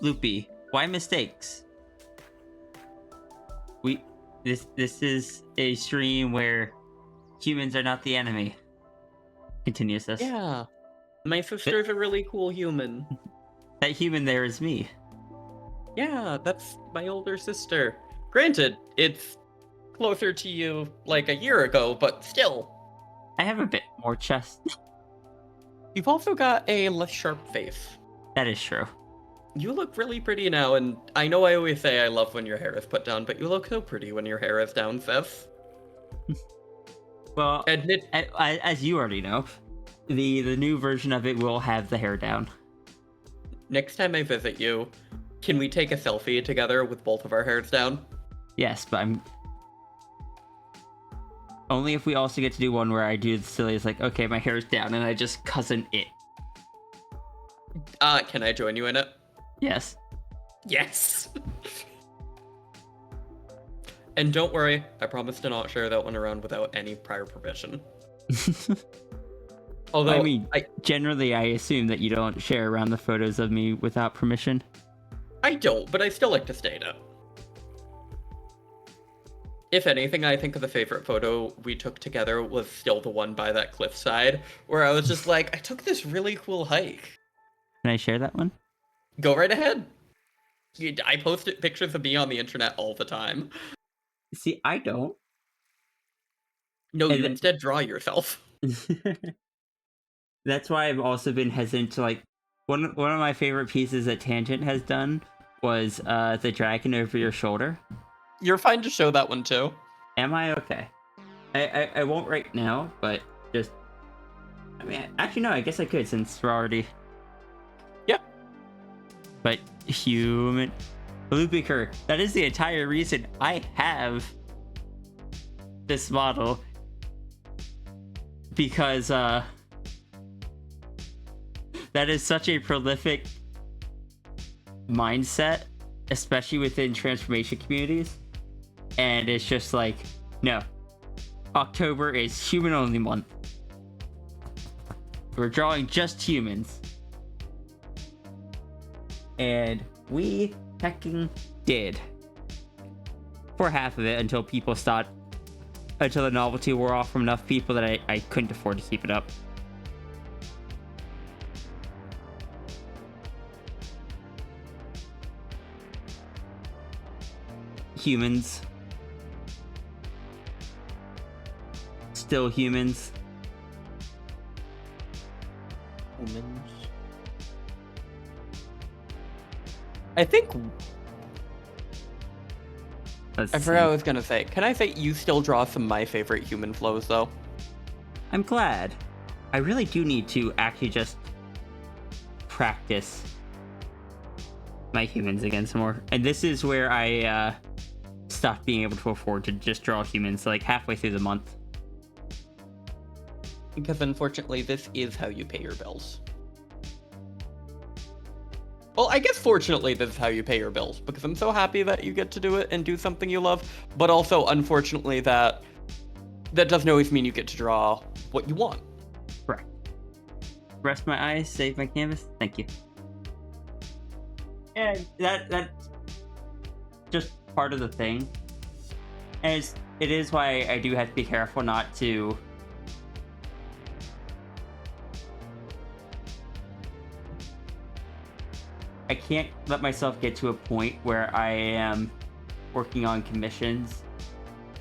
Loopy, why mistakes? This is a stream where humans are not the enemy. Continues this. Yeah. My sister's a really cool human. That human there is me. Yeah, that's my older sister. Granted, it's closer to you like a year ago, but still. I have a bit more chest. You've also got a less sharp face. That is true. You look really pretty now, and I know I always say I love when your hair is put down, but you look so pretty when your hair is down, Seth. Well, Admit, as you already know, the new version of it will have the hair down. next time I visit you, can we take a selfie together with both of our hairs down? Yes, but I'm only if we also get to do one where I do the silliest, like, okay, my hair's down, and I just cousin it. Can I join you in it? Yes. Yes! And don't worry, I promise to not share that one around without any prior permission. Although, I mean, generally, I assume that you don't share around the photos of me without permission. I don't, but I still like to state it. If anything, I think the favorite photo we took together was still the one by that cliffside, where I was just like, I took this really cool hike. Can I share that one? Go right ahead. I post pictures of me on the internet all the time. See, I don't. No, And you instead draw yourself. That's why I've also been hesitant to, like, one of my favorite pieces that Tangent has done was the dragon over your shoulder. You're fine to show that one too. Am I okay? I won't right now, but just, I mean, actually no, I guess I could since we're already. Yeah. But human Lupiker, that is the entire reason I have this model, because that is such a prolific mindset, especially within transformation communities. And it's just like, no, October is human only month. We're drawing just humans. And we hecking did. For half of it, until people stopped, until the novelty wore off from enough people that I couldn't afford to keep it up. Humans. Still humans. Humans. I think Let's I forgot what I see. was gonna say. Can I say you still draw some of my favorite human flows though? I'm glad. I really do need to actually just practice my humans again some more. And this is where I stopped being able to afford to just draw humans like halfway through the month. Because unfortunately, this is how you pay your bills. Well, I guess fortunately, this is how you pay your bills, because I'm so happy that you get to do it and do something you love, but also, unfortunately, that doesn't always mean you get to draw what you want. Correct. Rest my eyes, save my canvas. Thank you. And that's just part of the thing. And it is why I do have to be careful not to I can't let myself get to a point where I am working on commissions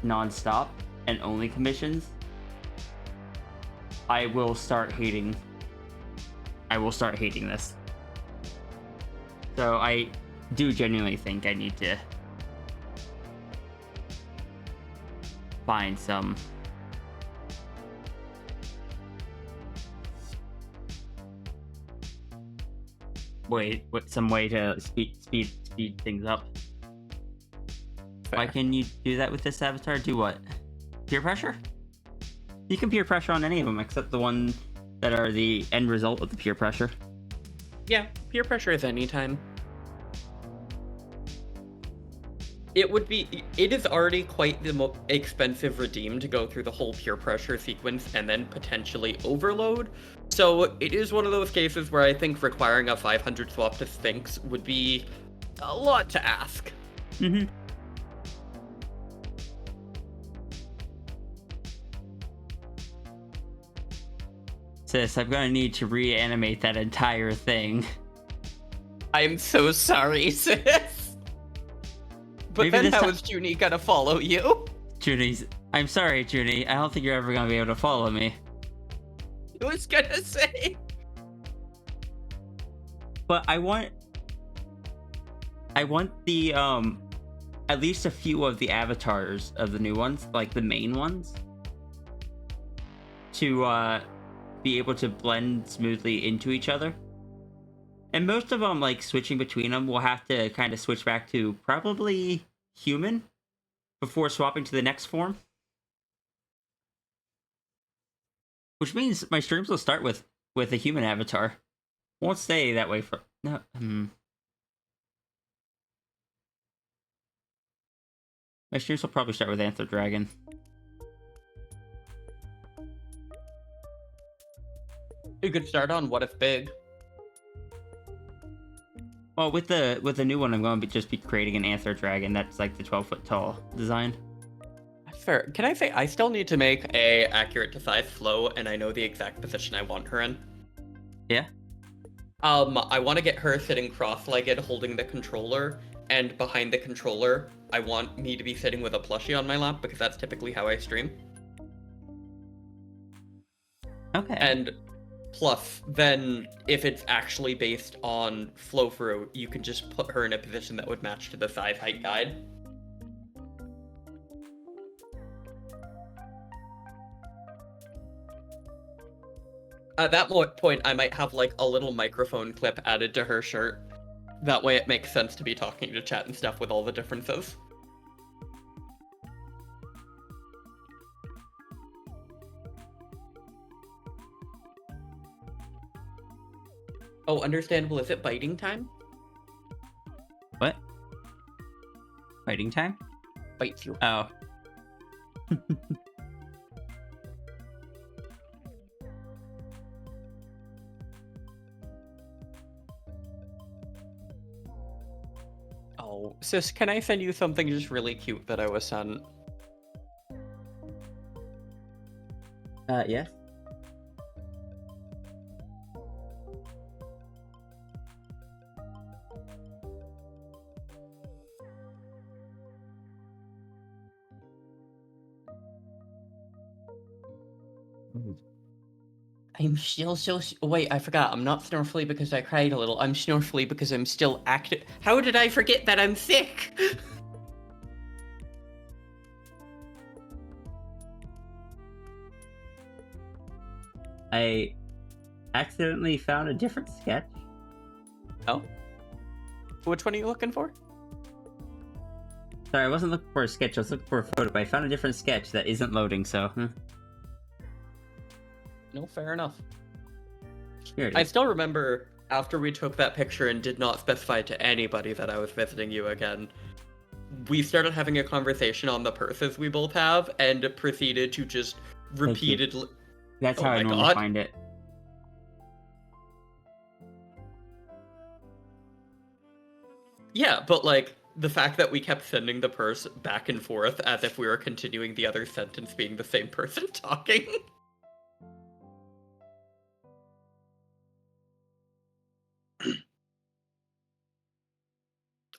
non-stop and only commissions. I will start hating this. So I do genuinely think I need to find some some way to speed things up. Why can you do that with this avatar? Do what? Peer pressure? You can peer pressure on any of them except the one that are the end result of the peer pressure. Yeah, peer pressure is anytime. It is already quite the expensive redeem to go through the whole peer pressure sequence and then potentially overload. So it is one of those cases where I think requiring a 500 swap to Sphinx would be a lot to ask. Mm-hmm. Sis, I'm gonna need to reanimate that entire thing. I'm so sorry, sis. But Maybe then this how time- is Junie gonna follow you? I'm sorry, Junie. I don't think you're ever gonna be able to follow me. was gonna say. But I want the at least a few of the avatars of the new ones, like the main ones, to be able to blend smoothly into each other. And most of them, like switching between them, will have to kind of switch back to probably human before swapping to the next form. Which means my streams will start with a human avatar. Won't stay that way for no. My streams will probably start with Anther Dragon. You could start on What If Big. Well, with the new one, I'm going to just be creating an Anther Dragon that's like the 12-foot tall design. Fair. Can I say I still need to make a accurate to size flow, and I know the exact position I want her in. Yeah. I want to get her sitting cross-legged, holding the controller, and behind the controller, I want me to be sitting with a plushie on my lap because that's typically how I stream. Okay. And plus, then if it's actually based on flow through, you can just put her in a position that would match to the size height guide. At that point, I might have like a little microphone clip added to her shirt. That way it makes sense to be talking to chat and stuff with all the differences. Oh, understandable. Is it biting time? What? Fighting time? Bites you. Oh. Oh, sis, can I send you something just really cute that I was sent? Yes. I'm still so... Wait, I forgot. I'm not snorfly because I cried a little. I'm snorfly because I'm still active. How did I forget that I'm sick? I accidentally found a different sketch. Oh? Which one are you looking for? Sorry, I wasn't looking for a sketch, I was looking for a photo, but I found a different sketch that isn't loading, so... No, fair enough. Here it I is. still remember after we took that picture and did not specify to anybody that I was visiting you again, we started having a conversation on the purses we both have and proceeded to just repeatedly... That's Oh how I my normally God. find it. Yeah, but like, the fact that we kept sending the purse back and forth as if we were continuing the other sentence being the same person talking.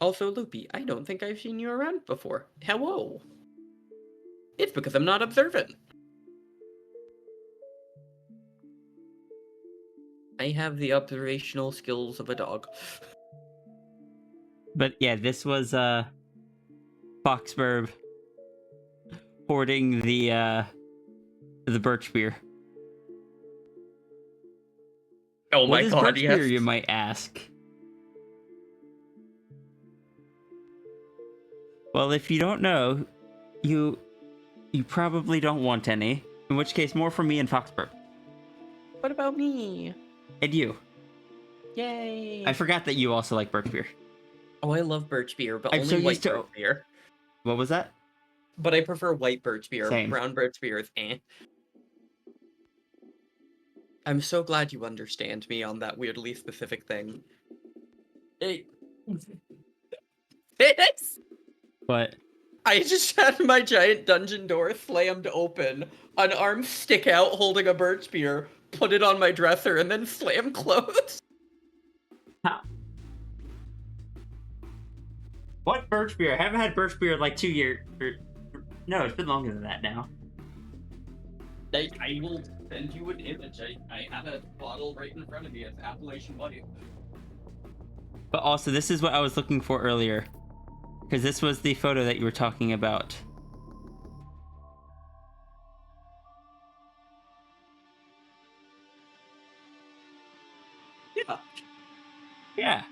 Also, Loopy, I don't think I've seen you around before. Hello. It's because I'm not observant. I have the observational skills of a dog. But yeah, this was Foxburb hoarding the birch beer. Oh What my is god, birch yes. beer, you might ask? Well, if you don't know, you probably don't want any. In which case, more from me and Foxburb. What about me? And you. Yay. I forgot that you also like birch beer. Oh, I love birch beer, but I'm only so white used to- birch beer. What was that? But I prefer white birch beer. Same. Brown birch beer is eh. I'm so glad you understand me on that weirdly specific thing. Hey. This? What? I just had my giant dungeon door slammed open, an arm stick out holding a birch beer, put it on my dresser, and then slam closed. How? What birch beer? I haven't had birch beer in like 2 years. No, it's been longer than that now. I will send you an image. I have a bottle right in front of me. It's Appalachian White. But also, this is what I was looking for earlier. Because this was the photo that you were talking about. Yeah. Yeah.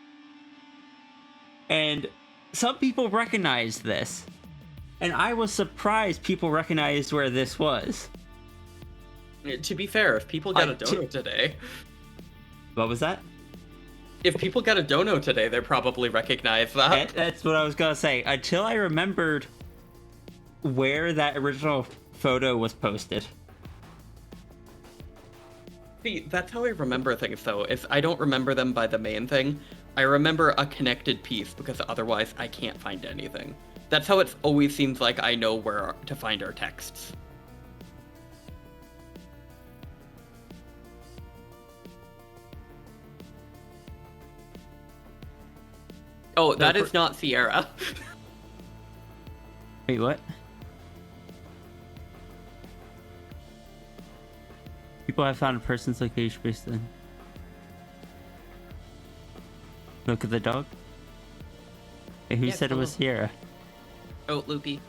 And some people recognized this. And I was surprised people recognized where this was. To be fair, if people got a dono today, What was that? if people got a dono today, they probably recognize that. That's what I was gonna say. Until I remembered where that original photo was posted. See, that's how I remember things, though. If I don't remember them by the main thing, I remember a connected piece, because otherwise I can't find anything. That's how it always seems like I know where to find our texts. Oh, that is not Sierra. Wait, what? People have found a person's location based on... Look at the dog. Hey, who Yes, said it was hello. Sierra? Oh, Loopy.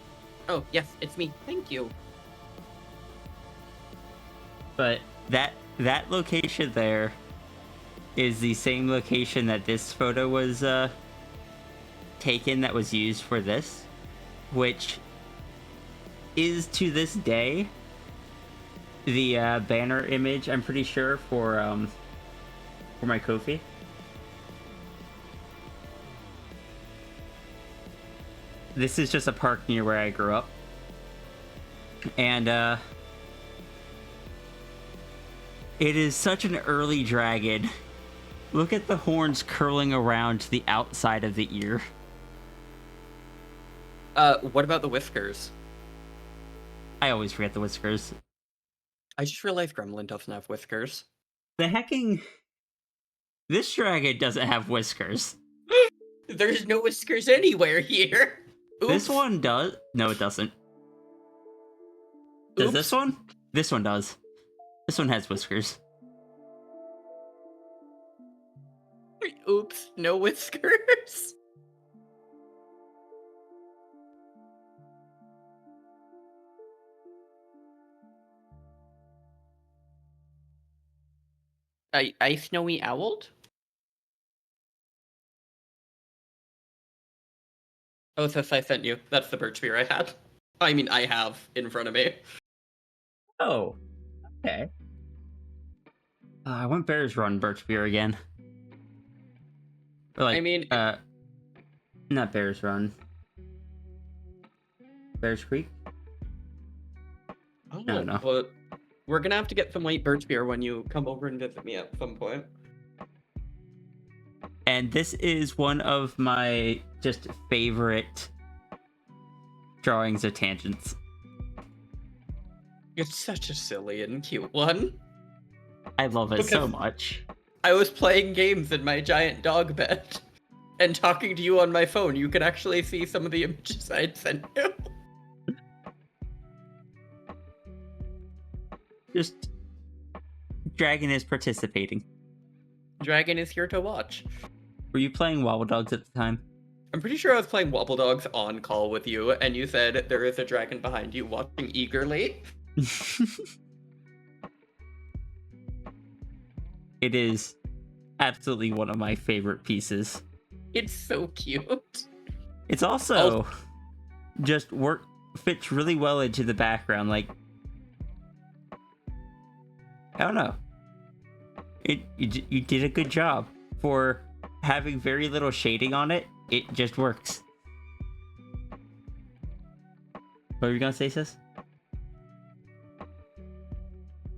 Oh, yes, it's me. Thank you. But that location there is the same location that this photo was taken, that was used for this, which is to this day the banner image, I'm pretty sure, for my Ko-fi. This is just a park near where I grew up. And it is such an early dragon. Look at the horns curling around the outside of the ear. What about the whiskers? I always forget the whiskers. I just realized Gremlin doesn't have whiskers. The hecking... This dragon doesn't have whiskers. There's no whiskers anywhere here. Oops. This one does. No, it doesn't. Does Oops. this one? This one does. This one has whiskers. Oops, no whiskers. I snowy owled? Oh, it says I sent you. That's the birch beer I had. I mean, I have in front of me. Oh, okay. I want Bears Run Birch Beer again. Or like, I mean, not Bears Run. Bears Creek? I don't I don't know. know. But we're gonna have to get some light birch beer when you come over and visit me at some point. And this is one of my just favorite drawings of tangents. It's such a silly and cute one. I love it so Because- much. I was playing games in my giant dog bed and talking to you on my phone. You could actually see some of the images I'd sent you. Just Dragon is participating. Dragon is here to watch. Were you playing Wobble Dogs at the time? I'm pretty sure I was playing Wobble Dogs on call with you, and you said there is a dragon behind you watching eagerly. It is absolutely one of my favorite pieces. It's so cute. It's also just fits really well into the background. Like, I don't know. You did a good job for having very little shading on it. It just works. What were you gonna say, sis?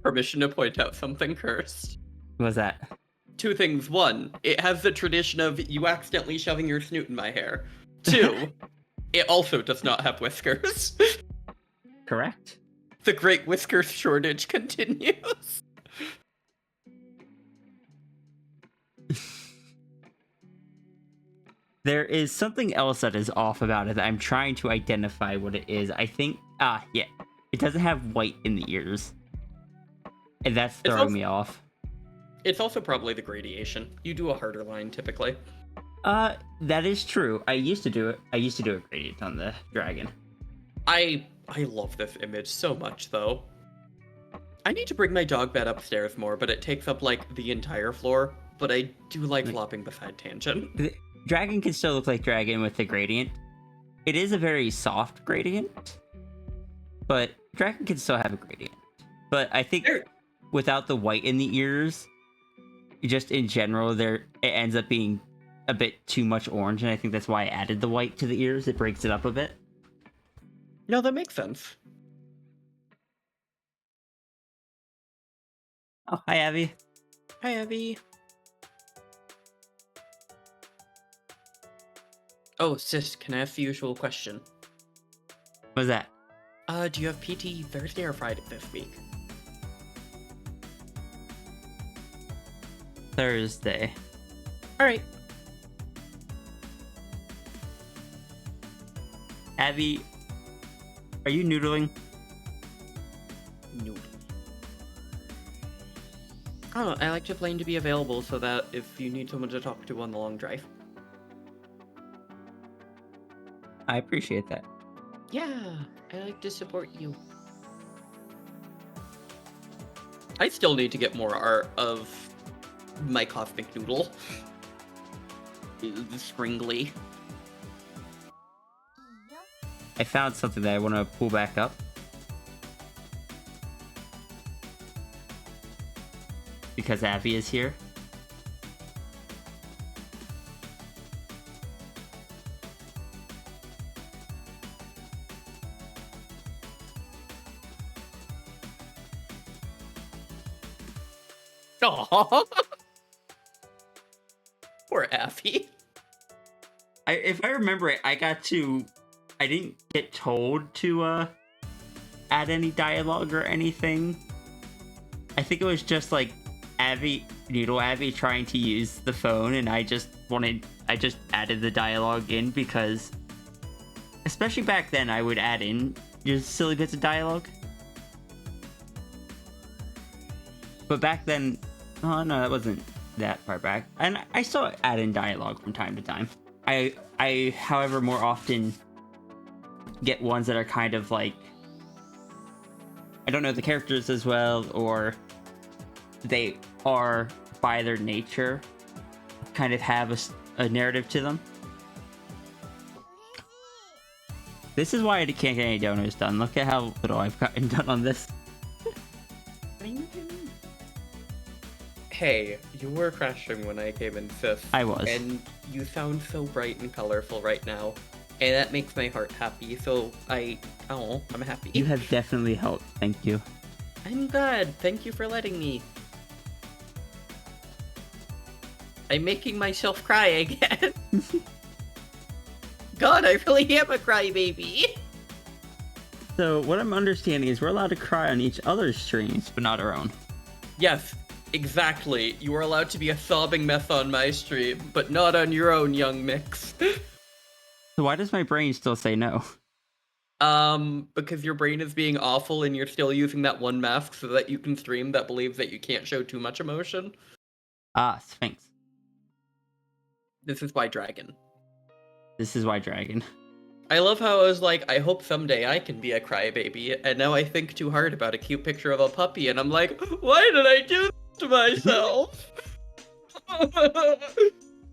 Permission to point out something cursed. What was that? Two things. One, it has the tradition of you accidentally shoving your snoot in my hair. Two, it also does not have whiskers. Correct. The great whiskers shortage continues. There is something else that is off about it that I'm trying to identify what it is. I think, yeah. It doesn't have white in the ears. And that's It's throwing also- me off. It's also probably the gradation. You do a harder line typically. That is true. I used to do it. I used to do a gradient on the dragon. I love this image so much though. I need to bring my dog bed upstairs more, but it takes up like the entire floor. But I do like flopping the side tangent. The dragon can still look like dragon with the gradient. It is a very soft gradient, but dragon can still have a gradient. But I think There- without the white in the ears, just in general, it ends up being a bit too much orange, and I think that's why I added the white to the ears. It breaks it up a bit. No, that makes sense. Oh, hi, Abby. Hi, Abby. Oh, sis, can I ask the usual question? What was that? Do you have PT Thursday or Friday this week? Thursday. Alright. Abby, are you noodling? No. I don't know, I like to plan to be available so that if you need someone to talk to on the long drive. I appreciate that. Yeah, I like to support you. I still need to get more art of my cosmic noodle. Springly. I found something that I want to pull back up. Because Abby is here. Aww. Poor Affy. If I remember it, I didn't get told to add any dialogue or anything. I think it was just like Noodle Abby trying to use the phone, and I just added the dialogue in because, especially back then, I would add in just silly bits of dialogue. But back then, oh no, that wasn't that far back. And I still add in dialogue from time to time. I, however, more often get ones that are kind of like, I don't know the characters as well, or they are, by their nature, kind of have a narrative to them. This is why I can't get any donos done. Look at how little I've gotten done on this. Hey, you were crashing when I came in fifth. I was. And you sound so bright and colorful right now. And that makes my heart happy, so I'm happy. You have definitely helped. Thank you. I'm glad. Thank you for letting me. I'm making myself cry again. God, I really am a crybaby. So what I'm understanding is we're allowed to cry on each other's streams, but not our own. Yes, exactly. You are allowed to be a sobbing mess on my stream, but not on your own, young Mix. So why does my brain still say no? Because your brain is being awful and you're still using that one mask so that you can stream that believes that you can't show too much emotion. Ah, Sphinx. This is why Dragon. This is why Dragon. I love how I was like, I hope someday I can be a crybaby, and now I think too hard about a cute picture of a puppy, and I'm like, why did I do this to myself?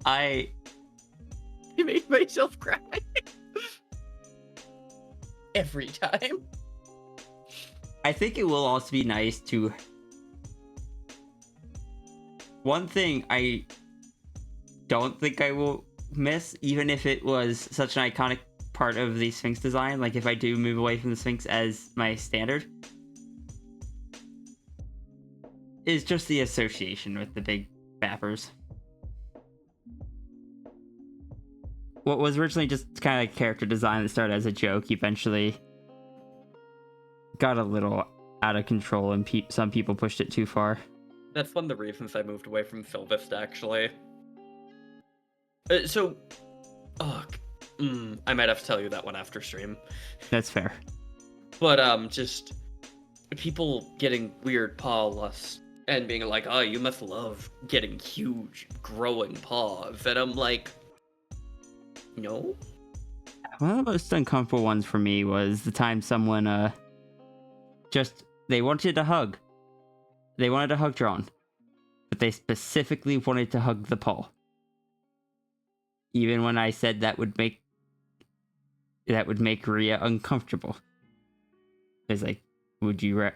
I made myself cry. Every time. I think it will also be nice to... One thing I don't think I will miss, even if it was such an iconic part of the Sphinx design, like if I do move away from the Sphinx as my standard, is just the association with the big bappers. What was originally just kind of like character design that started as a joke eventually got a little out of control, and some people pushed it too far. That's one of the reasons I moved away from Sylvest, actually. I might have to tell you that one after stream. That's fair. But, people getting weird paw lust and being like, oh, you must love getting huge, growing paws. And I'm like, no. One of the most uncomfortable ones for me was the time someone they wanted a hug. They wanted a hug drawn, but they specifically wanted to hug the paw. Even when I said that would make Rhea uncomfortable. It's like, would you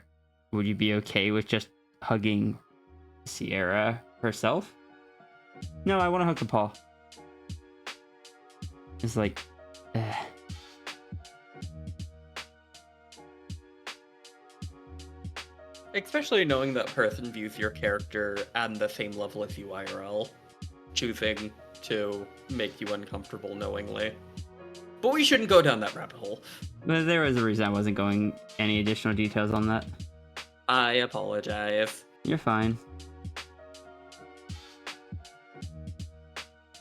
be okay with just hugging Sierra herself? No, I want to hug the paw. It's like, Especially knowing that person views your character at the same level as you IRL, choosing to make you uncomfortable knowingly. But we shouldn't go down that rabbit hole. But there was a reason I wasn't going any additional details on that. I apologize. You're fine.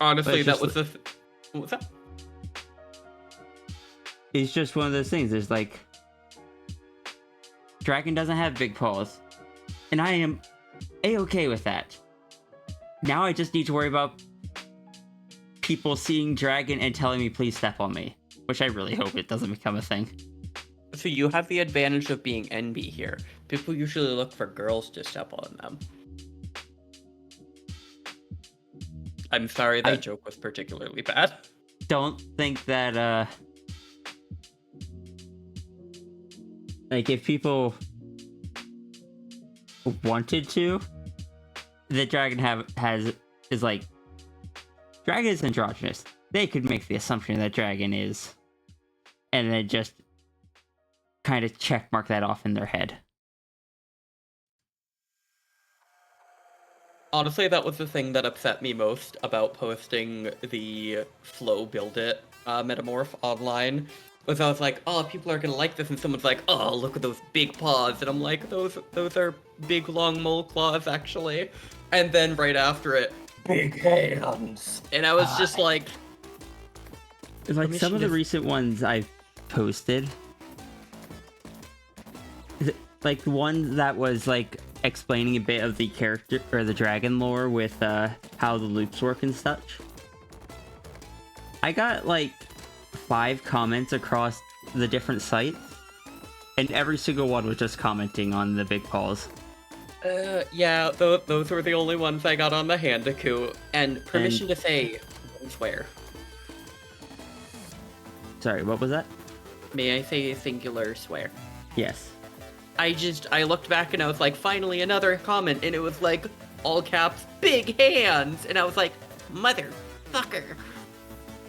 Honestly, it's that just was the... What's that? It's just one of those things. There's like, Dragon doesn't have big paws, and I am a-okay with that. Now I just need to worry about people seeing Dragon and telling me please step on me, which I really hope it doesn't become a thing. So you have the advantage of being NB here. People usually look for girls to step on them. I'm sorry that joke was particularly bad. Don't think that like if people wanted to, the Dragon is like, Dragon is androgynous. They could make the assumption that Dragon is, and then just kind of checkmark that off in their head. Honestly, that was the thing that upset me most about posting the Flow Build It metamorph online. Was I was like, oh, people are gonna like this, and someone's like, oh, look at those big paws, and I'm like, those are big long mole claws actually. And then right after it, big hands, and I was just like, like some of the recent ones I've posted, like the one that was like explaining a bit of the character or the Dragon lore with how the loops work and such. I got like 5 comments across the different sites, and every single one was just commenting on the big paws. Yeah, those were the only ones I got on the Handicoot, and permission to say, one swear. Sorry, what was that? May I say a singular swear? Yes. I looked back and I was like, finally another comment, and it was like, all caps, big hands, and I was like, motherfucker.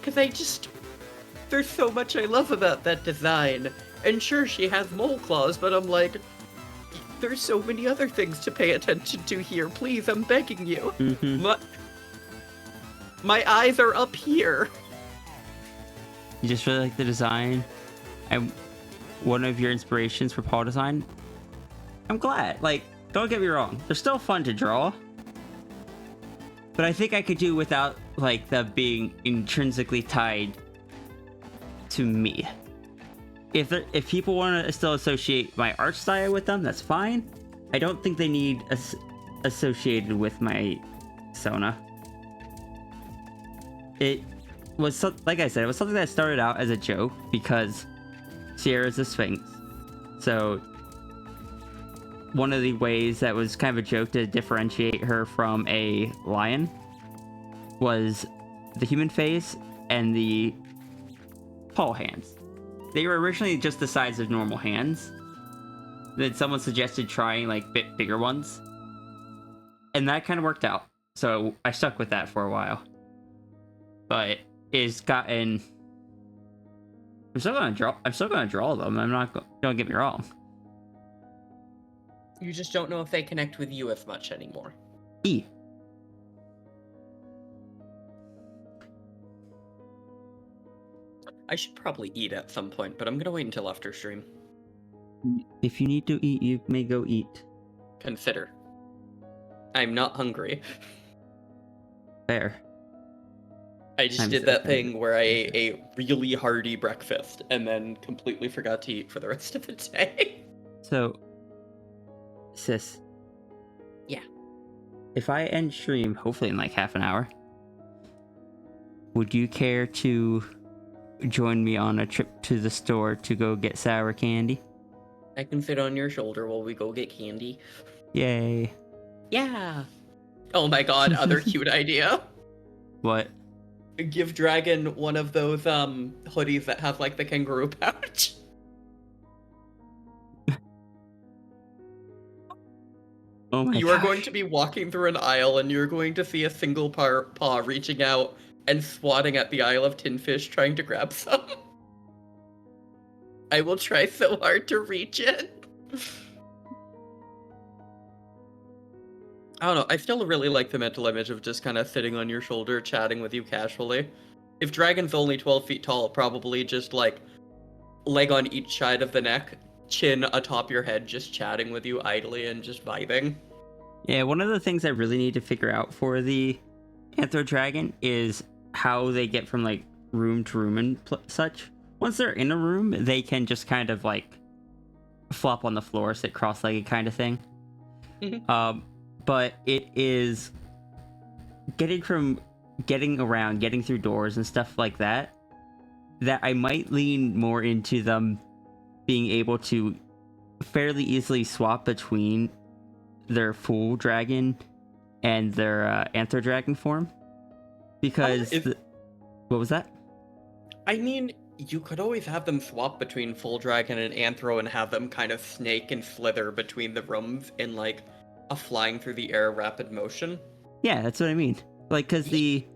Cause there's so much I love about that design. And sure, she has mole claws, but I'm like, there's so many other things to pay attention to here. Please, I'm begging you. Mm-hmm. My eyes are up here. You just really like the design, and one of your inspirations for paw design. I'm glad. Like, don't get me wrong, they're still fun to draw, but I think I could do without like the being intrinsically tied to me. If people want to still associate my art style with them, that's fine. I don't think they need associated with my Sona. It was like I said, it was something that started out as a joke because Sierra's a Sphinx. So one of the ways that was kind of a joke to differentiate her from a lion was the human face and the paw hands. They were originally just the size of normal hands. Then someone suggested trying like bigger ones, and that kind of worked out. So I stuck with that for a while. But it's gotten. I'm still gonna draw them. I'm not. Don't get me wrong. You just don't know if they connect with you as much anymore. E. I should probably eat at some point, but I'm gonna wait until after stream. If you need to eat, you may go eat. Consider. I'm not hungry. Fair. I just did that thing where I ate a really hearty breakfast and then completely forgot to eat for the rest of the day. So, Sis. Yeah. If I end stream, hopefully in like half an hour, would you care to join me on a trip to the store to go get sour candy? I can sit on your shoulder while we go get candy. Yay. Yeah. Oh my god, other cute idea. What? Give Dragon one of those hoodies that have like the kangaroo pouch. Oh my You gosh. are going to be walking through an aisle and you're going to see a single paw reaching out and swatting at the aisle of tin fish trying to grab some. I will try so hard to reach it. I don't know, I still really like the mental image of just kind of sitting on your shoulder chatting with you casually. If Dragon's only 12 feet tall, probably just like leg on each side of the neck, chin atop your head, just chatting with you idly and just vibing. Yeah, one of the things I really need to figure out for the Anthro Dragon is how they get from like room to room and such. Once they're in a room, they can just kind of like flop on the floor, sit cross-legged kind of thing. But it is getting around, getting through doors and stuff like that, that I might lean more into them being able to fairly easily swap between their full dragon and their Anthro Dragon form. Because... what was that? I mean, you could always have them swap between full dragon and anthro and have them kind of snake and slither between the rooms in like a flying through the air rapid motion. Yeah, that's what I mean. Like, because the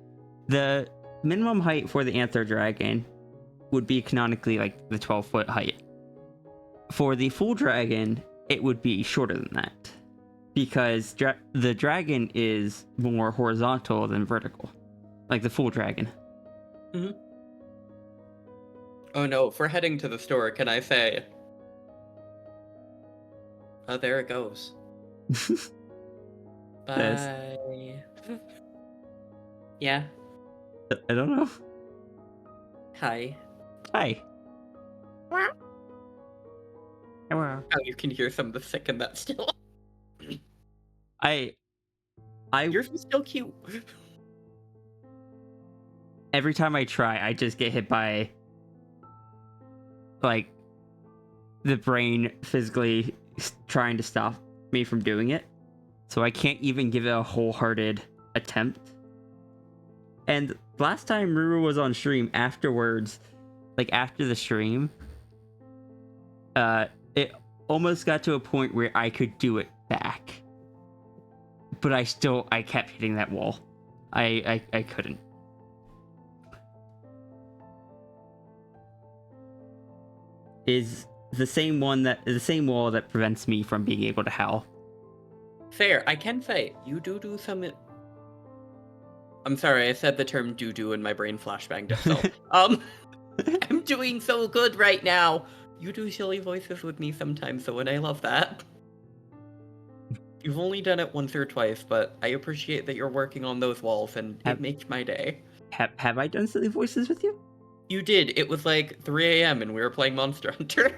minimum height for the Anthro Dragon would be canonically like the 12-foot height. For the full dragon, it would be shorter than that. Because the dragon is more horizontal than vertical. Like the full dragon. Mm-hmm. Oh no, if we're heading to the store, can I say... Oh, there it goes. Bye. Yeah. I don't know. Hi. Hi. Oh, you can hear some of the sick in that still. You're still cute. Every time I try, I just get hit by like the brain physically trying to stop me from doing it. So I can't even give it a wholehearted attempt. And last time Ruru was on stream afterwards, like after the stream, it almost got to a point where I could do it back. But I kept hitting that wall. I couldn't. Is the same wall that prevents me from being able to howl. Fair. I can say, you do some... I'm sorry, I said the term doo-doo and my brain flashbanged itself. I'm doing so good right now. You do silly voices with me sometimes, though, and I love that. You've only done it once or twice, but I appreciate that you're working on those walls, and it makes my day. Have I done silly voices with you? You did. It was like 3 a.m. and we were playing Monster Hunter.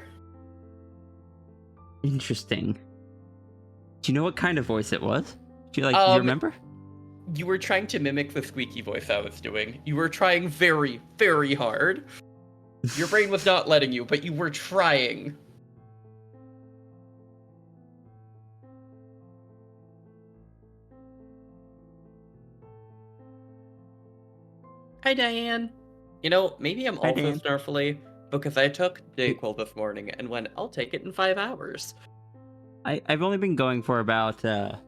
Interesting. Do you know what kind of voice it was? Do you do you remember? You were trying to mimic the squeaky voice I was doing. You were trying very, very hard. Your brain was not letting you, but you were trying. Hi, Diane. You know, maybe I'm also Dan. snarfly because I took Dayquil this morning and went, I'll take it in 5 hours. I've only been going for about 7.5.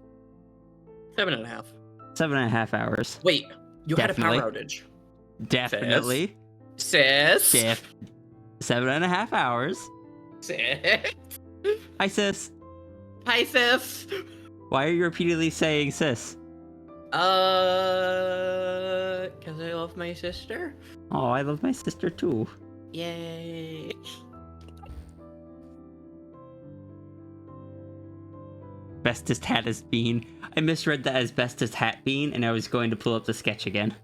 7.5 hours. Wait, you Definitely. had a power outage. Definitely. Sis? 7.5 hours. Sis? Hi, sis. Hi, sis. Why are you repeatedly saying sis? Because I love my sister. Oh, I love my sister too. Yay. Bestest hat as bean. I misread that as bestest hat bean, and I was going to pull up the sketch again.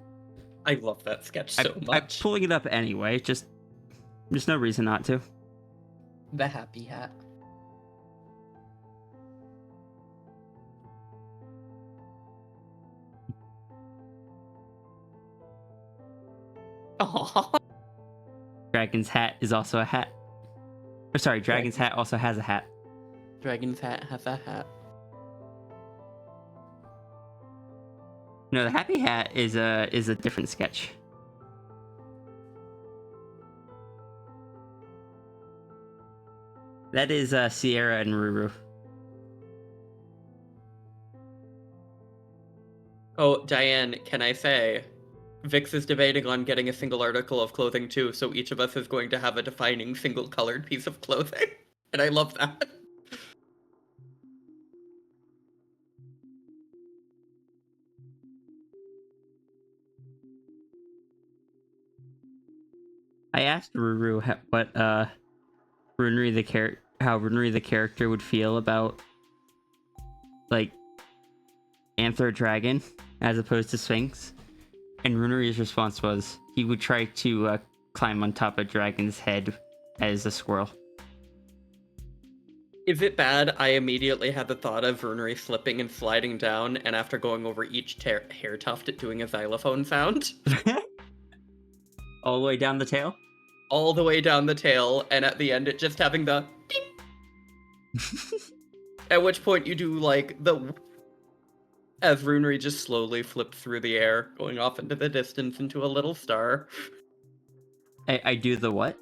I love that sketch so I'm much. pulling it up anyway. There's no reason not to. The happy hat. Aw. Dragon's hat is also a hat. Or sorry, Dragon's hat also has a hat. Dragon's hat has a hat. No, the happy hat is a different sketch. That is Sierra and Ruru. Oh, Diane, can I say, Vix is debating on getting a single article of clothing too, so each of us is going to have a defining single colored piece of clothing. And I love that. I asked Ruru what how Runri the character would feel about like Anther Dragon as opposed to Sphinx, and Runri's response was he would try to climb on top of Dragon's head as a squirrel. Is it bad? I immediately had the thought of Vernry slipping and sliding down, and after going over each hair tuft, doing a xylophone sound. All the way down the tail? All the way down the tail, and at the end, it just having the ding. At which point you do, like, the... As Runri just slowly flips through the air, going off into the distance into a little star. I do the what?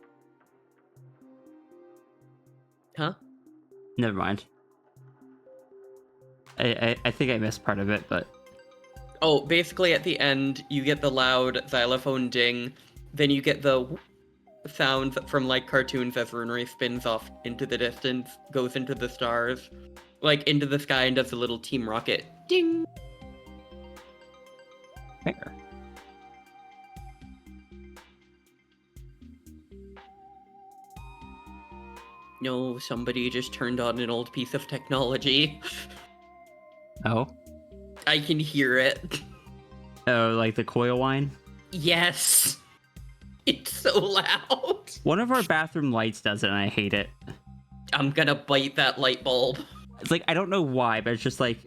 Huh? Never mind. I think I missed part of it, but... Oh, basically at the end, you get the loud xylophone ding, then you get the sounds from, like, cartoons as Runri spins off into the distance, goes into the stars, like, into the sky and does a little Team Rocket ding! Fair. No, somebody just turned on an old piece of technology. Oh? I can hear it. Oh, like the coil wine? Yes! It's so loud! One of our bathroom lights does it, and I hate it. I'm gonna bite that light bulb. It's like, I don't know why, but it's just like...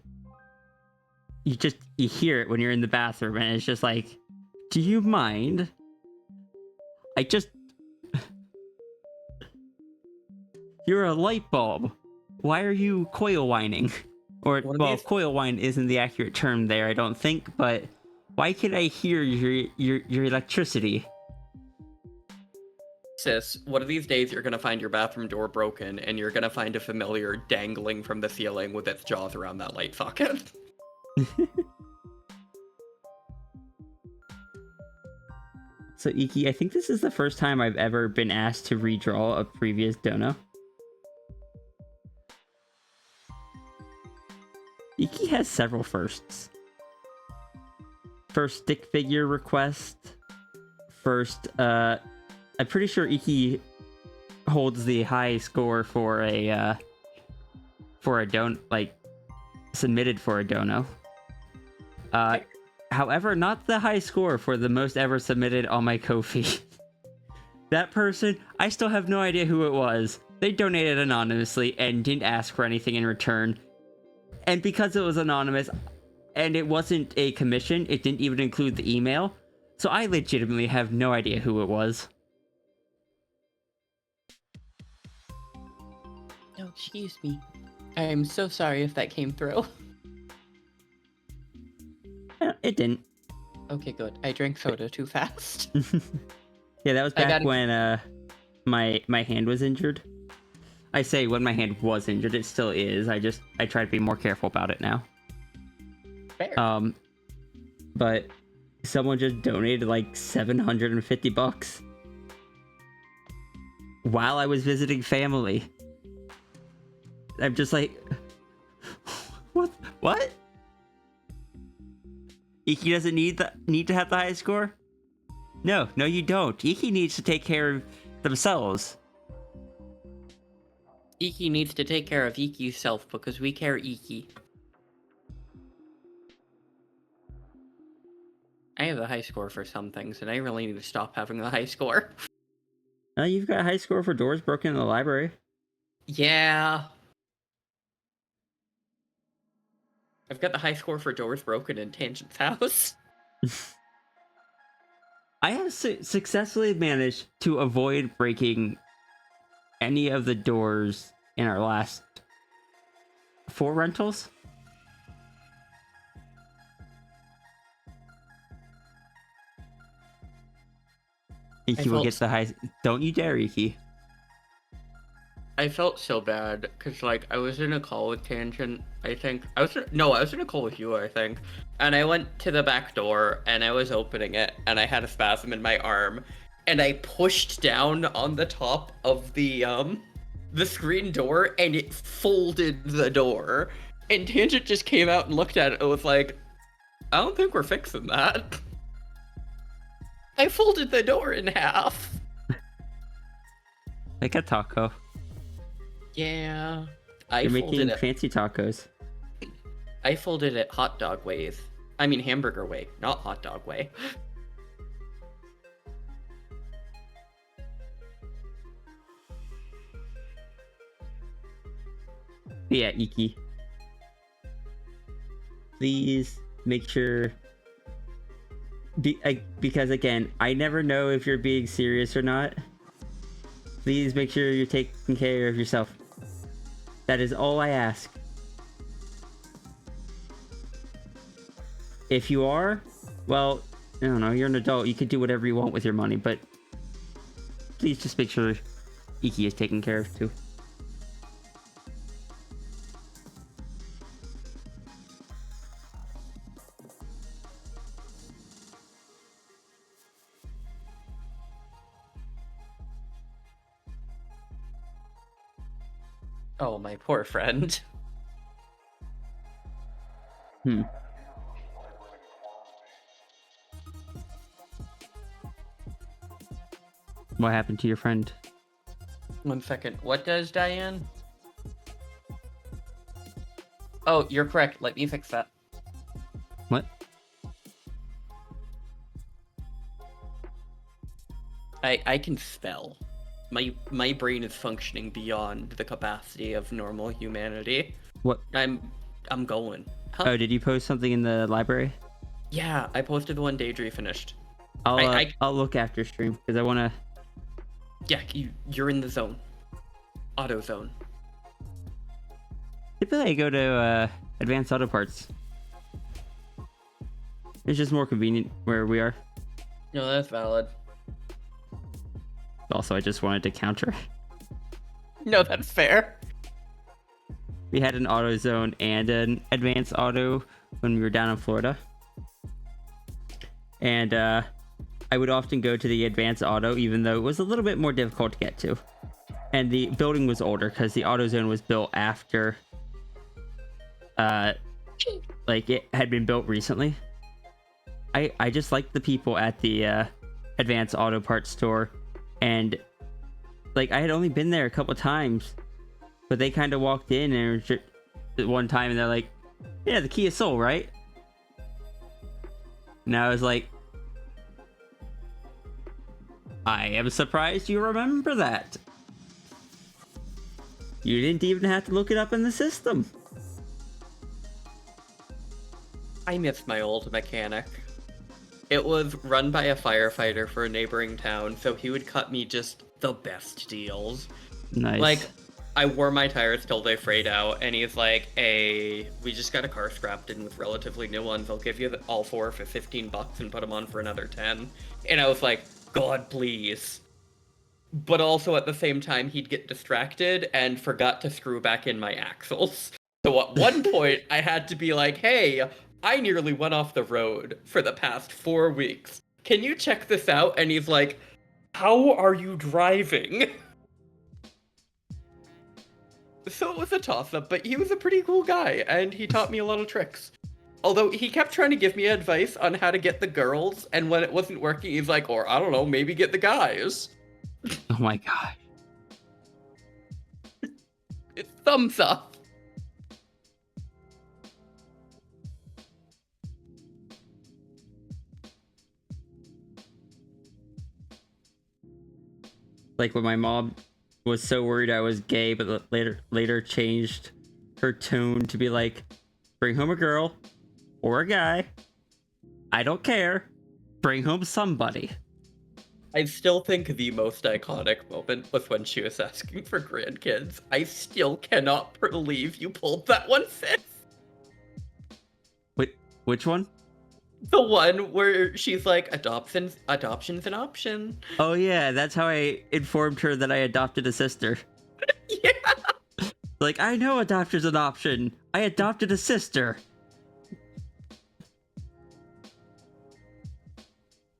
You hear it when you're in the bathroom, and it's just like... Do you mind? I just... You're a light bulb. Why are you coil whining? Or, well, coil whine isn't the accurate term there, I don't think, but... Why can I hear your electricity? Sis, one of these days you're gonna find your bathroom door broken, and you're gonna find a familiar dangling from the ceiling with its jaws around that light socket. So, Iki, I think this is the first time I've ever been asked to redraw a previous dono. Iki has several firsts. First stick figure request. First, I'm pretty sure Iki holds the high score for a submitted for a dono. However, not the high score for the most ever submitted on my Ko-fi. That person, I still have no idea who it was. They donated anonymously and didn't ask for anything in return. And because it was anonymous, and it wasn't a commission, it didn't even include the email. So I legitimately have no idea who it was. Oh, excuse me. I'm so sorry if that came through. It didn't. Okay, good. I drank soda too fast. Yeah, that was back when my hand was injured. I say when my hand was injured, it still is. I try to be more careful about it now. Fair. But someone just donated like $750 while I was visiting family. I'm just like, what? Iki doesn't need to have the highest score? No, you don't. Iki needs to take care of themselves. Iki needs to take care of Iki's self because we care Iki. I have a high score for some things, and I really need to stop having the high score. You've got a high score for doors broken in the library. Yeah. I've got the high score for doors broken in Tangent's house. I have successfully managed to avoid breaking any of the doors in our last 4 rentals. Iki will get the high. Don't you dare, Iki. I felt so bad because like I was in a call with Tangent. I think I was in a call with you. I think, and I went to the back door and I was opening it and I had a spasm in my arm, and I pushed down on the top of the screen door and it folded the door. And Tangent just came out and looked at it and was like, "I don't think we're fixing that." I folded the door in half. Like a taco. Yeah, You're making fancy tacos. I folded it hot dog ways. I mean hamburger way, not hot dog way. Yeah, Iki. Please make sure. Because again, I never know if you're being serious or not. Please make sure you're taking care of yourself. That is all I ask. If you are, well, I don't know, you're an adult. You can do whatever you want with your money, but please just make sure Iki is taken care of too. Oh, my poor friend. What happened to your friend? 1 second. What does Diane? Oh, you're correct. Let me fix that. What? I can spell. My brain is functioning beyond the capacity of normal humanity. What? I'm going. Huh? Oh, did you post something in the library? Yeah, I posted the one Daedry finished. I'll look after stream because I want to. Yeah, you're in the zone. Auto zone. Typically, I go to Advanced Auto Parts. It's just more convenient where we are. No, that's valid. Also, I just wanted to counter. No, that's fair. We had an auto zone and an advanced auto when we were down in Florida. And I would often go to the advanced auto, even though it was a little bit more difficult to get to. And the building was older because the auto zone was built after, like it had been built recently. I just liked the people at the advanced auto parts store. And like I had only been there a couple times, but they kind of walked in and one time and they're like, "Yeah, the Kia Soul, right?" And I was like, "I am surprised you remember that. You didn't even have to look it up in the system." I miss my old mechanic. It was run by a firefighter for a neighboring town, so he would cut me just the best deals. Nice. Like, I wore my tires till they frayed out, and he's like, "Hey, we just got a car scrapped in with relatively new ones. I'll give you all 4 for $15 and put them on for another 10." And I was like, "God, please." But also at the same time, he'd get distracted and forgot to screw back in my axles. So at one point, I had to be like, "Hey, I nearly went off the road for the past 4 weeks. Can you check this out?" And he's like, "How are you driving?" So it was a toss-up, but he was a pretty cool guy, and he taught me a lot of tricks. Although he kept trying to give me advice on how to get the girls, and when it wasn't working, he's like, "Or I don't know, maybe get the guys." Oh my god. It's thumbs up. Like when my mom was so worried I was gay, but later changed her tone to be like, "Bring home a girl or a guy. I don't care. Bring home somebody." I still think the most iconic moment was when she was asking for grandkids. I still cannot believe you pulled that one, sis. Wait, which one? The one where she's like, adoption's an option. Oh yeah, that's how I informed her that I adopted a sister. Yeah. Like, I know adoption's an option. I adopted a sister.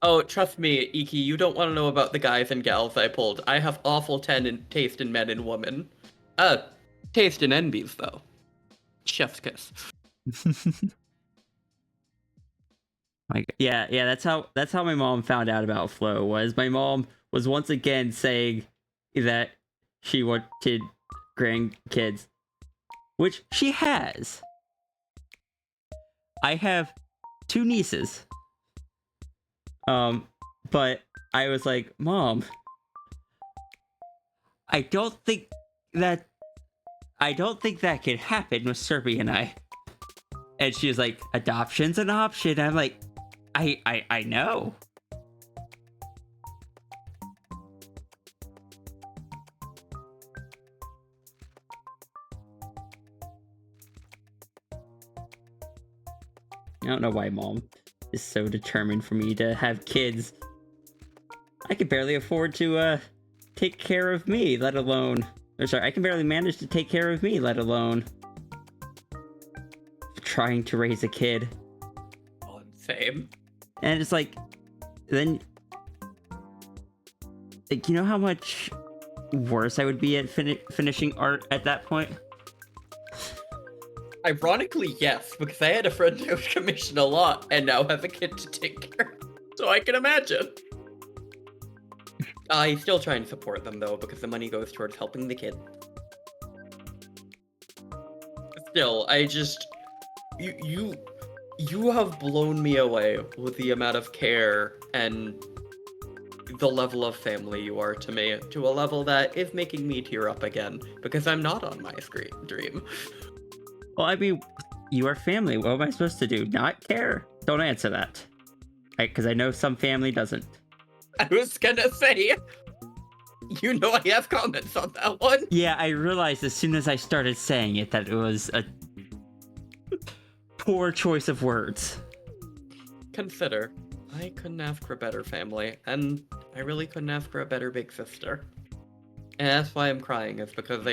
Oh, trust me, Iki, you don't want to know about the guys and gals I pulled. I have awful taste in men and women. Taste in envies, though. Chef's kiss. Yeah, that's how my mom found out about Flo. Was my mom was once again saying that she wanted grandkids, which she has. I have 2 nieces. But I was like, Mom, I don't think that can happen with Serby and I. And she was like, adoption's an option. I'm like, I know. I don't know why Mom is so determined for me to have kids. I could barely afford to take care of me, let alone... Or sorry, I can barely manage to take care of me, let alone trying to raise a kid. Oh, same. And it's like, then... Like, you know how much worse I would be at finishing art at that point? Ironically, yes, because I had a friend who commissioned a lot and now have a kid to take care of. So I can imagine. I still try and support them, though, because the money goes towards helping the kid. Still, I just... You have blown me away with the amount of care and the level of family you are to me, to a level that is making me tear up again, because I'm not on my dream. Well, I mean, you are family. What am I supposed to do? Not care? Don't answer that. Because I know some family doesn't. I was gonna say, you know I have comments on that one. Yeah, I realized as soon as I started saying it that it was a poor choice of words. Consider, I couldn't ask for a better family, and I really couldn't ask for a better big sister. And that's why I'm crying, is because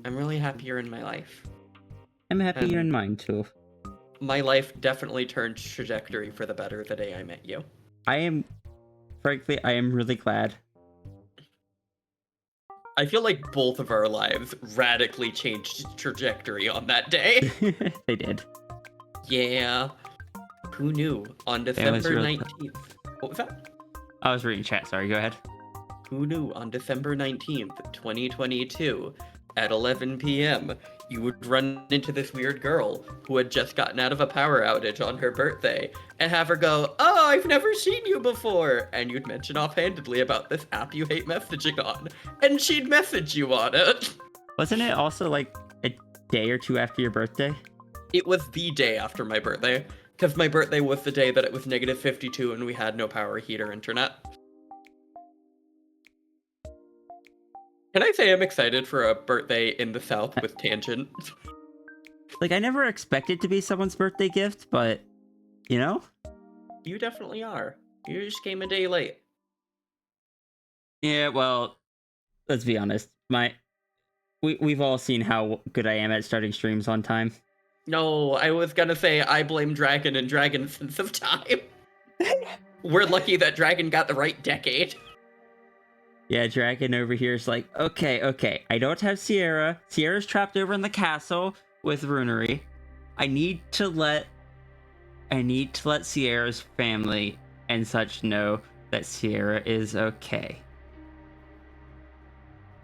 I'm really happier in my life. I'm happy you're in mine, too. My life definitely turned trajectory for the better the day I met you. Frankly, I am really glad. I feel like both of our lives radically changed trajectory on that day. They did. Yeah. Who knew? On December 19th. What was that? I was reading chat, sorry, go ahead. Who knew on December 19th, 2022, at 11 p.m., you would run into this weird girl who had just gotten out of a power outage on her birthday and have her go, "Oh, I've never seen you before," and you'd mention offhandedly about this app you hate messaging on, and she'd message you on it. Wasn't it also like a day or two after your birthday? It was the day after my birthday, because my birthday was the day that it was negative 52 and we had no power, heat, or internet. Can I say I'm excited for a birthday in the South with Tangent? Like, I never expected to be someone's birthday gift, but, you know? You definitely are. You just came a day late. Yeah, well, let's be honest. We've all seen how good I am at starting streams on time. No, I was gonna say I blame Dragon and Dragon's sense of time. We're lucky that Dragon got the right decade. Yeah, Dragon over here is like, okay, I don't have Sierra. Sierra's trapped over in the castle with Runery. I need to let Sierra's family and such know that Sierra is okay.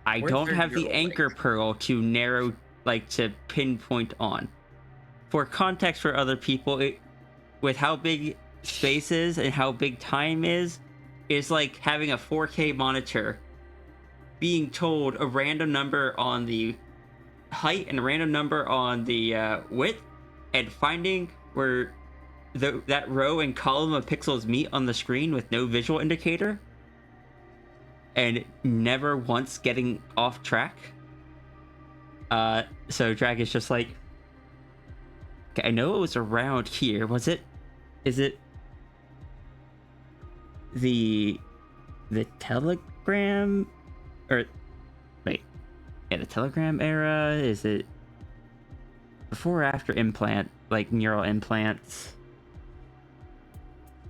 I don't have the anchor pearl to narrow, to pinpoint on. For context for other people, with how big space is and how big time is, it's like having a 4K monitor being told a random number on the height and a random number on the width, and finding where that row and column of pixels meet on the screen with no visual indicator and never once getting off track. So Dragon's just like, okay, I know it was around here. Is it the telegram, or wait, yeah, the telegram era? Is it before or after implant, like neural implants?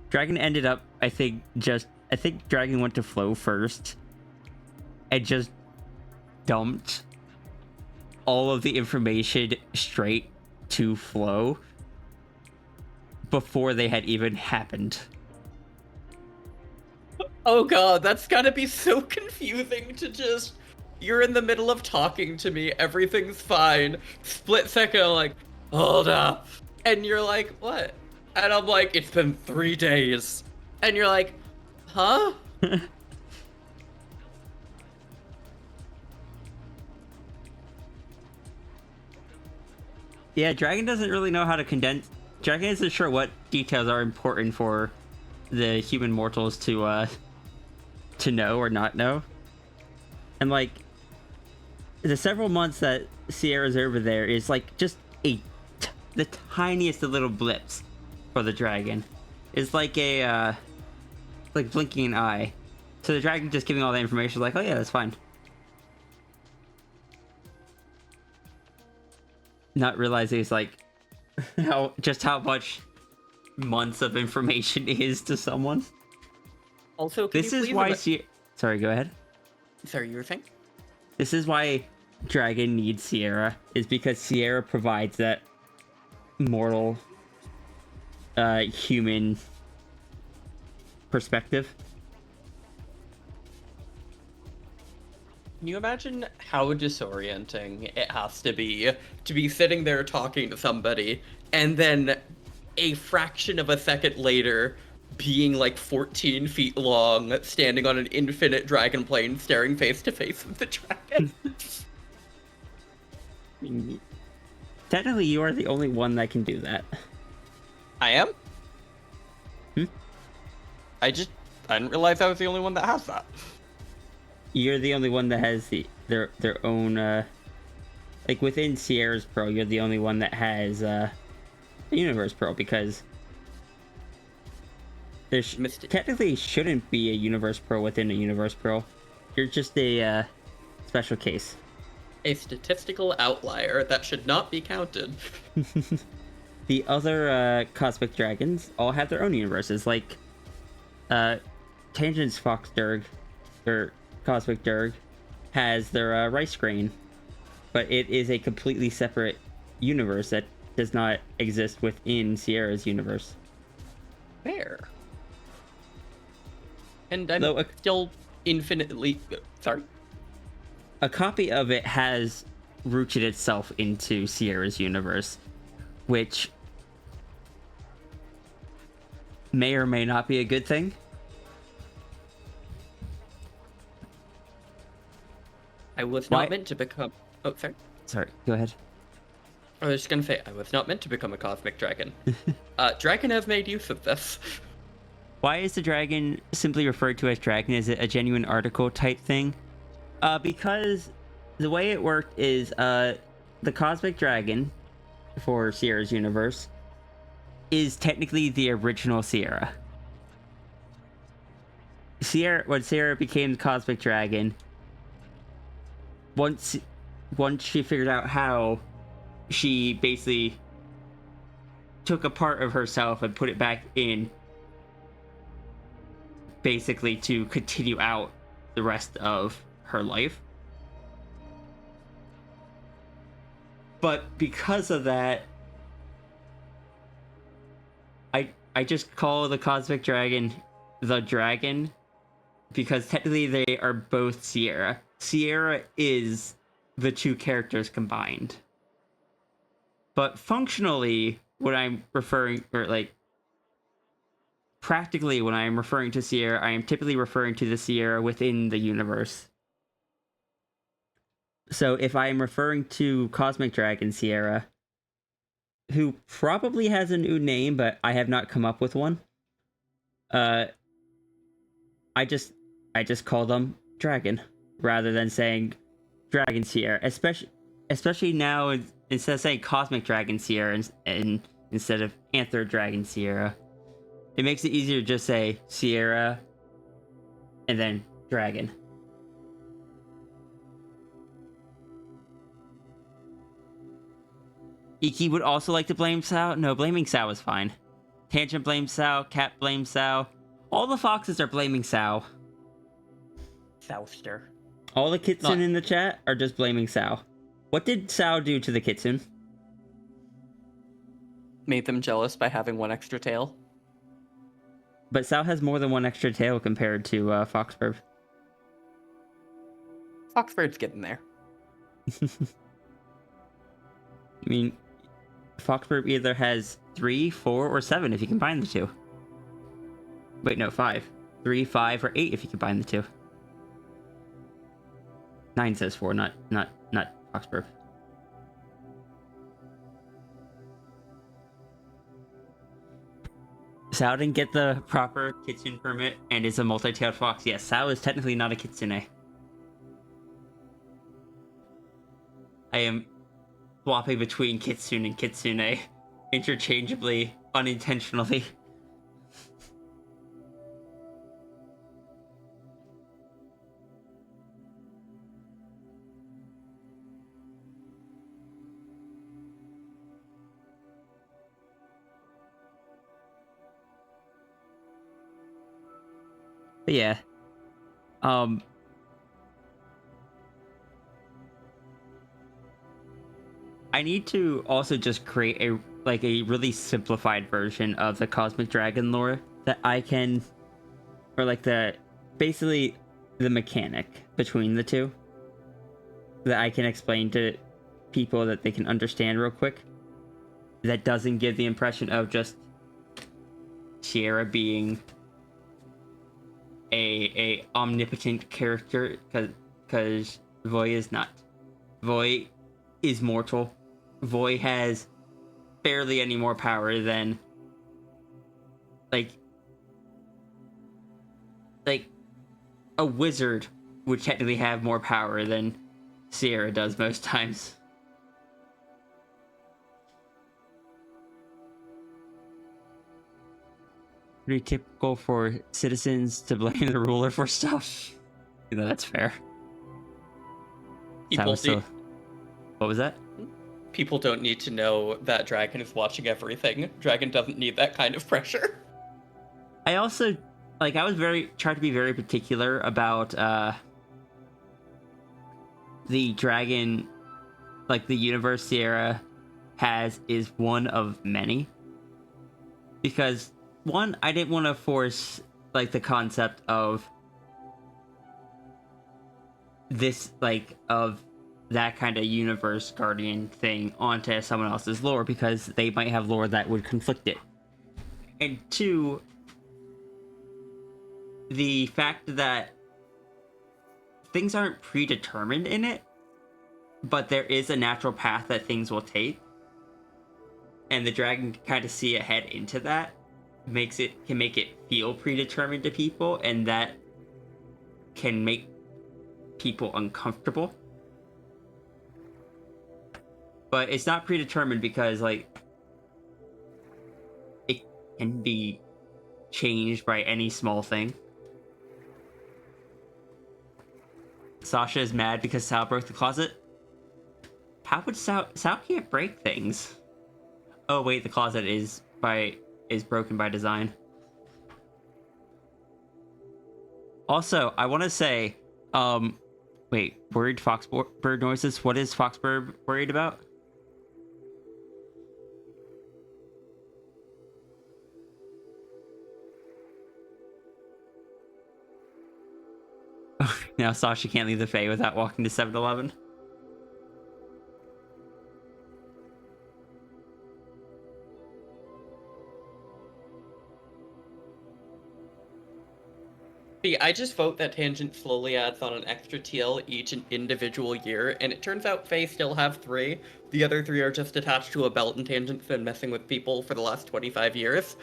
Dragon ended up, I think Dragon went to Flow first and just dumped all of the information straight to Flow before they had even happened. Oh god, that's gotta be so confusing to just... You're in the middle of talking to me, everything's fine. Split second, I'm like, hold up. And you're like, what? And I'm like, it's been 3 days. And you're like, huh? Yeah, Dragon doesn't really know how to condense. Dragon isn't sure what details are important for the human mortals to know or not know. And like, the several months that Sierra's over there is like just the tiniest of little blips for the dragon. It's like a like blinking an eye. So the dragon just giving all the information, like, oh yeah, that's fine. Not realizing it's like how much months of information is to someone. Also, can This you is please why ela- sorry, go ahead. Sorry, you were saying? This is why Dragon needs Sierra, is because Sierra provides that mortal human perspective. Can you imagine how disorienting it has to be sitting there talking to somebody, and then a fraction of a second later being like 14 feet long, standing on an infinite dragon plane, staring face to face with the dragon? Technically, you are the only one that can do that. I am? Hmm? I didn't realize I was the only one that has that. You're the only one that has their own like within Sierra's Pearl, you're the only one that has a Universe Pearl, because there technically shouldn't be a Universe Pearl within a Universe Pearl. You're just a special case. A statistical outlier that should not be counted. The other cosmic dragons all have their own universes, like Tangent's Foxdurg, or Cosmic Durg, has their rice grain, but it is a completely separate universe that does not exist within Sierra's universe. Fair. And I'm Though still infinitely... Sorry? a copy of it has rooted itself into Sierra's universe, which may or may not be a good thing. I was Why- not meant to become... Oh, sorry. Sorry, go ahead. I was just gonna say, I was not meant to become a cosmic dragon. Dragon have made use of this. Why is the dragon simply referred to as dragon? Is it a genuine article type thing? Because the way it worked is the cosmic dragon for Sierra's universe is technically the original Sierra. When Sierra became the cosmic dragon, once she figured out how, she basically took a part of herself and put it back in, basically to continue out the rest of her life. But because of that, I just call the cosmic dragon the dragon, because technically they are both Sierra. Sierra is the two characters combined. But functionally, when I'm referring, or like practically when I'm referring to Sierra, I am typically referring to the Sierra within the universe. So if I'm referring to Cosmic Dragon Sierra, who probably has a new name, but I have not come up with one, I just call them dragon rather than saying Dragon Sierra, especially now instead of saying Cosmic Dragon Sierra and instead of Anther Dragon Sierra, it makes it easier to just say Sierra and then Dragon. Iki would also like to blame Sao. No, blaming Sao is fine. Tangent blames Sao. Cat blames Sao. All the foxes are blaming Sao. Souster. All the kitsune Not- in the chat are just blaming Sao. What did Sao do to the kitsune? Made them jealous by having one extra tail. But Sao has more than one extra tail compared to Foxburb. Foxbird's getting there. I mean, Foxburb either has 3, 4, or 7 if you combine the two. Wait, no, 5. 3, 5, or 8 if you combine the two. 9 says 4, not Foxburb. Sao didn't get the proper kitsune permit and is a multi-tailed fox. Yes, Sao is technically not a kitsune. I am swapping between kitsune and kitsune interchangeably, unintentionally. But yeah. I need to also just create a really simplified version of the Cosmic Dragon lore that I can, or basically the mechanic between the two that I can explain to people that they can understand real quick. That doesn't give the impression of just Sierra being a omnipotent character, because Voy is not. Voy is mortal. Voy has barely any more power than like a wizard would technically have more power than Sierra does most times. Pretty typical for citizens to blame the ruler for stuff. You know, that's fair. People, What was that? people don't need to know that Dragon is watching everything. Dragon doesn't need that kind of pressure. I also I was tried to be very particular about the dragon, the universe Sierra has is one of many. Because one, I didn't want to force the concept of this of that kind of universe guardian thing onto someone else's lore, because they might have lore that would conflict it. And two, the fact that things aren't predetermined in it, but there is a natural path that things will take, and the dragon can kind of see ahead into that, can make it feel predetermined to people, and that can make people uncomfortable. But it's not predetermined because it can be changed by any small thing. Sasha is mad because Sal broke the closet. How would Sal can't break things? Oh wait, the closet is broken by design. Also, I want to say, wait, worried foxbird noises. What is Foxbird worried about? Now Sasha can't leave the Fae without walking to 7-Eleven. See, I just vote that Tangent slowly adds on an extra TL each individual year, and it turns out Fae still have 3. The other 3 are just attached to a belt, and Tangent's been messing with people for the last 25 years.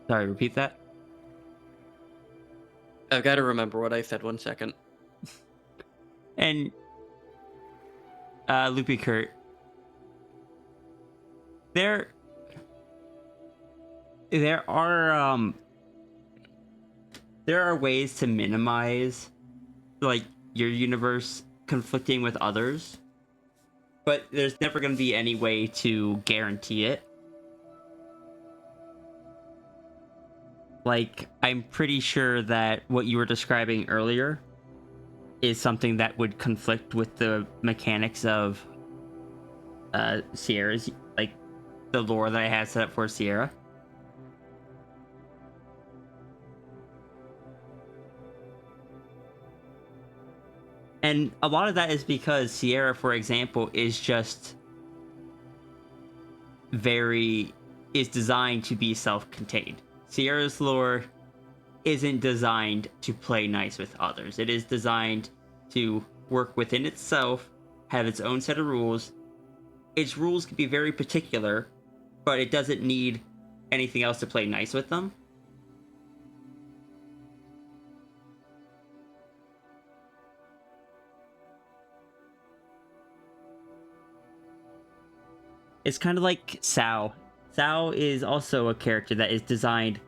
Sorry, repeat that. I've got to remember what I said 1 second. And Loopy Kurt, there are ways to minimize like your universe conflicting with others, but there's never going to be any way to guarantee it. Like, I'm pretty sure that what you were describing earlier is something that would conflict with the mechanics of Sierra's, like the lore that I have set up for Sierra. And a lot of that is because Sierra, for example, is designed to be self-contained. Sierra's lore isn't designed to play nice with others. It is designed to work within itself, have its own set of rules. Its rules can be very particular, but it doesn't need anything else to play nice with them. It's kind of like Sao. Sao is also a character that is designed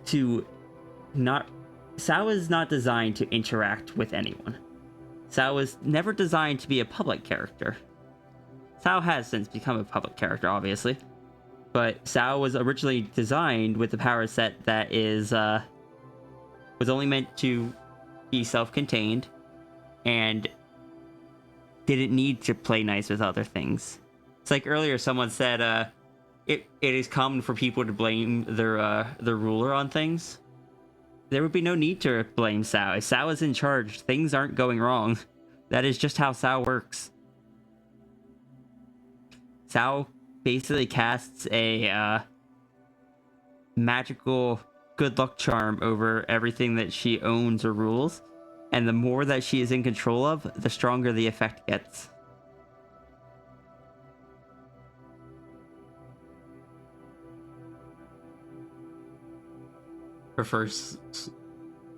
to not... Sao is not designed to interact with anyone. Sao was never designed to be a public character. Sao has since become a public character, obviously. But Sao was originally designed with the power set that was only meant to be self-contained and didn't need to play nice with other things. It's like earlier someone said it is common for people to blame their ruler on things. There would be no need to blame Sao. If Sao is in charge, things aren't going wrong. That is just how Sao works. Sao basically casts a magical good luck charm over everything that she owns or rules, and the more that she is in control of, the stronger the effect gets. Proffers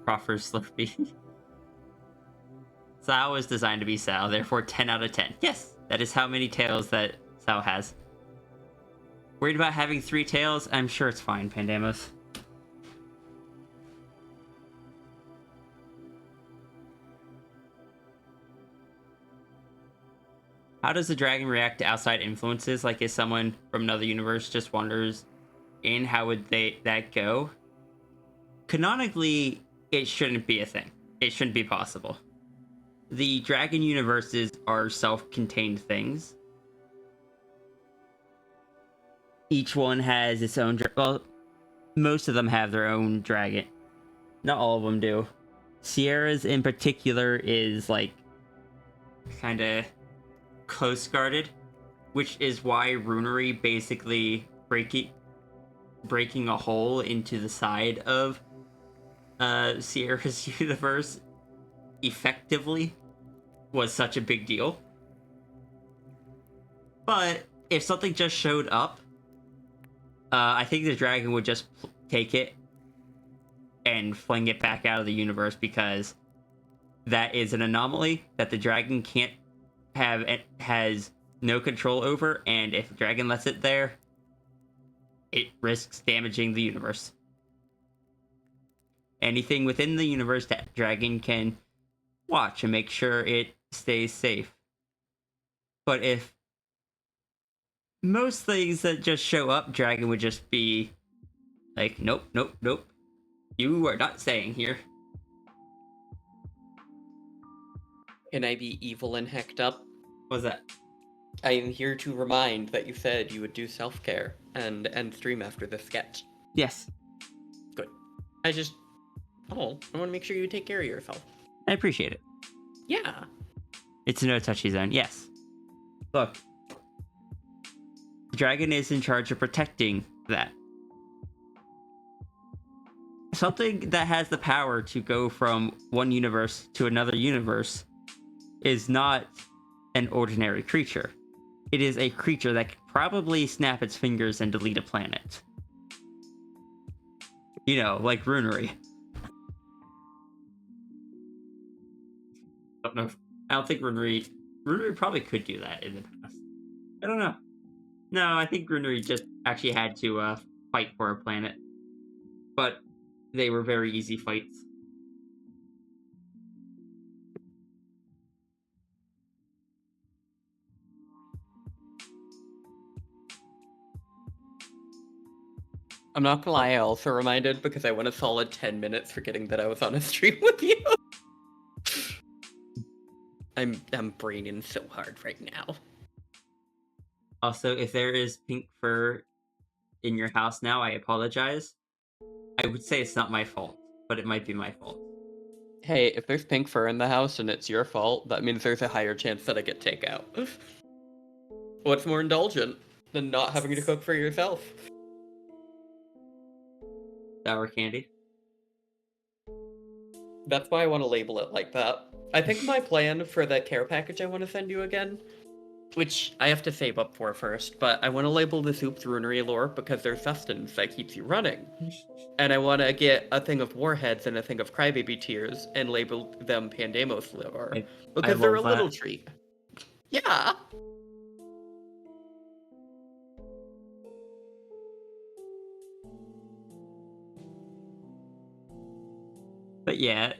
Slurpee. Sao is designed to be Sao, therefore 10 out of 10. Yes, that is how many tails that Sao has. Worried about having 3 tails? I'm sure it's fine, Pandamos. How does the dragon react to outside influences? Like, if someone from another universe just wanders in, how would that go? Canonically, it shouldn't be a thing. It shouldn't be possible. The dragon universes are self-contained things. Each one has its own... Well, most of them have their own dragon. Not all of them do. Sierra's in particular is, like, kind of coast-guarded, which is why runery basically breaking a hole into the side of Sierra's universe effectively was such a big deal. But if something just showed up, I think the dragon would just take it and fling it back out of the universe, because that is an anomaly that the dragon can't have, it has no control over, and if the dragon lets it there, it risks damaging the universe. Anything within the universe that dragon can watch and make sure it stays safe. But if most things that just show up, dragon would just be like, nope, nope, nope. You are not staying here. Can I be evil and hecked up? What's that? I am here to remind that you said you would do self-care and end stream after the sketch. Yes. Good. I want to make sure you take care of yourself. I appreciate it. Yeah. It's a no-touchy zone, yes. Look. The dragon is in charge of protecting that. Something that has the power to go from one universe to another universe is not an ordinary creature. It is a creature that could probably snap its fingers and delete a planet. You know, like runery. don't know. I don't think Runri probably could do that in the past. I don't know. No, I think Runri just actually had to fight for a planet, but they were very easy fights. I'm not gonna lie, I also reminded because I went a solid 10 minutes forgetting that I was on a stream with you. I'm braining so hard right now. Also, if there is pink fur in your house now, I apologize. I would say it's not my fault, but it might be my fault. Hey, if there's pink fur in the house and it's your fault, that means there's a higher chance that I get takeout. What's more indulgent than not having to cook for yourself? Sour candy. That's why I want to label it like that. I think my plan for the care package I want to send you again, which I have to save up for first, but I want to label the soup's runery lore because there's sustenance that keeps you running. And I want to get a thing of warheads and a thing of crybaby tears and label them Pandemos lore because they're a love little that. treat. Yeah. But yeah,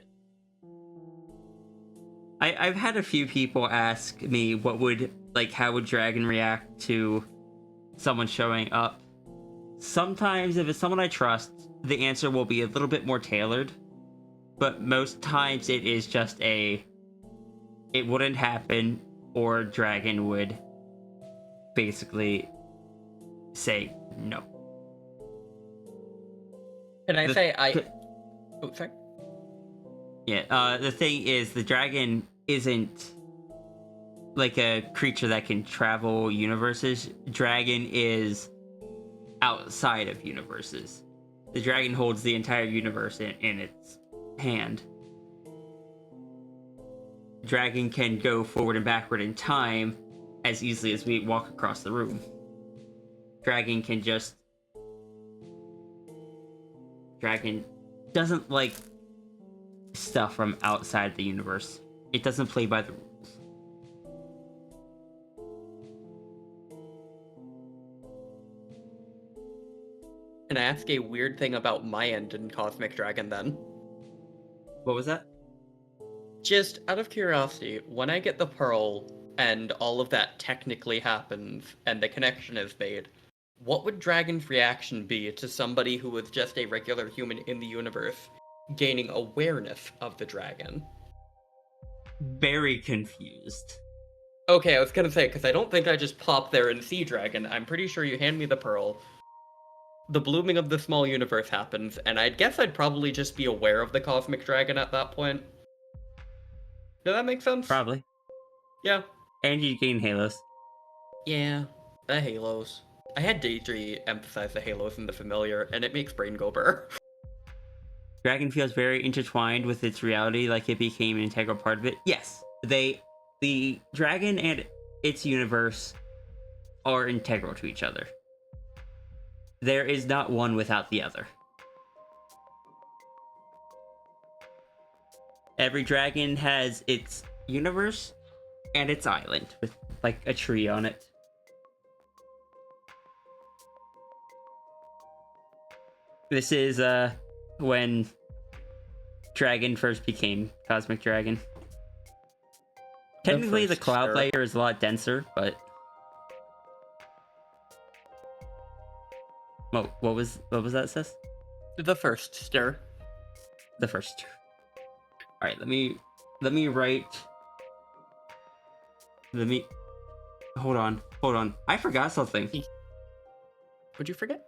I've had a few people ask me how would Dragon react to someone showing up. Sometimes if it's someone I trust, the answer will be a little bit more tailored, but most times it is just it wouldn't happen, or Dragon would basically say no. Can I The- say Oh, sorry. Yeah, the thing is, the dragon isn't like a creature that can travel universes. Dragon is outside of universes. The dragon holds the entire universe in its hand. Dragon can go forward and backward in time as easily as we walk across the room. Dragon doesn't like stuff from outside the universe. It doesn't play by the rules. Can I ask a weird thing about my end in Cosmic Dragon then? What was that? Just out of curiosity, when I get the pearl and all of that technically happens and the connection is made, what would Dragon's reaction be to somebody who was just a regular human in the universe gaining awareness of the dragon? Very confused. Okay, I was gonna say, because I don't think I just pop there and see Dragon. I'm pretty sure you hand me the pearl. The blooming of the small universe happens, and I guess I'd probably just be aware of the Cosmic Dragon at that point. Does that make sense? Probably. Yeah. And you gain halos. Yeah, the Halos. I had Daedry emphasize the Halos in the familiar, and it makes brain go burr. Dragon feels very intertwined with its reality, like it became an integral part of it. Yes, the dragon and its universe are integral to each other. There is not one without the other. Every dragon has its universe and its island with like a tree on it. This is when Dragon first became Cosmic Dragon. Technically the first cloud stir. layer is a lot denser, but what was that, Sis? The first stir. The first. All right, let me write. Hold on. I forgot something. Would you forget?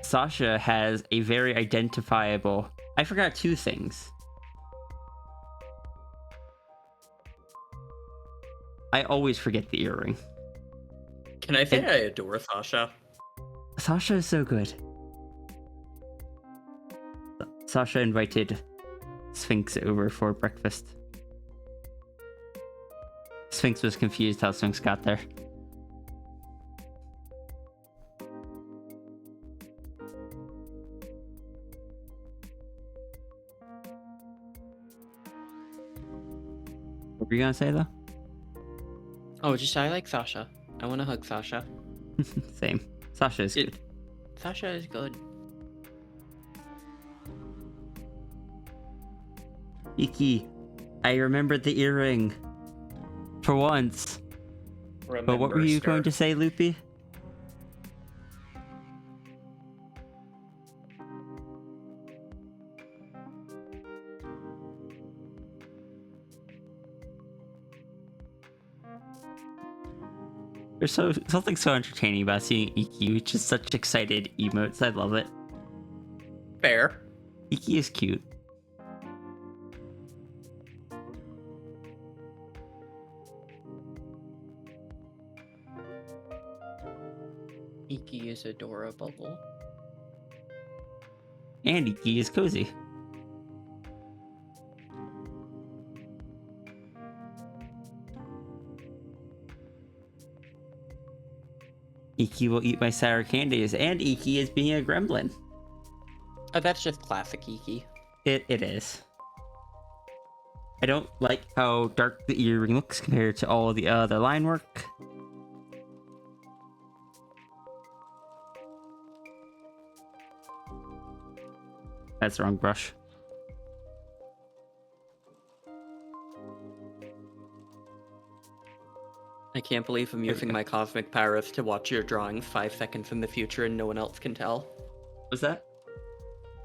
Sasha has a very identifiable. I forgot two things. I always forget the earring. Can I say I adore Sasha? Sasha is so good. Sasha invited Sphinx over for breakfast. Sphinx was confused how Sphinx got there. What were you gonna say though? Oh, just I like Sasha. I want to hug Sasha. Same. Sasha is It- good. Sasha is good. Iki, I remembered the earring. For once. But what were you going to say, Loopy? There's something so entertaining about seeing Iki with just such excited emotes. I love it. Fair. Iki is cute. Iki is adorable. And Iki is cozy. Iki will eat my sour candies, and Iki is being a gremlin. Oh, that's just classic Iki. It is. I don't like how dark the earring looks compared to all the other line work. That's the wrong brush. I can't believe I'm using my cosmic powers to watch your drawings 5 seconds in the future and no one else can tell. Was that?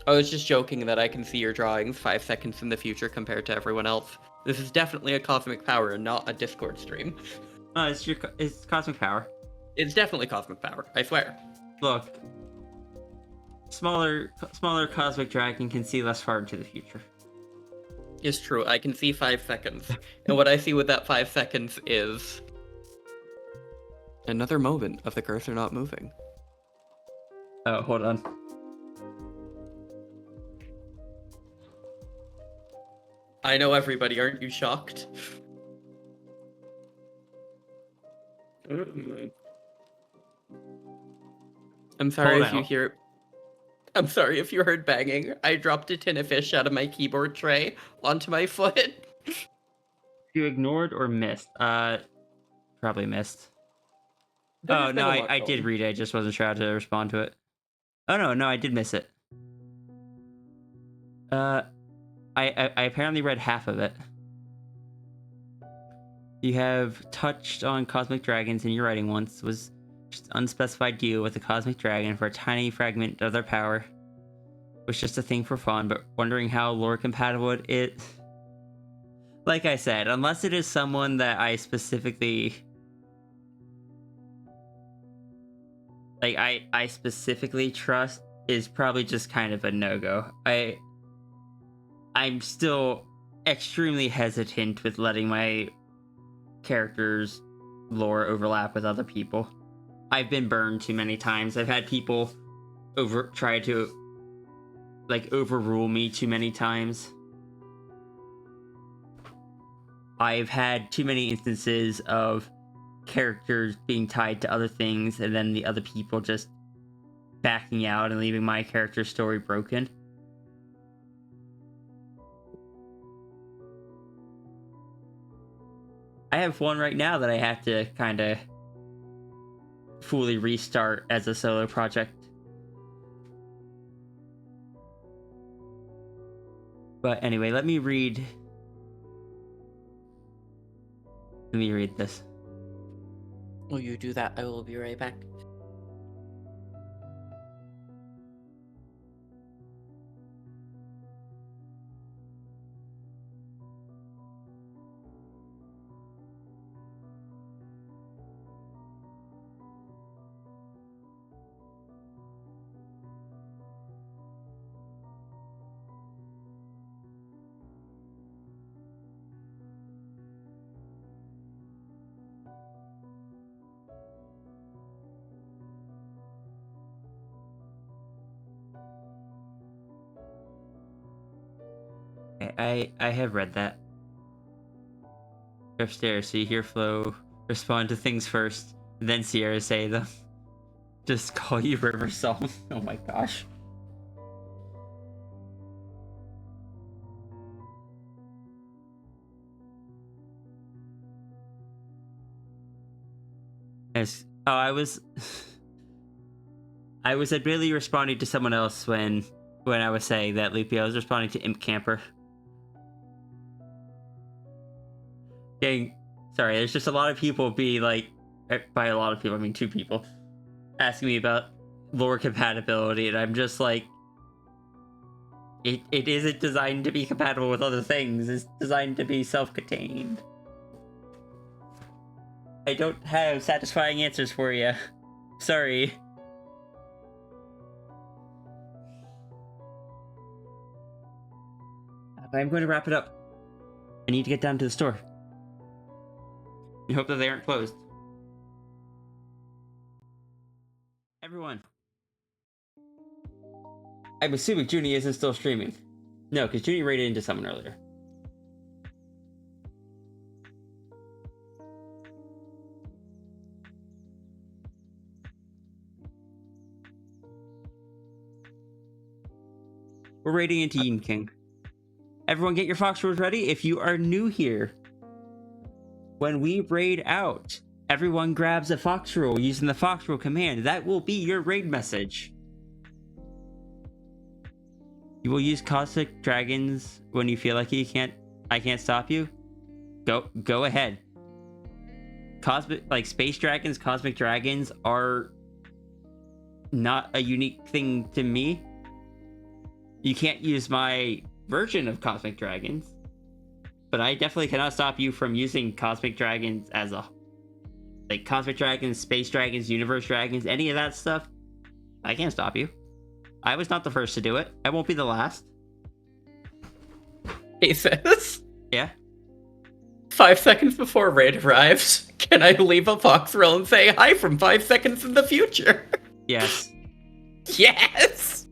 I was just joking that I can see your drawings 5 seconds in the future compared to everyone else. This is definitely a cosmic power and not a Discord stream. It's cosmic power. It's definitely cosmic power, I swear. Look, smaller cosmic dragon can see less far into the future. It's true, I can see 5 seconds. And what I see with that 5 seconds is another moment of the cursor not moving. Oh, hold on. I know everybody, aren't you shocked? I'm sorry Hold if you out. hear. I'm sorry if you heard banging. I dropped a tin of fish out of my keyboard tray onto my foot. You ignored or missed? Probably missed. Oh no, I did read it. I just wasn't sure how to respond to it. Oh no, I did miss it. I apparently read half of it. You have touched on cosmic dragons in your writing once. Was just unspecified deal with a cosmic dragon for a tiny fragment of their power. Was just a thing for fun, but wondering how lore compatible it is. Like I said, unless it is someone that I specifically I specifically trust, is probably just kind of a no-go. I'm still extremely hesitant with letting my characters' lore overlap with other people. I've been burned too many times. I've had people try to overrule me too many times. I've had too many instances of characters being tied to other things and then the other people just backing out and leaving my character's story broken. I have one right now that I have to kind of fully restart as a solo project. But anyway, let me read this. Will you do that? I will be right back. I have read that. Upstairs, so you hear Flo respond to things first, and then Sierra say them. Just call you River Song. Oh my gosh. Yes. Oh, I was admittedly responding to someone else when I was saying that, Loopy. I was responding to Imp Camper. Dang, sorry. There's just a lot of people be like, by a lot of people, I mean 2 people, asking me about lore compatibility, and I'm just like, it isn't designed to be compatible with other things. It's designed to be self-contained. I don't have satisfying answers for you. Sorry. I'm going to wrap it up. I need to get down to the store. I hope that they aren't closed. Everyone. I'm assuming Junie isn't still streaming. No, because Junie raided into someone earlier. We're raiding into Eden King. Everyone get your fox rules ready. If you are new here, when we raid out, everyone grabs a fox rule using the fox rule command. That will be your raid message. You will use cosmic dragons when you feel like I can't stop you. Go ahead. Space dragons, cosmic dragons are not a unique thing to me. You can't use my version of cosmic dragons, but I definitely cannot stop you from using cosmic dragons as a cosmic dragons, space dragons, universe dragons, any of that stuff. I can't stop you. I was not the first to do it. I won't be the last. He says, Yeah. 5 seconds before raid arrives, can I leave a fox roll and say hi from 5 seconds in the future? Yes. Yes!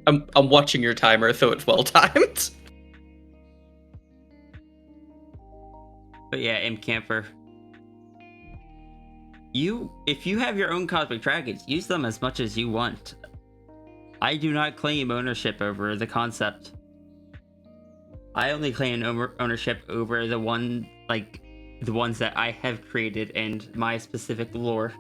I'm watching your timer, so it's well timed. But yeah, Imp Camper. If you have your own cosmic dragons, use them as much as you want. I do not claim ownership over the concept. I only claim ownership over the ones that I have created and my specific lore.